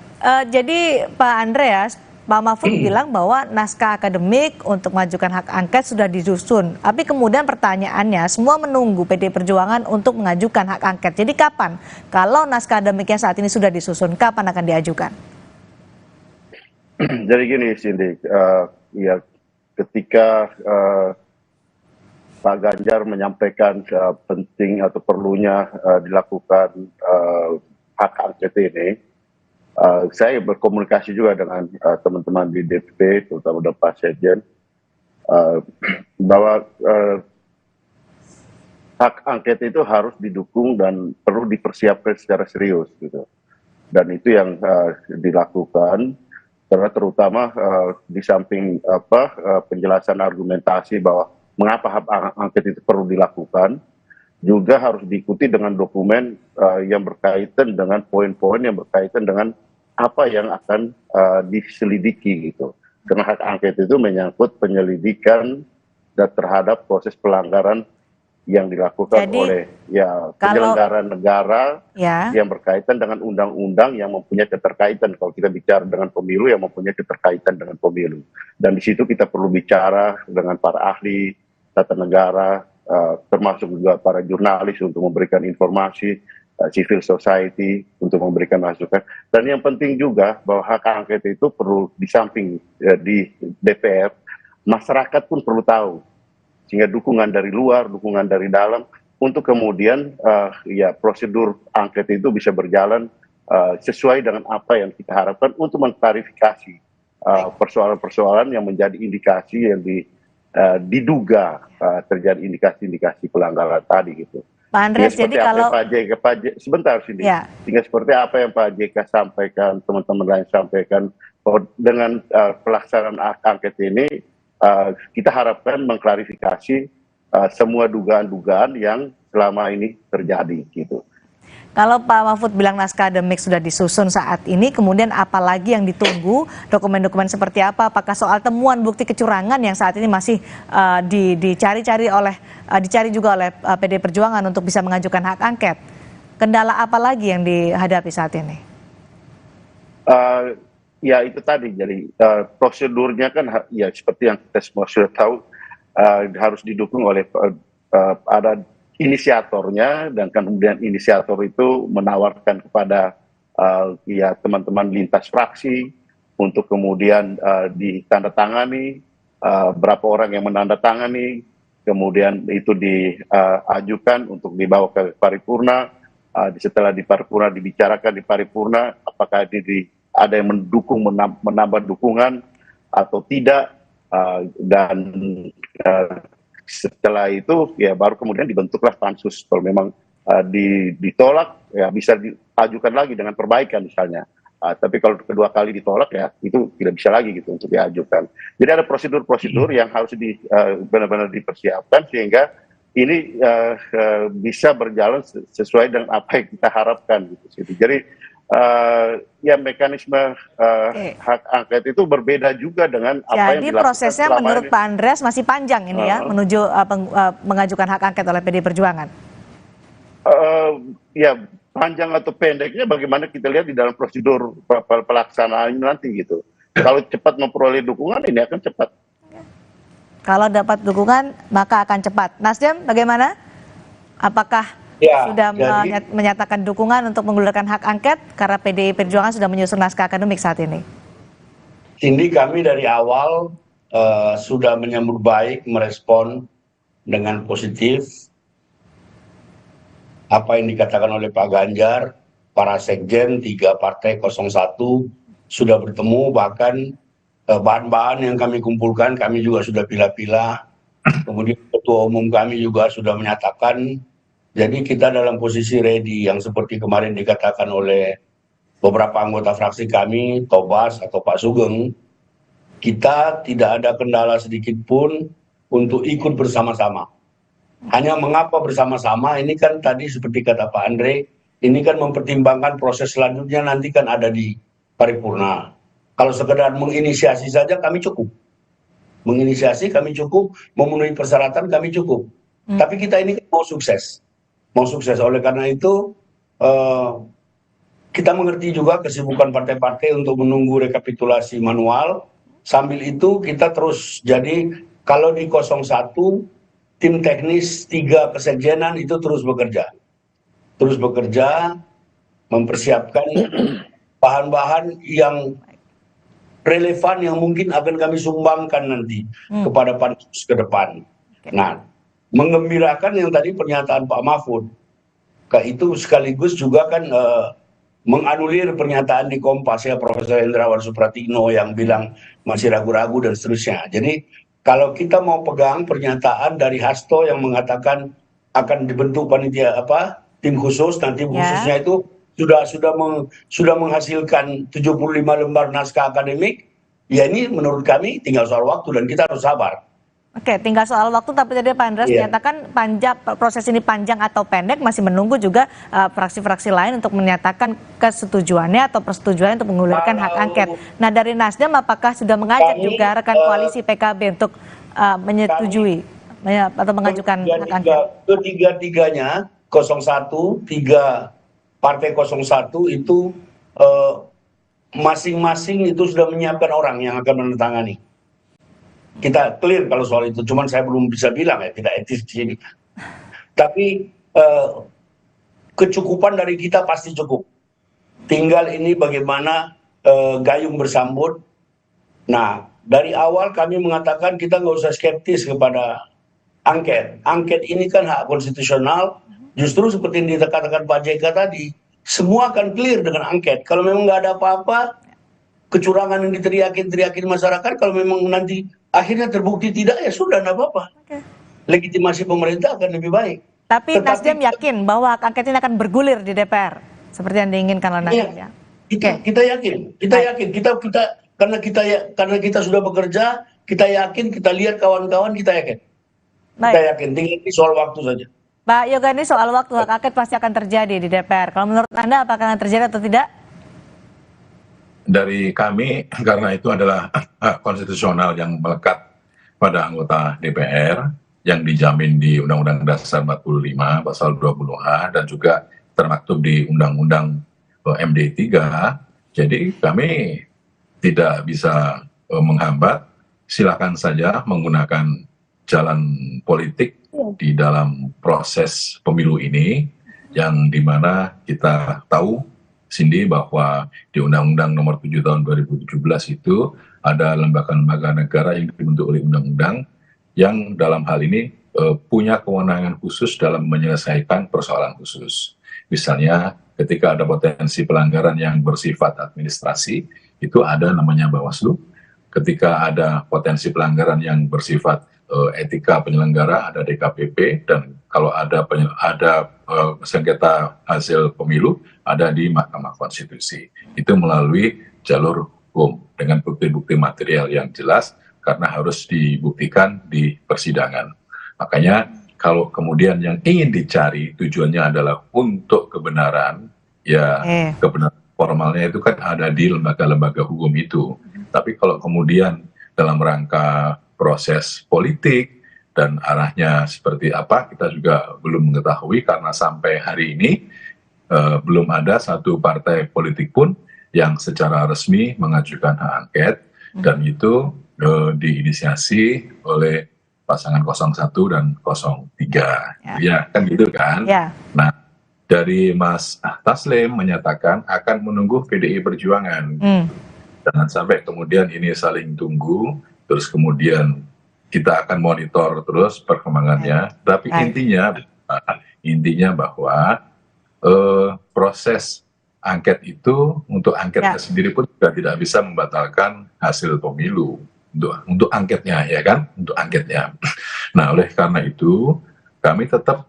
Jadi Pak Andreas, Pak Mahfud bilang bahwa naskah akademik untuk mengajukan hak angket sudah disusun. Tapi kemudian pertanyaannya, semua menunggu PD Perjuangan untuk mengajukan hak angket. Jadi kapan? Kalau naskah akademiknya saat ini sudah disusun, kapan akan diajukan? Jadi gini Cindy, ya ketika Pak Ganjar menyampaikan penting atau perlunya dilakukan hak angket ini, saya berkomunikasi juga dengan teman-teman di DPP, terutama dengan Pak Sekjen, bahwa hak angket itu harus didukung dan perlu dipersiapkan secara serius, gitu. Dan itu yang dilakukan, karena terutama di samping penjelasan argumentasi bahwa mengapa hak angket itu perlu dilakukan, juga harus diikuti dengan dokumen yang berkaitan dengan poin-poin yang berkaitan dengan apa yang akan diselidiki gitu. Karena hak angket itu menyangkut penyelidikan dan terhadap proses pelanggaran yang dilakukan oleh penyelenggara negara yang berkaitan dengan undang-undang yang mempunyai keterkaitan. Kalau kita bicara dengan pemilu, yang mempunyai keterkaitan dengan pemilu. Dan di situ kita perlu bicara dengan para ahli tata negara, termasuk juga para jurnalis untuk memberikan informasi, civil society untuk memberikan masukan. Dan yang penting juga bahwa hak angket itu perlu di samping di DPR, masyarakat pun perlu tahu, sehingga dukungan dari luar, dukungan dari dalam, untuk kemudian prosedur angket itu bisa berjalan sesuai dengan apa yang kita harapkan untuk mengklarifikasi persoalan-persoalan yang menjadi indikasi yang diduga terjadi indikasi-indikasi pelanggaran tadi gitu. Pak Andreas, jadi kalau sebentar sini, sehingga seperti apa yang Pak JK sampaikan, teman-teman lain sampaikan, bahwa dengan pelaksanaan angket ini kita harapkan mengklarifikasi semua dugaan-dugaan yang selama ini terjadi gitu. Kalau Pak Mahfud bilang naskah akademik sudah disusun saat ini, kemudian apa lagi yang ditunggu? Dokumen-dokumen seperti apa? Apakah soal temuan bukti kecurangan yang saat ini masih dicari juga oleh PD Perjuangan untuk bisa mengajukan hak angket? Kendala apa lagi yang dihadapi saat ini? Ya itu tadi, jadi prosedurnya kan ya seperti yang kita semua sudah tahu, harus didukung oleh ada inisiatornya, dan kemudian inisiator itu menawarkan kepada teman-teman lintas fraksi untuk kemudian ditandatangani, berapa orang yang menandatangani, kemudian itu diajukan untuk dibawa ke paripurna, setelah di paripurna dibicarakan di paripurna apakah ada yang mendukung, menambah dukungan atau tidak, dan setelah itu ya baru kemudian dibentuklah pansus. Kalau memang ditolak ya bisa diajukan lagi dengan perbaikan misalnya. Tapi kalau kedua kali ditolak ya itu tidak bisa lagi gitu untuk diajukan. Jadi ada prosedur-prosedur yang harus benar-benar dipersiapkan sehingga ini bisa berjalan sesuai dengan apa yang kita harapkan gitu. Jadi ya mekanisme hak angket itu berbeda juga dengan apa yang dilakukan. Jadi prosesnya menurut Pak Andreas masih panjang ini ya menuju mengajukan hak angket oleh PD Perjuangan. Ya panjang atau pendeknya bagaimana kita lihat di dalam prosedur pelaksanaan nanti gitu. Kalau cepat memperoleh dukungan ini akan cepat. Kalau dapat dukungan maka akan cepat. Nasdem bagaimana? Apakah sudah menyatakan dukungan untuk menggulirkan hak angket karena PDI Perjuangan sudah menyusun naskah akademik saat ini? Cindy, kami dari awal sudah menyambut baik, merespon dengan positif apa yang dikatakan oleh Pak Ganjar. Para sekjen 3 partai 01 sudah bertemu, bahkan bahan-bahan yang kami kumpulkan kami juga sudah pilah-pilah. Kemudian ketua umum kami juga sudah menyatakan. Jadi kita dalam posisi ready, yang seperti kemarin dikatakan oleh beberapa anggota fraksi kami, Tobas atau Pak Sugeng, kita tidak ada kendala sedikit pun untuk ikut bersama-sama. Hanya mengapa bersama-sama, ini kan tadi seperti kata Pak Andre, ini kan mempertimbangkan proses selanjutnya nanti kan ada di paripurna. Kalau sekedar menginisiasi saja kami cukup. Menginisiasi kami cukup, memenuhi persyaratan kami cukup. Tapi kita ini mau sukses. Mau sukses, oleh karena itu kita mengerti juga kesibukan partai-partai untuk menunggu rekapitulasi manual. Sambil itu kita terus, jadi kalau di 01 tim teknis 3 kesekjenan itu terus bekerja mempersiapkan bahan-bahan yang relevan yang mungkin akan kami sumbangkan nanti kepada pansus ke depan. Nah, mengembirakan yang tadi pernyataan Pak Mahfud, itu sekaligus juga kan menganulir pernyataan di Kompas ya Profesor Hendrawan Supratino yang bilang masih ragu-ragu dan seterusnya. Jadi kalau kita mau pegang pernyataan dari Hasto yang mengatakan akan dibentuk panitia tim khusus, nanti khususnya itu sudah menghasilkan 75 lembar naskah akademik, ya ini menurut kami tinggal soal waktu dan kita harus sabar. Oke, tinggal soal waktu, tapi tadi Pak Andreas menyatakan proses ini panjang atau pendek, masih menunggu juga fraksi-fraksi lain untuk menyatakan kesetujuannya atau persetujuannya untuk mengulirkan hak angket. Nah, dari Nasdem apakah sudah mengajak juga rekan koalisi PKB untuk menyetujui atau mengajukan hak angket? Ketiga-tiganya 01, 3 partai 01 itu masing-masing itu sudah menyiapkan orang yang akan menandatangani. Kita clear kalau soal itu, cuman saya belum bisa bilang ya, tidak etis di sini. Tapi kecukupan dari kita pasti cukup. Tinggal ini bagaimana gayung bersambut. Nah, dari awal kami mengatakan kita nggak usah skeptis kepada angket. Angket ini kan hak konstitusional. Justru seperti yang dikatakan Pak JK tadi, semua akan clear dengan angket. Kalau memang nggak ada apa-apa, kecurangan yang diteriakin masyarakat, kalau memang nanti akhirnya terbukti tidak, ya sudah, nggak apa-apa. Legitimasi pemerintah akan lebih baik. Tapi Nasdem yakin bahwa hak angket ini akan bergulir di DPR, seperti yang diinginkan oleh Nasdem ya? Kita yakin, karena kita sudah bekerja, kita yakin, kita lihat kawan-kawan, kita yakin. Kita yakin, tinggal ini soal waktu saja. Pak Yoga, ini soal waktu hak angket pasti akan terjadi di DPR. Kalau menurut Anda apakah akan terjadi atau tidak? Dari kami, karena itu adalah hak konstitusional yang melekat pada anggota DPR yang dijamin di Undang-Undang Dasar 45 pasal 20A dan juga termaktub di Undang-Undang MD 3. Jadi kami tidak bisa menghambat, silakan saja menggunakan jalan politik di dalam proses pemilu ini, yang dimana kita tahu Cindy bahwa di Undang-Undang Nomor 7 Tahun 2017 itu ada lembaga-lembaga negara yang dibentuk oleh undang-undang yang dalam hal ini punya kewenangan khusus dalam menyelesaikan persoalan khusus. Misalnya ketika ada potensi pelanggaran yang bersifat administrasi, itu ada namanya Bawaslu. Ketika ada potensi pelanggaran yang bersifat etika penyelenggara, ada DKPP, dan kalau ada sengketa hasil pemilu, ada di Mahkamah Konstitusi. Itu melalui jalur hukum dengan bukti-bukti material yang jelas, karena harus dibuktikan di persidangan. Makanya kalau kemudian yang ingin dicari tujuannya adalah untuk kebenaran, ya kebenaran formalnya itu kan ada di lembaga-lembaga hukum itu. Tapi kalau kemudian dalam rangka proses politik dan arahnya seperti apa, kita juga belum mengetahui, karena sampai hari ini belum ada satu partai politik pun yang secara resmi mengajukan hak angket, dan itu diinisiasi oleh pasangan 01 dan 03. Ya kan gitu kan. Nah, dari Mas Taslim menyatakan akan menunggu PDI Perjuangan. Jangan sampai kemudian ini saling tunggu, terus kemudian kita akan monitor terus perkembangannya. Tapi intinya bahwa proses angket itu, untuk angketnya sendiri pun juga tidak bisa membatalkan hasil pemilu untuk angketnya, ya kan, untuk angketnya. Nah, oleh karena itu kami tetap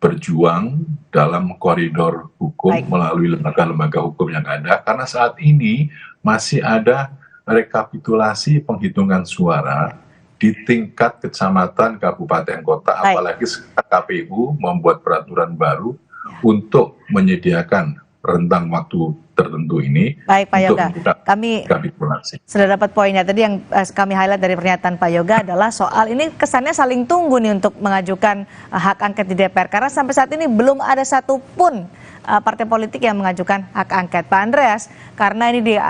berjuang dalam koridor hukum melalui lembaga-lembaga hukum yang ada, karena saat ini masih ada rekapitulasi penghitungan suara di tingkat kecamatan, kabupaten, kota, apalagi KPU membuat peraturan baru untuk menyediakan rentang waktu tertentu ini Baik Pak untuk Yoga, membuka kami kapitulasi. sudah dapat poinnya. Tadi yang kami highlight dari pernyataan Pak Yoga adalah soal ini kesannya saling tunggu nih untuk mengajukan hak angket di DPR. Karena sampai saat ini belum ada satupun partai politik yang mengajukan hak angket. Pak Andreas, karena ini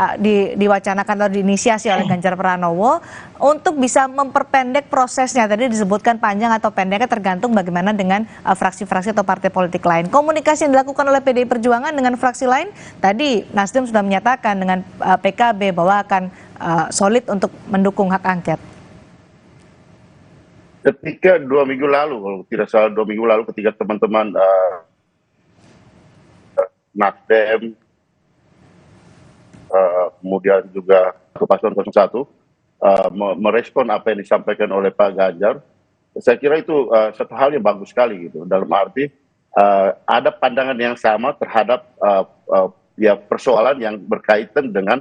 diwacanakan atau diinisiasi oleh Ganjar Pranowo untuk bisa memperpendek prosesnya. Tadi disebutkan panjang atau pendeknya tergantung bagaimana dengan fraksi-fraksi atau partai politik lain. Komunikasi yang dilakukan oleh PDI Perjuangan dengan fraksi lain, tadi Nasdem sudah menyatakan dengan PKB bahwa akan solid untuk mendukung hak angket. Ketika 2 minggu lalu, kalau tidak salah 2 minggu lalu, ketika teman-teman Nasdem, kemudian juga Paslon 01 merespon apa yang disampaikan oleh Pak Ganjar, saya kira itu satu hal yang bagus sekali gitu. Dalam arti ada pandangan yang sama terhadap ya persoalan yang berkaitan dengan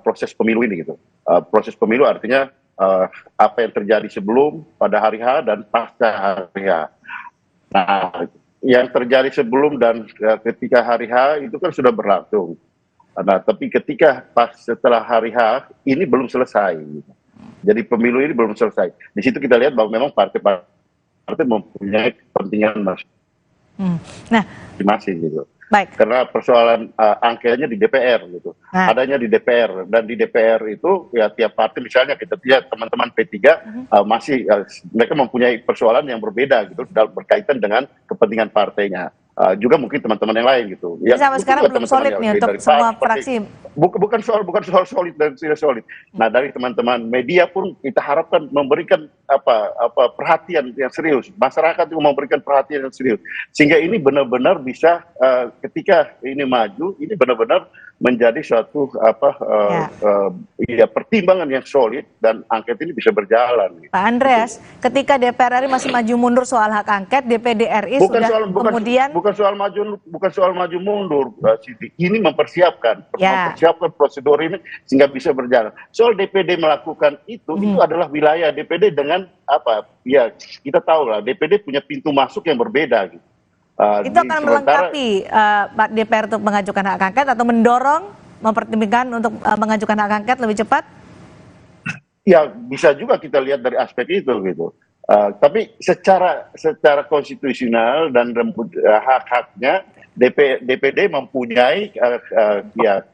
proses pemilu ini gitu. Proses pemilu artinya apa yang terjadi sebelum, pada hari H dan pasca hari H. Nah, yang terjadi sebelum dan ketika hari H itu kan sudah berlangsung. Nah, tapi ketika setelah hari H ini belum selesai. Jadi pemilu ini belum selesai. Di situ kita lihat bahwa memang partai mempunyai kepentingan masing-masing gitu. Baik. Karena persoalan angkanya di DPR gitu. Adanya di DPR, dan di DPR itu ya tiap partai, misalnya kita lihat teman-teman P3 masih mereka mempunyai persoalan yang berbeda gitu dalam berkaitan dengan kepentingan partainya. Juga mungkin teman-teman yang lain gitu. Ya, sampai sekarang belum solid nih untuk semua fraksi. Bukan soal solid dan tidak solid. Nah, dari teman-teman media pun kita harapkan memberikan perhatian yang serius. Masyarakat juga memberikan perhatian yang serius. Sehingga ini benar-benar bisa ketika ini maju, ini benar-benar menjadi suatu pertimbangan yang solid dan angket ini bisa berjalan. Pak Andreas, ketika DPR RI masih maju mundur soal hak angket, DPD RI kemudian bukan soal maju mundur, Siti. Ini mempersiapkan prosedur ini sehingga bisa berjalan. Soal DPD melakukan itu adalah wilayah DPD dengan ya kita tahu lah DPD punya pintu masuk yang berbeda gitu. Itu akan melengkapi DPR untuk mengajukan hak angket atau mendorong, mempertimbangkan untuk mengajukan hak angket lebih cepat? Ya bisa juga kita lihat dari aspek itu gitu. Tapi secara konstitusional dan hak-haknya DPD mempunyai ya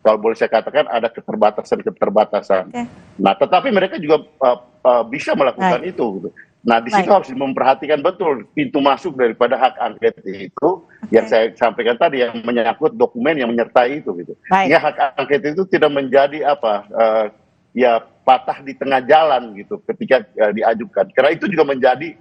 kalau boleh saya katakan ada keterbatasan. Okay. Nah, tetapi mereka juga bisa melakukan itu gitu. Nah, di situ harus memperhatikan betul pintu masuk daripada hak angket itu yang saya sampaikan tadi, yang menyangkut dokumen yang menyertai itu gitu. Sehingga hak angket itu tidak menjadi ya patah di tengah jalan gitu ketika diajukan. Karena itu juga menjadi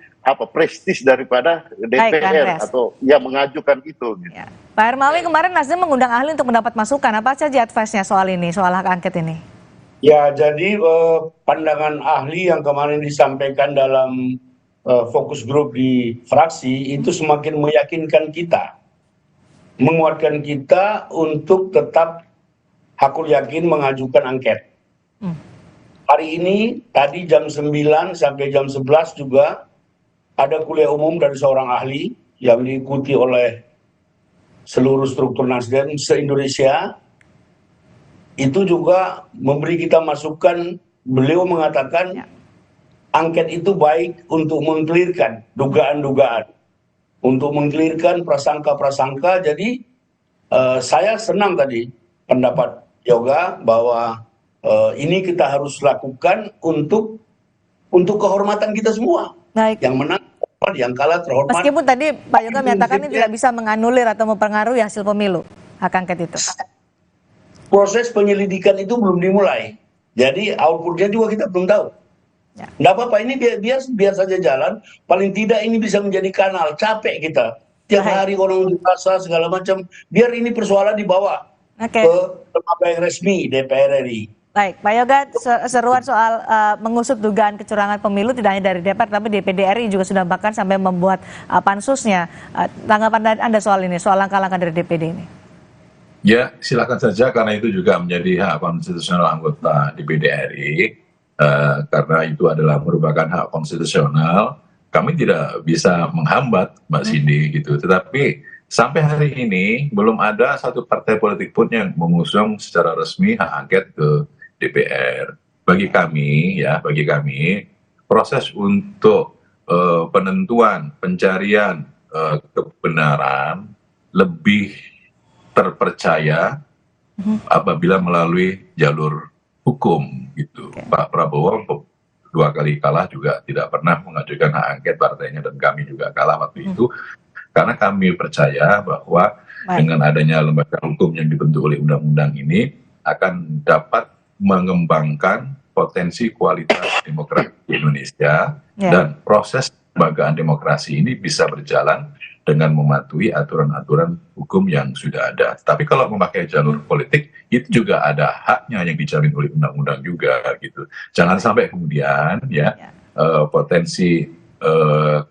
prestis daripada DPR atau yang mengajukan itu. Gitu. Ya. Pak Hermawi, kemarin Nasdem mengundang ahli untuk mendapat masukan. Apa saja advice-nya soal ini, soal hak angket ini? Ya, jadi pandangan ahli yang kemarin disampaikan dalam fokus grup di fraksi itu semakin meyakinkan kita, menguatkan kita untuk tetap hakul yakin mengajukan angket. Hari ini, tadi jam 9 sampai jam 11 juga ada kuliah umum dari seorang ahli yang diikuti oleh seluruh struktur Nasdem se-Indonesia. Itu juga memberi kita masukan, beliau mengatakan angket itu baik untuk mengklirkan dugaan-dugaan, untuk mengklirkan prasangka-prasangka. Jadi saya senang tadi pendapat Yoga bahwa ini kita harus lakukan untuk kehormatan kita semua. Baik. Yang menang, yang kalah terhormat. Meskipun tadi Pak Yoga menyatakan ini tidak bisa menganulir atau mempengaruhi hasil pemilu, hak angket itu. Proses penyelidikan itu belum dimulai, jadi outputnya juga kita belum tahu. Nggak apa-apa, ini biar saja jalan. Paling tidak ini bisa menjadi kanal. Capek kita tiap hari orang dirasa segala macam. Biar ini persoalan dibawa ke lembaga yang resmi DPR RI. Baik, Pak Yoga, seruan soal mengusut dugaan kecurangan pemilu tidak hanya dari DPR, tapi DPD RI juga sudah bahkan sampai membuat pansusnya. Tanggapan Anda soal ini, soal langkah-langkah dari DPD ini? Ya, silakan saja, karena itu juga menjadi hak konstitusional anggota DPD RI, karena itu adalah merupakan hak konstitusional. Kami tidak bisa menghambat, Mbak Cindy gitu. Tetapi Sampai hari ini belum ada satu partai politik pun yang mengusung secara resmi hak angket ke DPR. Bagi kami, proses untuk penentuan, pencarian kebenaran lebih terpercaya apabila melalui jalur hukum gitu. Pak Prabowo 2 kali kalah juga tidak pernah mengajukan hak angket partainya, dan kami juga kalah waktu itu karena kami percaya bahwa dengan adanya lembaga hukum yang dibentuk oleh undang-undang ini akan dapat mengembangkan potensi kualitas demokrasi di Indonesia dan proses kelembagaan demokrasi ini bisa berjalan dengan mematuhi aturan-aturan hukum yang sudah ada. Tapi kalau memakai jalur politik, itu juga ada haknya yang dijamin oleh undang-undang juga gitu. Jangan sampai kemudian potensi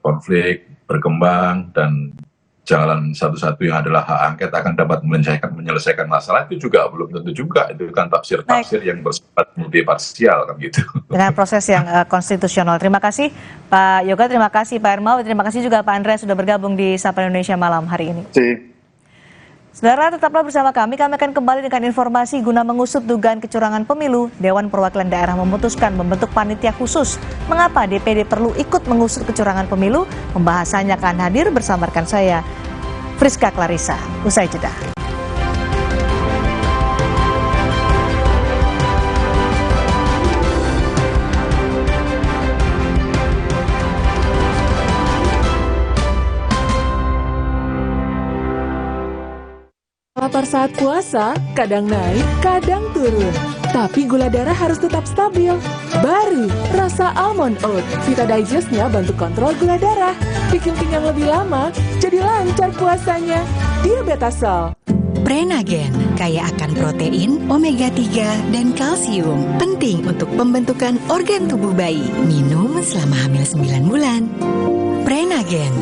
konflik berkembang dan jalan satu-satu yang adalah hak angket akan dapat menyelesaikan masalah, itu juga belum tentu juga. Itu kan tafsir-tafsir yang bersifat multiparsial kan gitu. Dengan proses yang konstitusional. Terima kasih Pak Yoga, terima kasih Pak Hermawi, terima kasih juga Pak Andreas sudah bergabung di Sapa Indonesia Malam hari ini. Saudara, tetaplah bersama kami akan kembali dengan informasi guna mengusut dugaan kecurangan pemilu. Dewan Perwakilan Daerah memutuskan membentuk panitia khusus. Mengapa DPD perlu ikut mengusut kecurangan pemilu? Pembahasannya akan hadir bersama rekan saya, Friska Clarissa. Usai jeda. Lapar saat puasa, kadang naik, kadang turun. Tapi gula darah harus tetap stabil. Baru, rasa almond oat. Vita Digest-nya bantu kontrol gula darah. Bikin kenyang lebih lama, jadi lancar puasanya. Diabetasol. Prenagen, kaya akan protein, omega 3, dan kalsium. Penting untuk pembentukan organ tubuh bayi. Minum selama hamil 9 bulan. Prenagen.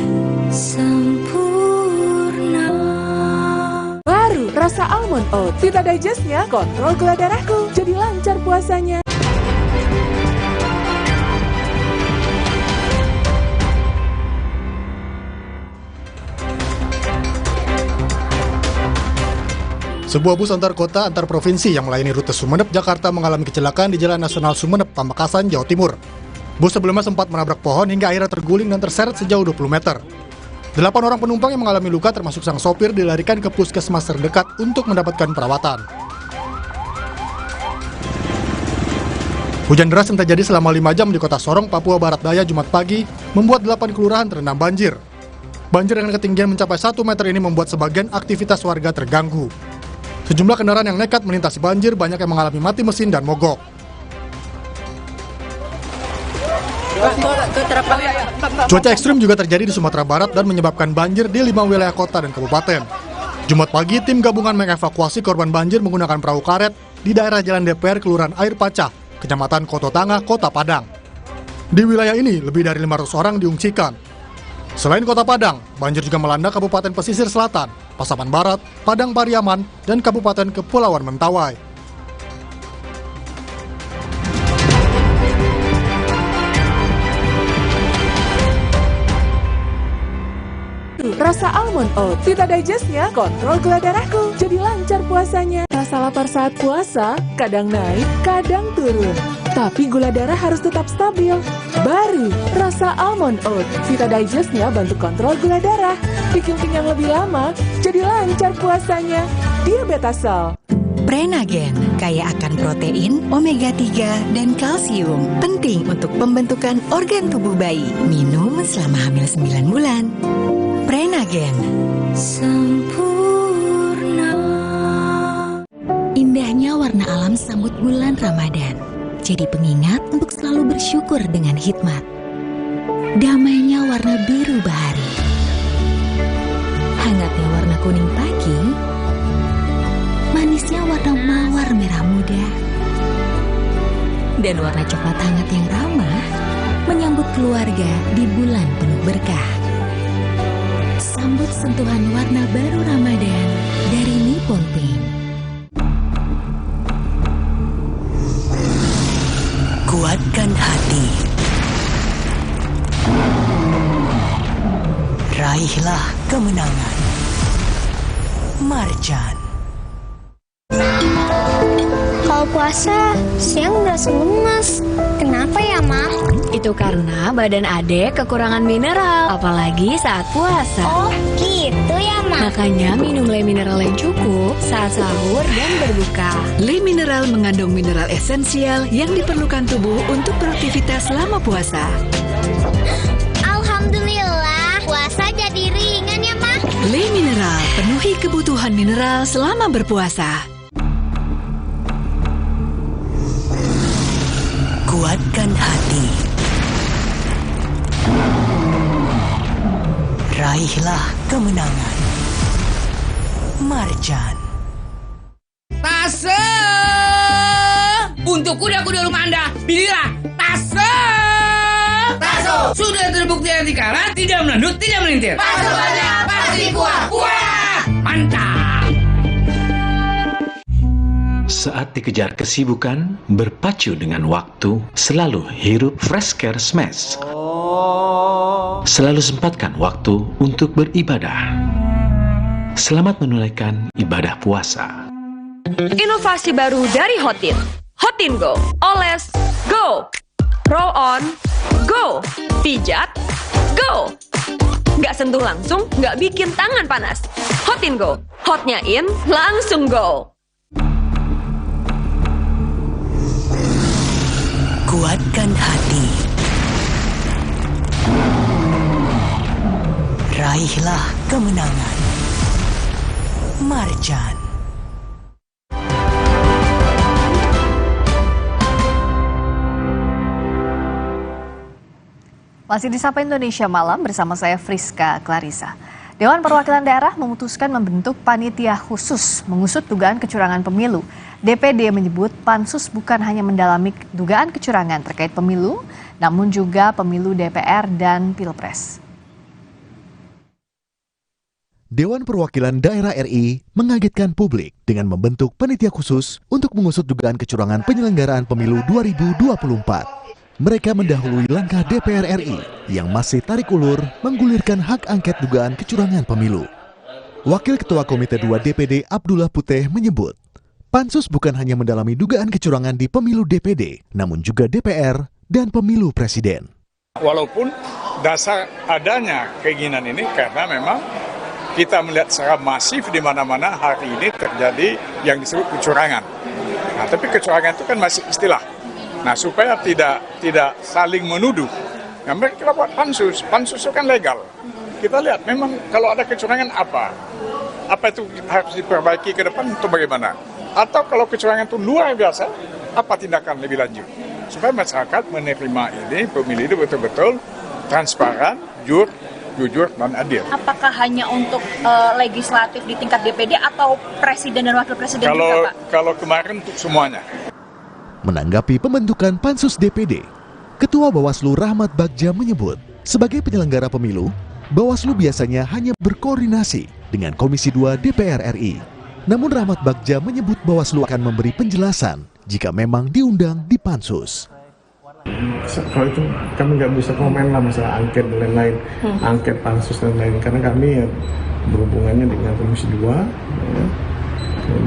Baru, rasa almond oat. Vita Digest-nya kontrol gula darahku. Jadi lancar puasanya. Sebuah bus antar kota antar provinsi yang melayani rute Sumeneb, Jakarta mengalami kecelakaan di Jalan Nasional Sumeneb, Pamekasan, Jawa Timur. Bus sebelumnya sempat menabrak pohon hingga akhirnya terguling dan terseret sejauh 20 meter. 8 orang penumpang yang mengalami luka termasuk sang sopir dilarikan ke puskesmas terdekat untuk mendapatkan perawatan. Hujan deras yang terjadi selama 5 jam di kota Sorong, Papua Barat Daya Jumat pagi membuat 8 kelurahan terendam banjir. Banjir dengan ketinggian mencapai 1 meter ini membuat sebagian aktivitas warga terganggu. Sejumlah kendaraan yang nekat melintasi banjir banyak yang mengalami mati mesin dan mogok. Cuaca ekstrim juga terjadi di Sumatera Barat dan menyebabkan banjir di 5 wilayah kota dan kabupaten. Jumat pagi, tim gabungan mengevakuasi korban banjir menggunakan perahu karet di daerah Jalan DPR, Kelurahan Air Pacah, Kecamatan Koto Tangah, Kota Padang. Di wilayah ini, lebih dari 500 orang diungsikan. Selain Kota Padang, banjir juga melanda Kabupaten Pesisir Selatan, Pasaman Barat, Padang Pariaman, dan Kabupaten Kepulauan Mentawai. Rasa almond oat. Vita Digest-nya kontrol gula darahku. Jadi lancar puasanya. Rasa lapar saat puasa, kadang naik, kadang turun. Tapi gula darah harus tetap stabil. Baru, rasa almond oat. Vita Digest-nya bantu kontrol gula darah. Bikin kenyang lebih lama, jadi lancar puasanya. Diabetasol. Prenagen, kaya akan protein, omega 3, dan kalsium. Penting untuk pembentukan organ tubuh bayi. Minum selama hamil 9 bulan. Prenagen. Sempurna. Indahnya warna alam sambut bulan Ramadan. Jadi pengingat untuk selalu bersyukur dengan hikmat. Damainya warna biru bahari. Hangatnya warna kuning pagi. Manisnya warna mawar merah muda. Dan warna coklat hangat yang ramah menyambut keluarga di bulan penuh berkah. Sambut sentuhan warna baru Ramadan dari Nippon Paint. Kuatkan hati. Raihlah kemenangan. Marjan. Kalau puasa, siang berasa lemas. Kenapa ya, Ma? Itu karena badan Adek kekurangan mineral, apalagi saat puasa. Oh, gitu ya, Ma? Makanya minum Le Mineral yang cukup saat sahur dan berbuka. Le Mineral mengandung mineral esensial yang diperlukan tubuh untuk beraktivitas selama puasa. Alhamdulillah, puasa jadi ringan ya, Ma? Le Mineral, penuhi kebutuhan mineral selama berpuasa. Kuatkan hati. Raihlah kemenangan. Marjan. Tase! Untuk kuda-kuda rumah Anda, pilihlah Tase! Taso! Sudah terbukti anti karat, tidak melendut, tidak melintir. Taso banyak, pasti kuat. Wah! Mantap! Saat dikejar kesibukan, berpacu dengan waktu, selalu hirup Fresh Care Smash. Selalu sempatkan waktu untuk beribadah. Selamat menunaikan ibadah puasa. Inovasi baru dari Hotin. Hotin Go. Oles, go. Roll on, go. Pijat, go. Nggak sentuh langsung, nggak bikin tangan panas. Hotin Go. Hotnya in, langsung go. Kuatkan hati. Raihlah kemenangan. Marjan. Masih di Sapa Indonesia Malam bersama saya Friska Clarissa. Dewan Perwakilan Daerah memutuskan membentuk panitia khusus mengusut dugaan kecurangan pemilu. DPD menyebut pansus bukan hanya mendalami dugaan kecurangan terkait pemilu, namun juga pemilu DPR dan Pilpres. Dewan Perwakilan Daerah RI mengagetkan publik dengan membentuk panitia khusus untuk mengusut dugaan kecurangan penyelenggaraan pemilu 2024. Mereka mendahului langkah DPR RI yang masih tarik ulur menggulirkan hak angket dugaan kecurangan pemilu. Wakil Ketua Komite 2 DPD Abdullah Puteh menyebut, pansus bukan hanya mendalami dugaan kecurangan di pemilu DPD, namun juga DPR dan pemilu presiden. Walaupun dasar adanya keinginan ini karena memang kita melihat secara masif di mana-mana hari ini terjadi yang disebut kecurangan. Nah, tapi kecurangan itu kan masih istilah. Nah, supaya tidak saling menuduh, nah, kita buat pansus itu kan legal. Kita lihat memang kalau ada kecurangan apa itu harus diperbaiki ke depan untuk bagaimana. Atau kalau kecurangan itu luar biasa, apa tindakan lebih lanjut. Supaya masyarakat menerima ini, pemilih itu betul-betul transparan, jujur dan adil. Apakah hanya untuk legislatif di tingkat DPD atau presiden dan wakil presiden juga, Pak? Kalau kemarin untuk semuanya. Menanggapi pembentukan pansus DPD, Ketua Bawaslu Rahmat Bagja menyebut, sebagai penyelenggara pemilu, Bawaslu biasanya hanya berkoordinasi dengan Komisi 2 DPR RI. Namun Rahmat Bagja menyebut Bawaslu akan memberi penjelasan jika memang diundang di pansus. Kalau itu kami nggak bisa komen lah masalah angket dan lain-lain, angket pansus dan lain-lain, karena kami ya berhubungannya dengan Komisi 2, ya,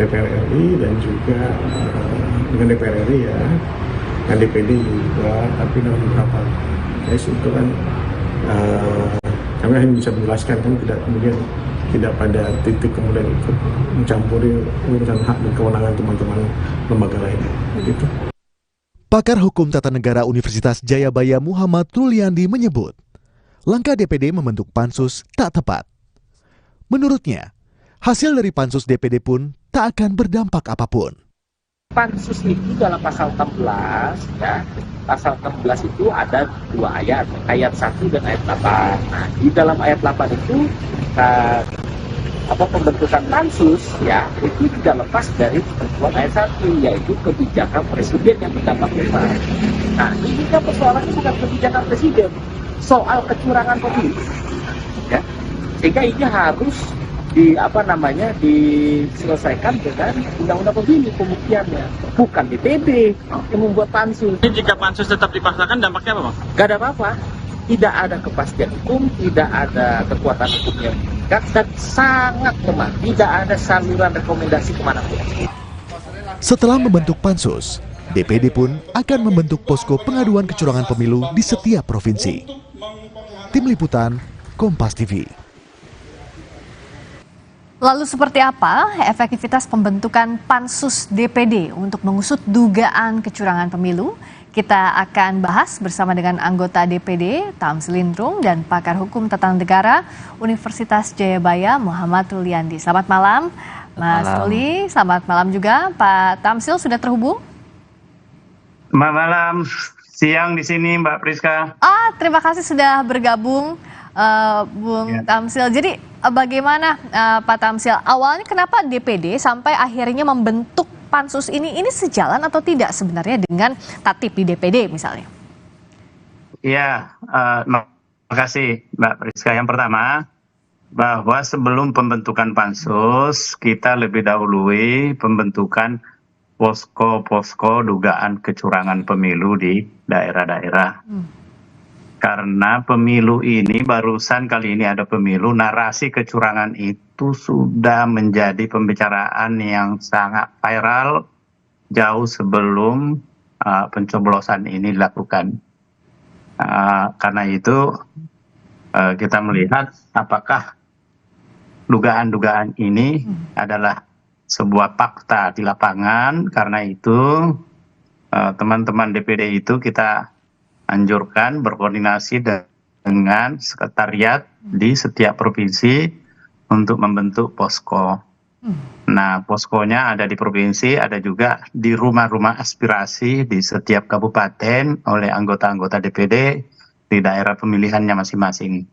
DPR RI dan juga dengan DPR RI ya, dan DPD juga, tapi dalam beberapa case itu kan kami hanya bisa menjelaskan, kami tidak pada titik kemudian ikut mencampuri urusan hak dan kewenangan teman-teman lembaga lainnya. Gitu. Pakar Hukum Tata Negara Universitas Jayabaya Muhammad Truliandi menyebut, langkah DPD membentuk pansus tak tepat. Menurutnya, hasil dari pansus DPD pun tak akan berdampak apapun. Pansus itu dalam pasal 16, ya, pasal 16 itu ada 2 ayat, ayat 1 dan ayat 8. Nah, di dalam ayat 8 itu pembentukan pansus ya itu tidak lepas dari ketentuan ayat 1, yaitu kebijakan presiden yang berdampak besar. Nah, ini kan persoalannya bukan kebijakan presiden, soal kecurangan pemilu, ya, sehingga ini harus diselesaikan dengan undang-undang pemilu pembuktiannya, bukan DPD yang membuat pansus. Jika pansus tetap dipaksakan dampaknya apa, Bang? Gak ada apa-apa. tidak ada kepastian hukum, tidak ada kekuatan hukum yang mengikat, dan sangat lemah. Tidak ada saluran rekomendasi kemanapun. Setelah membentuk pansus, DPD pun akan membentuk posko pengaduan kecurangan pemilu di setiap provinsi. Tim Liputan, Kompas TV. Lalu seperti apa efektivitas pembentukan pansus DPD untuk mengusut dugaan kecurangan pemilu? Kita akan bahas bersama dengan anggota DPD Tamsil Lindrung dan pakar hukum tata negara Universitas Jayabaya Muhammad Ruliandi. Selamat malam Mas Ruli, selamat malam juga Pak Tamsil, sudah terhubung? Selamat malam, siang di sini Mbak Priska. Terima kasih sudah bergabung Bung Tamsil. Jadi bagaimana Pak Tamsil, awalnya kenapa DPD sampai akhirnya membentuk pansus ini sejalan atau tidak sebenarnya dengan tatip di DPD misalnya? Iya, terima kasih Mbak Priska. Yang pertama, bahwa sebelum pembentukan pansus, kita lebih dahului pembentukan posko-posko dugaan kecurangan pemilu di daerah-daerah. Karena pemilu ini, barusan kali ini ada pemilu, narasi kecurangan itu sudah menjadi pembicaraan yang sangat viral jauh sebelum pencoblosan ini dilakukan. Karena itu kita melihat apakah dugaan-dugaan ini adalah sebuah fakta di lapangan. Karena itu teman-teman DPD itu kita anjurkan berkoordinasi dengan sekretariat di setiap provinsi untuk membentuk posko. Nah, poskonya ada di provinsi, ada juga di rumah-rumah aspirasi di setiap kabupaten oleh anggota-anggota DPD di daerah pemilihannya masing-masing.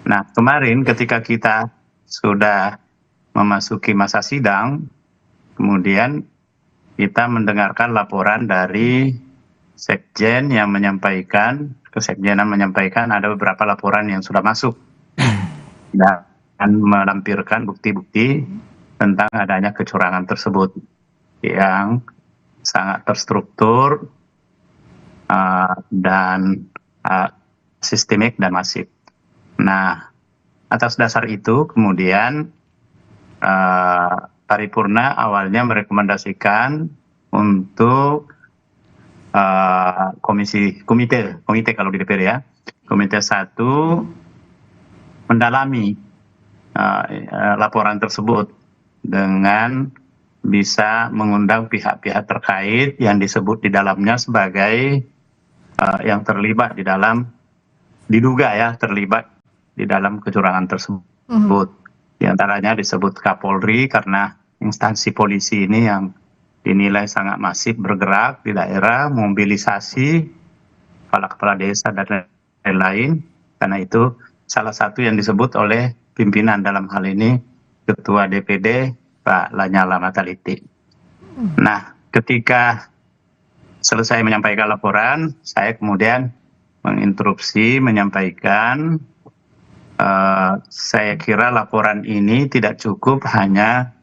Nah, kemarin ketika kita sudah memasuki masa sidang, kemudian kita mendengarkan laporan dari Sekjen yang menyampaikan, Kesekjenan menyampaikan ada beberapa laporan yang sudah masuk dan melampirkan bukti-bukti tentang adanya kecurangan tersebut yang sangat terstruktur dan sistemik dan masif. Nah, atas dasar itu kemudian paripurna awalnya merekomendasikan untuk komite kalau di DPR ya, komite 1 mendalami laporan tersebut dengan bisa mengundang pihak-pihak terkait yang disebut di dalamnya sebagai yang terlibat di dalam, diduga ya terlibat di dalam kecurangan tersebut. Di antaranya disebut Kapolri karena instansi polisi ini yang dinilai sangat masif bergerak di daerah, mobilisasi kepala-kepala desa dan lain-lain. Karena itu salah satu yang disebut oleh pimpinan dalam hal ini Ketua DPD Pak Lanyala Mataliti. Nah, ketika selesai menyampaikan laporan, saya kemudian menginstruksi menyampaikan saya kira laporan ini tidak cukup hanya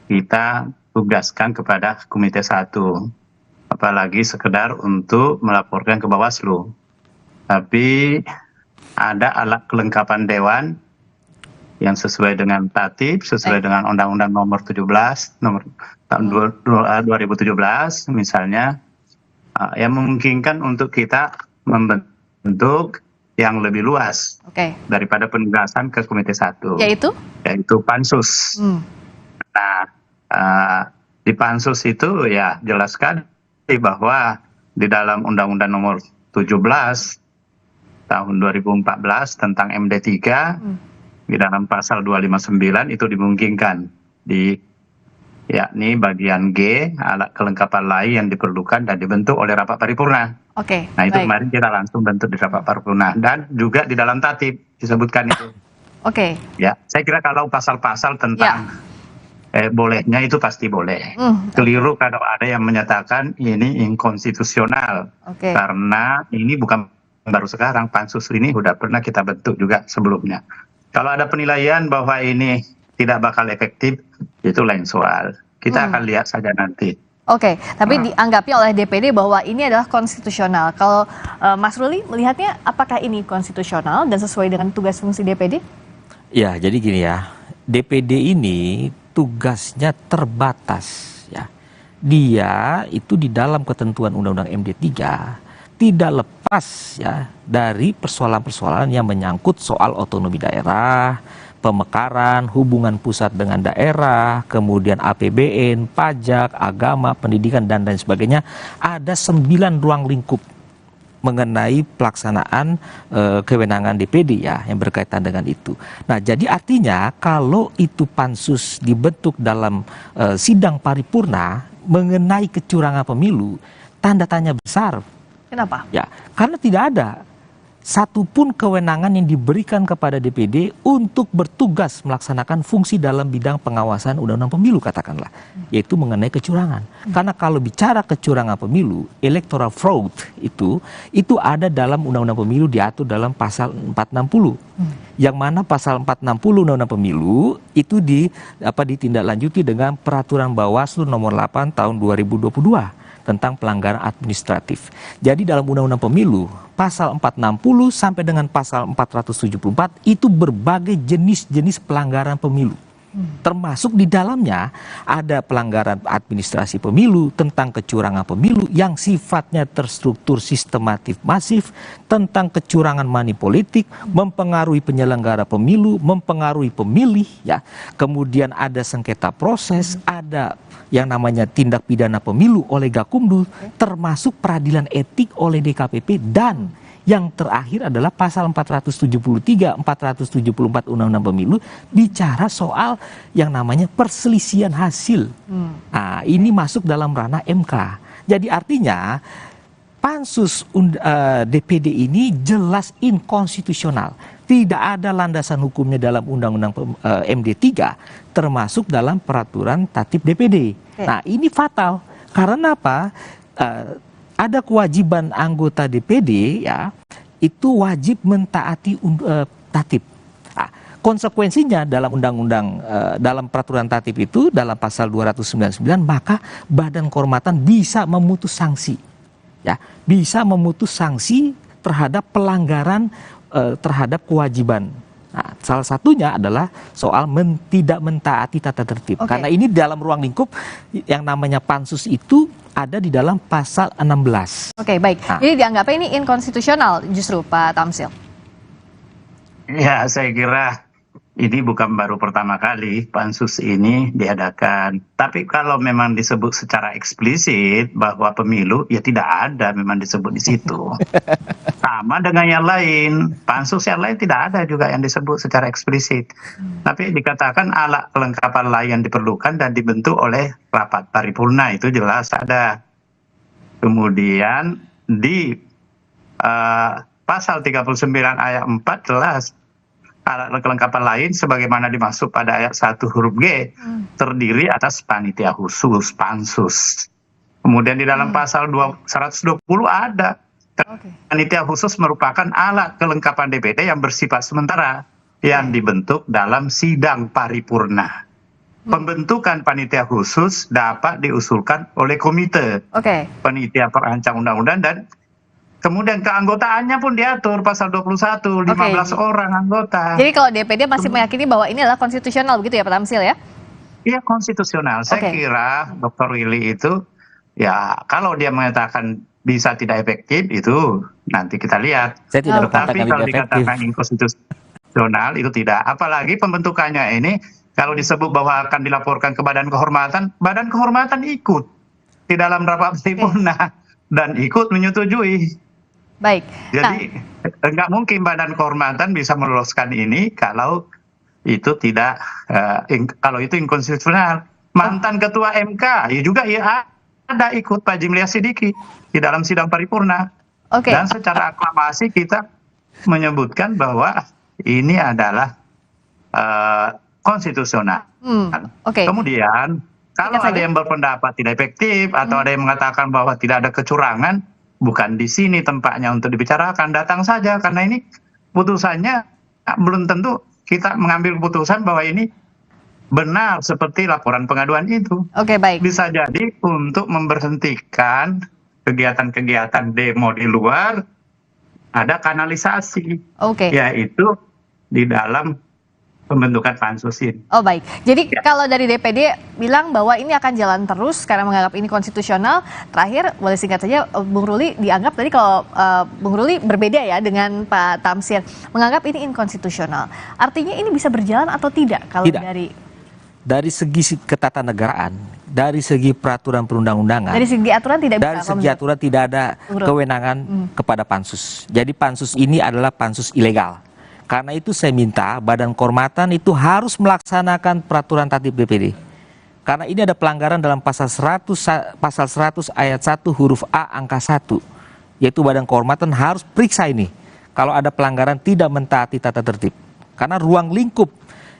kita tugaskan kepada komite 1, apalagi sekedar untuk melaporkan ke Bawaslu. Tapi ada alat kelengkapan dewan yang sesuai dengan tatip, sesuai dengan Undang-Undang nomor 17 tahun 2017 misalnya, yang memungkinkan untuk kita membentuk yang lebih luas daripada penugasan ke komite 1, yaitu pansus. Nah, di pansus itu ya jelaskan bahwa di dalam Undang-Undang nomor 17 tahun 2014 tentang MD3 di dalam pasal 259 itu dimungkinkan yakni bagian G, alat kelengkapan lain yang diperlukan dan dibentuk oleh rapat paripurna. Nah, itu kemarin kita langsung bentuk di rapat paripurna dan juga di dalam tatip disebutkan itu. Ya, saya kira kalau pasal-pasal tentang bolehnya itu pasti boleh. Keliru kalau ada yang menyatakan ini inkonstitusional karena ini bukan baru sekarang, pansus ini sudah pernah kita bentuk juga sebelumnya. Kalau ada penilaian bahwa ini tidak bakal efektif, itu lain soal. Kita akan lihat saja nanti Oke, tapi dianggapnya oleh DPD bahwa ini adalah konstitusional. Kalau Mas Ruli melihatnya apakah ini konstitusional dan sesuai dengan tugas fungsi DPD? Ya, jadi gini ya, DPD ini tugasnya terbatas ya. Dia itu di dalam ketentuan Undang-Undang MD3 tidak lepas ya dari persoalan-persoalan yang menyangkut soal otonomi daerah, pemekaran, hubungan pusat dengan daerah, kemudian APBN, pajak, agama, pendidikan, dan lain sebagainya. Ada 9 ruang lingkup mengenai pelaksanaan kewenangan DPD ya yang berkaitan dengan itu. Nah, jadi artinya kalau itu pansus dibentuk dalam sidang paripurna mengenai kecurangan pemilu, tanda tanya besar. Kenapa? Ya, karena tidak ada satupun kewenangan yang diberikan kepada DPD untuk bertugas melaksanakan fungsi dalam bidang pengawasan undang-undang pemilu katakanlah, yaitu mengenai kecurangan. Karena kalau bicara kecurangan pemilu, electoral fraud itu ada dalam undang-undang pemilu diatur dalam pasal 460. Yang mana pasal 460 undang-undang pemilu itu ditindaklanjuti dengan peraturan Bawaslu nomor 8 tahun 2022 tentang pelanggaran administratif. Jadi dalam Undang-Undang Pemilu, pasal 460 sampai dengan pasal 474 itu berbagai jenis-jenis pelanggaran pemilu. Termasuk di dalamnya ada pelanggaran administrasi pemilu, tentang kecurangan pemilu yang sifatnya terstruktur sistematif masif, tentang kecurangan money politik, mempengaruhi penyelenggara pemilu, mempengaruhi pemilih ya. Kemudian ada sengketa proses, ada yang namanya tindak pidana pemilu oleh Gakumdu, termasuk peradilan etik oleh DKPP, dan yang terakhir adalah pasal 473, 474 Undang-Undang Pemilu bicara soal yang namanya perselisihan hasil. Nah, ini masuk dalam ranah MK. Jadi artinya pansus DPD ini jelas inkonstitusional. Tidak ada landasan hukumnya dalam Undang-Undang MD3, termasuk dalam peraturan tatip DPD. Nah, ini fatal. Karena apa? Ada kewajiban anggota DPD ya, itu wajib mentaati tatip. Nah, konsekuensinya dalam undang-undang dalam peraturan tatip itu dalam pasal 299 maka Badan Kehormatan bisa memutus sanksi. Ya, bisa memutus sanksi terhadap pelanggaran terhadap kewajiban. Nah, salah satunya adalah soal tidak mentaati tata tertib. Karena ini dalam ruang lingkup yang namanya pansus itu ada di dalam pasal 16. Oke, baik. Nah, jadi dianggapnya ini inkonstitusional justru Pak Tamsil. Ya, saya kira ini bukan baru pertama kali pansus ini diadakan. Tapi kalau memang disebut secara eksplisit bahwa pemilu, ya tidak ada memang disebut di situ. Sama dengan yang lain, pansus yang lain tidak ada juga yang disebut secara eksplisit. Tapi dikatakan alat kelengkapan lain yang diperlukan dan dibentuk oleh rapat paripurna, itu jelas ada. Kemudian di pasal 39 ayat 4 jelas alat kelengkapan lain sebagaimana dimaksud pada ayat 1 huruf G terdiri atas panitia khusus, pansus. Kemudian di dalam pasal 120 ada panitia khusus merupakan alat kelengkapan DPD yang bersifat sementara yang dibentuk dalam sidang paripurna. Pembentukan panitia khusus dapat diusulkan oleh komite panitia perancang undang-undang, dan kemudian keanggotaannya pun diatur pasal 21, 15 orang anggota. Jadi kalau DPD masih meyakini bahwa ini adalah konstitusional begitu ya Pak Tamsil ya? Iya, konstitusional. Saya kira Dr. Willy itu ya kalau dia mengatakan bisa tidak efektif itu nanti kita lihat. Saya tidak Tetapi kalau dikatakan inkonstitusional itu tidak. Apalagi pembentukannya ini kalau disebut bahwa akan dilaporkan ke Badan Kehormatan ikut di dalam rapat paripurna dan ikut menyetujui. Baik. Jadi nggak mungkin Badan Kehormatan bisa meloloskan ini kalau itu tidak kalau itu inkonstitusional. Mantan Ketua MK ya juga ya ada ikut Pak Jimli Sidiki di dalam sidang paripurna. Dan secara aklamasi kita menyebutkan bahwa ini adalah konstitusional. Kemudian kalau ada yang berpendapat tidak efektif atau ada yang mengatakan bahwa tidak ada kecurangan, bukan di sini tempatnya untuk dibicarakan. Datang saja karena ini putusannya belum tentu kita mengambil keputusan bahwa ini benar seperti laporan pengaduan itu. Oke, baik. Bisa jadi untuk memberhentikan kegiatan-kegiatan demo di luar, ada kanalisasi, Oke. yaitu di dalam pembentukan pansus ini. Oh, baik. Jadi kalau dari DPD bilang bahwa ini akan jalan terus karena menganggap ini konstitusional. Terakhir, boleh singkat saja, Bung Ruli dianggap tadi kalau Bung Ruli berbeda ya dengan Pak Tamsil, menganggap ini inkonstitusional. Artinya ini bisa berjalan atau tidak kalau Tidak. Dari segi ketatanegaraan, dari segi peraturan perundang-undangan, dari segi aturan tidak bisa. dari segi aturan tidak ada kewenangan kepada pansus. Jadi pansus ini adalah pansus ilegal. Karena itu saya minta Badan Kehormatan itu harus melaksanakan peraturan tatip DPD. Karena ini ada pelanggaran dalam pasal 100 ayat 1 huruf A angka 1. Yaitu Badan Kehormatan harus periksa ini kalau ada pelanggaran tidak mentaati tata tertib. Karena ruang lingkup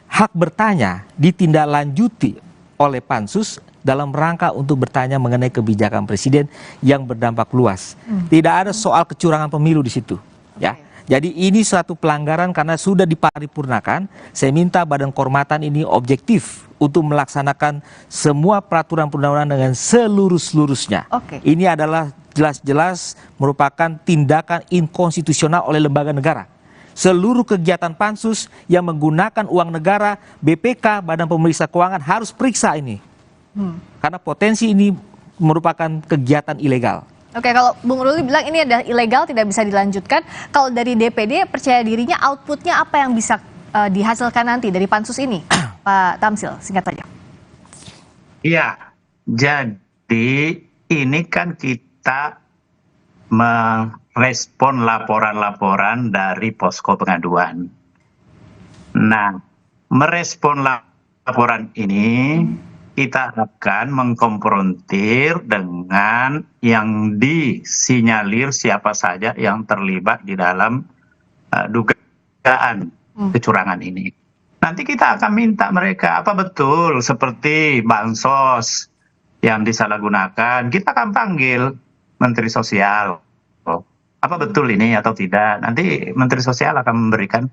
hak bertanya ditindaklanjuti oleh pansus dalam rangka untuk bertanya mengenai kebijakan presiden yang berdampak luas. Tidak ada soal kecurangan pemilu di situ, ya. Jadi ini suatu pelanggaran karena sudah diparipurnakan. Saya minta Badan Kehormatan ini objektif untuk melaksanakan semua peraturan perundang-undangan dengan seluruh-seluruhnya. Ini adalah jelas-jelas merupakan tindakan inkonstitusional oleh lembaga negara. Seluruh kegiatan pansus yang menggunakan uang negara, BPK, Badan Pemeriksa Keuangan harus periksa ini. Karena potensi ini merupakan kegiatan ilegal. Oke, kalau Bung Ruli bilang ini ada ilegal, tidak bisa dilanjutkan. Kalau dari DPD percaya dirinya outputnya apa yang bisa dihasilkan nanti dari pansus ini? Pak Tamsil, singkat saja. Iya, jadi ini kan kita merespon laporan-laporan dari posko pengaduan. Nah, merespon laporan ini kita akan mengkonfrontir dengan yang disinyalir siapa saja yang terlibat di dalam dugaan kecurangan ini. Nanti kita akan minta mereka apa betul seperti bansos yang disalahgunakan. Kita akan panggil Menteri Sosial. Apa betul ini atau tidak? Nanti Menteri Sosial akan memberikan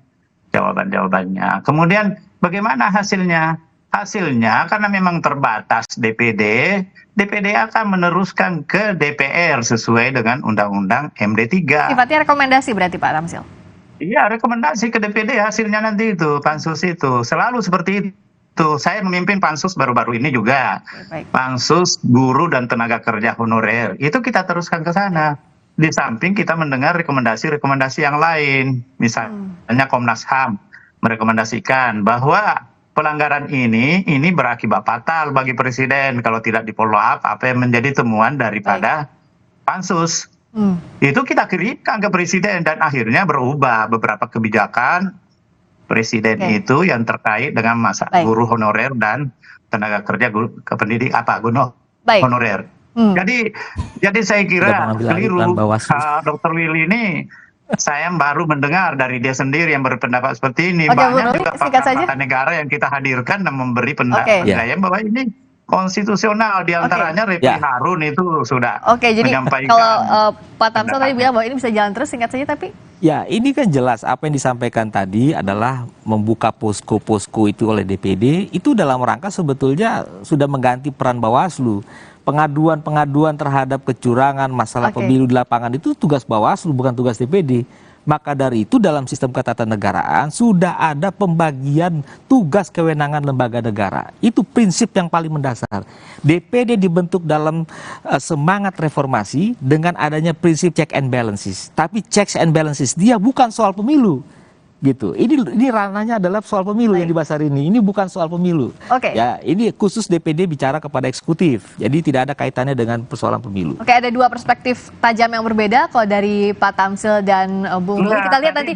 jawaban-jawabannya. Kemudian bagaimana hasilnya? Hasilnya karena memang terbatas DPD akan meneruskan ke DPR sesuai dengan Undang-Undang MD3. Sifatnya rekomendasi berarti Pak Tamsil? Iya, rekomendasi ke DPD hasilnya nanti itu, pansus itu. Selalu seperti itu. Saya memimpin pansus baru-baru ini juga. Pansus guru dan tenaga kerja honorer. Itu kita teruskan ke sana. Di samping kita mendengar rekomendasi-rekomendasi yang lain. Misalnya Komnas HAM merekomendasikan bahwa pelanggaran ini berakibat fatal bagi presiden kalau tidak di follow up apa yang menjadi temuan daripada pansus. Itu kita kirimkan ke presiden dan akhirnya berubah beberapa kebijakan presiden itu yang terkait dengan masa guru honorer dan tenaga kerja kependidik honorer. Jadi saya kira keliru Dr. Willy ini. Saya baru mendengar dari dia sendiri yang berpendapat seperti ini. Banyak juga pakar negara yang kita hadirkan dan memberi pendapat bahwa ini konstitusional. Di antaranya Refli Harun itu sudah menyampaikan. Kalau Pak Tamsil tadi bilang bahwa ini bisa jalan terus, singkat saja tapi. Ya, ini kan jelas apa yang disampaikan tadi adalah membuka posko-posko itu oleh DPD. Itu dalam rangka sebetulnya sudah mengganti peran Bawaslu. Pengaduan-pengaduan terhadap kecurangan masalah pemilu di lapangan itu tugas Bawaslu, bukan tugas DPD. Maka dari itu dalam sistem ketatanegaraan sudah ada pembagian tugas kewenangan lembaga negara. Itu prinsip yang paling mendasar. DPD dibentuk dalam semangat reformasi dengan adanya prinsip check and balances. Tapi checks and balances dia bukan soal pemilu. Gitu. Ini ranahnya adalah soal pemilu yang dibahas hari ini. Ini bukan soal pemilu. Ya, ini khusus DPD bicara kepada eksekutif. Jadi tidak ada kaitannya dengan persoalan pemilu. Oke, ada dua perspektif tajam yang berbeda kalau dari Pak Tamsil dan Bung Ruli. Kita lihat nanti.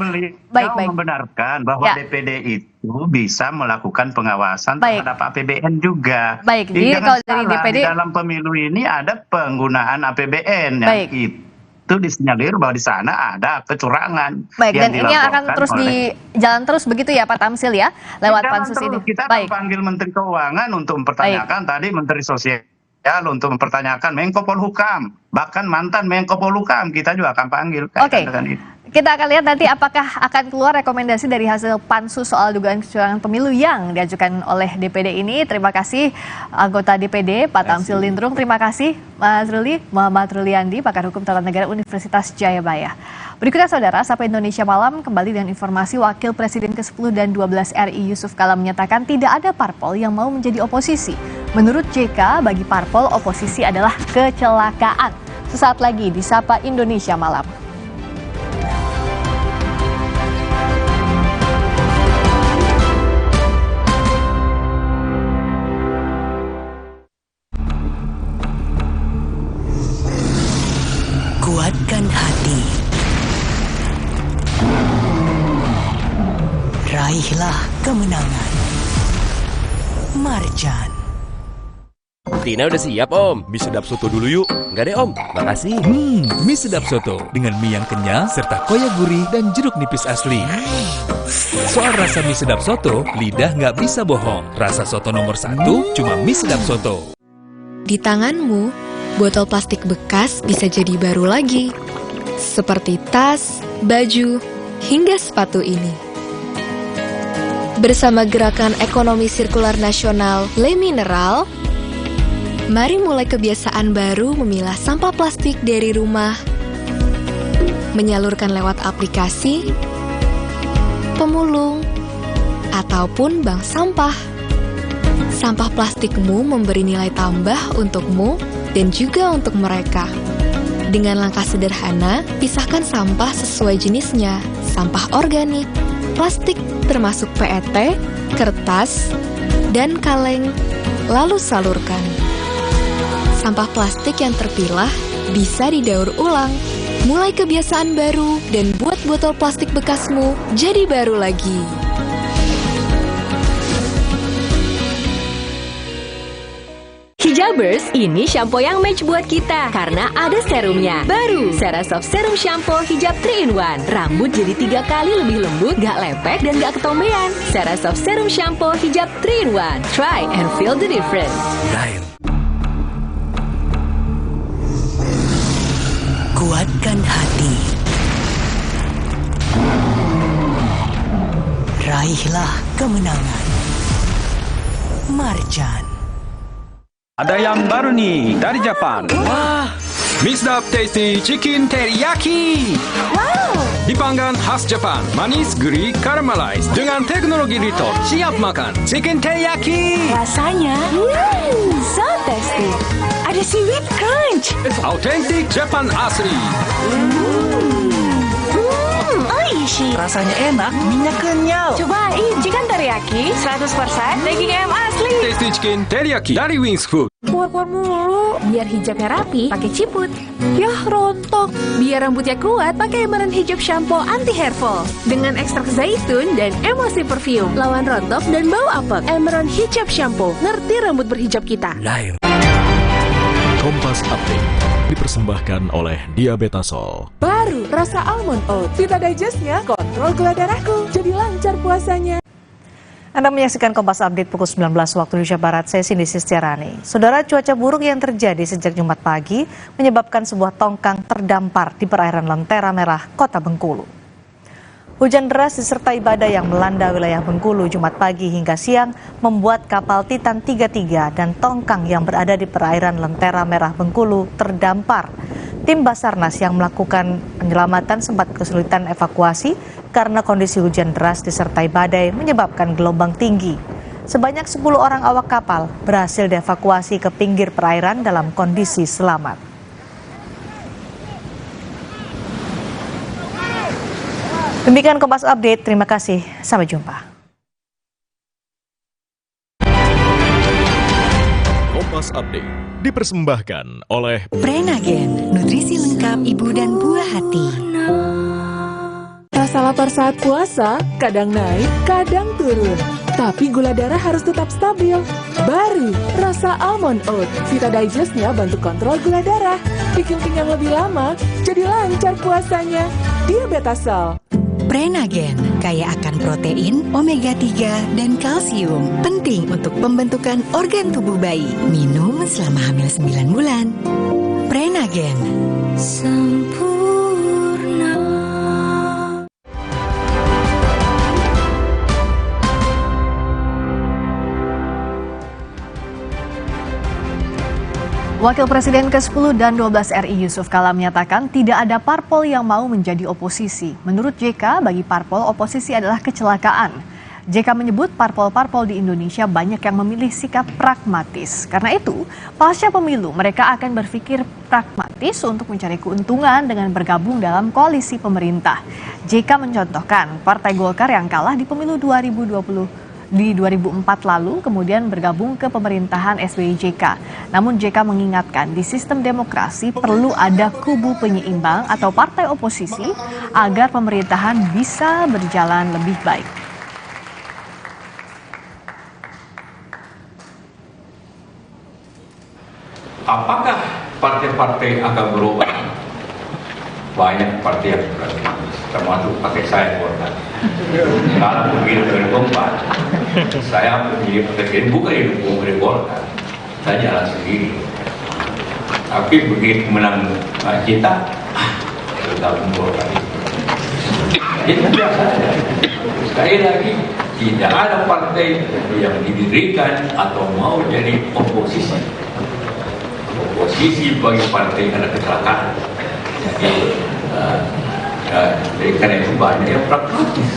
Baik. Membenarkan bahwa DPD itu bisa melakukan pengawasan terhadap APBN juga. Baik. Jadi kalau dari DPD di dalam pemilu ini ada penggunaan APBN yang itu disinyalir bahwa di sana ada kecurangan. Baik, dan ini akan terus jalan terus begitu ya Pak Tamsil ya, lewat pansus ini. Kita akan panggil Menteri Keuangan untuk mempertanyakan tadi Menteri Sosial untuk mempertanyakan Menko Polhukam, bahkan mantan Menko Polhukam kita juga akan panggil. Kita akan lihat nanti apakah akan keluar rekomendasi dari hasil pansus soal dugaan kecurangan pemilu yang diajukan oleh DPD ini. Terima kasih anggota DPD Pak Tamsil Lindrung. Terima kasih Mas Ruli, Muhammad Ruliandi, pakar hukum tata negara Universitas Jayabaya. Berikutnya saudara, Sapa Indonesia Malam kembali dengan informasi Wakil Presiden ke-10 dan 12 RI Yusuf Kala menyatakan tidak ada parpol yang mau menjadi oposisi. Menurut JK, bagi parpol oposisi adalah kecelakaan. Sesaat lagi di Sapa Indonesia Malam. Kuatkan hati. Raihlah kemenangan. Marjan. Tina udah siap om. Mie sedap soto dulu yuk. Enggak deh om, makasih. Mie sedap soto dengan mie yang kenyal serta koya gurih dan jeruk nipis asli. Soal rasa mie sedap soto, lidah nggak bisa bohong. Rasa soto nomor 1 cuma mie sedap soto. Di tanganmu, botol plastik bekas bisa jadi baru lagi. Seperti tas, baju, hingga sepatu ini. Bersama Gerakan Ekonomi Sirkular Nasional Le Mineral, mari mulai kebiasaan baru memilah sampah plastik dari rumah, menyalurkan lewat aplikasi, pemulung, ataupun bank sampah. Sampah plastikmu memberi nilai tambah untukmu dan juga untuk mereka. Dengan langkah sederhana, pisahkan sampah sesuai jenisnya, sampah organik, plastik termasuk PET, kertas, dan kaleng, lalu salurkan. Sampah plastik yang terpilah bisa didaur ulang. Mulai kebiasaan baru dan buat botol plastik bekasmu jadi baru lagi. Hijabers, ini shampoo yang match buat kita karena ada serumnya. Baru, Cerasoft Serum Shampoo Hijab 3-in-1. Rambut jadi 3 kali lebih lembut, gak lepek dan gak ketombean. Cerasoft Serum Shampoo Hijab 3-in-1. Try and feel the difference. Kuatkan hati. Raihlah kemenangan. Marjan. Ada yang baru nih dari Jepang. Wah, mie sedap tasty chicken teriyaki. Wow. Dipanggang khas Jepang, manis, gurih, caramelized dengan teknologi retort. Siap makan chicken teriyaki. Rasanya, so tasty. Ada seaweed crunch. Authentic Jepang asli. Oishi. Rasanya enak, minyak kenyal. Cobain chicken teriyaki 100% daging ayam asli. Tasty chicken teriyaki dari Wings Food. Keluar mulu, biar hijabnya rapi, pakai ciput. Yah rontok, biar rambutnya kuat, pakai Emerald Hijab Shampoo Anti Hair Fall. Dengan ekstrak zaitun dan emosi perfume, lawan rontok dan bau apek. Emerald Hijab Shampoo, ngerti rambut berhijab kita. Lain. Kompas Update dipersembahkan oleh Diabetasol. Baru rasa almond oat. Vita Digestnya kontrol gula darahku, jadi lancar puasanya. Anda menyaksikan Kompas Update pukul 19 waktu Indonesia Barat, saya Cindy Sistiarani. Saudara, cuaca buruk yang terjadi sejak Jumat pagi menyebabkan sebuah tongkang terdampar di perairan Lentera Merah, Kota Bengkulu. Hujan deras disertai badai yang melanda wilayah Bengkulu Jumat pagi hingga siang membuat kapal Titan 33 dan tongkang yang berada di perairan Lentera Merah Bengkulu terdampar. Tim Basarnas yang melakukan penyelamatan sempat kesulitan evakuasi karena kondisi hujan deras disertai badai menyebabkan gelombang tinggi. Sebanyak 10 orang awak kapal berhasil dievakuasi ke pinggir perairan dalam kondisi selamat. Demikian Kompas Update, terima kasih, sampai jumpa. Kompas Update dipersembahkan oleh Prenagen, nutrisi lengkap ibu dan buah hati. Rasa lapar saat puasa, kadang naik, kadang turun. Tapi gula darah harus tetap stabil. Baru, rasa almond oat. Vita Digestnya bantu kontrol gula darah. Bikin kenyang lebih lama, jadi lancar puasanya. Diabetasol. Prenagen, kaya akan protein, omega 3, dan kalsium. Penting untuk pembentukan organ tubuh bayi. Minum selama hamil 9 bulan. Prenagen. Sempurna. Wakil Presiden ke-10 dan 12 RI Yusuf Kala menyatakan tidak ada parpol yang mau menjadi oposisi. Menurut JK, bagi parpol oposisi adalah kecelakaan. JK menyebut parpol-parpol di Indonesia banyak yang memilih sikap pragmatis. Karena itu, pasca pemilu mereka akan berpikir pragmatis untuk mencari keuntungan dengan bergabung dalam koalisi pemerintah. JK mencontohkan Partai Golkar yang kalah di pemilu 2004 lalu kemudian bergabung ke pemerintahan SBY JK. Namun JK mengingatkan di sistem demokrasi perlu ada kubu penyeimbang atau partai oposisi agar pemerintahan bisa berjalan lebih baik. Apakah partai-partai akan berubah? Banyak partai yang sudah, termasuk partai saya Golkar. Kalau pemilu 2004, saya menjadi presiden bukan didukung oleh Golkar, saya jalan sendiri. Tapi begitu menang kita, bergabung Golkar. Itu biasa saja. Sekali lagi, tidak ada partai yang didirikan atau mau jadi oposisi. Oposisi bagi partai adalah kecelakaan. Jadi karena itu banyak yang pragmatis.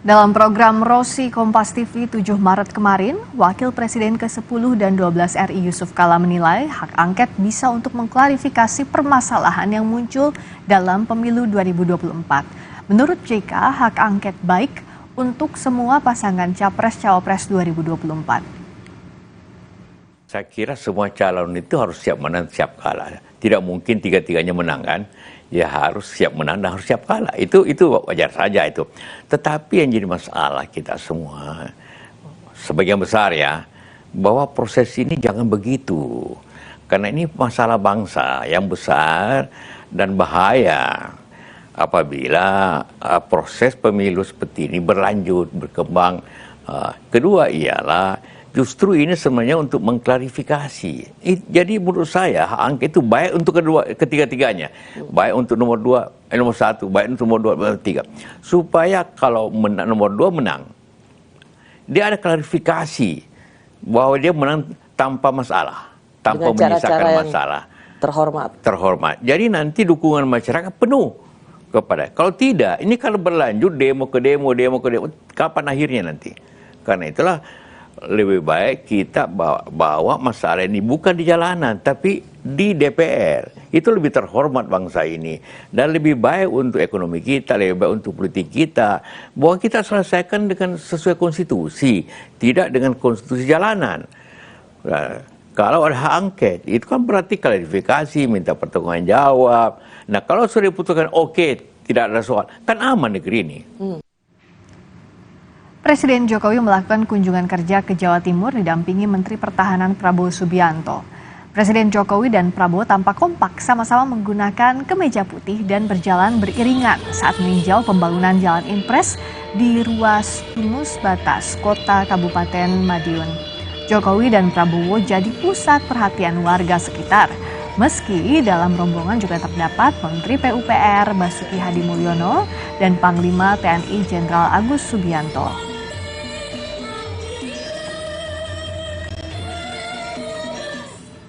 Dalam program Rosi Kompas TV 7 Maret kemarin, Wakil Presiden ke-10 dan 12 RI Yusuf Kala menilai hak angket bisa untuk mengklarifikasi permasalahan yang muncul dalam pemilu 2024. Menurut JK, hak angket baik untuk semua pasangan Capres-Cawapres 2024. Saya kira semua calon itu harus siap menang, siap kalah. Tidak mungkin tiga-tiganya menang kan? Ya harus siap menang dan harus siap kalah. Itu wajar saja itu. Tetapi yang jadi masalah kita semua, sebagian besar ya, bahwa proses ini jangan begitu. Karena ini masalah bangsa yang besar dan bahaya apabila proses pemilu seperti ini berlanjut, berkembang. Kedua ialah justru ini sebenarnya untuk mengklarifikasi. Jadi menurut saya hak angket itu baik untuk ketiga-tiganya. Baik untuk nomor 1, baik untuk nomor 2, nomor 3. Supaya kalau nomor 2 menang, dia ada klarifikasi bahwa dia menang tanpa masalah. Tanpa menyisakan masalah. Terhormat. Jadi nanti dukungan masyarakat penuh kepada. Kalau tidak, ini kalau berlanjut demo ke demo, kapan akhirnya nanti? Karena itulah lebih baik kita bawa masalah ini bukan di jalanan, tapi di DPR. Itu lebih terhormat bangsa ini. Dan lebih baik untuk ekonomi kita, lebih baik untuk politik kita. Bahwa kita selesaikan dengan sesuai konstitusi, tidak dengan konstitusi jalanan. Nah, kalau ada hak angket, itu kan berarti klarifikasi, minta pertanggungan jawab. Nah, kalau sudah diputuskan oke, tidak ada soal, kan aman negeri ini. Presiden Jokowi melakukan kunjungan kerja ke Jawa Timur didampingi Menteri Pertahanan Prabowo Subianto. Presiden Jokowi dan Prabowo tampak kompak sama-sama menggunakan kemeja putih dan berjalan beriringan saat meninjau pembangunan Jalan Impres di ruas Tunus Batas, Kota Kabupaten Madiun. Jokowi dan Prabowo jadi pusat perhatian warga sekitar. Meski dalam rombongan juga terdapat Menteri PUPR Basuki Hadi Mulyono dan Panglima TNI Jenderal Agus Subianto.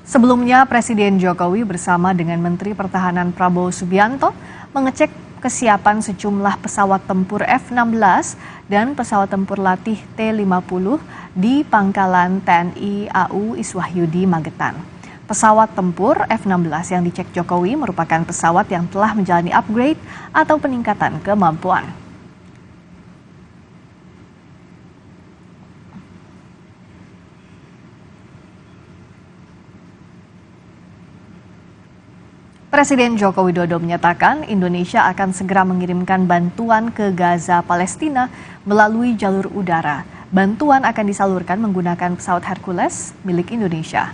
Sebelumnya, Presiden Jokowi bersama dengan Menteri Pertahanan Prabowo Subianto mengecek kesiapan sejumlah pesawat tempur F-16 dan pesawat tempur latih T-50 di Pangkalan TNI AU Iswahyudi, Magetan. Pesawat tempur F-16 yang dicek Jokowi merupakan pesawat yang telah menjalani upgrade atau peningkatan kemampuan. Presiden Joko Widodo menyatakan Indonesia akan segera mengirimkan bantuan ke Gaza, Palestina melalui jalur udara. Bantuan akan disalurkan menggunakan pesawat Hercules milik Indonesia.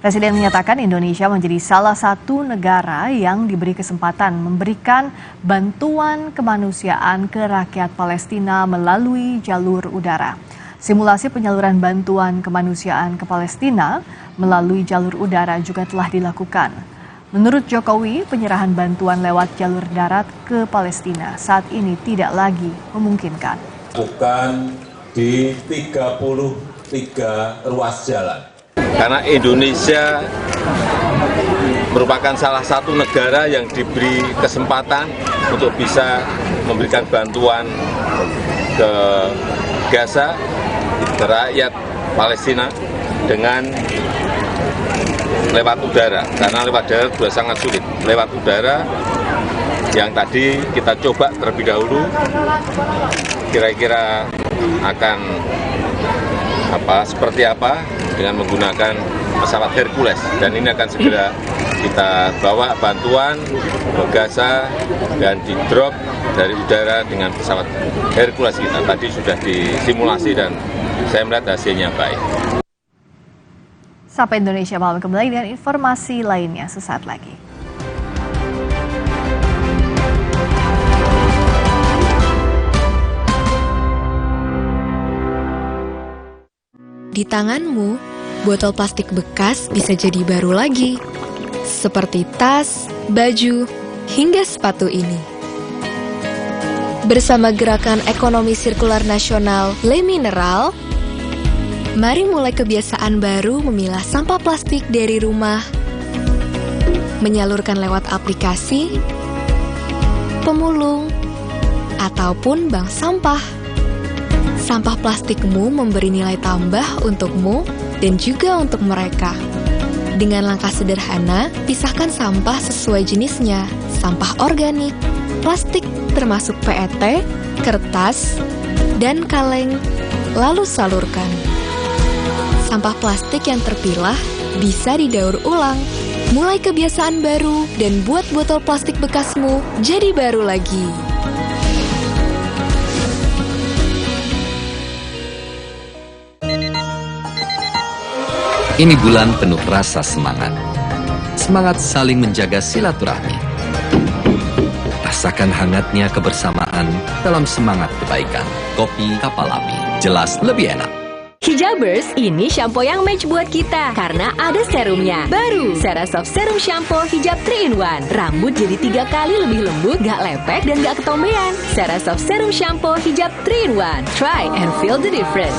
Presiden menyatakan Indonesia menjadi salah satu negara yang diberi kesempatan memberikan bantuan kemanusiaan ke rakyat Palestina melalui jalur udara. Simulasi penyaluran bantuan kemanusiaan ke Palestina melalui jalur udara juga telah dilakukan. Menurut Jokowi, penyerahan bantuan lewat jalur darat ke Palestina saat ini tidak lagi memungkinkan. Bukan di 33 ruas jalan. Karena Indonesia merupakan salah satu negara yang diberi kesempatan untuk bisa memberikan bantuan ke Gaza, ke rakyat Palestina dengan lewat udara, karena lewat darat sudah sangat sulit. Lewat udara yang tadi kita coba terlebih dahulu, kira-kira akan seperti apa dengan menggunakan pesawat Hercules, dan ini akan segera kita bawa bantuan ke Gaza dan di drop dari udara dengan pesawat Hercules kita. Tadi sudah disimulasi dan saya melihat hasilnya baik. Sapa Indonesia Malam kembali dengan informasi lainnya sesaat lagi. Di tanganmu, botol plastik bekas bisa jadi baru lagi. Seperti tas, baju, hingga sepatu ini. Bersama Gerakan Ekonomi Sirkular Nasional Le Mineral, mari mulai kebiasaan baru memilah sampah plastik dari rumah, menyalurkan lewat aplikasi, pemulung, ataupun bank sampah. Sampah plastikmu memberi nilai tambah untukmu dan juga untuk mereka. Dengan langkah sederhana, pisahkan sampah sesuai jenisnya, sampah organik, plastik termasuk PET, kertas, dan kaleng, lalu salurkan. Sampah plastik yang terpilah bisa didaur ulang. Mulai kebiasaan baru dan buat botol plastik bekasmu jadi baru lagi. Ini bulan penuh rasa semangat. Semangat saling menjaga silaturahmi. Rasakan hangatnya kebersamaan dalam semangat kebaikan. Kopi Kapal Api, jelas lebih enak. Hijabers, ini shampoo yang match buat kita karena ada serumnya. Baru, Cerasoft Serum Shampoo Hijab 3-in-1. Rambut jadi 3 kali lebih lembut, gak lepek dan gak ketombean. Cerasoft Serum Shampoo Hijab 3-in-1. Try and feel the difference.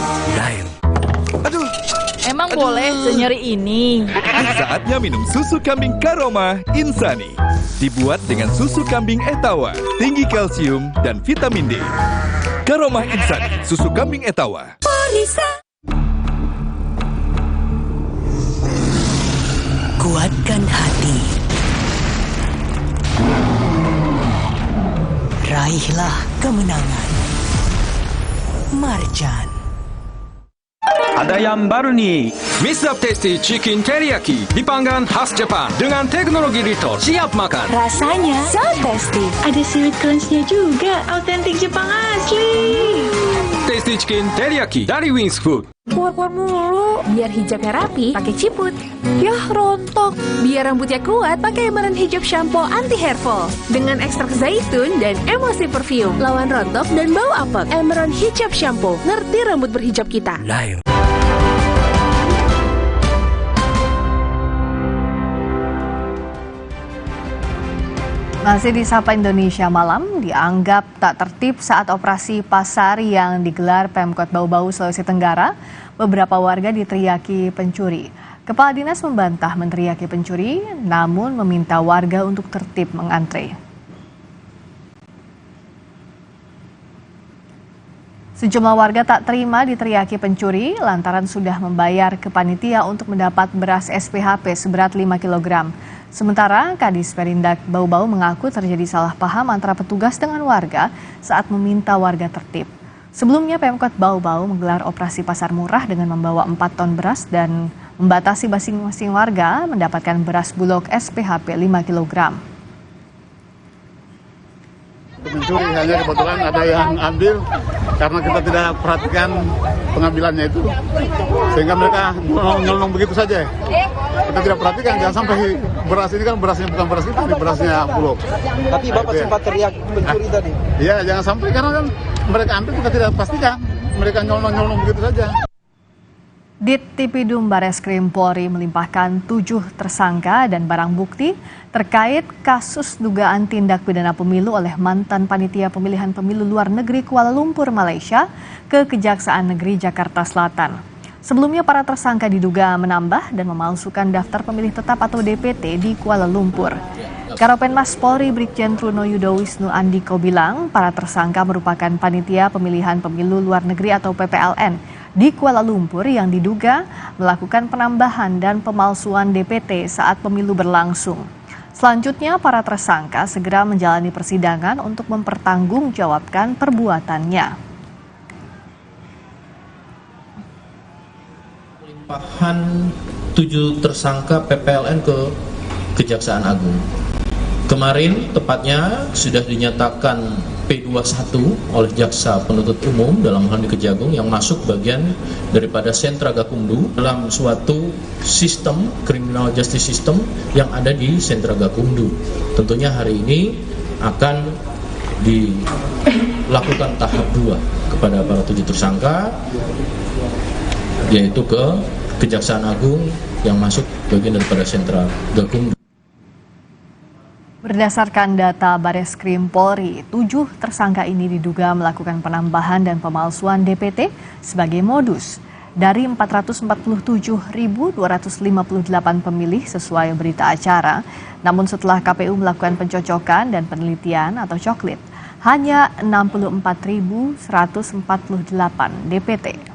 Emang boleh senyeri ini? Saatnya minum susu kambing Karoma Insani. Dibuat dengan susu kambing Etawa, tinggi kalsium dan vitamin D. Karoma Insani, susu kambing Etawa. Kuatkan hati. Raihlah kemenangan. Marjan. Ada yang baru nih, Mr. Tasty Chicken Teriyaki dipanggang khas Jepang dengan teknologi Rito. Siap makan. Rasanya so tasty. Ada seaweed crunch-nya juga, autentik Jepang asli. Tasty Chicken Teriyaki dari Wings Food. Keluar mulu, biar hijabnya rapi, pakai ciput. Yah rontok, biar rambutnya kuat, pakai Emerald Hijab Shampoo Anti Hair Fall. Dengan ekstrak zaitun dan emosi perfume, lawan rontok dan bau apek. Emerald Hijab Shampoo, ngerti rambut berhijab kita. Lain. Masih di Sapa Indonesia Malam, dianggap tak tertib saat operasi pasar yang digelar Pemkot Bau-Bau, Sulawesi Tenggara. Beberapa warga diteriaki pencuri. Kepala Dinas membantah menteriaki pencuri, namun meminta warga untuk tertib mengantre. Sejumlah warga tak terima diteriaki pencuri lantaran sudah membayar ke panitia untuk mendapat beras SPHP seberat 5 kg. Sementara Kadis Perindak Bau-Bau mengaku terjadi salah paham antara petugas dengan warga saat meminta warga tertib. Sebelumnya Pemkot Bau-Bau menggelar operasi pasar murah dengan membawa 4 ton beras dan membatasi masing-masing warga mendapatkan beras bulog SPHP 5 kg. Pencuri hanya kebetulan ada yang ambil karena kita tidak perhatikan pengambilannya itu, sehingga mereka nyolong begitu saja. Kita tidak perhatikan, jangan sampai beras ini kan berasnya bukan beras kita, ini berasnya bulog. Tapi Bapak sempat teriak pencuri tadi? Iya, jangan sampai karena kan mereka ambil kita tidak pastikan, mereka nyolong begitu saja. Dittipidum Bareskrim Polri melimpahkan 7 tersangka dan barang bukti terkait kasus dugaan tindak pidana pemilu oleh mantan panitia pemilihan pemilu luar negeri Kuala Lumpur, Malaysia ke Kejaksaan Negeri Jakarta Selatan. Sebelumnya para tersangka diduga menambah dan memalsukan daftar pemilih tetap atau DPT di Kuala Lumpur. Karopenmas Polri Brigjen Truno Yudo Wisnu Andiko bilang para tersangka merupakan panitia pemilihan pemilu luar negeri atau PPLN di Kuala Lumpur yang diduga melakukan penambahan dan pemalsuan DPT saat pemilu berlangsung. Selanjutnya, para tersangka segera menjalani persidangan untuk mempertanggungjawabkan perbuatannya. Pelimpahan 7 tersangka PPLN ke Kejaksaan Agung. Kemarin tepatnya sudah dinyatakan P21 oleh Jaksa Penuntut Umum dalam hal di Kejagung yang masuk bagian daripada Sentra Gakumdu dalam suatu sistem criminal justice system yang ada di Sentra Gakumdu. Tentunya hari ini akan dilakukan tahap 2 kepada para 7 tersangka, yaitu ke Kejaksaan Agung yang masuk bagian daripada Sentra Gakumdu. Berdasarkan data Bareskrim Polri, 7 tersangka ini diduga melakukan penambahan dan pemalsuan DPT sebagai modus dari 447.258 pemilih sesuai berita acara. Namun setelah KPU melakukan pencocokan dan penelitian atau coklit, hanya 64.148 DPT.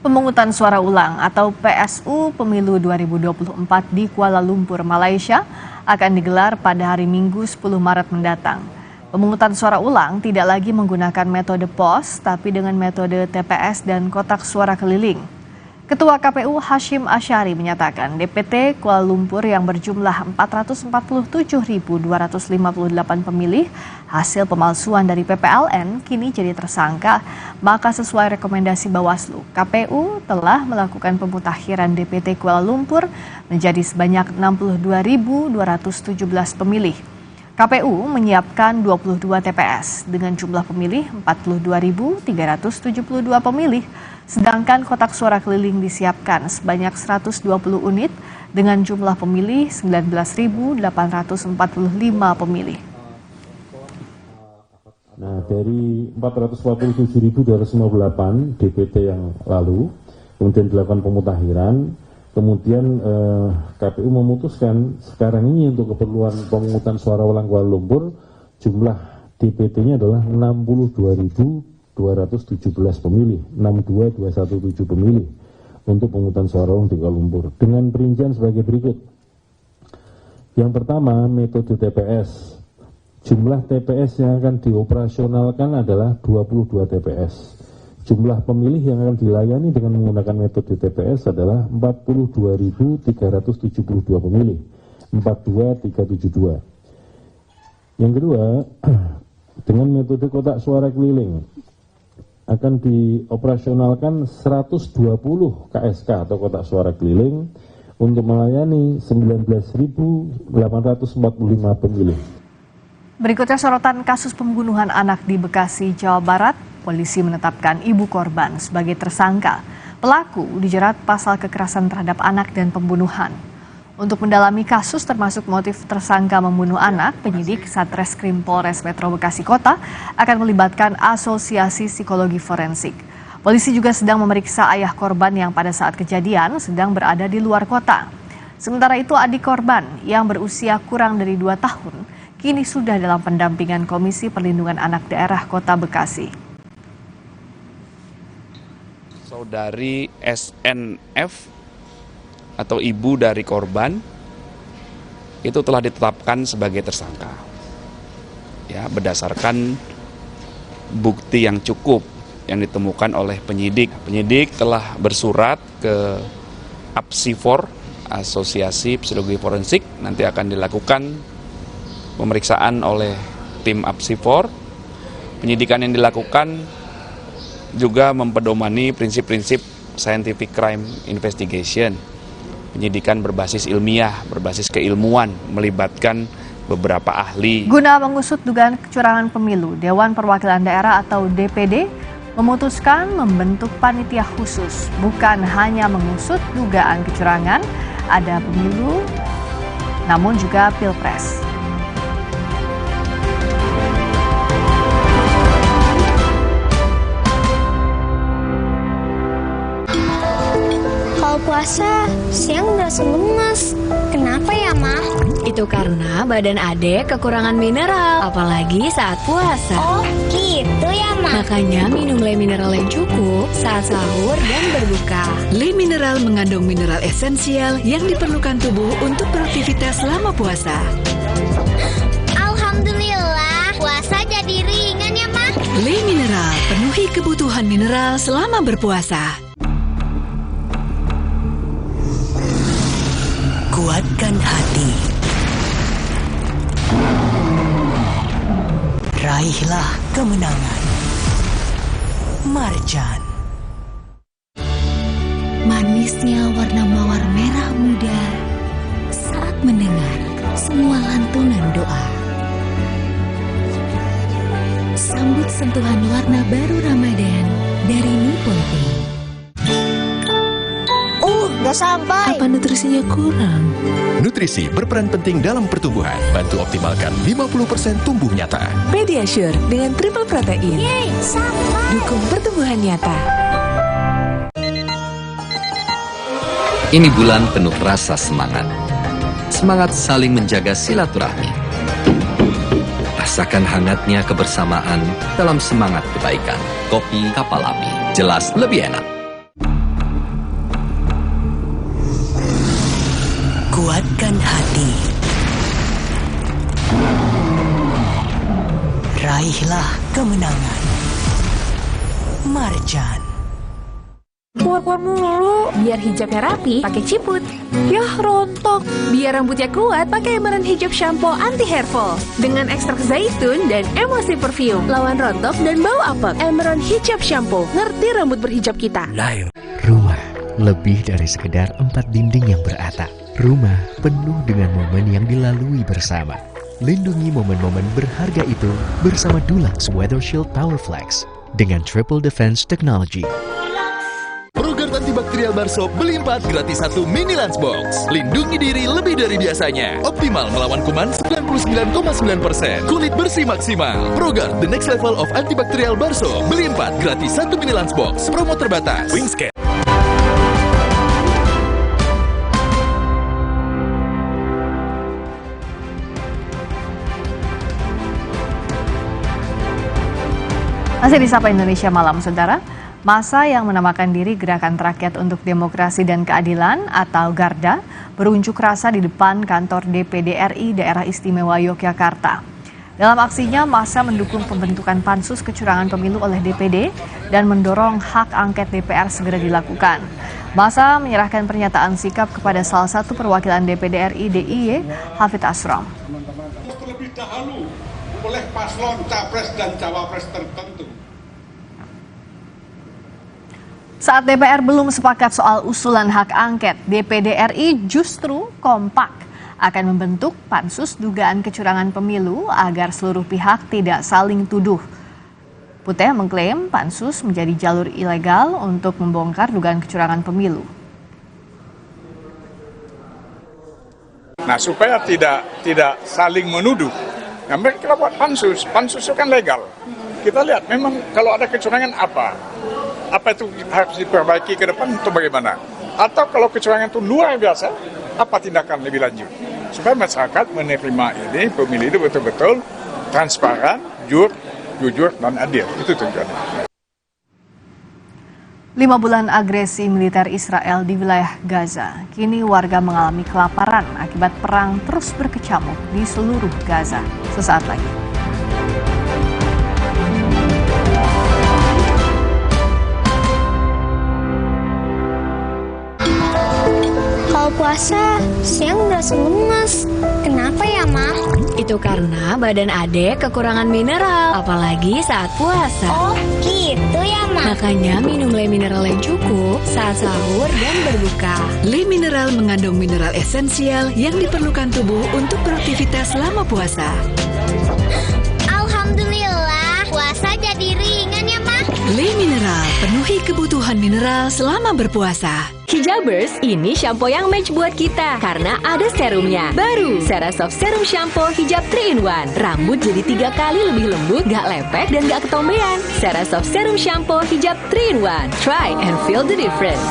Pemungutan suara ulang atau PSU Pemilu 2024 di Kuala Lumpur, Malaysia akan digelar pada hari Minggu 10 Maret mendatang. Pemungutan suara ulang tidak lagi menggunakan metode pos, tapi dengan metode TPS dan kotak suara keliling. Ketua KPU Hashim Asyari menyatakan DPT Kuala Lumpur yang berjumlah 447.258 pemilih hasil pemalsuan dari PPLN kini jadi tersangka. Maka sesuai rekomendasi Bawaslu, KPU telah melakukan pemutakhiran DPT Kuala Lumpur menjadi sebanyak 62.217 pemilih. KPU menyiapkan 22 TPS dengan jumlah pemilih 42.372 pemilih, sedangkan kotak suara keliling disiapkan sebanyak 120 unit dengan jumlah pemilih 19.845 pemilih. Nah, dari 447.258 DPT yang lalu, kemudian dilakukan pemutakhiran. Kemudian KPU memutuskan sekarang ini untuk keperluan pemungutan suara ulang Kuala Lumpur, jumlah DPT-nya adalah 62.217 pemilih, 62.217 pemilih untuk pemungutan suara ulang di Kuala Lumpur. Dengan perincian sebagai berikut. Yang pertama, metode TPS. Jumlah TPS yang akan dioperasionalkan adalah 22 TPS. Jumlah pemilih yang akan dilayani dengan menggunakan metode TPS adalah 42.372 pemilih, 42372. Yang kedua, dengan metode kotak suara keliling akan dioperasionalkan 120 KSK atau kotak suara keliling untuk melayani 19.845 pemilih. Berikutnya sorotan kasus pembunuhan anak di Bekasi, Jawa Barat. Polisi menetapkan ibu korban sebagai tersangka. Pelaku dijerat pasal kekerasan terhadap anak dan pembunuhan. Untuk mendalami kasus termasuk motif tersangka membunuh anak, penyidik Satreskrim Polres Metro Bekasi Kota akan melibatkan asosiasi psikologi forensik. Polisi juga sedang memeriksa ayah korban yang pada saat kejadian sedang berada di luar kota. Sementara itu adik korban yang berusia kurang dari 2 tahun kini sudah dalam pendampingan Komisi Perlindungan Anak Daerah Kota Bekasi. Saudari SNF atau ibu dari korban itu telah ditetapkan sebagai tersangka. Ya, berdasarkan bukti yang cukup yang ditemukan oleh penyidik. Penyidik telah bersurat ke APSIFOR, Asosiasi Psikologi Forensik, nanti akan dilakukan pemeriksaan oleh tim APSIFOR. Penyidikan yang dilakukan juga mempedomani prinsip-prinsip scientific crime investigation. Penyidikan berbasis ilmiah, berbasis keilmuan, melibatkan beberapa ahli. Guna mengusut dugaan kecurangan pemilu, Dewan Perwakilan Daerah atau DPD memutuskan membentuk panitia khusus, bukan hanya mengusut dugaan kecurangan, ada pemilu, namun juga pilpres. Kalau puasa, siang merasa lemas. Kenapa ya, Ma? Itu karena badan Adek kekurangan mineral, apalagi saat puasa. Oh, gitu ya, Ma? Makanya minum Le Mineral yang cukup saat sahur dan berbuka. Le Mineral mengandung mineral esensial yang diperlukan tubuh untuk beraktivitas selama puasa. Alhamdulillah, puasa jadi ringan ya, Ma? Le Mineral, penuhi kebutuhan mineral selama berpuasa. Kuatkan hati. Raihlah kemenangan. Marjan. Manisnya warna mawar merah muda saat mendengar semua lantunan doa. Sambut sentuhan warna baru Ramadan dari Nippon Paint. Gak sampai. Apa nutrisinya kurang? Nutrisi berperan penting dalam pertumbuhan. Bantu optimalkan 50% tumbuh nyata. Pediasure dengan triple protein. Yeay, sama. Dukung pertumbuhan nyata. Ini bulan penuh rasa semangat. Semangat saling menjaga silaturahmi. Rasakan hangatnya kebersamaan dalam semangat kebaikan. Kopi Kapal Api, jelas lebih enak. Kuatkan hati. Raihlah kemenangan. Marjan. Keluar mulu, biar hijabnya rapi, pakai ciput. Yah, rontok. Biar rambutnya kuat, pakai Emerald Hijab Shampoo Anti Hair Fall. Dengan ekstrak zaitun dan emosi perfume. Lawan rontok dan bau apek. Emerald Hijab Shampoo. Ngerti rambut berhijab kita. Lain. Rumah lebih dari sekedar 4 dinding yang beratap. Rumah penuh dengan momen yang dilalui bersama. Lindungi momen-momen berharga itu bersama Dulux Weather Shield Power Flex dengan Triple Defense Technology. Program antibakterial Barso beli 4 gratis 1 mini lunchbox. Lindungi diri lebih dari biasanya. Optimal melawan kuman 99,9%. Kulit bersih maksimal. Program The Next Level of Antibakterial Barso. Beli 4 gratis 1 mini lunchbox. Promo terbatas. Wingscan. Masih di Sapa Indonesia Malam, Saudara. Massa yang menamakan diri Gerakan Rakyat untuk Demokrasi dan Keadilan atau GARDA berunjuk rasa di depan kantor DPD RI Daerah Istimewa Yogyakarta. Dalam aksinya, massa mendukung pembentukan pansus kecurangan pemilu oleh DPD dan mendorong hak angket DPR segera dilakukan. Massa menyerahkan pernyataan sikap kepada salah satu perwakilan DPD RI DIY, Hafid Asrom. Terlebih dahulu oleh paslon capres dan cawapres tertentu. Saat DPR belum sepakat soal usulan hak angket, DPD RI justru kompak akan membentuk pansus dugaan kecurangan pemilu agar seluruh pihak tidak saling tuduh. Putih mengklaim pansus menjadi jalur ilegal untuk membongkar dugaan kecurangan pemilu. Nah, supaya tidak saling menuduh, nah, kita buat pansus. Pansus itu kan legal. Kita lihat memang kalau ada kecurangan apa itu harus diperbaiki ke depan atau bagaimana? Atau kalau kecurangan itu luar biasa, apa tindakan lebih lanjut? Supaya masyarakat menerima ini, pemilu itu betul-betul transparan, jujur, dan adil. Itu tujuannya. 5 bulan agresi militer Israel di wilayah Gaza, kini warga mengalami kelaparan akibat perang terus berkecamuk di seluruh Gaza. Sesaat lagi. Kalau puasa, siang udah lemas. Kenapa ya, Ma? Itu karena badan adek kekurangan mineral, apalagi saat puasa. Oh, gitu ya, Ma? Makanya minum Le Mineral yang cukup saat sahur dan berbuka. Le Mineral mengandung mineral esensial yang diperlukan tubuh untuk beraktivitas selama puasa. Alhamdulillah, puasa jadi ringan ya, Ma? Le Mineral, penuhi kebutuhan mineral selama berpuasa. Hijabers, ini shampoo yang match buat kita karena ada serumnya. Baru, Cerasoft Serum Shampoo Hijab 3-in-1. Rambut jadi 3 kali lebih lembut, gak lepek dan gak ketombean. Cerasoft Serum Shampoo Hijab 3-in-1. Try and feel the difference.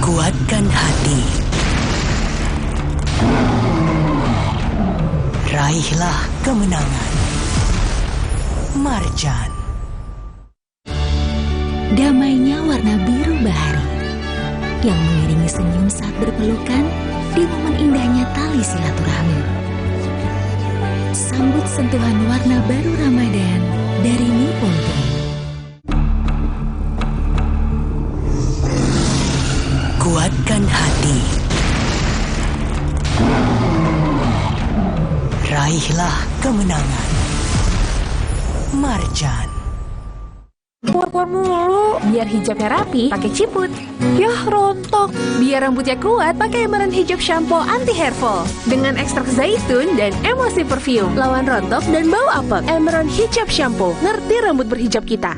Kuatkan hati. Raihlah kemenangan. Marjan. Damainya warna biru bahari yang mengiringi senyum saat berpelukan di momen indahnya tali silaturahmi. Sambut sentuhan warna baru Ramadan dari Nippon Paint. Kuatkan hati. Raihlah kemenangan. Marjan. Pur-pur mulu, biar hijabnya rapi, pakai ciput. Yah, rontok. Biar rambutnya kuat, pakai Emerald Hijab Shampoo Anti Hair Fall. Dengan ekstrak zaitun dan emosi perfume. Lawan rontok dan bau apek. Emerald Hijab Shampoo. Ngerti rambut berhijab kita.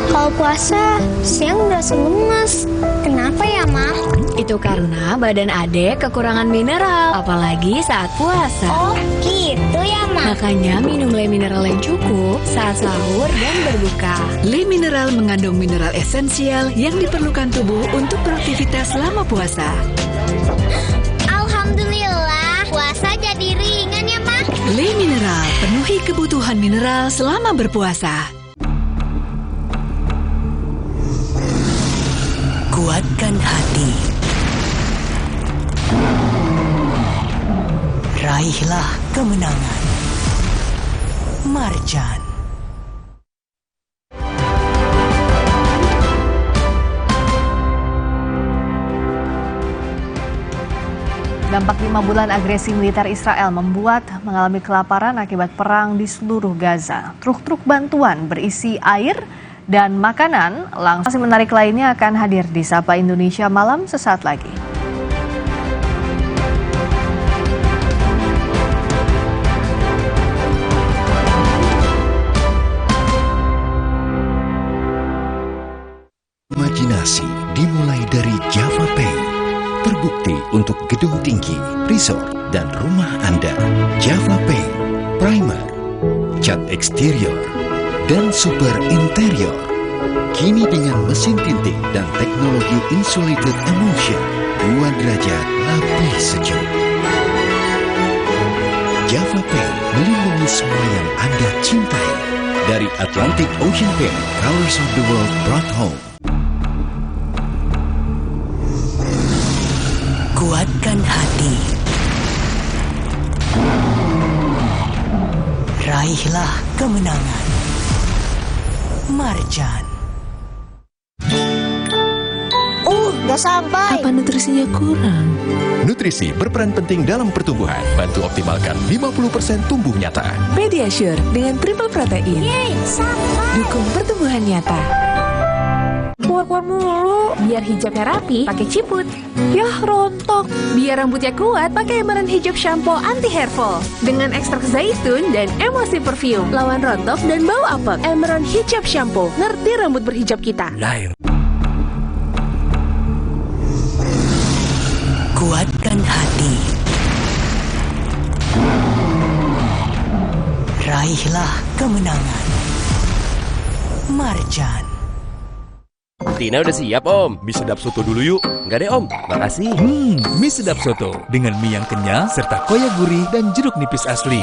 Kalau puasa, siang udah lemas. Kenapa ya, Ma? Itu karena badan adek kekurangan mineral, apalagi saat puasa. Oh, gitu ya, Ma? Makanya minum Le Mineral yang cukup saat sahur dan berbuka. Le Mineral mengandung mineral esensial yang diperlukan tubuh untuk beraktivitas selama puasa. Alhamdulillah, puasa jadi ringan ya, Ma? Le Mineral, penuhi kebutuhan mineral selama berpuasa. Kuatkan hati. Raihlah kemenangan. Marjan. Dampak 5 bulan agresi militer Israel membuat mengalami kelaparan akibat perang di seluruh Gaza. Truk-truk bantuan berisi air dan makanan langsung menarik lainnya akan hadir di Sapa Indonesia Malam sesaat lagi. Imajinasi dimulai dari Java Pay. Terbukti untuk gedung tinggi, resort, dan rumah Anda. Java Pay, primer, cat eksterior, dan super interior. Kini dengan mesin tinting dan teknologi insulated emulsion, 2 derajat lebih sejuk. Java Pay melindungi semua yang Anda cintai. Dari Atlantic Ocean Paint, Colors of the World brought home. Kuatkan hati. Raihlah kemenangan. Marjan. Gak sampai. Apa nutrisinya kurang? Nutrisi berperan penting dalam pertumbuhan. Bantu optimalkan 50% tumbuh nyata. Pediasure dengan triple protein. Yeay, sampai. Dukung pertumbuhan nyata. Pur-pur mulu, biar hijabnya rapi, pakai ciput. Yah, rontok. Biar rambutnya kuat, pakai Emerald Hijab Shampoo Anti Hair Fall. Dengan ekstrak zaitun dan emosi perfume. Lawan rontok dan bau apek. Emerald Hijab Shampoo. Ngerti rambut berhijab kita. Kuatkan hati. Raihlah kemenangan. Marjan. Tina udah siap, Om. Mie sedap soto dulu yuk. Enggak deh, Om. Makasih. Mie sedap soto dengan mie yang kenyal serta koya gurih dan jeruk nipis asli.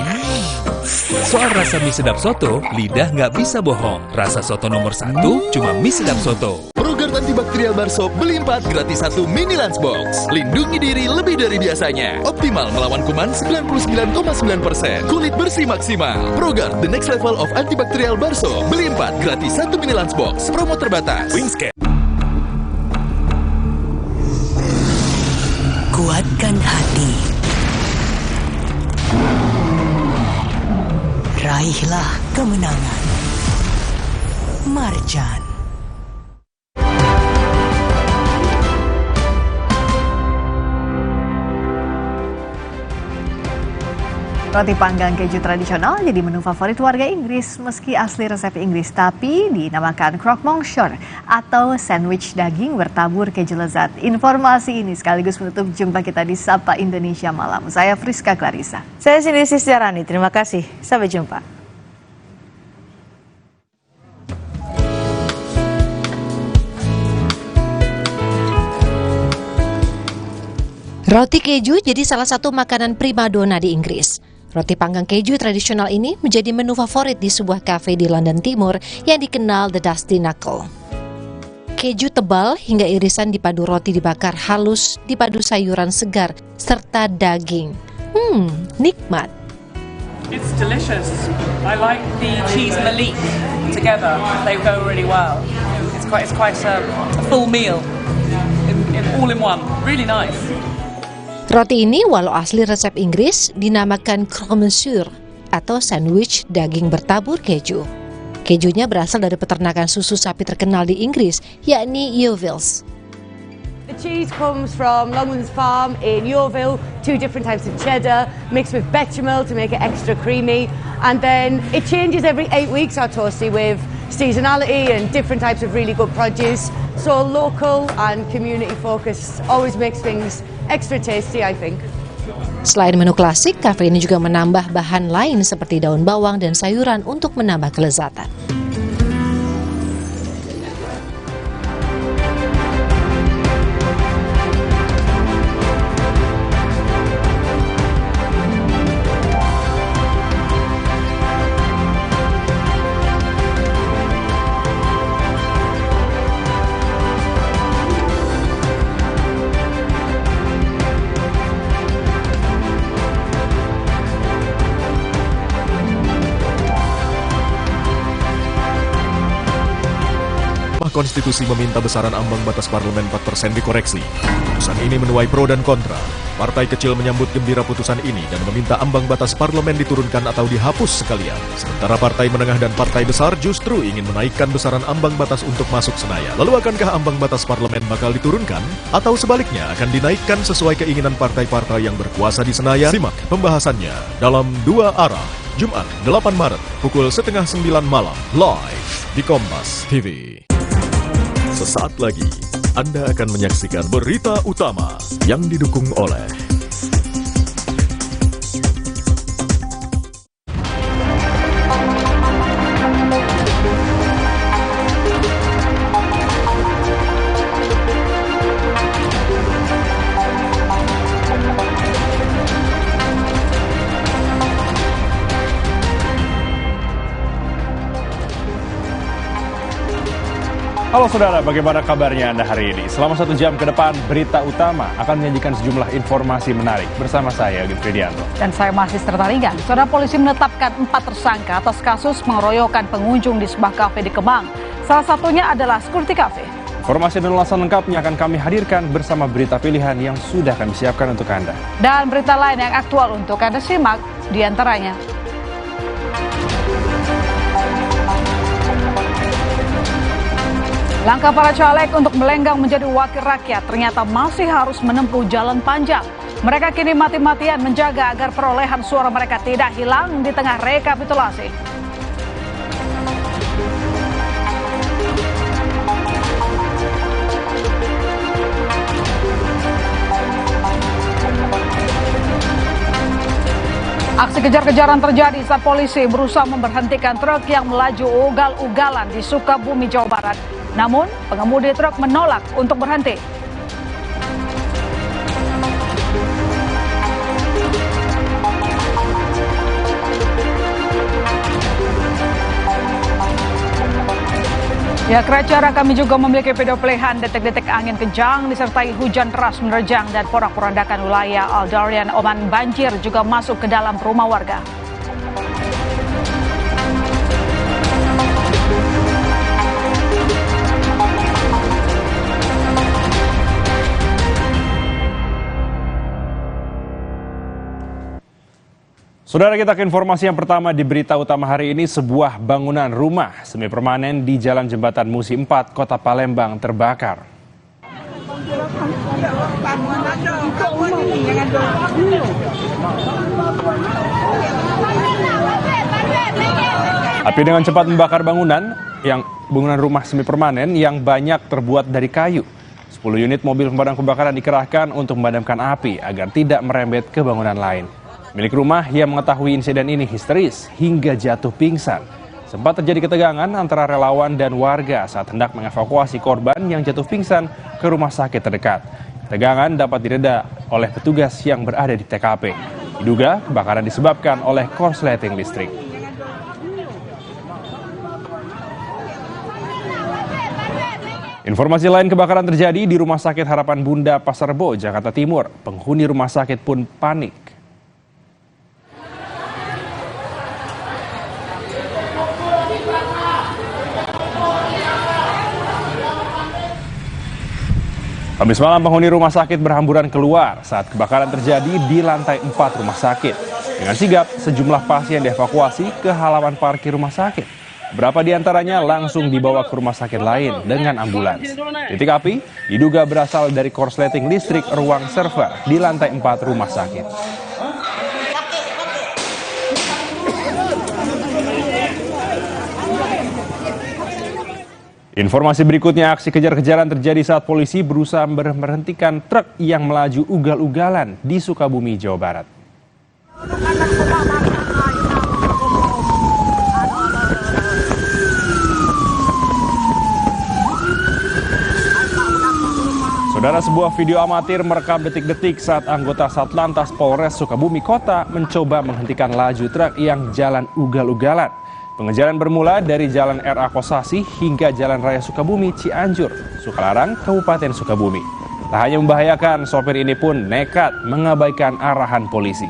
Soal rasa mie sedap soto, lidah nggak bisa bohong. Rasa soto nomor 1 cuma mie sedap soto. Program anti antibakterial Barso beli 4 gratis 1 mini lunchbox. Lindungi diri lebih dari biasanya. Optimal melawan kuman 99,9%. Kulit bersih maksimal. ProGuard, the next level of antibakterial Barso. Beli 4 gratis 1 mini lunchbox. Promo terbatas. Wingscan. Kuatkan hati. Raihlah kemenangan. Marjan. Roti panggang keju tradisional jadi menu favorit warga Inggris. Meski asli resep Inggris, tapi dinamakan croque-monsieur atau sandwich daging bertabur keju lezat. Informasi ini sekaligus menutup jumpa kita di Sapa Indonesia Malam. Saya Friska Clarissa. Saya Cindy Sistiarani, terima kasih. Sampai jumpa. Roti keju jadi salah satu makanan primadona di Inggris. Roti panggang keju tradisional ini menjadi menu favorit di sebuah kafe di London Timur yang dikenal The Dusty Knuckle. Keju tebal hingga irisan dipadu roti dibakar halus, dipadu sayuran segar, serta daging. Nikmat. It's delicious. I like the cheese malik together. They go really well. It's quite a full meal, all in one. Really nice. Roti ini walau asli resep Inggris dinamakan croque-monsieur atau sandwich daging bertabur keju. Kejunya berasal dari peternakan susu sapi terkenal di Inggris, yakni Yeovils. The cheese comes from Longlands Farm in Yeovil, 2 different types of cheddar, mixed with bechamel to make it extra creamy. And then it changes every 8 weeks, our toasty, with seasonality and different types of really good produce. So local and community focused always makes things extra tasty, I think. Selain menu klasik, kafe ini juga menambah bahan lain seperti daun bawang dan sayuran untuk menambah kelezatan. Konstitusi meminta besaran ambang batas parlemen 4% dikoreksi. Putusan ini menuai pro dan kontra. Partai kecil menyambut gembira putusan ini dan meminta ambang batas parlemen diturunkan atau dihapus sekalian. Sementara partai menengah dan partai besar justru ingin menaikkan besaran ambang batas untuk masuk Senayan. Lalu akankah ambang batas parlemen bakal diturunkan? Atau sebaliknya akan dinaikkan sesuai keinginan partai-partai yang berkuasa di Senayan? Simak pembahasannya dalam 2 arah. Jumat 8 Maret pukul 8:30 malam live di Kompas TV. Sesaat lagi, Anda akan menyaksikan berita utama yang didukung oleh Halo saudara, bagaimana kabarnya Anda hari ini? Selama 1 jam ke depan, Berita Utama akan menyajikan sejumlah informasi menarik. Bersama saya, Yogi Fridianto. Dan saya masih Tertaringan. Saudara, polisi menetapkan 4 tersangka atas kasus mengeroyokan pengunjung di sebuah kafe di Kemang. Salah satunya adalah security cafe. Informasi dan ulasan lengkapnya akan kami hadirkan bersama berita pilihan yang sudah kami siapkan untuk Anda. Dan berita lain yang aktual untuk Anda simak, diantaranya. Langkah para caleg untuk melenggang menjadi wakil rakyat ternyata masih harus menempuh jalan panjang. Mereka kini mati-matian menjaga agar perolehan suara mereka tidak hilang di tengah rekapitulasi. Aksi kejar-kejaran terjadi saat polisi berusaha memberhentikan truk yang melaju ugal-ugalan di Sukabumi, Jawa Barat. Namun, pengemudi truk menolak untuk berhenti. Ya, Keracara kami juga memiliki video pelihan detik-detik angin kencang disertai hujan deras menerjang dan porak-porandakan wilayah Al Daryan, Oman. Banjir juga masuk ke dalam rumah warga. Saudara, kita ke informasi yang pertama di berita utama hari ini. Sebuah bangunan rumah semi permanen di Jalan Jembatan Musi 4, Kota Palembang terbakar. Api dengan cepat membakar bangunan rumah semi permanen yang banyak terbuat dari kayu. 10 unit mobil pemadam kebakaran dikerahkan untuk memadamkan api agar tidak merembet ke bangunan lain. Milik rumah yang mengetahui insiden ini histeris hingga jatuh pingsan. Sempat terjadi ketegangan antara relawan dan warga saat hendak mengevakuasi korban yang jatuh pingsan ke rumah sakit terdekat. Ketegangan dapat direda oleh petugas yang berada di TKP. Diduga kebakaran disebabkan oleh korsleting listrik. Informasi lain, kebakaran terjadi di Rumah Sakit Harapan Bunda Pasar Rebo, Jakarta Timur. Penghuni rumah sakit pun panik. Kamis malam penghuni rumah sakit berhamburan keluar saat kebakaran terjadi di lantai 4 rumah sakit. Dengan sigap, sejumlah pasien dievakuasi ke halaman parkir rumah sakit. Beberapa di antaranya langsung dibawa ke rumah sakit lain dengan ambulans. Titik api diduga berasal dari korsleting listrik ruang server di lantai 4 rumah sakit. Informasi berikutnya, aksi kejar-kejaran terjadi saat polisi berusaha memberhentikan truk yang melaju ugal-ugalan di Sukabumi, Jawa Barat. Saudara, sebuah video amatir merekam detik-detik saat anggota Satlantas Polres Sukabumi Kota mencoba menghentikan laju truk yang jalan ugal-ugalan. Pengejaran bermula dari Jalan RA Kosasi hingga Jalan Raya Sukabumi Cianjur, Sukalarang, Kabupaten Sukabumi. Tak hanya membahayakan, sopir ini pun nekat mengabaikan arahan polisi.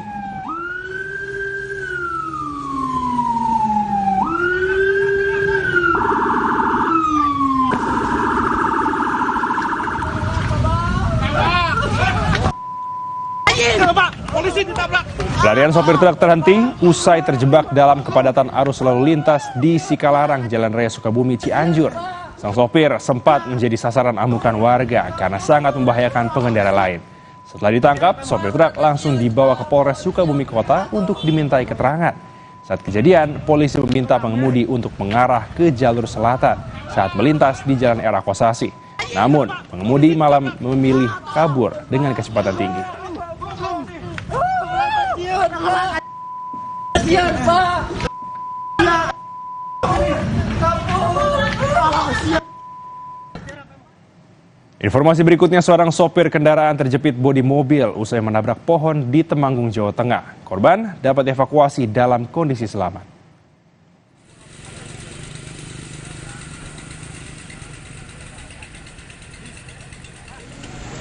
Pelarian sopir truk terhenti usai terjebak dalam kepadatan arus lalu lintas di Sikalarang, Jalan Raya Sukabumi Cianjur. Sang sopir sempat menjadi sasaran amukan warga karena sangat membahayakan pengendara lain. Setelah ditangkap, sopir truk langsung dibawa ke Polres Sukabumi Kota untuk dimintai keterangan. Saat kejadian, polisi meminta pengemudi untuk mengarah ke jalur selatan saat melintas di Jalan RA Kosasi. Namun, pengemudi malah memilih kabur dengan kecepatan tinggi. Informasi berikutnya, seorang sopir kendaraan terjepit bodi mobil usai menabrak pohon di Temanggung, Jawa Tengah. Korban dapat dievakuasi dalam kondisi selamat.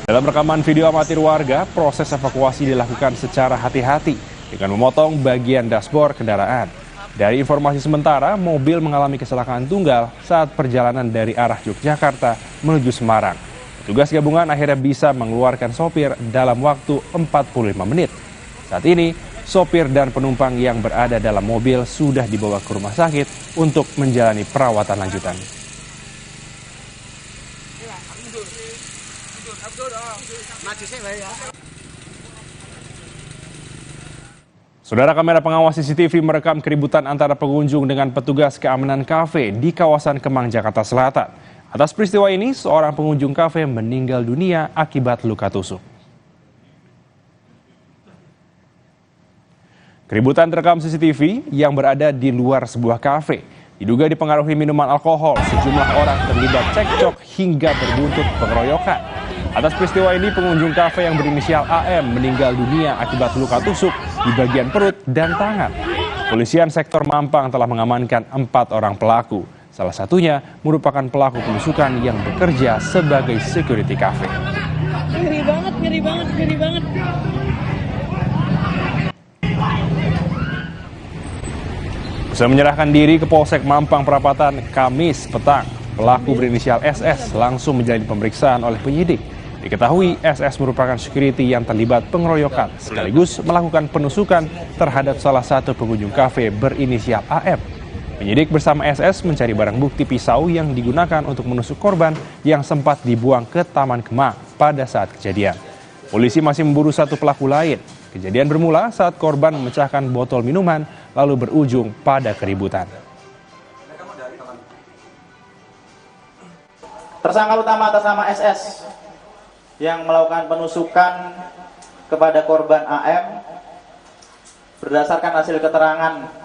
Dalam rekaman video amatir warga, proses evakuasi dilakukan secara hati-hati dengan memotong bagian dashboard kendaraan. Dari informasi sementara, mobil mengalami kecelakaan tunggal saat perjalanan dari arah Yogyakarta menuju Semarang. Petugas gabungan akhirnya bisa mengeluarkan sopir dalam waktu 45 menit. Saat ini, sopir dan penumpang yang berada dalam mobil sudah dibawa ke rumah sakit untuk menjalani perawatan lanjutan. Saudara, kamera pengawas CCTV merekam keributan antara pengunjung dengan petugas keamanan kafe di kawasan Kemang, Jakarta Selatan. Atas peristiwa ini, seorang pengunjung kafe meninggal dunia akibat luka tusuk. Keributan terekam CCTV yang berada di luar sebuah kafe. Diduga dipengaruhi minuman alkohol, sejumlah orang terlibat cekcok hingga berbuntut pengeroyokan. Atas peristiwa ini, pengunjung kafe yang berinisial AM meninggal dunia akibat luka tusuk di bagian perut dan tangan. Polisian sektor Mampang telah mengamankan 4 orang pelaku. Salah satunya merupakan pelaku penusukan yang bekerja sebagai security cafe. Ngeri banget, ngeri banget, ngeri banget. Usai menyerahkan diri ke Polsek Mampang Perapatan Kamis petang, pelaku berinisial SS langsung menjalani pemeriksaan oleh penyidik. Diketahui SS merupakan security yang terlibat pengeroyokan sekaligus melakukan penusukan terhadap salah satu pengunjung kafe berinisial AM. Penyidik bersama SS mencari barang bukti pisau yang digunakan untuk menusuk korban yang sempat dibuang ke Taman Kemang pada saat kejadian. Polisi masih memburu satu pelaku lain. Kejadian bermula saat korban memecahkan botol minuman lalu berujung pada keributan. Tersangka utama atas nama SS yang melakukan penusukan kepada korban AM berdasarkan hasil keterangan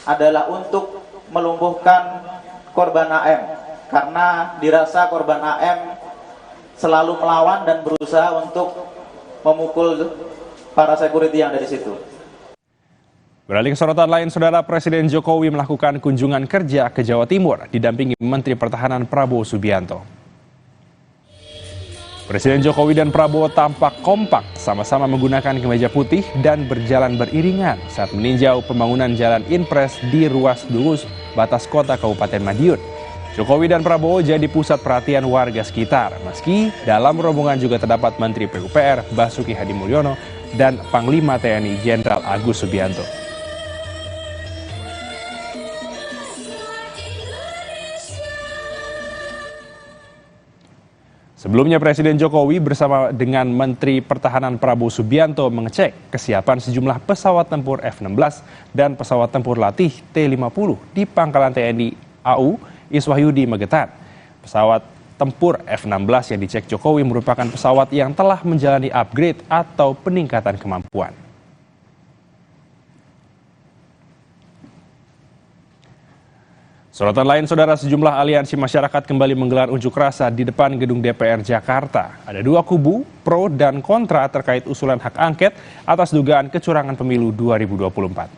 adalah untuk melumpuhkan korban AM karena dirasa korban AM selalu melawan dan berusaha untuk memukul para security yang ada di situ. Beralih ke sorotan lain, Saudara, Presiden Jokowi melakukan kunjungan kerja ke Jawa Timur didampingi Menteri Pertahanan Prabowo Subianto. Presiden Jokowi dan Prabowo tampak kompak sama-sama menggunakan kemeja putih dan berjalan beriringan saat meninjau pembangunan jalan Inpres di ruas Dungus, batas kota Kabupaten Madiun. Jokowi dan Prabowo jadi pusat perhatian warga sekitar, meski dalam rombongan juga terdapat Menteri PUPR Basuki Hadimulyono dan Panglima TNI Jenderal Agus Subianto. Sebelumnya Presiden Jokowi bersama dengan Menteri Pertahanan Prabowo Subianto mengecek kesiapan sejumlah pesawat tempur F-16 dan pesawat tempur latih T-50 di Pangkalan TNI AU Iswahyudi Magetan. Pesawat tempur F-16 yang dicek Jokowi merupakan pesawat yang telah menjalani upgrade atau peningkatan kemampuan. Sorotan lain, Saudara, sejumlah aliansi masyarakat kembali menggelar unjuk rasa di depan gedung DPR Jakarta. Ada dua kubu, pro dan kontra terkait usulan hak angket atas dugaan kecurangan pemilu 2024.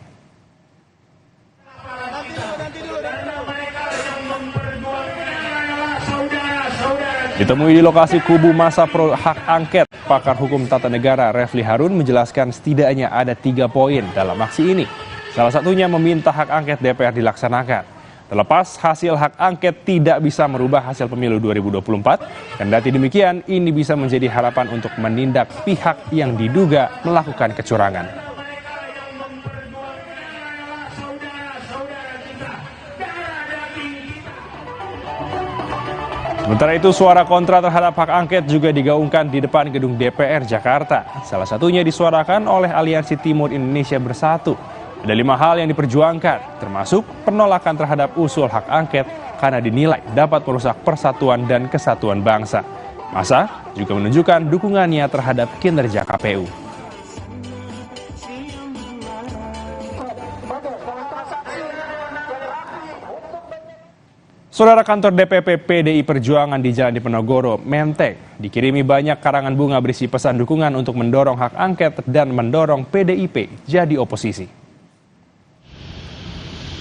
Ditemui di lokasi kubu masa pro hak angket, pakar hukum tata negara Refli Harun menjelaskan setidaknya ada 3 poin dalam aksi ini. Salah satunya meminta hak angket DPR dilaksanakan. Terlepas hasil hak angket tidak bisa merubah hasil pemilu 2024, kendati demikian ini bisa menjadi harapan untuk menindak pihak yang diduga melakukan kecurangan. Sementara itu, suara kontra terhadap hak angket juga digaungkan di depan gedung DPR Jakarta. Salah satunya disuarakan oleh Aliansi Timur Indonesia Bersatu. Ada 5 hal yang diperjuangkan, termasuk penolakan terhadap usul hak angket karena dinilai dapat merusak persatuan dan kesatuan bangsa. Masa juga menunjukkan dukungannya terhadap kinerja KPU. Saudara, kantor DPP PDI Perjuangan di Jalan Diponegoro, Menteng, dikirimi banyak karangan bunga berisi pesan dukungan untuk mendorong hak angket dan mendorong PDIP jadi oposisi.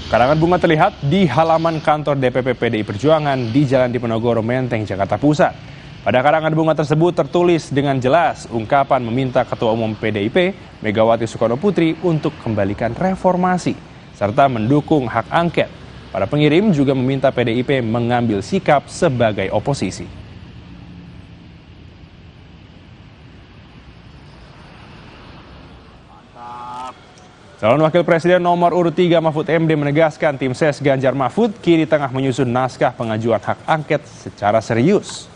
Karangan bunga terlihat di halaman kantor DPP PDI Perjuangan di Jalan Diponegoro, Menteng, Jakarta Pusat. Pada karangan bunga tersebut tertulis dengan jelas ungkapan meminta Ketua Umum PDIP, Megawati Soekarno Putri, untuk kembalikan reformasi, serta mendukung hak angket. Para pengirim juga meminta PDIP mengambil sikap sebagai oposisi. Calon Wakil Presiden nomor urut 3 Mahfud MD menegaskan tim ses Ganjar Mahfud kini tengah menyusun naskah pengajuan hak angket secara serius.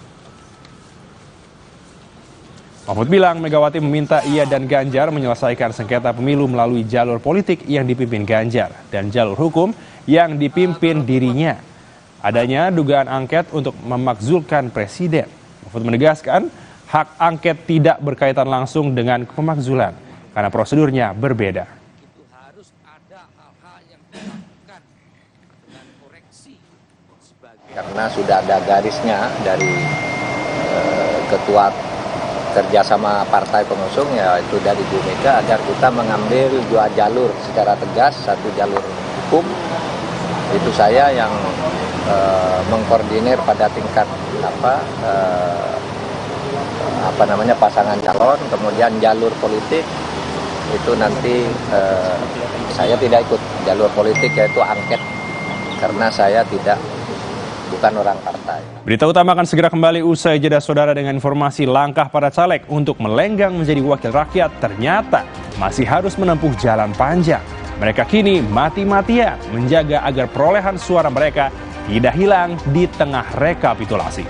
Mahfud bilang Megawati meminta ia dan Ganjar menyelesaikan sengketa pemilu melalui jalur politik yang dipimpin Ganjar dan jalur hukum yang dipimpin dirinya. Adanya dugaan angket untuk memakzulkan presiden. Mahfud menegaskan hak angket tidak berkaitan langsung dengan pemakzulan karena prosedurnya berbeda. Karena sudah ada garisnya dari ketua kerjasama partai pengusung, yaitu dari Bu Mega, agar kita mengambil 2 jalur secara tegas, satu jalur hukum itu saya yang mengkoordinir pada tingkat pasangan calon, kemudian jalur politik itu nanti saya tidak ikut jalur politik, yaitu angket, karena saya bukan orang partai. Berita utama akan segera kembali usai jeda saudara dengan informasi langkah para caleg untuk melenggang menjadi wakil rakyat ternyata masih harus menempuh jalan panjang. Mereka kini mati-matian menjaga agar perolehan suara mereka tidak hilang di tengah rekapitulasi.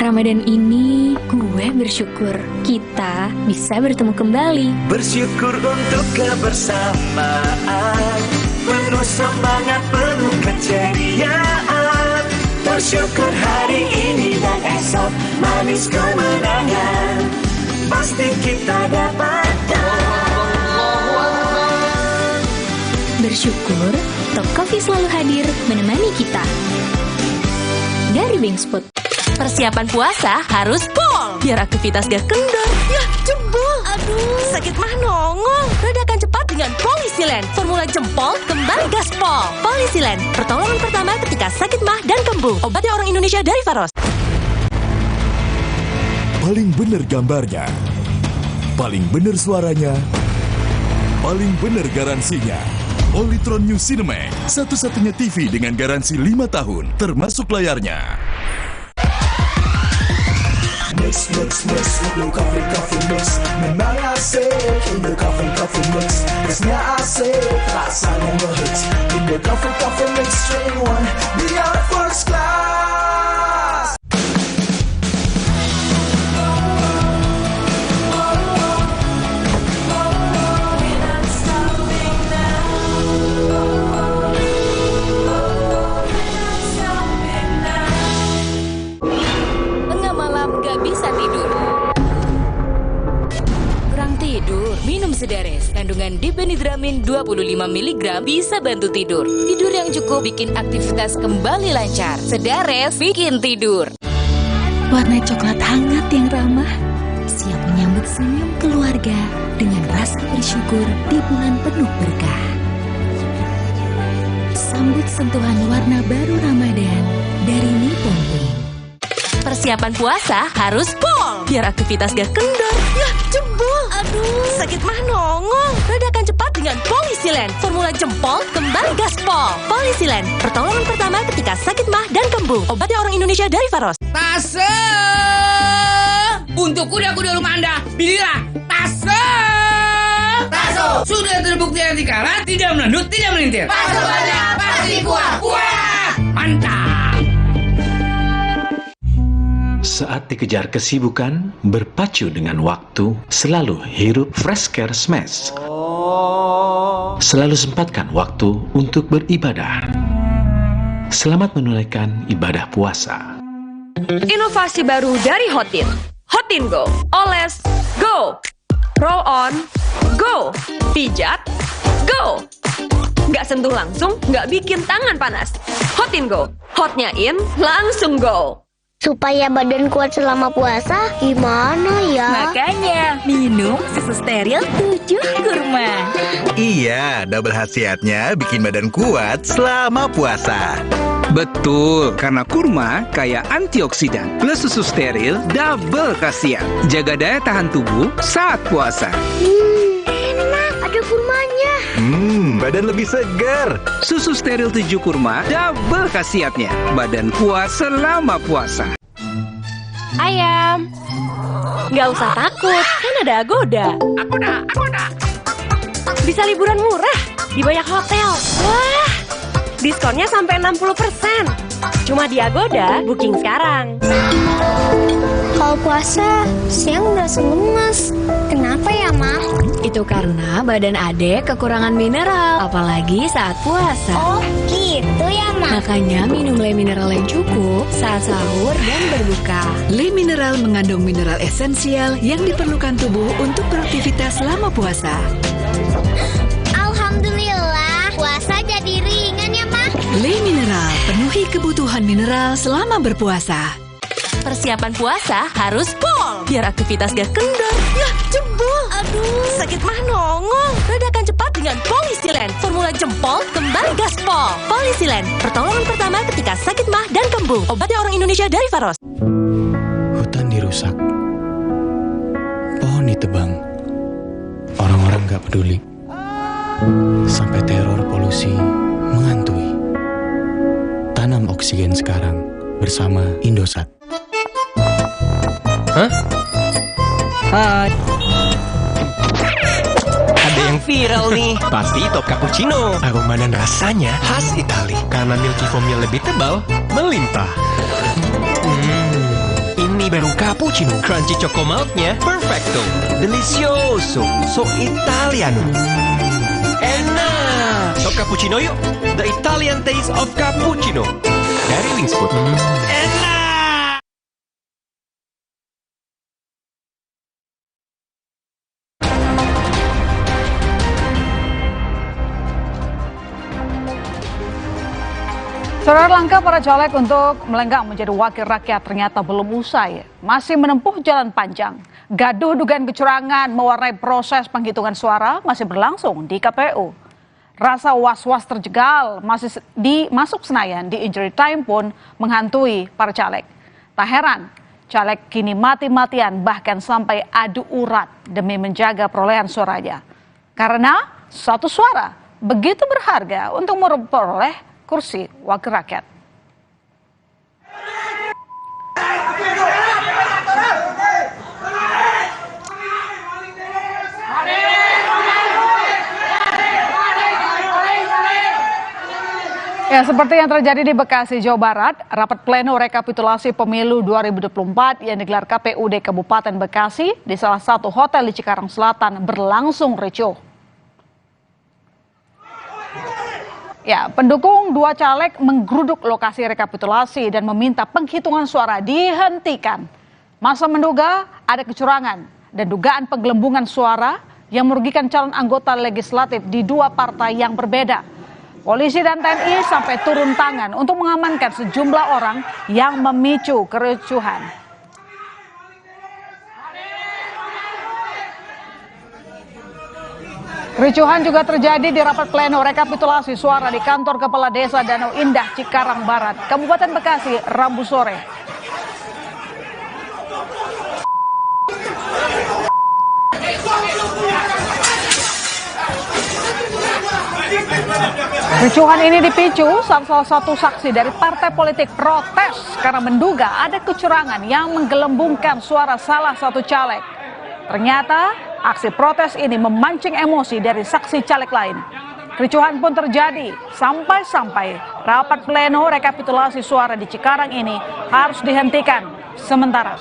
Ramadan ini gue bersyukur kita bisa bertemu kembali. Bersyukur untuk kebersamaan, penuh semangat, penuh keceriaan. Bersyukur hari ini dan esok manis kemenangan pasti kita dapatkan. Bersyukur Top Coffee selalu hadir menemani kita. Dari Bingspot. Persiapan puasa harus pol, biar aktivitas gak kendor. Ya, jebol. Aduh, sakit mah nongol. Redakan cepat dengan Polisilen. Formula jempol kembali gaspol. Polisilen, pertolongan pertama ketika sakit mah dan kembung. Obatnya orang Indonesia dari Faros. Paling bener gambarnya, paling bener suaranya, paling bener garansinya. Polytron New Cinemax, satu-satunya TV dengan garansi 5 tahun, termasuk layarnya. Mix, mix, mix, with your coffee mix. Memang asik, in the coffee mix. Mixnya asik, rasa nge-hits. In the coffee mix, strain one, beyond first class. Minum Sedares, kandungan dipenidramin 25 mg bisa bantu tidur. Tidur yang cukup bikin aktivitas kembali lancar. Sedares bikin tidur. Warna coklat hangat yang ramah, siap menyambut senyum keluarga dengan rasa bersyukur di bulan penuh berkah. Sambut sentuhan warna baru Ramadan dari Nippon Paint. Persiapan puasa harus pol, biar aktivitas gak kendor. Ya, jebol. Aduh, sakit mah nongol. Redakan cepat dengan Polisilen. Formula jempol kembali gaspol. Polisilen, pertolongan pertama ketika sakit mah dan kembung. Obatnya orang Indonesia dari Faros. Tase! Untuk kuda-kuda rumah Anda, pilihlah Tase! Taso! Sudah terbukti anti karat, tidak melendut, tidak melintir. Taso banyak, pasti kuat. Wah! Mantap! Saat dikejar kesibukan, berpacu dengan waktu, selalu hirup Fresh Care Smash. Selalu sempatkan waktu untuk beribadah. Selamat menunaikan ibadah puasa. Inovasi baru dari Hotin. Hotin Go. Oles, go. Roll on, go. Pijat, go. Nggak sentuh langsung, nggak bikin tangan panas. Hotin Go. Hotnya in, langsung go. Supaya badan kuat selama puasa, gimana ya? Makanya, minum susu steril 7 kurma. Iya, double khasiatnya bikin badan kuat selama puasa. Betul, karena kurma kaya antioksidan plus susu steril double khasiat. Jaga daya tahan tubuh saat puasa. Enak, ada kurmanya. Badan lebih segar. Susu steril 7 kurma double khasiatnya. Badan kuat selama puasa. Ayam, nggak usah takut, kan ada Agoda. Agoda. Bisa liburan murah di banyak hotel. Wah, diskonnya sampai 60%. Cuma di Agoda, booking sekarang. Kalau puasa, siang berasa lemas. Kenapa ya, Ma? Itu karena badan Adek kekurangan mineral, apalagi saat puasa. Oh, gitu ya, Ma? Makanya minum Le Mineral yang cukup saat sahur dan berbuka. Le Mineral mengandung mineral esensial yang diperlukan tubuh untuk beraktivitas selama puasa. Alhamdulillah, puasa jadi ringan ya, Ma. Le Mineral, penuhi kebutuhan mineral selama berpuasa. Persiapan puasa harus pol, biar aktivitas gak kendor. Yah, jebol. Aduh, sakit mah nongol. Redakan cepat dengan Polisilen. Formula jempol kembali gaspol. Polisilen, pertolongan pertama ketika sakit mah dan kembung. Obatnya orang Indonesia dari Faros. Hutan dirusak, pohon ditebang, orang-orang gak peduli, sampai teror polusi menghantui. Tanam oksigen sekarang bersama Indosat. Hah? Hai. Ada yang viral nih. Pasti top cappuccino. Aroma dan rasanya khas Itali. Karena milky foamnya lebih tebal, melimpah. Ini baru cappuccino. Crunchy choco milknya perfecto. Delicioso. So Italiano. Enak. Top cappuccino yuk. The Italian taste of cappuccino. Dari Wings Food. Enak. Saudara, langkah para caleg untuk melenggang menjadi wakil rakyat ternyata belum usai. Masih menempuh jalan panjang. Gaduh dugaan kecurangan mewarnai proses penghitungan suara masih berlangsung di KPU. Rasa was-was terjegal masuk Senayan di injury time pun menghantui para caleg. Tak heran, caleg kini mati-matian bahkan sampai adu urat demi menjaga perolehan suaranya. Karena satu suara begitu berharga untuk memperoleh kursi wakil rakyat. Ya, seperti yang terjadi di Bekasi, Jawa Barat, rapat pleno rekapitulasi pemilu 2024 yang digelar KPUD Kabupaten Bekasi di salah satu hotel di Cikarang Selatan berlangsung ricuh. Ya, pendukung dua caleg menggeruduk lokasi rekapitulasi dan meminta penghitungan suara dihentikan. Masa menduga ada kecurangan dan dugaan penggelembungan suara yang merugikan calon anggota legislatif di dua partai yang berbeda. Polisi dan TNI sampai turun tangan untuk mengamankan sejumlah orang yang memicu kericuhan. Kericuhan juga terjadi di rapat pleno rekapitulasi suara di kantor Kepala Desa Danau Indah, Cikarang Barat, Kabupaten Bekasi, Rabu sore. Kericuhan ini dipicu saat salah satu saksi dari partai politik protes karena menduga ada kecurangan yang menggelembungkan suara salah satu caleg. Ternyata aksi protes ini memancing emosi dari saksi caleg lain. Kericuhan pun terjadi sampai-sampai rapat pleno rekapitulasi suara di Cikarang ini harus dihentikan sementara.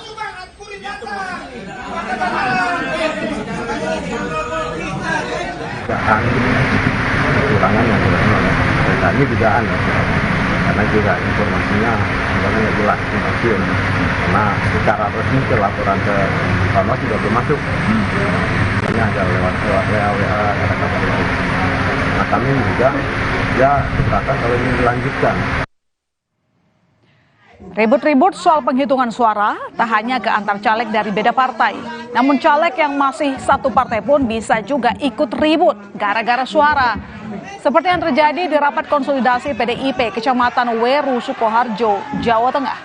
Kecurangan yang dilakukan oleh mereka ini dugaan ya, karena juga informasinya sebenarnya jelas stasiun, karena secara resmi ke laporan ke Bawas juga belum masuk, hanya ada lewat WA RKPU. Nah kami juga ya keberatan kalau ini dilanjutkan. Ribut-ribut soal penghitungan suara tak hanya ke antar caleg dari beda partai, namun caleg yang masih satu partai pun bisa juga ikut ribut gara-gara suara. Seperti yang terjadi di rapat konsolidasi PDIP Kecamatan Weru, Sukoharjo, Jawa Tengah.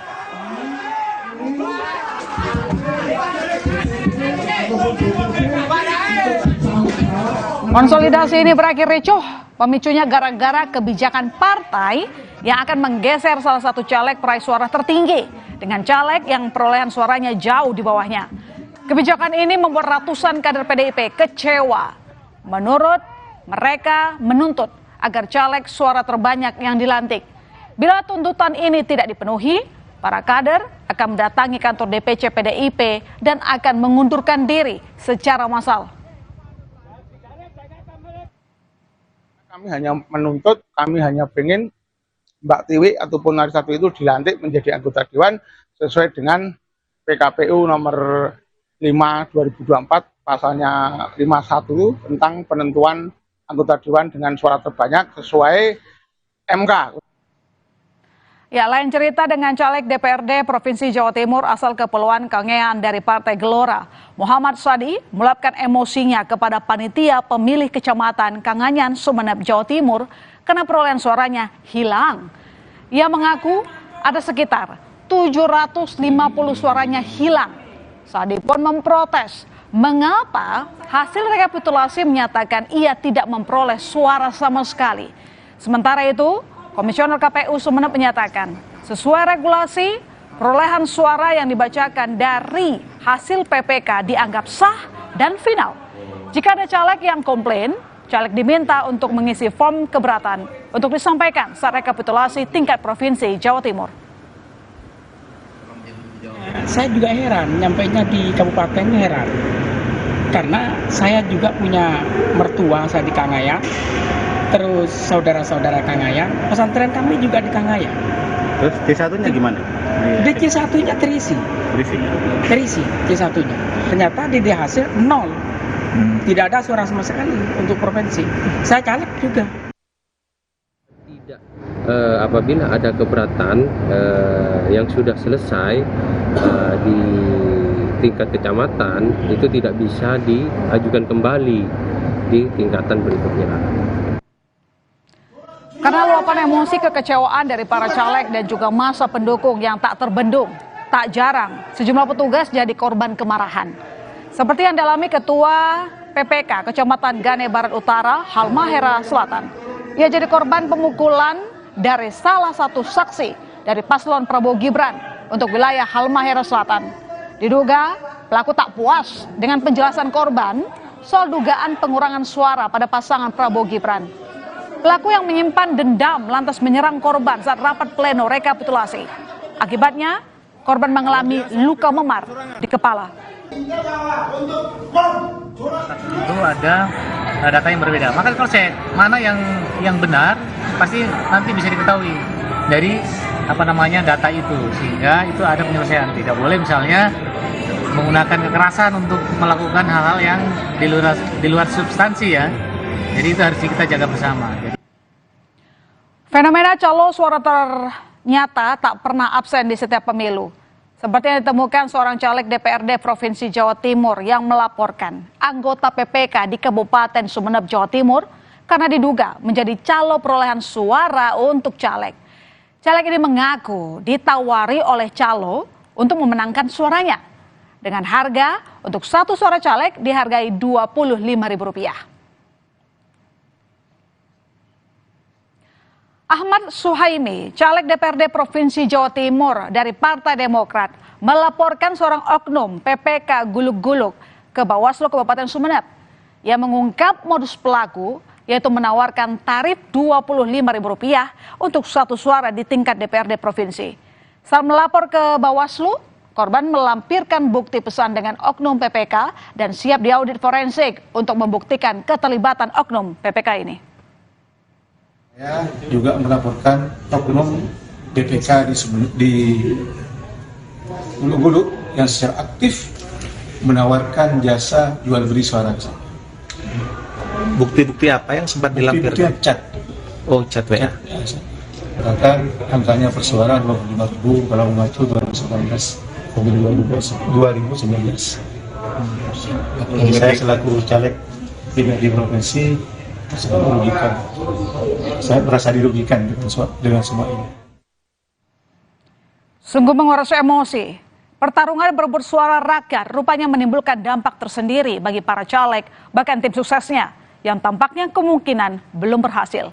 Konsolidasi ini berakhir ricuh, pemicunya gara-gara kebijakan partai yang akan menggeser salah satu caleg peraih suara tertinggi dengan caleg yang perolehan suaranya jauh di bawahnya. Kebijakan ini membuat ratusan kader PDIP kecewa. Menurut mereka menuntut agar caleg suara terbanyak yang dilantik. Bila tuntutan ini tidak dipenuhi, para kader akan mendatangi kantor DPC PDIP dan akan mengundurkan diri secara massal. Kami hanya menuntut, kami hanya ingin Mbak Tiwi ataupun Narisatu itu dilantik menjadi anggota Dewan sesuai dengan PKPU nomor 5 2024 pasalnya 51 tentang penentuan anggota dewan dengan suara terbanyak sesuai MK. Ya, lain cerita dengan caleg DPRD Provinsi Jawa Timur asal Kepulauan Kangean dari Partai Gelora. Muhammad Sadi meluapkan emosinya kepada panitia pemilih Kecamatan Kanganyan, Sumeneb, Jawa Timur karena perolehan suaranya hilang. Ia mengaku ada sekitar 750 suaranya hilang. Sadi pun memprotes mengapa hasil rekapitulasi menyatakan ia tidak memperoleh suara sama sekali. Sementara itu, Komisioner KPU Sumeneb menyatakan, sesuai regulasi, perolehan suara yang dibacakan dari hasil PPK dianggap sah dan final. Jika ada caleg yang komplain, caleg diminta untuk mengisi form keberatan untuk disampaikan saat rekapitulasi tingkat provinsi Jawa Timur. Saya juga heran, nyampainya di kabupaten heran. Karena saya juga punya mertua, saya di Kangayan. Terus saudara-saudara Kangayan, pesantren kami juga di Kangayan. Terus C1-nya gimana? Di C1-nya terisi. Terisi C1-nya. Ternyata di hasil 0. Tidak ada suara sama sekali untuk provinsi. Saya caleg juga. Apabila ada keberatan yang sudah selesai di tingkat kecamatan, itu tidak bisa diajukan kembali di tingkatan berikutnya. Karena luapan emosi kekecewaan dari para caleg dan juga masa pendukung yang tak terbendung, tak jarang sejumlah petugas jadi korban kemarahan. Seperti yang dialami Ketua PPK Kecamatan Gane Barat Utara, Halmahera Selatan. Ia jadi korban pemukulan dari salah satu saksi dari paslon Prabowo Gibran untuk wilayah Halmahera Selatan. Diduga pelaku tak puas dengan penjelasan korban soal dugaan pengurangan suara pada pasangan Prabowo Gibran. Pelaku yang menyimpan dendam lantas menyerang korban saat rapat pleno rekapitulasi. Akibatnya, korban mengalami luka memar di kepala. Itu ada data yang berbeda. Maka kalau cek mana yang benar, pasti nanti bisa diketahui dari data itu, sehingga itu ada penyelesaian. Tidak boleh misalnya menggunakan kekerasan untuk melakukan hal-hal yang di luar substansi ya. Jadi itu harus kita jaga bersama. Fenomena calo suara ternyata tak pernah absen di setiap pemilu. Seperti yang ditemukan seorang caleg DPRD Provinsi Jawa Timur yang melaporkan anggota PPK di Kabupaten Sumeneb, Jawa Timur karena diduga menjadi calo perolehan suara untuk caleg. Caleg ini mengaku ditawari oleh calo untuk memenangkan suaranya. Dengan harga untuk satu suara caleg dihargai Rp25.000. Ahmad Suhaimi, caleg DPRD Provinsi Jawa Timur dari Partai Demokrat, melaporkan seorang oknum PPK Gulug-Gulug ke Bawaslu Kabupaten Sumeneb. Ia mengungkap modus pelaku, yaitu menawarkan tarif Rp25.000 untuk satu suara di tingkat DPRD Provinsi. Saat melapor ke Bawaslu, korban melampirkan bukti pesan dengan oknum PPK dan siap diaudit forensik untuk membuktikan keterlibatan oknum PPK ini. Saya juga melaporkan oknum PPK di Gulug-Gulug yang secara aktif menawarkan jasa jual beli suara. Bukti-bukti apa yang sempat dilampirkan? Bukti chat. Oh, chat WA. Bahkan angkanya per suara 25.000 kalau mengacu 2019 2019. Saya selaku caleg di provinsi saya merasa dirugikan dengan semua ini. Sungguh menguras emosi. Pertarungan berebut suara rakyat rupanya menimbulkan dampak tersendiri bagi para caleg, bahkan tim suksesnya yang tampaknya kemungkinan belum berhasil.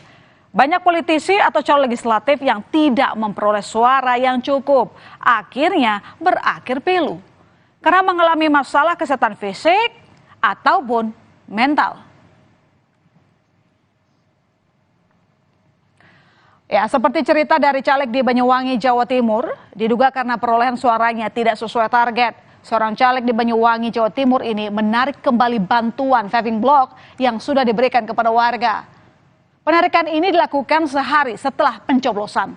Banyak politisi atau calon legislatif yang tidak memperoleh suara yang cukup, akhirnya berakhir pilu karena mengalami masalah kesehatan fisik ataupun mental. Ya, seperti cerita dari caleg di Banyuwangi, Jawa Timur, diduga karena perolehan suaranya tidak sesuai target. Seorang caleg di Banyuwangi, Jawa Timur ini menarik kembali bantuan paving block yang sudah diberikan kepada warga. Penarikan ini dilakukan sehari setelah pencoblosan.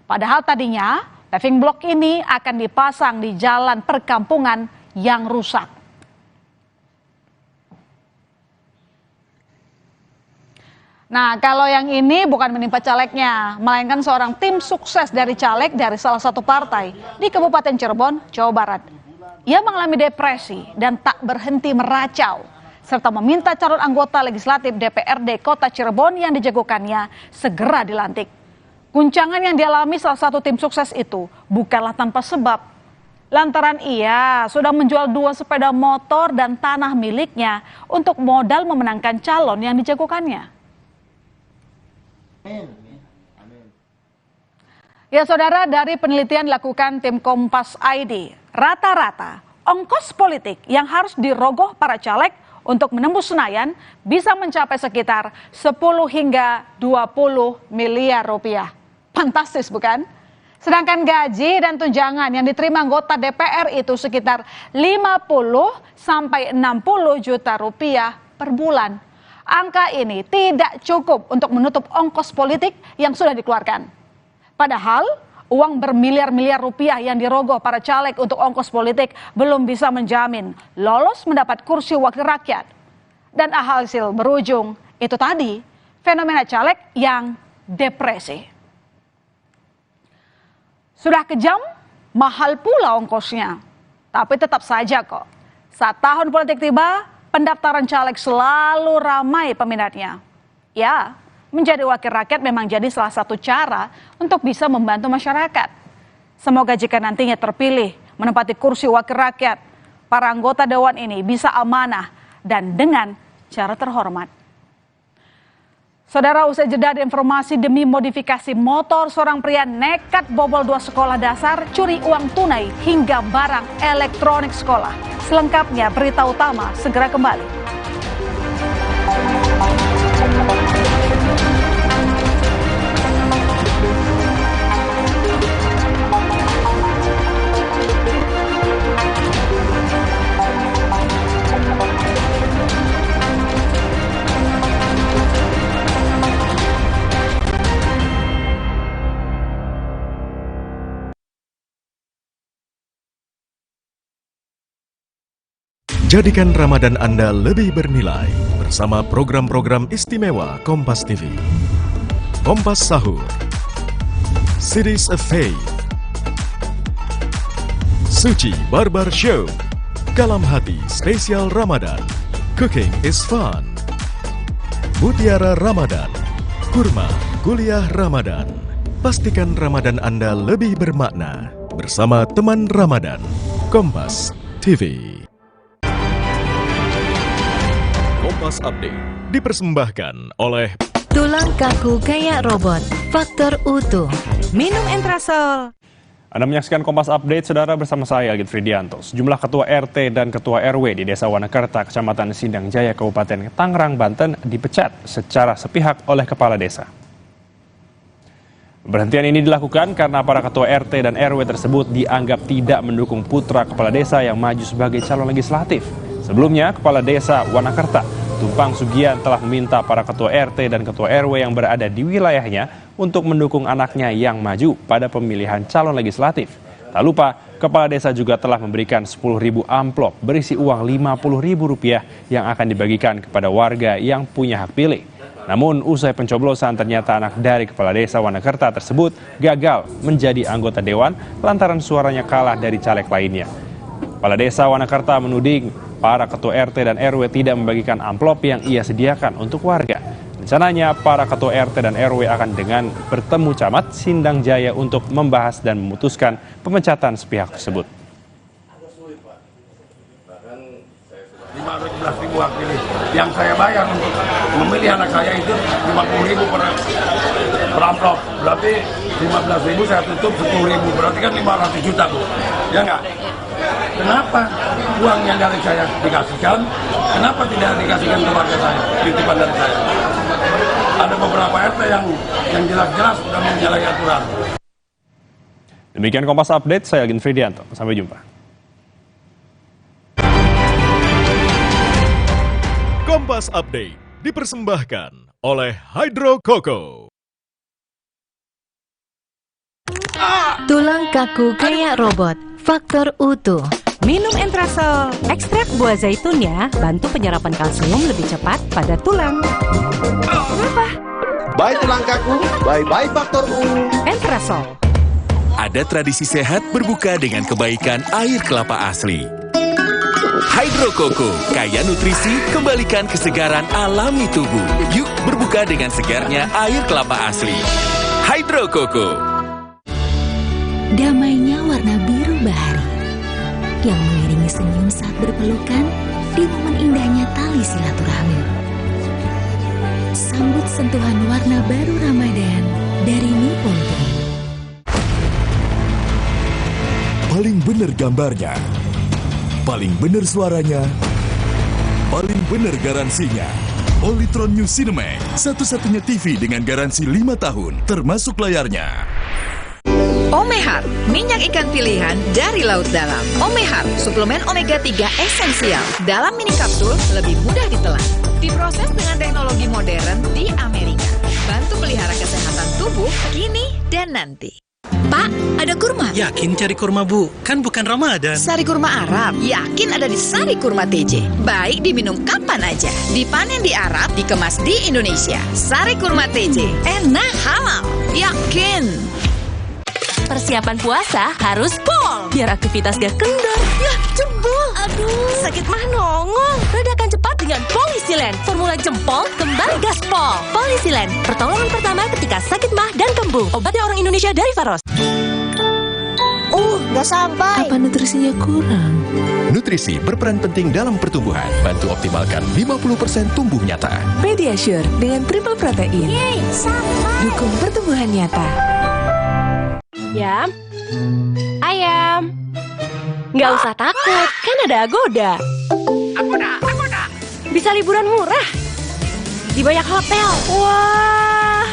Padahal tadinya paving block ini akan dipasang di jalan perkampungan yang rusak. Nah, kalau yang ini bukan menimpa calegnya, melainkan seorang tim sukses dari caleg dari salah satu partai di Kabupaten Cirebon, Jawa Barat. Ia mengalami depresi dan tak berhenti meracau, serta meminta calon anggota legislatif DPRD Kota Cirebon yang dijagokannya segera dilantik. Guncangan yang dialami salah satu tim sukses itu bukanlah tanpa sebab. Lantaran ia sudah menjual 2 sepeda motor dan tanah miliknya untuk modal memenangkan calon yang dijagokannya. Ya saudara, dari penelitian dilakukan tim Kompas ID, rata-rata ongkos politik yang harus dirogoh para caleg untuk menembus Senayan bisa mencapai sekitar 10 hingga 20 miliar rupiah. Fantastis bukan? Sedangkan gaji dan tunjangan yang diterima anggota DPR itu sekitar 50 sampai 60 juta rupiah per bulan. Angka ini tidak cukup untuk menutup ongkos politik yang sudah dikeluarkan. Padahal uang bermiliar-miliar rupiah yang dirogoh para caleg untuk ongkos politik belum bisa menjamin lolos mendapat kursi wakil rakyat. Dan hasil berujung itu tadi, fenomena caleg yang depresi. Sudah kejam, mahal pula ongkosnya. Tapi tetap saja kok, saat tahun politik tiba, pendaftaran caleg selalu ramai peminatnya. Ya, menjadi wakil rakyat memang jadi salah satu cara untuk bisa membantu masyarakat. Semoga jika nantinya terpilih menempati kursi wakil rakyat, para anggota dewan ini bisa amanah dan dengan cara terhormat. Saudara, usai jeda ada informasi demi modifikasi motor, seorang pria nekat bobol 2 sekolah dasar, curi uang tunai hingga barang elektronik sekolah. Selengkapnya berita utama segera kembali. Jadikan Ramadan Anda lebih bernilai bersama program-program istimewa Kompas TV. Kompas Sahur, Series of Faith, Suci Barbar Show, Kalam Hati Spesial Ramadan, Cooking is Fun, Mutiara Ramadan, Kurma Kuliah Ramadan. Pastikan Ramadan Anda lebih bermakna bersama teman Ramadan. Kompas TV. Kompas Update dipersembahkan oleh Tulang kaku kayak robot, faktor utuh, minum Entrasol. Anda menyaksikan Kompas Update, saudara, bersama saya, Agit Fridianto. Sejumlah ketua RT dan ketua RW di Desa Wanakerta, Kecamatan Sindang Jaya, Kabupaten Tangerang, Banten, dipecat secara sepihak oleh kepala desa. Pemberhentian ini dilakukan karena para ketua RT dan RW tersebut dianggap tidak mendukung putra kepala desa yang maju sebagai calon legislatif. Sebelumnya, Kepala Desa Wanakerta, Tumpang Sugian, telah meminta para ketua RT dan ketua RW yang berada di wilayahnya untuk mendukung anaknya yang maju pada pemilihan calon legislatif. Tak lupa, Kepala Desa juga telah memberikan 10.000 amplop berisi uang Rp50.000 yang akan dibagikan kepada warga yang punya hak pilih. Namun, usai pencoblosan ternyata anak dari Kepala Desa Wanakerta tersebut gagal menjadi anggota dewan lantaran suaranya kalah dari caleg lainnya. Kepala Desa Wanakerta menuding para ketua RT dan RW tidak membagikan amplop yang ia sediakan untuk warga. Rencananya, para ketua RT dan RW akan dengan bertemu camat Sindang Jaya untuk membahas dan memutuskan pemecatan sepihak tersebut. 15.000 hak pilih. Yang saya bayar untuk memilih anak saya itu 50.000 per amplop. Berarti 15.000 saya tutup 10.000. Berarti kan 500 juta, Bu. Ya nggak? Kenapa uang yang dari saya dikasihkan, kenapa tidak dikasihkan ke warga saya, titipan dari saya? Ada beberapa RT yang jelas-jelas sudah menyalahi aturan. Demikian Kompas Update, saya Agin Fridianto. Sampai jumpa. Kompas Update dipersembahkan oleh Hydro Coco. Tulang kaku kayak robot, faktor utuh, minum Entrasol. Ekstrak buah zaitunnya bantu penyerapan kalsium lebih cepat pada tulang. Kenapa? Bye tulang kaku, bye-bye faktor U. Entrasol. Ada tradisi sehat berbuka dengan kebaikan air kelapa asli. Hydro Coco, kaya nutrisi, kembalikan kesegaran alami tubuh. Yuk berbuka dengan segarnya air kelapa asli. Hydro Coco. Damainya warna biru bahari yang mengiringi senyum saat berpelukan di momen indahnya tali silaturahmi. Sambut sentuhan warna baru Ramadan dari Nippon Paint. Paling benar gambarnya, paling benar suaranya, paling benar garansinya. Polytron New Cinemax, satu-satunya TV dengan garansi 5 tahun, termasuk layarnya. Omehar, minyak ikan pilihan dari laut dalam. Omehar, suplemen omega 3 esensial. Dalam mini kapsul, lebih mudah ditelan. Diproses dengan teknologi modern di Amerika. Bantu pelihara kesehatan tubuh kini dan nanti. Pak, ada kurma? Yakin cari kurma, Bu? Kan bukan Ramadan. Sari kurma Arab? Yakin ada di Sari Kurma TJ. Baik diminum kapan aja. Dipanen di Arab, dikemas di Indonesia. Sari Kurma TJ. Enak, halal. Yakin. Persiapan puasa harus pol, biar aktivitas gak kendor. Yah, jebol. Aduh, sakit mah nongol. Redakan cepat dengan Polisilen. Formula jempol kembali gaspol. Polisilen, pertolongan pertama ketika sakit mah dan kembung. Obatnya orang Indonesia dari Faros. Gak sampai. Apa nutrisinya kurang? Nutrisi berperan penting dalam pertumbuhan. Bantu optimalkan 50% tumbuh nyata. Pediasure dengan triple protein. Yeay, sampai. Dukung pertumbuhan nyata. Ayam, ayam. Nggak usah takut, kan ada Agoda. Agoda. Bisa liburan murah di banyak hotel. Wah.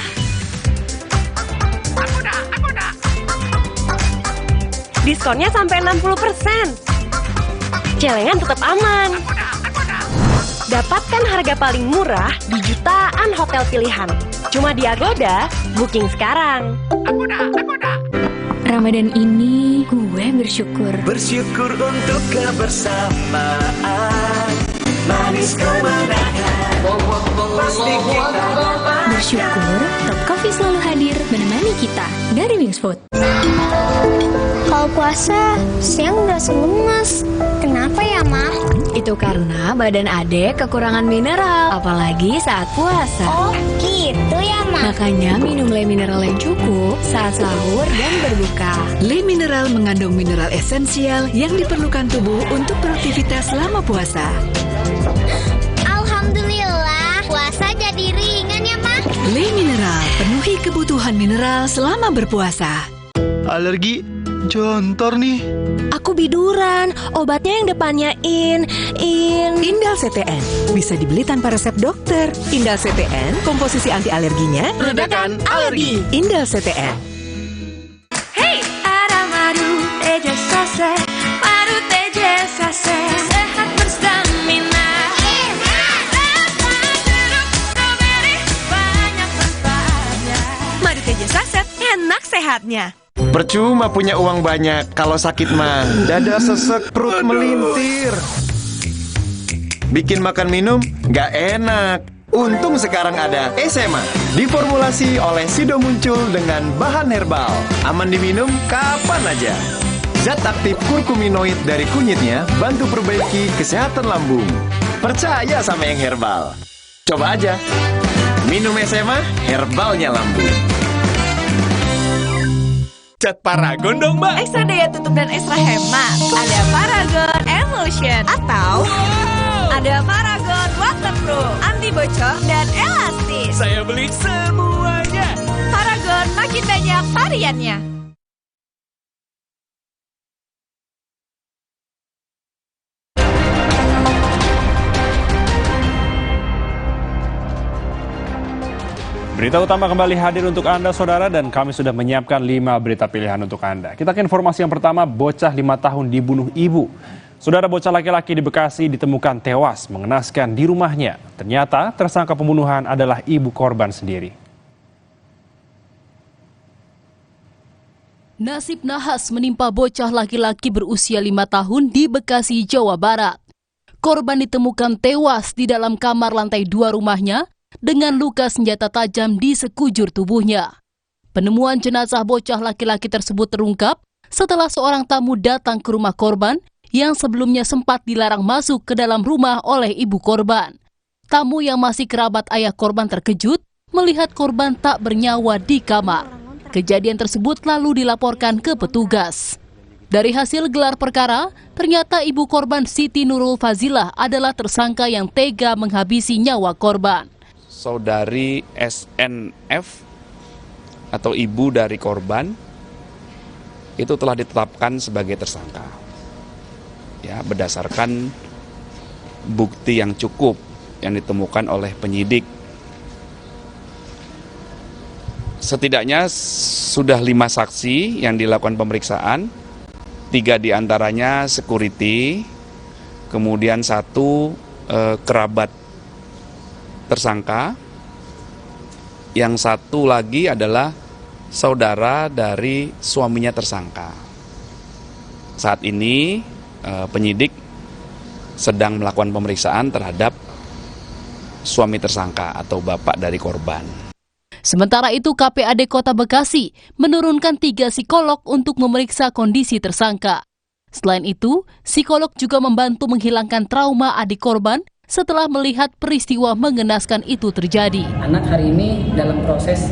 Agoda. Diskonnya sampai 60%. Celengan tetap aman. Dapatkan harga paling murah di jutaan hotel pilihan. Cuma di Agoda, booking sekarang. Agoda. Ramadan ini gue bersyukur. Bersyukur untuk kebersamaan. Manis kemenangan. Pasti kita Bersyukur Top Coffee selalu hadir menemani kita dari Wings Food. Kalau puasa, siang berasa lemas. Kenapa ya, Ma? Itu karena badan Ade kekurangan mineral, apalagi saat puasa. Oh, gitu ya, Ma? Makanya minum Le Mineral yang cukup saat sahur dan berbuka. Le Mineral mengandung mineral esensial yang diperlukan tubuh untuk beraktivitas selama puasa. Alhamdulillah, puasa jadi ringan ya, Ma? Le Mineral, penuhi kebutuhan mineral selama berpuasa. Alergi jontor nih. Aku biduran, obatnya yang depannya Indal CTN bisa dibeli tanpa resep dokter. Indal CTN, komposisi anti alerginya Redakan alergi. Indal CTN. Hey, ada madu teja sase, madu teja sase, sehat berstamina. Banyak manfaatnya. Madu teja sase, enak sehatnya. Percuma punya uang banyak, kalau sakit mah dada sesek, perut melintir. Bikin makan minum nggak enak. Untung sekarang ada SMA, diformulasi oleh Sido Muncul dengan bahan herbal. Aman diminum kapan aja. Zat aktif kurkuminoid dari kunyitnya bantu perbaiki kesehatan lambung. Percaya sama yang herbal. Coba aja. Minum SMA, herbalnya lambung. Cat Paragon dong, Mbak. Ekstra daya tutup dan ekstra hemat. Ada Paragon Emulsion atau ada Paragon Waterproof, anti bocor dan elastis. Saya beli semuanya. Paragon makin banyak variannya. Berita utama kembali hadir untuk Anda, Saudara, dan kami sudah menyiapkan 5 berita pilihan untuk Anda. Kita ke informasi yang pertama, bocah 5 tahun dibunuh ibu. Saudara, bocah laki-laki di Bekasi ditemukan tewas mengenaskan di rumahnya. Ternyata tersangka pembunuhan adalah ibu korban sendiri. Nasib nahas menimpa bocah laki-laki berusia 5 tahun di Bekasi, Jawa Barat. Korban ditemukan tewas di dalam kamar lantai 2 rumahnya dengan luka senjata tajam di sekujur tubuhnya. Penemuan jenazah bocah laki-laki tersebut terungkap setelah seorang tamu datang ke rumah korban yang sebelumnya sempat dilarang masuk ke dalam rumah oleh ibu korban. Tamu yang masih kerabat ayah korban terkejut melihat korban tak bernyawa di kamar. Kejadian tersebut lalu dilaporkan ke petugas. Dari hasil gelar perkara, ternyata ibu korban Siti Nurul Fazilah adalah tersangka yang tega menghabisi nyawa korban. Saudari SNF atau ibu dari korban itu telah ditetapkan sebagai tersangka. Ya, berdasarkan bukti yang cukup yang ditemukan oleh penyidik. Setidaknya sudah 5 saksi yang dilakukan pemeriksaan. 3 diantaranya security, kemudian 1 kerabat tersangka, yang 1 lagi adalah saudara dari suaminya tersangka. Saat ini penyidik sedang melakukan pemeriksaan terhadap suami tersangka atau bapak dari korban. Sementara itu, KPAD Kota Bekasi menurunkan 3 psikolog untuk memeriksa kondisi tersangka. Selain itu, psikolog juga membantu menghilangkan trauma adik korban setelah melihat peristiwa mengenaskan itu terjadi. Anak hari ini dalam proses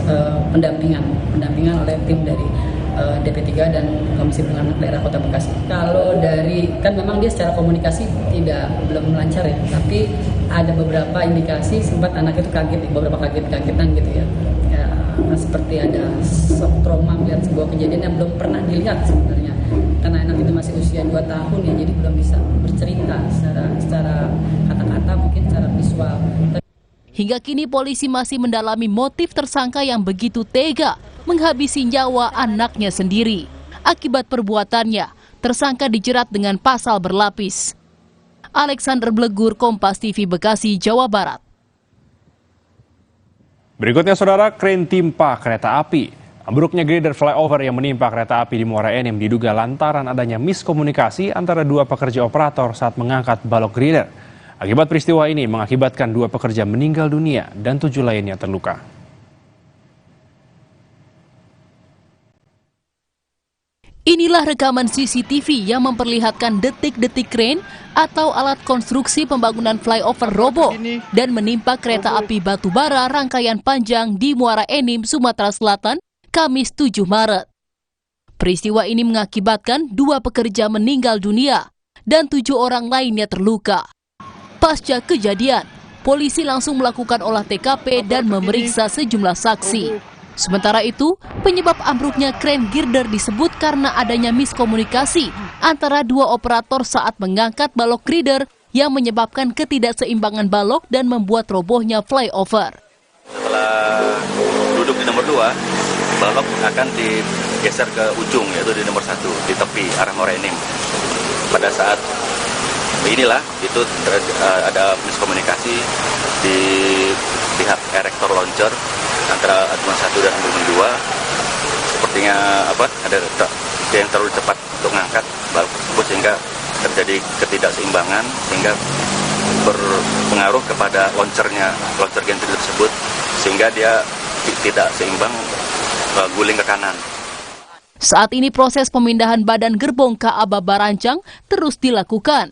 pendampingan oleh tim dari DP3 dan Komisi Perlindungan Anak Daerah Kota Bekasi. Kalau dari, kan memang dia secara komunikasi belum lancar ya, tapi ada beberapa indikasi sempat anak itu kaget, beberapa kagetan gitu ya. Seperti ada shock trauma melihat sebuah kejadian yang belum pernah dilihat sebenarnya. Karena anak itu masih usia 2 tahun ya, jadi belum bisa bercerita secara kata-kata, mungkin secara visual. Hingga kini polisi masih mendalami motif tersangka yang begitu tega menghabisi nyawa anaknya sendiri. Akibat perbuatannya, tersangka dijerat dengan pasal berlapis. Alexander Blegur, Kompas TV Bekasi, Jawa Barat. Berikutnya, saudara, kren timpa kereta api. Ambruknya girder flyover yang menimpa kereta api di Muara Enim diduga lantaran adanya miskomunikasi antara 2 pekerja operator saat mengangkat balok girder. Akibat peristiwa ini mengakibatkan 2 pekerja meninggal dunia dan 7 lainnya terluka. Inilah rekaman CCTV yang memperlihatkan detik-detik kren atau alat konstruksi pembangunan flyover roboh dan menimpa kereta api batubara rangkaian panjang di Muara Enim, Sumatera Selatan, Kamis 7 Maret. Peristiwa ini mengakibatkan 2 pekerja meninggal dunia dan 7 orang lainnya terluka. Pasca kejadian, polisi langsung melakukan olah TKP dan memeriksa sejumlah saksi. Sementara itu, penyebab ambruknya kren girder disebut karena adanya miskomunikasi antara 2 operator saat mengangkat balok girder yang menyebabkan ketidakseimbangan balok dan membuat robohnya flyover. Setelah duduk di nomor 2, balok akan digeser ke ujung, yaitu di nomor 1, di tepi arah Muara Enim. Pada saat inilah itu ada miskomunikasi di pihak erektor launcher antara Adman 1 dan Adman 2. Sepertinya ada yang terlalu cepat untuk mengangkat balok tersebut sehingga terjadi ketidakseimbangan sehingga berpengaruh kepada launcher gantry tersebut sehingga dia tidak seimbang, guling ke kanan. Saat ini proses pemindahan badan gerbong KA Babarancang terus dilakukan.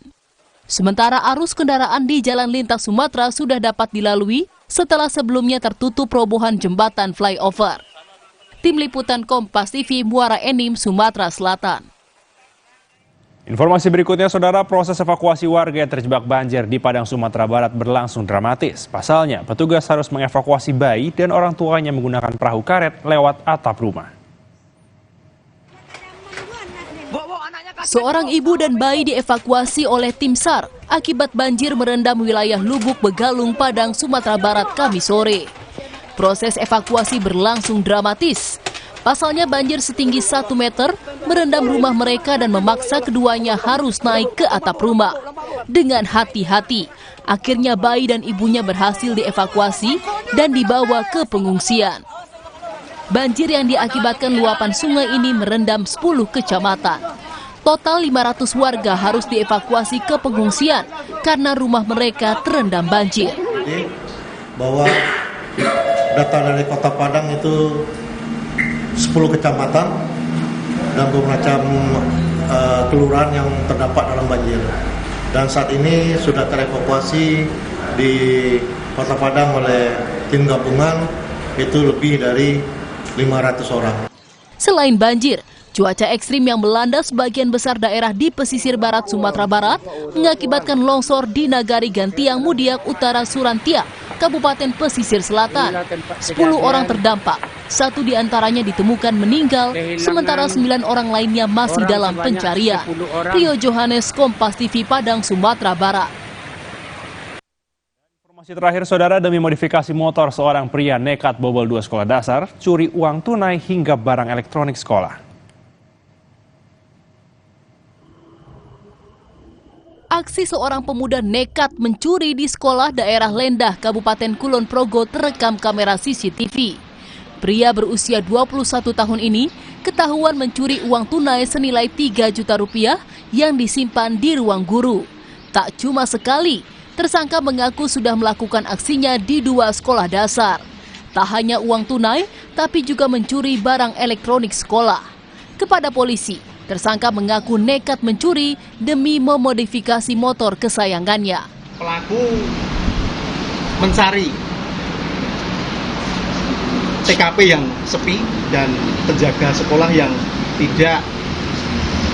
Sementara arus kendaraan di Jalan Lintas Sumatera sudah dapat dilalui setelah sebelumnya tertutup robohan jembatan flyover. Tim Liputan Kompas TV, Muara Enim, Sumatera Selatan. Informasi berikutnya, saudara, proses evakuasi warga yang terjebak banjir di Padang, Sumatera Barat berlangsung dramatis. Pasalnya, petugas harus mengevakuasi bayi dan orang tuanya menggunakan perahu karet lewat atap rumah. Seorang ibu dan bayi dievakuasi oleh tim SAR akibat banjir merendam wilayah Lubuk Begalung, Padang, Sumatera Barat Kamis sore. Proses evakuasi berlangsung dramatis. Pasalnya banjir setinggi 1 meter merendam rumah mereka dan memaksa keduanya harus naik ke atap rumah. Dengan hati-hati, akhirnya bayi dan ibunya berhasil dievakuasi dan dibawa ke pengungsian. Banjir yang diakibatkan luapan sungai ini merendam 10 kecamatan. Total 500 warga harus dievakuasi ke pengungsian karena rumah mereka terendam banjir. Bahwa data dari Kota Padang itu 10 kecamatan dan bermacam kelurahan yang terdampak dalam banjir. Dan saat ini sudah terevakuasi di Kota Padang oleh tim gabungan itu lebih dari 500 orang. Selain banjir, cuaca ekstrim yang melanda sebagian besar daerah di pesisir barat Sumatera Barat mengakibatkan longsor di Nagari Gantiang Mudiak Utara Surantia, Kabupaten Pesisir Selatan. 10 orang terdampak, 1 diantaranya ditemukan meninggal, sementara 9 orang lainnya masih dalam pencarian. Rio Johannes, Kompas TV Padang, Sumatera Barat. Informasi terakhir, saudara, demi modifikasi motor, seorang pria nekat bobol 2 sekolah dasar, curi uang tunai hingga barang elektronik sekolah. Aksi seorang pemuda nekat mencuri di sekolah daerah Lendah, Kabupaten Kulon Progo terekam kamera CCTV. Pria berusia 21 tahun ini ketahuan mencuri uang tunai senilai 3 juta rupiah yang disimpan di ruang guru. Tak cuma sekali, tersangka mengaku sudah melakukan aksinya di 2 sekolah dasar. Tak hanya uang tunai, tapi juga mencuri barang elektronik sekolah. Kepada polisi, tersangka mengaku nekat mencuri demi memodifikasi motor kesayangannya. Pelaku mencari TKP yang sepi dan penjaga sekolah yang tidak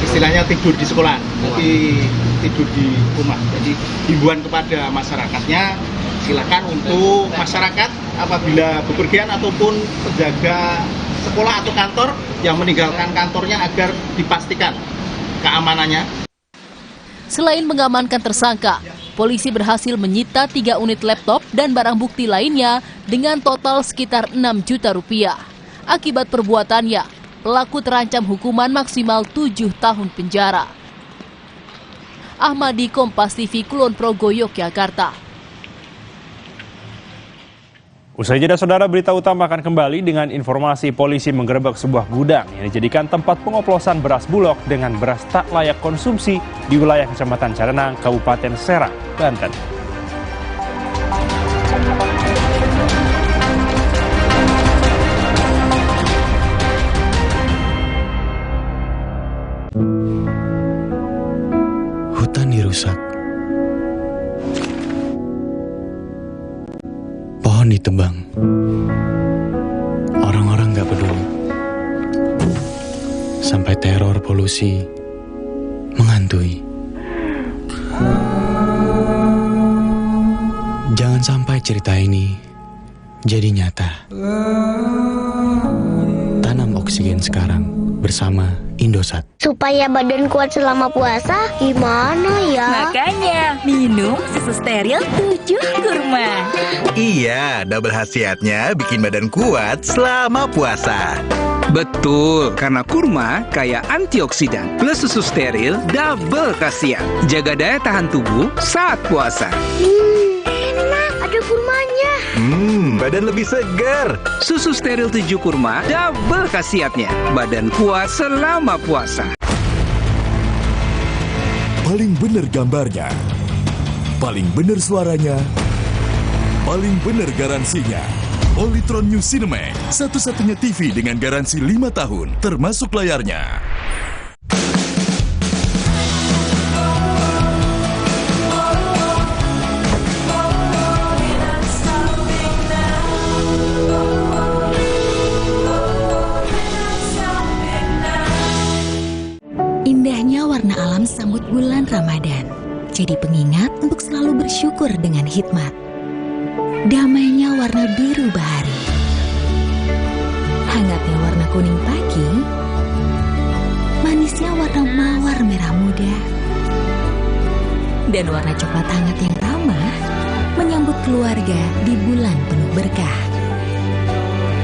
istilahnya tidur di sekolah, tapi tidur di rumah. Jadi himbauan kepada masyarakatnya, silakan untuk masyarakat apabila bepergian ataupun penjaga sekolah atau kantor yang meninggalkan kantornya agar dipastikan keamanannya. Selain mengamankan tersangka, polisi berhasil menyita 3 unit laptop dan barang bukti lainnya dengan total sekitar 6 juta rupiah. Akibat perbuatannya, pelaku terancam hukuman maksimal 7 tahun penjara. Ahmadi, Kompas TV, Kulon Progo, Yogyakarta. Usai jeda, saudara, berita utama akan kembali dengan informasi polisi menggerebek sebuah gudang yang dijadikan tempat pengoplosan beras bulog dengan beras tak layak konsumsi di wilayah Kecamatan Carenang, Kabupaten Serang, Banten. Hutan dirusak, pohon ditebang, orang-orang gak peduli, sampai teror polusi menghantui. Jangan sampai cerita ini jadi nyata. Tanam oksigen sekarang bersama Indosat. Supaya badan kuat selama puasa, gimana ya? Makanya, minum susu steril 7 kurma. Iya, double khasiatnya bikin badan kuat selama puasa. Betul, karena kurma kaya antioksidan plus susu steril double khasiat. Jaga daya tahan tubuh saat puasa. Enak, ada kurmanya. Badan lebih segar. Susu steril 7 kurma double khasiatnya. Badan kuat selama puasa. Paling benar gambarnya, paling benar suaranya, paling benar garansinya. Polytron New Cinemax, satu-satunya TV dengan garansi 5 tahun, termasuk layarnya. Indahnya warna alam sambut bulan Ramadan, jadi pengingat untuk selalu bersyukur dengan hikmat. Damainya warna biru bahari, hangatnya warna kuning pagi, manisnya warna mawar merah muda, dan warna coklat hangat yang ramah menyambut keluarga di bulan penuh berkah.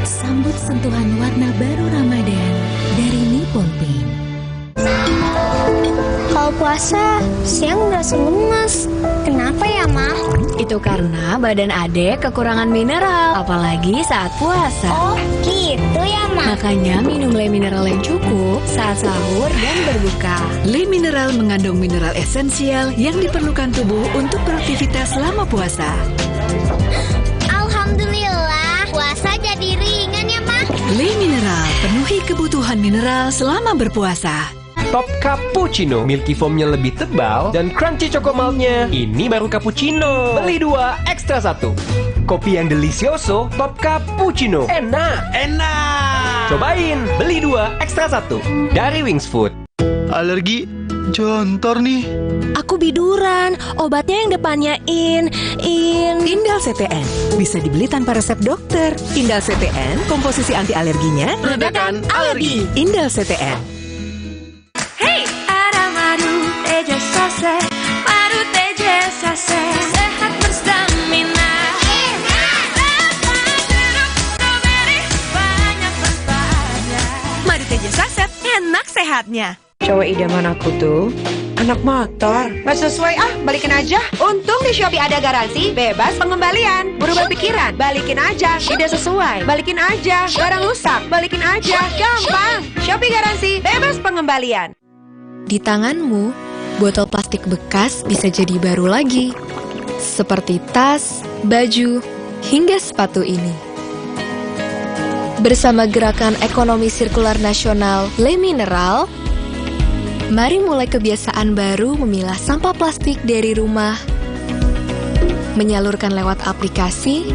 Sambut sentuhan warna baru Ramadan dari Nippon Paint. Kalau puasa, siang berasa lemas. Kenapa ya, Ma? Itu karena badan Adek kekurangan mineral, apalagi saat puasa. Oh, gitu ya, Ma? Makanya minum Le Mineral yang cukup saat sahur dan berbuka. Le Mineral mengandung mineral esensial yang diperlukan tubuh untuk beraktivitas selama puasa. Alhamdulillah, puasa jadi ringan ya, Ma. Le Mineral, penuhi kebutuhan mineral selama berpuasa. Top Cappuccino, milky foamnya lebih tebal dan crunchy choco maltnya. Ini baru cappuccino. Beli 2, ekstra 1. Kopi yang delicioso, Top Cappuccino. Enak. Cobain, beli 2, ekstra 1 dari Wings Food. Alergi jontor nih. Aku biduran, obatnya yang depannya Indal CTN bisa dibeli tanpa resep dokter. Indal CTN, komposisi anti alerginya redakan alergi. Indal CTN. Hey, ada madu teja sase, madu teja sase, sehat berstamina. Madu teja saset, enak sehatnya. Cowok idaman aku tuh anak motor. Gak sesuai balikin aja. Untung di Shopee ada garansi bebas pengembalian. Berubah pikiran, balikin aja. Tidak sesuai, balikin aja. Barang rusak, balikin aja. Gampang. Shopee garansi bebas pengembalian. Di tanganmu, botol plastik bekas bisa jadi baru lagi. Seperti tas, baju, hingga sepatu ini. Bersama Gerakan Ekonomi Sirkular Nasional Le Mineral, mari mulai kebiasaan baru memilah sampah plastik dari rumah, menyalurkan lewat aplikasi,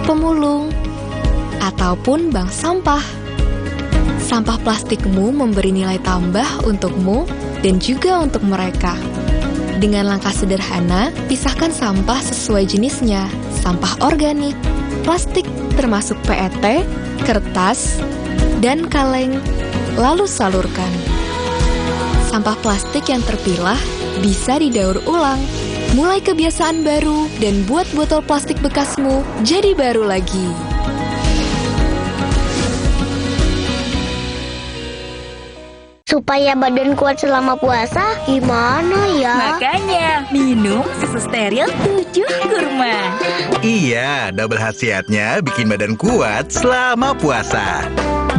pemulung, ataupun bank sampah. Sampah plastikmu memberi nilai tambah untukmu dan juga untuk mereka. Dengan langkah sederhana, pisahkan sampah sesuai jenisnya, sampah organik, plastik termasuk PET, kertas, dan kaleng, lalu salurkan. Sampah plastik yang terpilah bisa didaur ulang. Mulai kebiasaan baru dan buat botol plastik bekasmu jadi baru lagi. Supaya badan kuat selama puasa, gimana ya? Makanya, minum susu steril 7 kurma. Iya, double khasiatnya bikin badan kuat selama puasa.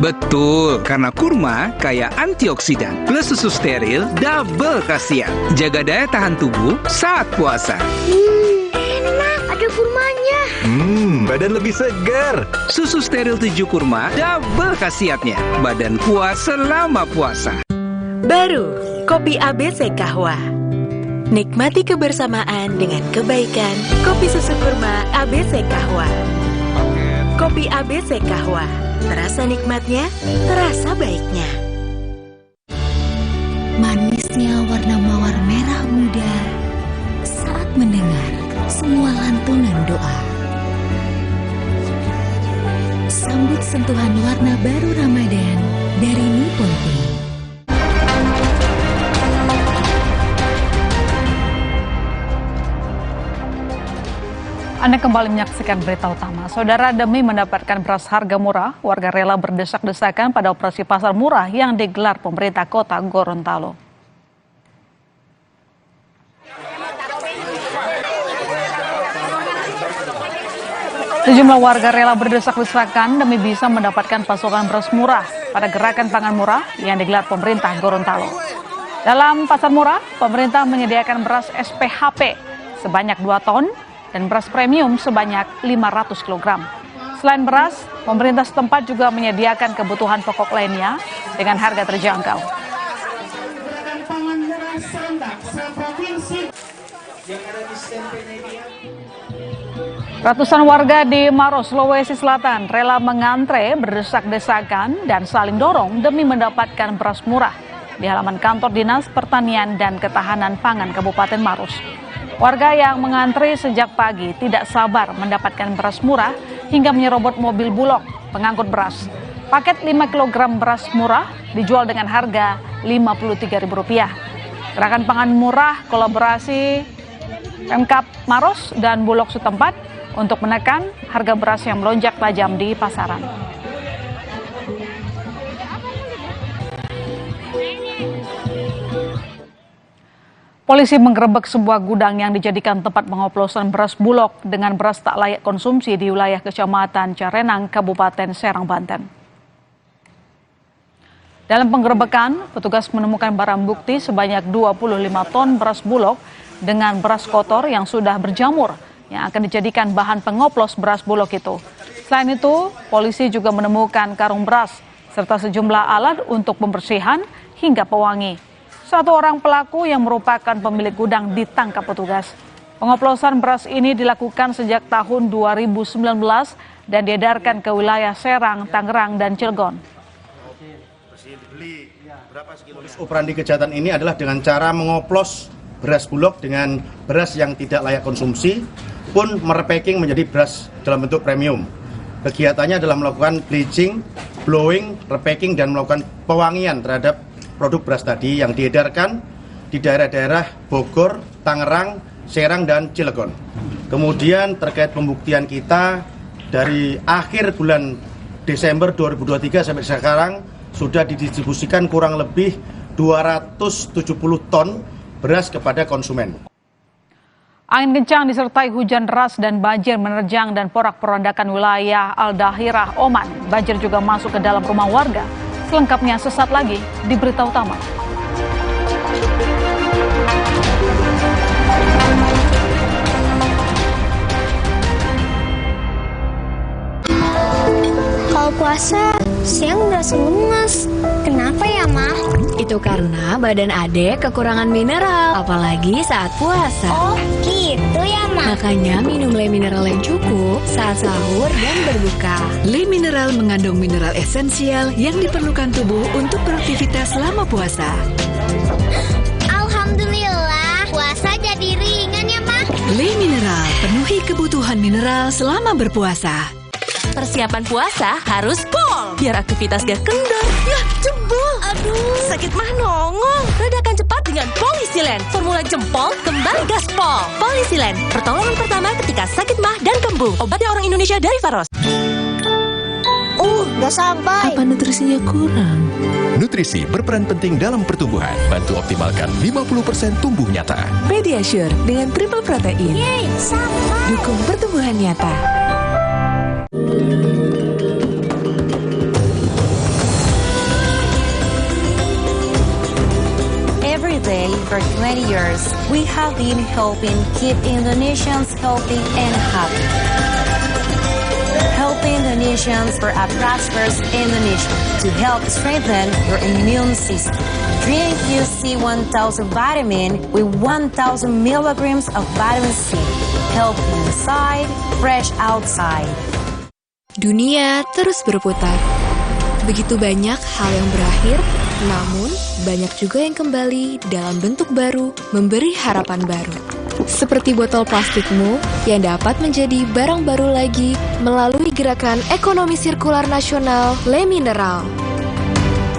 Betul, karena kurma kaya antioksidan plus susu steril double khasiat. Jaga daya tahan tubuh saat puasa. Enak, ada kurmanya. Badan lebih segar. Susu steril 7 kurma double khasiatnya. Badan kuat selama puasa. Baru, Kopi ABC Kahwa. Nikmati kebersamaan dengan kebaikan. Kopi susu kurma ABC Kahwa. Kopi ABC Kahwa. Terasa nikmatnya, terasa baiknya. Manisnya warna mawar merah muda saat mendengar semua lantunan doa. Sambut sentuhan warna baru Ramadan dari Nippon Tea. Anda kembali menyaksikan berita utama. Saudara, demi mendapatkan beras harga murah, warga rela berdesak-desakan pada operasi pasar murah yang digelar pemerintah kota Gorontalo. Sejumlah warga rela berdesak-desakan demi bisa mendapatkan pasokan beras murah pada gerakan pangan murah yang digelar pemerintah Gorontalo. Dalam pasar murah, pemerintah menyediakan beras SPHP sebanyak 2 ton, dan beras premium sebanyak 500 kg. Selain beras, pemerintah setempat juga menyediakan kebutuhan pokok lainnya dengan harga terjangkau. Ratusan warga di Maros, Sulawesi Selatan rela mengantre berdesak-desakan dan saling dorong demi mendapatkan beras murah di halaman kantor Dinas Pertanian dan Ketahanan Pangan Kabupaten Maros. Warga yang mengantri sejak pagi tidak sabar mendapatkan beras murah hingga menyerobot mobil bulog pengangkut beras. Paket 5 kg beras murah dijual dengan harga Rp53.000. Gerakan pangan murah kolaborasi Pemkab Maros dan Bulog setempat untuk menekan harga beras yang melonjak tajam di pasaran. Polisi menggerebek sebuah gudang yang dijadikan tempat pengoplosan beras Bulog dengan beras tak layak konsumsi di wilayah Kecamatan Carenang, Kabupaten Serang, Banten. Dalam penggerebekan, petugas menemukan barang bukti sebanyak 25 ton beras Bulog dengan beras kotor yang sudah berjamur yang akan dijadikan bahan pengoplos beras Bulog itu. Selain itu, polisi juga menemukan karung beras serta sejumlah alat untuk pembersihan hingga pewangi. Satu orang pelaku yang merupakan pemilik gudang ditangkap petugas. Pengoplosan beras ini dilakukan sejak tahun 2019 dan diedarkan ke wilayah Serang, Tangerang, dan Cilegon. Modus operandi kejahatan ini adalah dengan cara mengoplos beras bulog dengan beras yang tidak layak konsumsi, pun merepacking menjadi beras dalam bentuk premium. Kegiatannya adalah melakukan bleaching, blowing, repacking, dan melakukan pewangian terhadap produk beras tadi yang diedarkan di daerah-daerah Bogor, Tangerang, Serang, dan Cilegon. Kemudian terkait pembuktian kita dari akhir bulan Desember 2023 sampai sekarang sudah didistribusikan kurang lebih 270 ton beras kepada konsumen. Angin kencang disertai hujan deras dan banjir menerjang dan porak-porandakan wilayah Al-Dahirah, Oman. Banjir juga masuk ke dalam rumah warga. Selengkapnya sesaat lagi di Berita Utama. Kalau puasa, siang berasa lemas. Kenapa ya, Ma? Itu karena badan Adek kekurangan mineral, apalagi saat puasa. Oh, gitu ya, Ma? Makanya minum Le Mineral yang cukup saat sahur dan berbuka. Le Mineral mengandung mineral esensial yang diperlukan tubuh untuk beraktivitas selama puasa. Alhamdulillah, puasa jadi ringan ya, Ma? Le Mineral, penuhi kebutuhan mineral selama berpuasa. Persiapan puasa harus pol, biar aktivitas gak kendor. Yah, jebol. Aduh, sakit mah nongol. Redakan cepat dengan Polisilen. Formula jempol, kembali gaspol. Polisilen, pertolongan pertama ketika sakit mah dan kembung. Obatnya orang Indonesia dari Faros. Gak sampai. Apa nutrisinya kurang? Nutrisi berperan penting dalam pertumbuhan. Bantu optimalkan 50% tumbuh nyata. Pediasure dengan triple protein. Yeay, sampai. Dukung pertumbuhan nyata. Every day for 20 years, we have been helping keep Indonesians healthy and happy. Helping Indonesians for a prosperous Indonesia to help strengthen your immune system. Drink UC 1000 vitamin with 1000 milligrams of vitamin C. Healthy inside, fresh outside. Dunia terus berputar. Begitu banyak hal yang berakhir, namun banyak juga yang kembali dalam bentuk baru, memberi harapan baru. Seperti botol plastikmu yang dapat menjadi barang baru lagi melalui gerakan ekonomi sirkular nasional Le Mineral.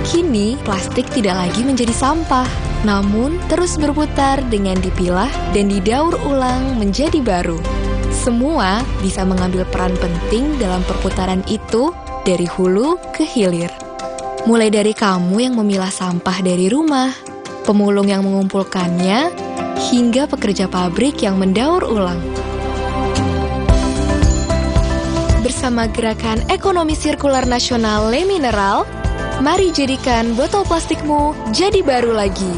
Kini, plastik tidak lagi menjadi sampah, namun terus berputar dengan dipilah dan didaur ulang menjadi baru. Semua bisa mengambil peran penting dalam perputaran itu dari hulu ke hilir. Mulai dari kamu yang memilah sampah dari rumah, pemulung yang mengumpulkannya, hingga pekerja pabrik yang mendaur ulang. Bersama gerakan ekonomi sirkular nasional Le Mineral, mari jadikan botol plastikmu jadi baru lagi.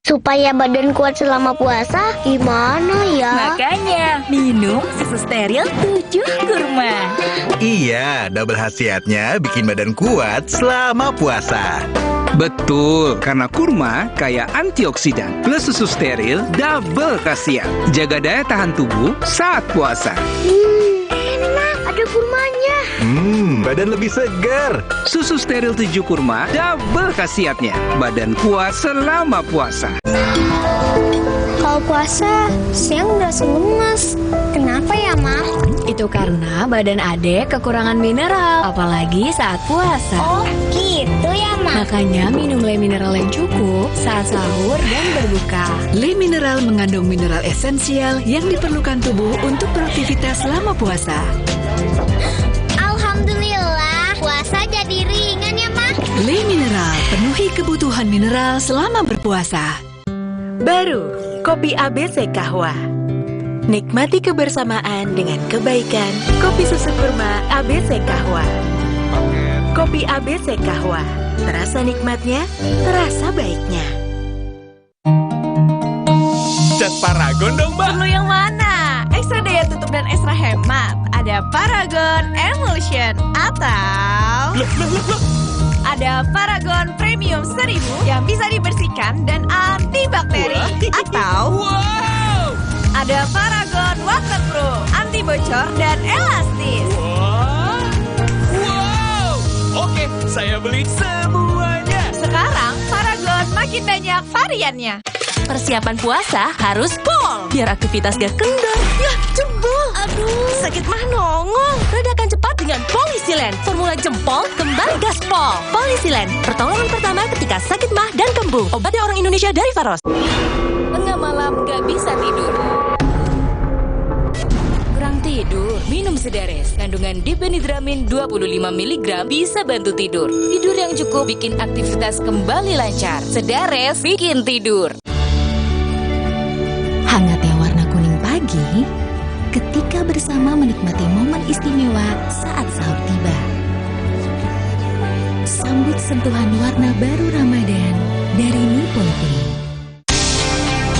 Supaya badan kuat selama puasa, gimana ya? Makanya, minum susu steril 7 kurma. Iya, double khasiatnya bikin badan kuat selama puasa. Betul, karena kurma kaya antioksidan plus susu steril double khasiat. Jaga daya tahan tubuh saat puasa. Enak, ada kurmanya. Badan lebih segar. Susu steril 7 kurma double khasiatnya. Badan kuat selama puasa. Kalau puasa, siang berasa lemas. Kenapa ya, Ma? Itu karena badan Adek kekurangan mineral, apalagi saat puasa. Oh, gitu ya, Ma? Makanya minum Le Mineral yang cukup saat sahur dan berbuka. Le Mineral mengandung mineral esensial yang diperlukan tubuh untuk beraktivitas selama puasa. Alhamdulillah, puasa jadi ringan ya, Ma? Le Mineral, penuhi kebutuhan mineral selama berpuasa. Baru, kopi ABC Kahwa. Nikmati kebersamaan dengan kebaikan. Kopi susu kurma ABC Kahwa. Kopi ABC Kahwa. Terasa nikmatnya, terasa baiknya. Gondong, Mbak. Perlu yang mana? Ekstra daya tutup dan ekstra hemat. Ada Paragon Emulsion atau ada Paragon Premium 1000 yang bisa dibersihkan dan antibakteri. Atau ada Paragon Waterproof, anti bocor dan elastis. Oke, saya beli semuanya. Sekarang Paragon makin banyak variannya. Persiapan puasa harus pol, biar aktivitas gak kendor. Yah, jebol. Aduh, sakit mah nongol. Redakan cepat dengan Polisilen. Formula jempol, kembali gaspol. Polisilen, pertolongan pertama ketika sakit mah dan kembung. Obatnya orang Indonesia dari Faros. Tengah malam gak bisa tidur. Kurang tidur, minum Sedares. Kandungan dipenidramin 25 mg bisa bantu tidur. Tidur yang cukup bikin aktivitas kembali lancar. Sedares bikin tidur. Hangatnya warna kuning pagi ketika bersama menikmati momen istimewa saat sahur tiba. Sambut sentuhan warna baru Ramadan dari Nippon Paint.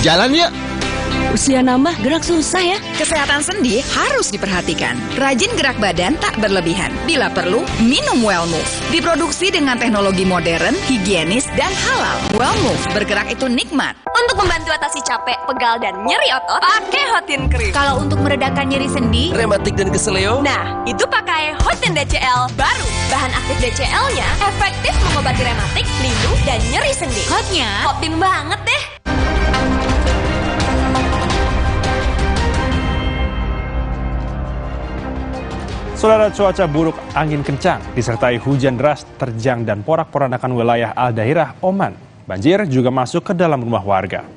Jalan yuk! Usia nambah, gerak susah ya. Kesehatan sendi harus diperhatikan. Rajin gerak badan tak berlebihan. Bila perlu, minum Wellmove. Diproduksi dengan teknologi modern, higienis, dan halal. Wellmove, bergerak itu nikmat. Untuk membantu atasi capek, pegal, dan nyeri otot, pakai Hotin Cream. Kalau untuk meredakan nyeri sendi, rematik dan keseleo, nah, itu pakai Hotin DCL baru. Bahan aktif DCL-nya efektif mengobati rematik, lindung, dan nyeri sendi. hotnya Hotin banget deh. Saudara, cuaca buruk, angin kencang, disertai hujan deras, terjang dan porak-porandakan wilayah Al-Dairah, Oman. Banjir juga masuk ke dalam rumah warga.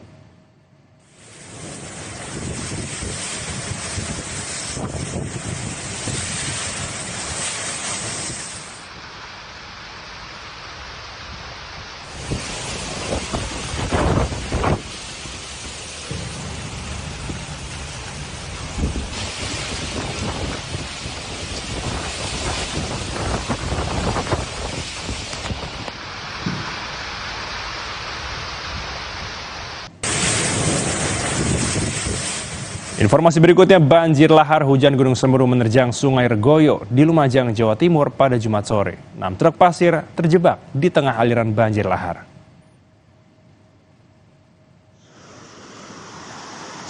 Informasi berikutnya, banjir lahar hujan Gunung Semeru menerjang Sungai Regoyo di Lumajang, Jawa Timur pada Jumat sore. 6 truk pasir terjebak di tengah aliran banjir lahar.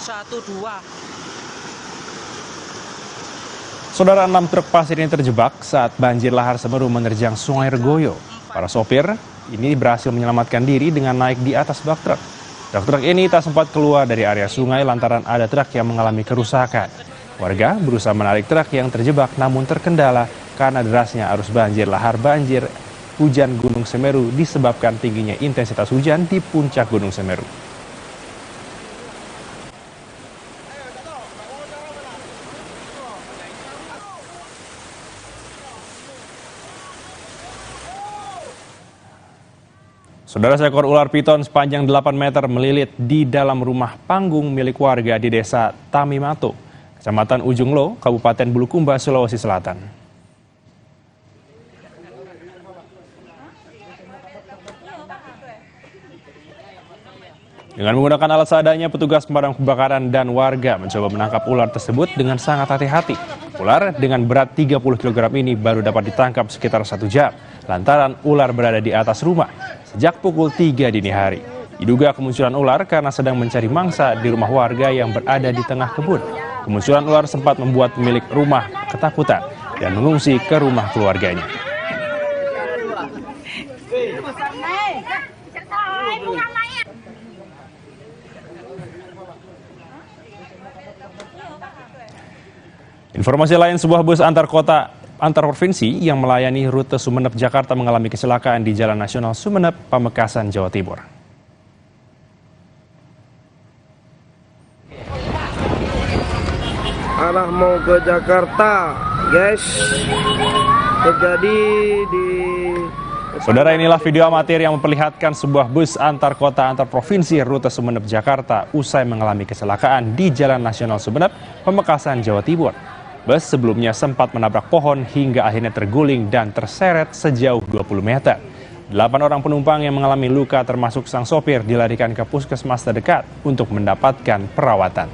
1, 2. Saudara, 6 truk pasir ini terjebak saat banjir lahar Semeru menerjang Sungai Regoyo. Para sopir ini berhasil menyelamatkan diri dengan naik di atas bak truk. Truk ini tak sempat keluar dari area sungai lantaran ada truk yang mengalami kerusakan. Warga berusaha menarik truk yang terjebak namun terkendala karena derasnya arus banjir lahar banjir hujan Gunung Semeru disebabkan tingginya intensitas hujan di puncak Gunung Semeru. Saudara, seekor ular piton sepanjang 8 meter melilit di dalam rumah panggung milik warga di desa Tamimato, Kecamatan Ujung Lo, Kabupaten Bulukumba, Sulawesi Selatan. Dengan menggunakan alat seadanya, petugas pemadam kebakaran dan warga mencoba menangkap ular tersebut dengan sangat hati-hati. Ular dengan berat 30 kg ini baru dapat ditangkap sekitar 1 jam, lantaran ular berada di atas rumah sejak pukul 3 dini hari. Diduga kemunculan ular karena sedang mencari mangsa di rumah warga yang berada di tengah kebun. Kemunculan ular sempat membuat pemilik rumah ketakutan dan mengungsi ke rumah keluarganya. Informasi lain, sebuah bus antar kota antar provinsi yang melayani rute Sumeneb Jakarta mengalami kecelakaan di Jalan Nasional Sumeneb, Pamekasan, Jawa Timur. Arah mau ke Jakarta, guys. Terjadi di... Saudara, inilah video amatir yang memperlihatkan sebuah bus antar kota antar provinsi rute Sumeneb Jakarta usai mengalami kecelakaan di Jalan Nasional Sumeneb, Pamekasan, Jawa Timur. Bus sebelumnya sempat menabrak pohon hingga akhirnya terguling dan terseret sejauh 20 meter. 8 orang penumpang yang mengalami luka termasuk sang sopir dilarikan ke puskesmas terdekat untuk mendapatkan perawatan.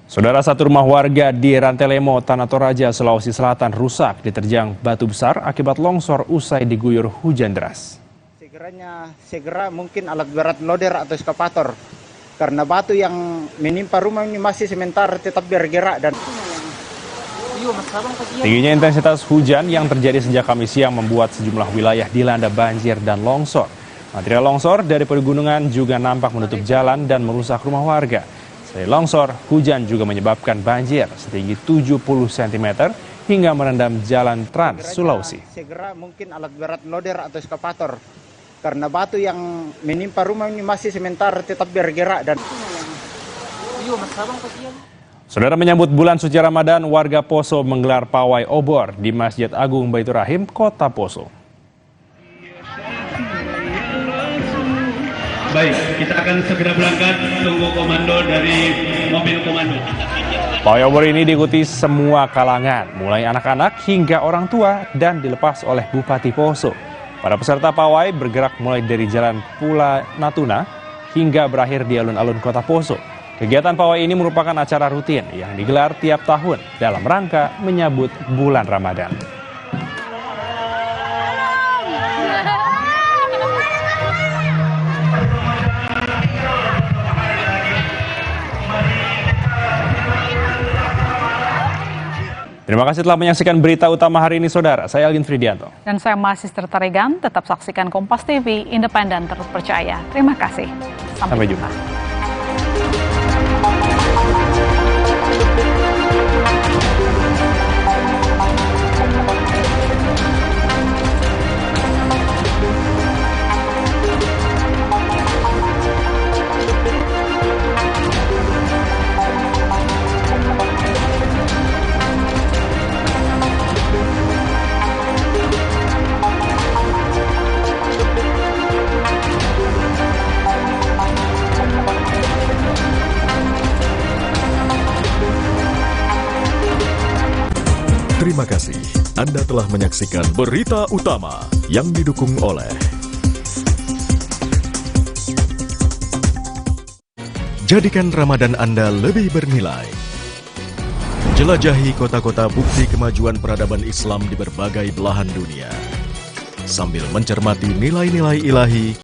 Saudara, satu rumah warga di Rantelemo, Tanah Toraja, Sulawesi Selatan rusak diterjang batu besar akibat longsor usai diguyur hujan deras. Segera mungkin alat berat loader atau eskavator karena batu yang menimpa rumah ini masih sementara tetap bergerak dan tingginya intensitas hujan yang terjadi sejak Kamis siang membuat sejumlah wilayah dilanda banjir dan longsor. Material longsor dari pegunungan juga nampak menutup jalan dan merusak rumah warga. Selain longsor, hujan juga menyebabkan banjir setinggi 70 cm hingga merendam jalan Trans Sulawesi. Segera mungkin alat berat loader atau eskavator karena batu yang menimpa rumah ini masih sementara tetap bergerak dan Saudara, menyambut bulan suci Ramadan, warga Poso menggelar pawai obor di Masjid Agung Baitur Rahim, Kota Poso. Baik, kita akan segera berangkat, tunggu komando dari mobil komando. Pawai obor ini diikuti semua kalangan, mulai anak-anak hingga orang tua dan dilepas oleh Bupati Poso. Para peserta pawai bergerak mulai dari Jalan Pula Natuna hingga berakhir di alun-alun Kota Poso. Kegiatan pawai ini merupakan acara rutin yang digelar tiap tahun dalam rangka menyambut bulan Ramadan. Terima kasih telah menyaksikan berita utama hari ini, Saudara. Saya Algin Fridianto. Dan saya masih Tertaregan. Tetap saksikan Kompas TV, independen terpercaya. Terima kasih. Sampai jumpa. Terima kasih. Anda telah menyaksikan berita utama yang didukung oleh Jadikan Ramadan Anda lebih bernilai. Jelajahi kota-kota bukti kemajuan peradaban Islam di berbagai belahan dunia sambil mencermati nilai-nilai ilahi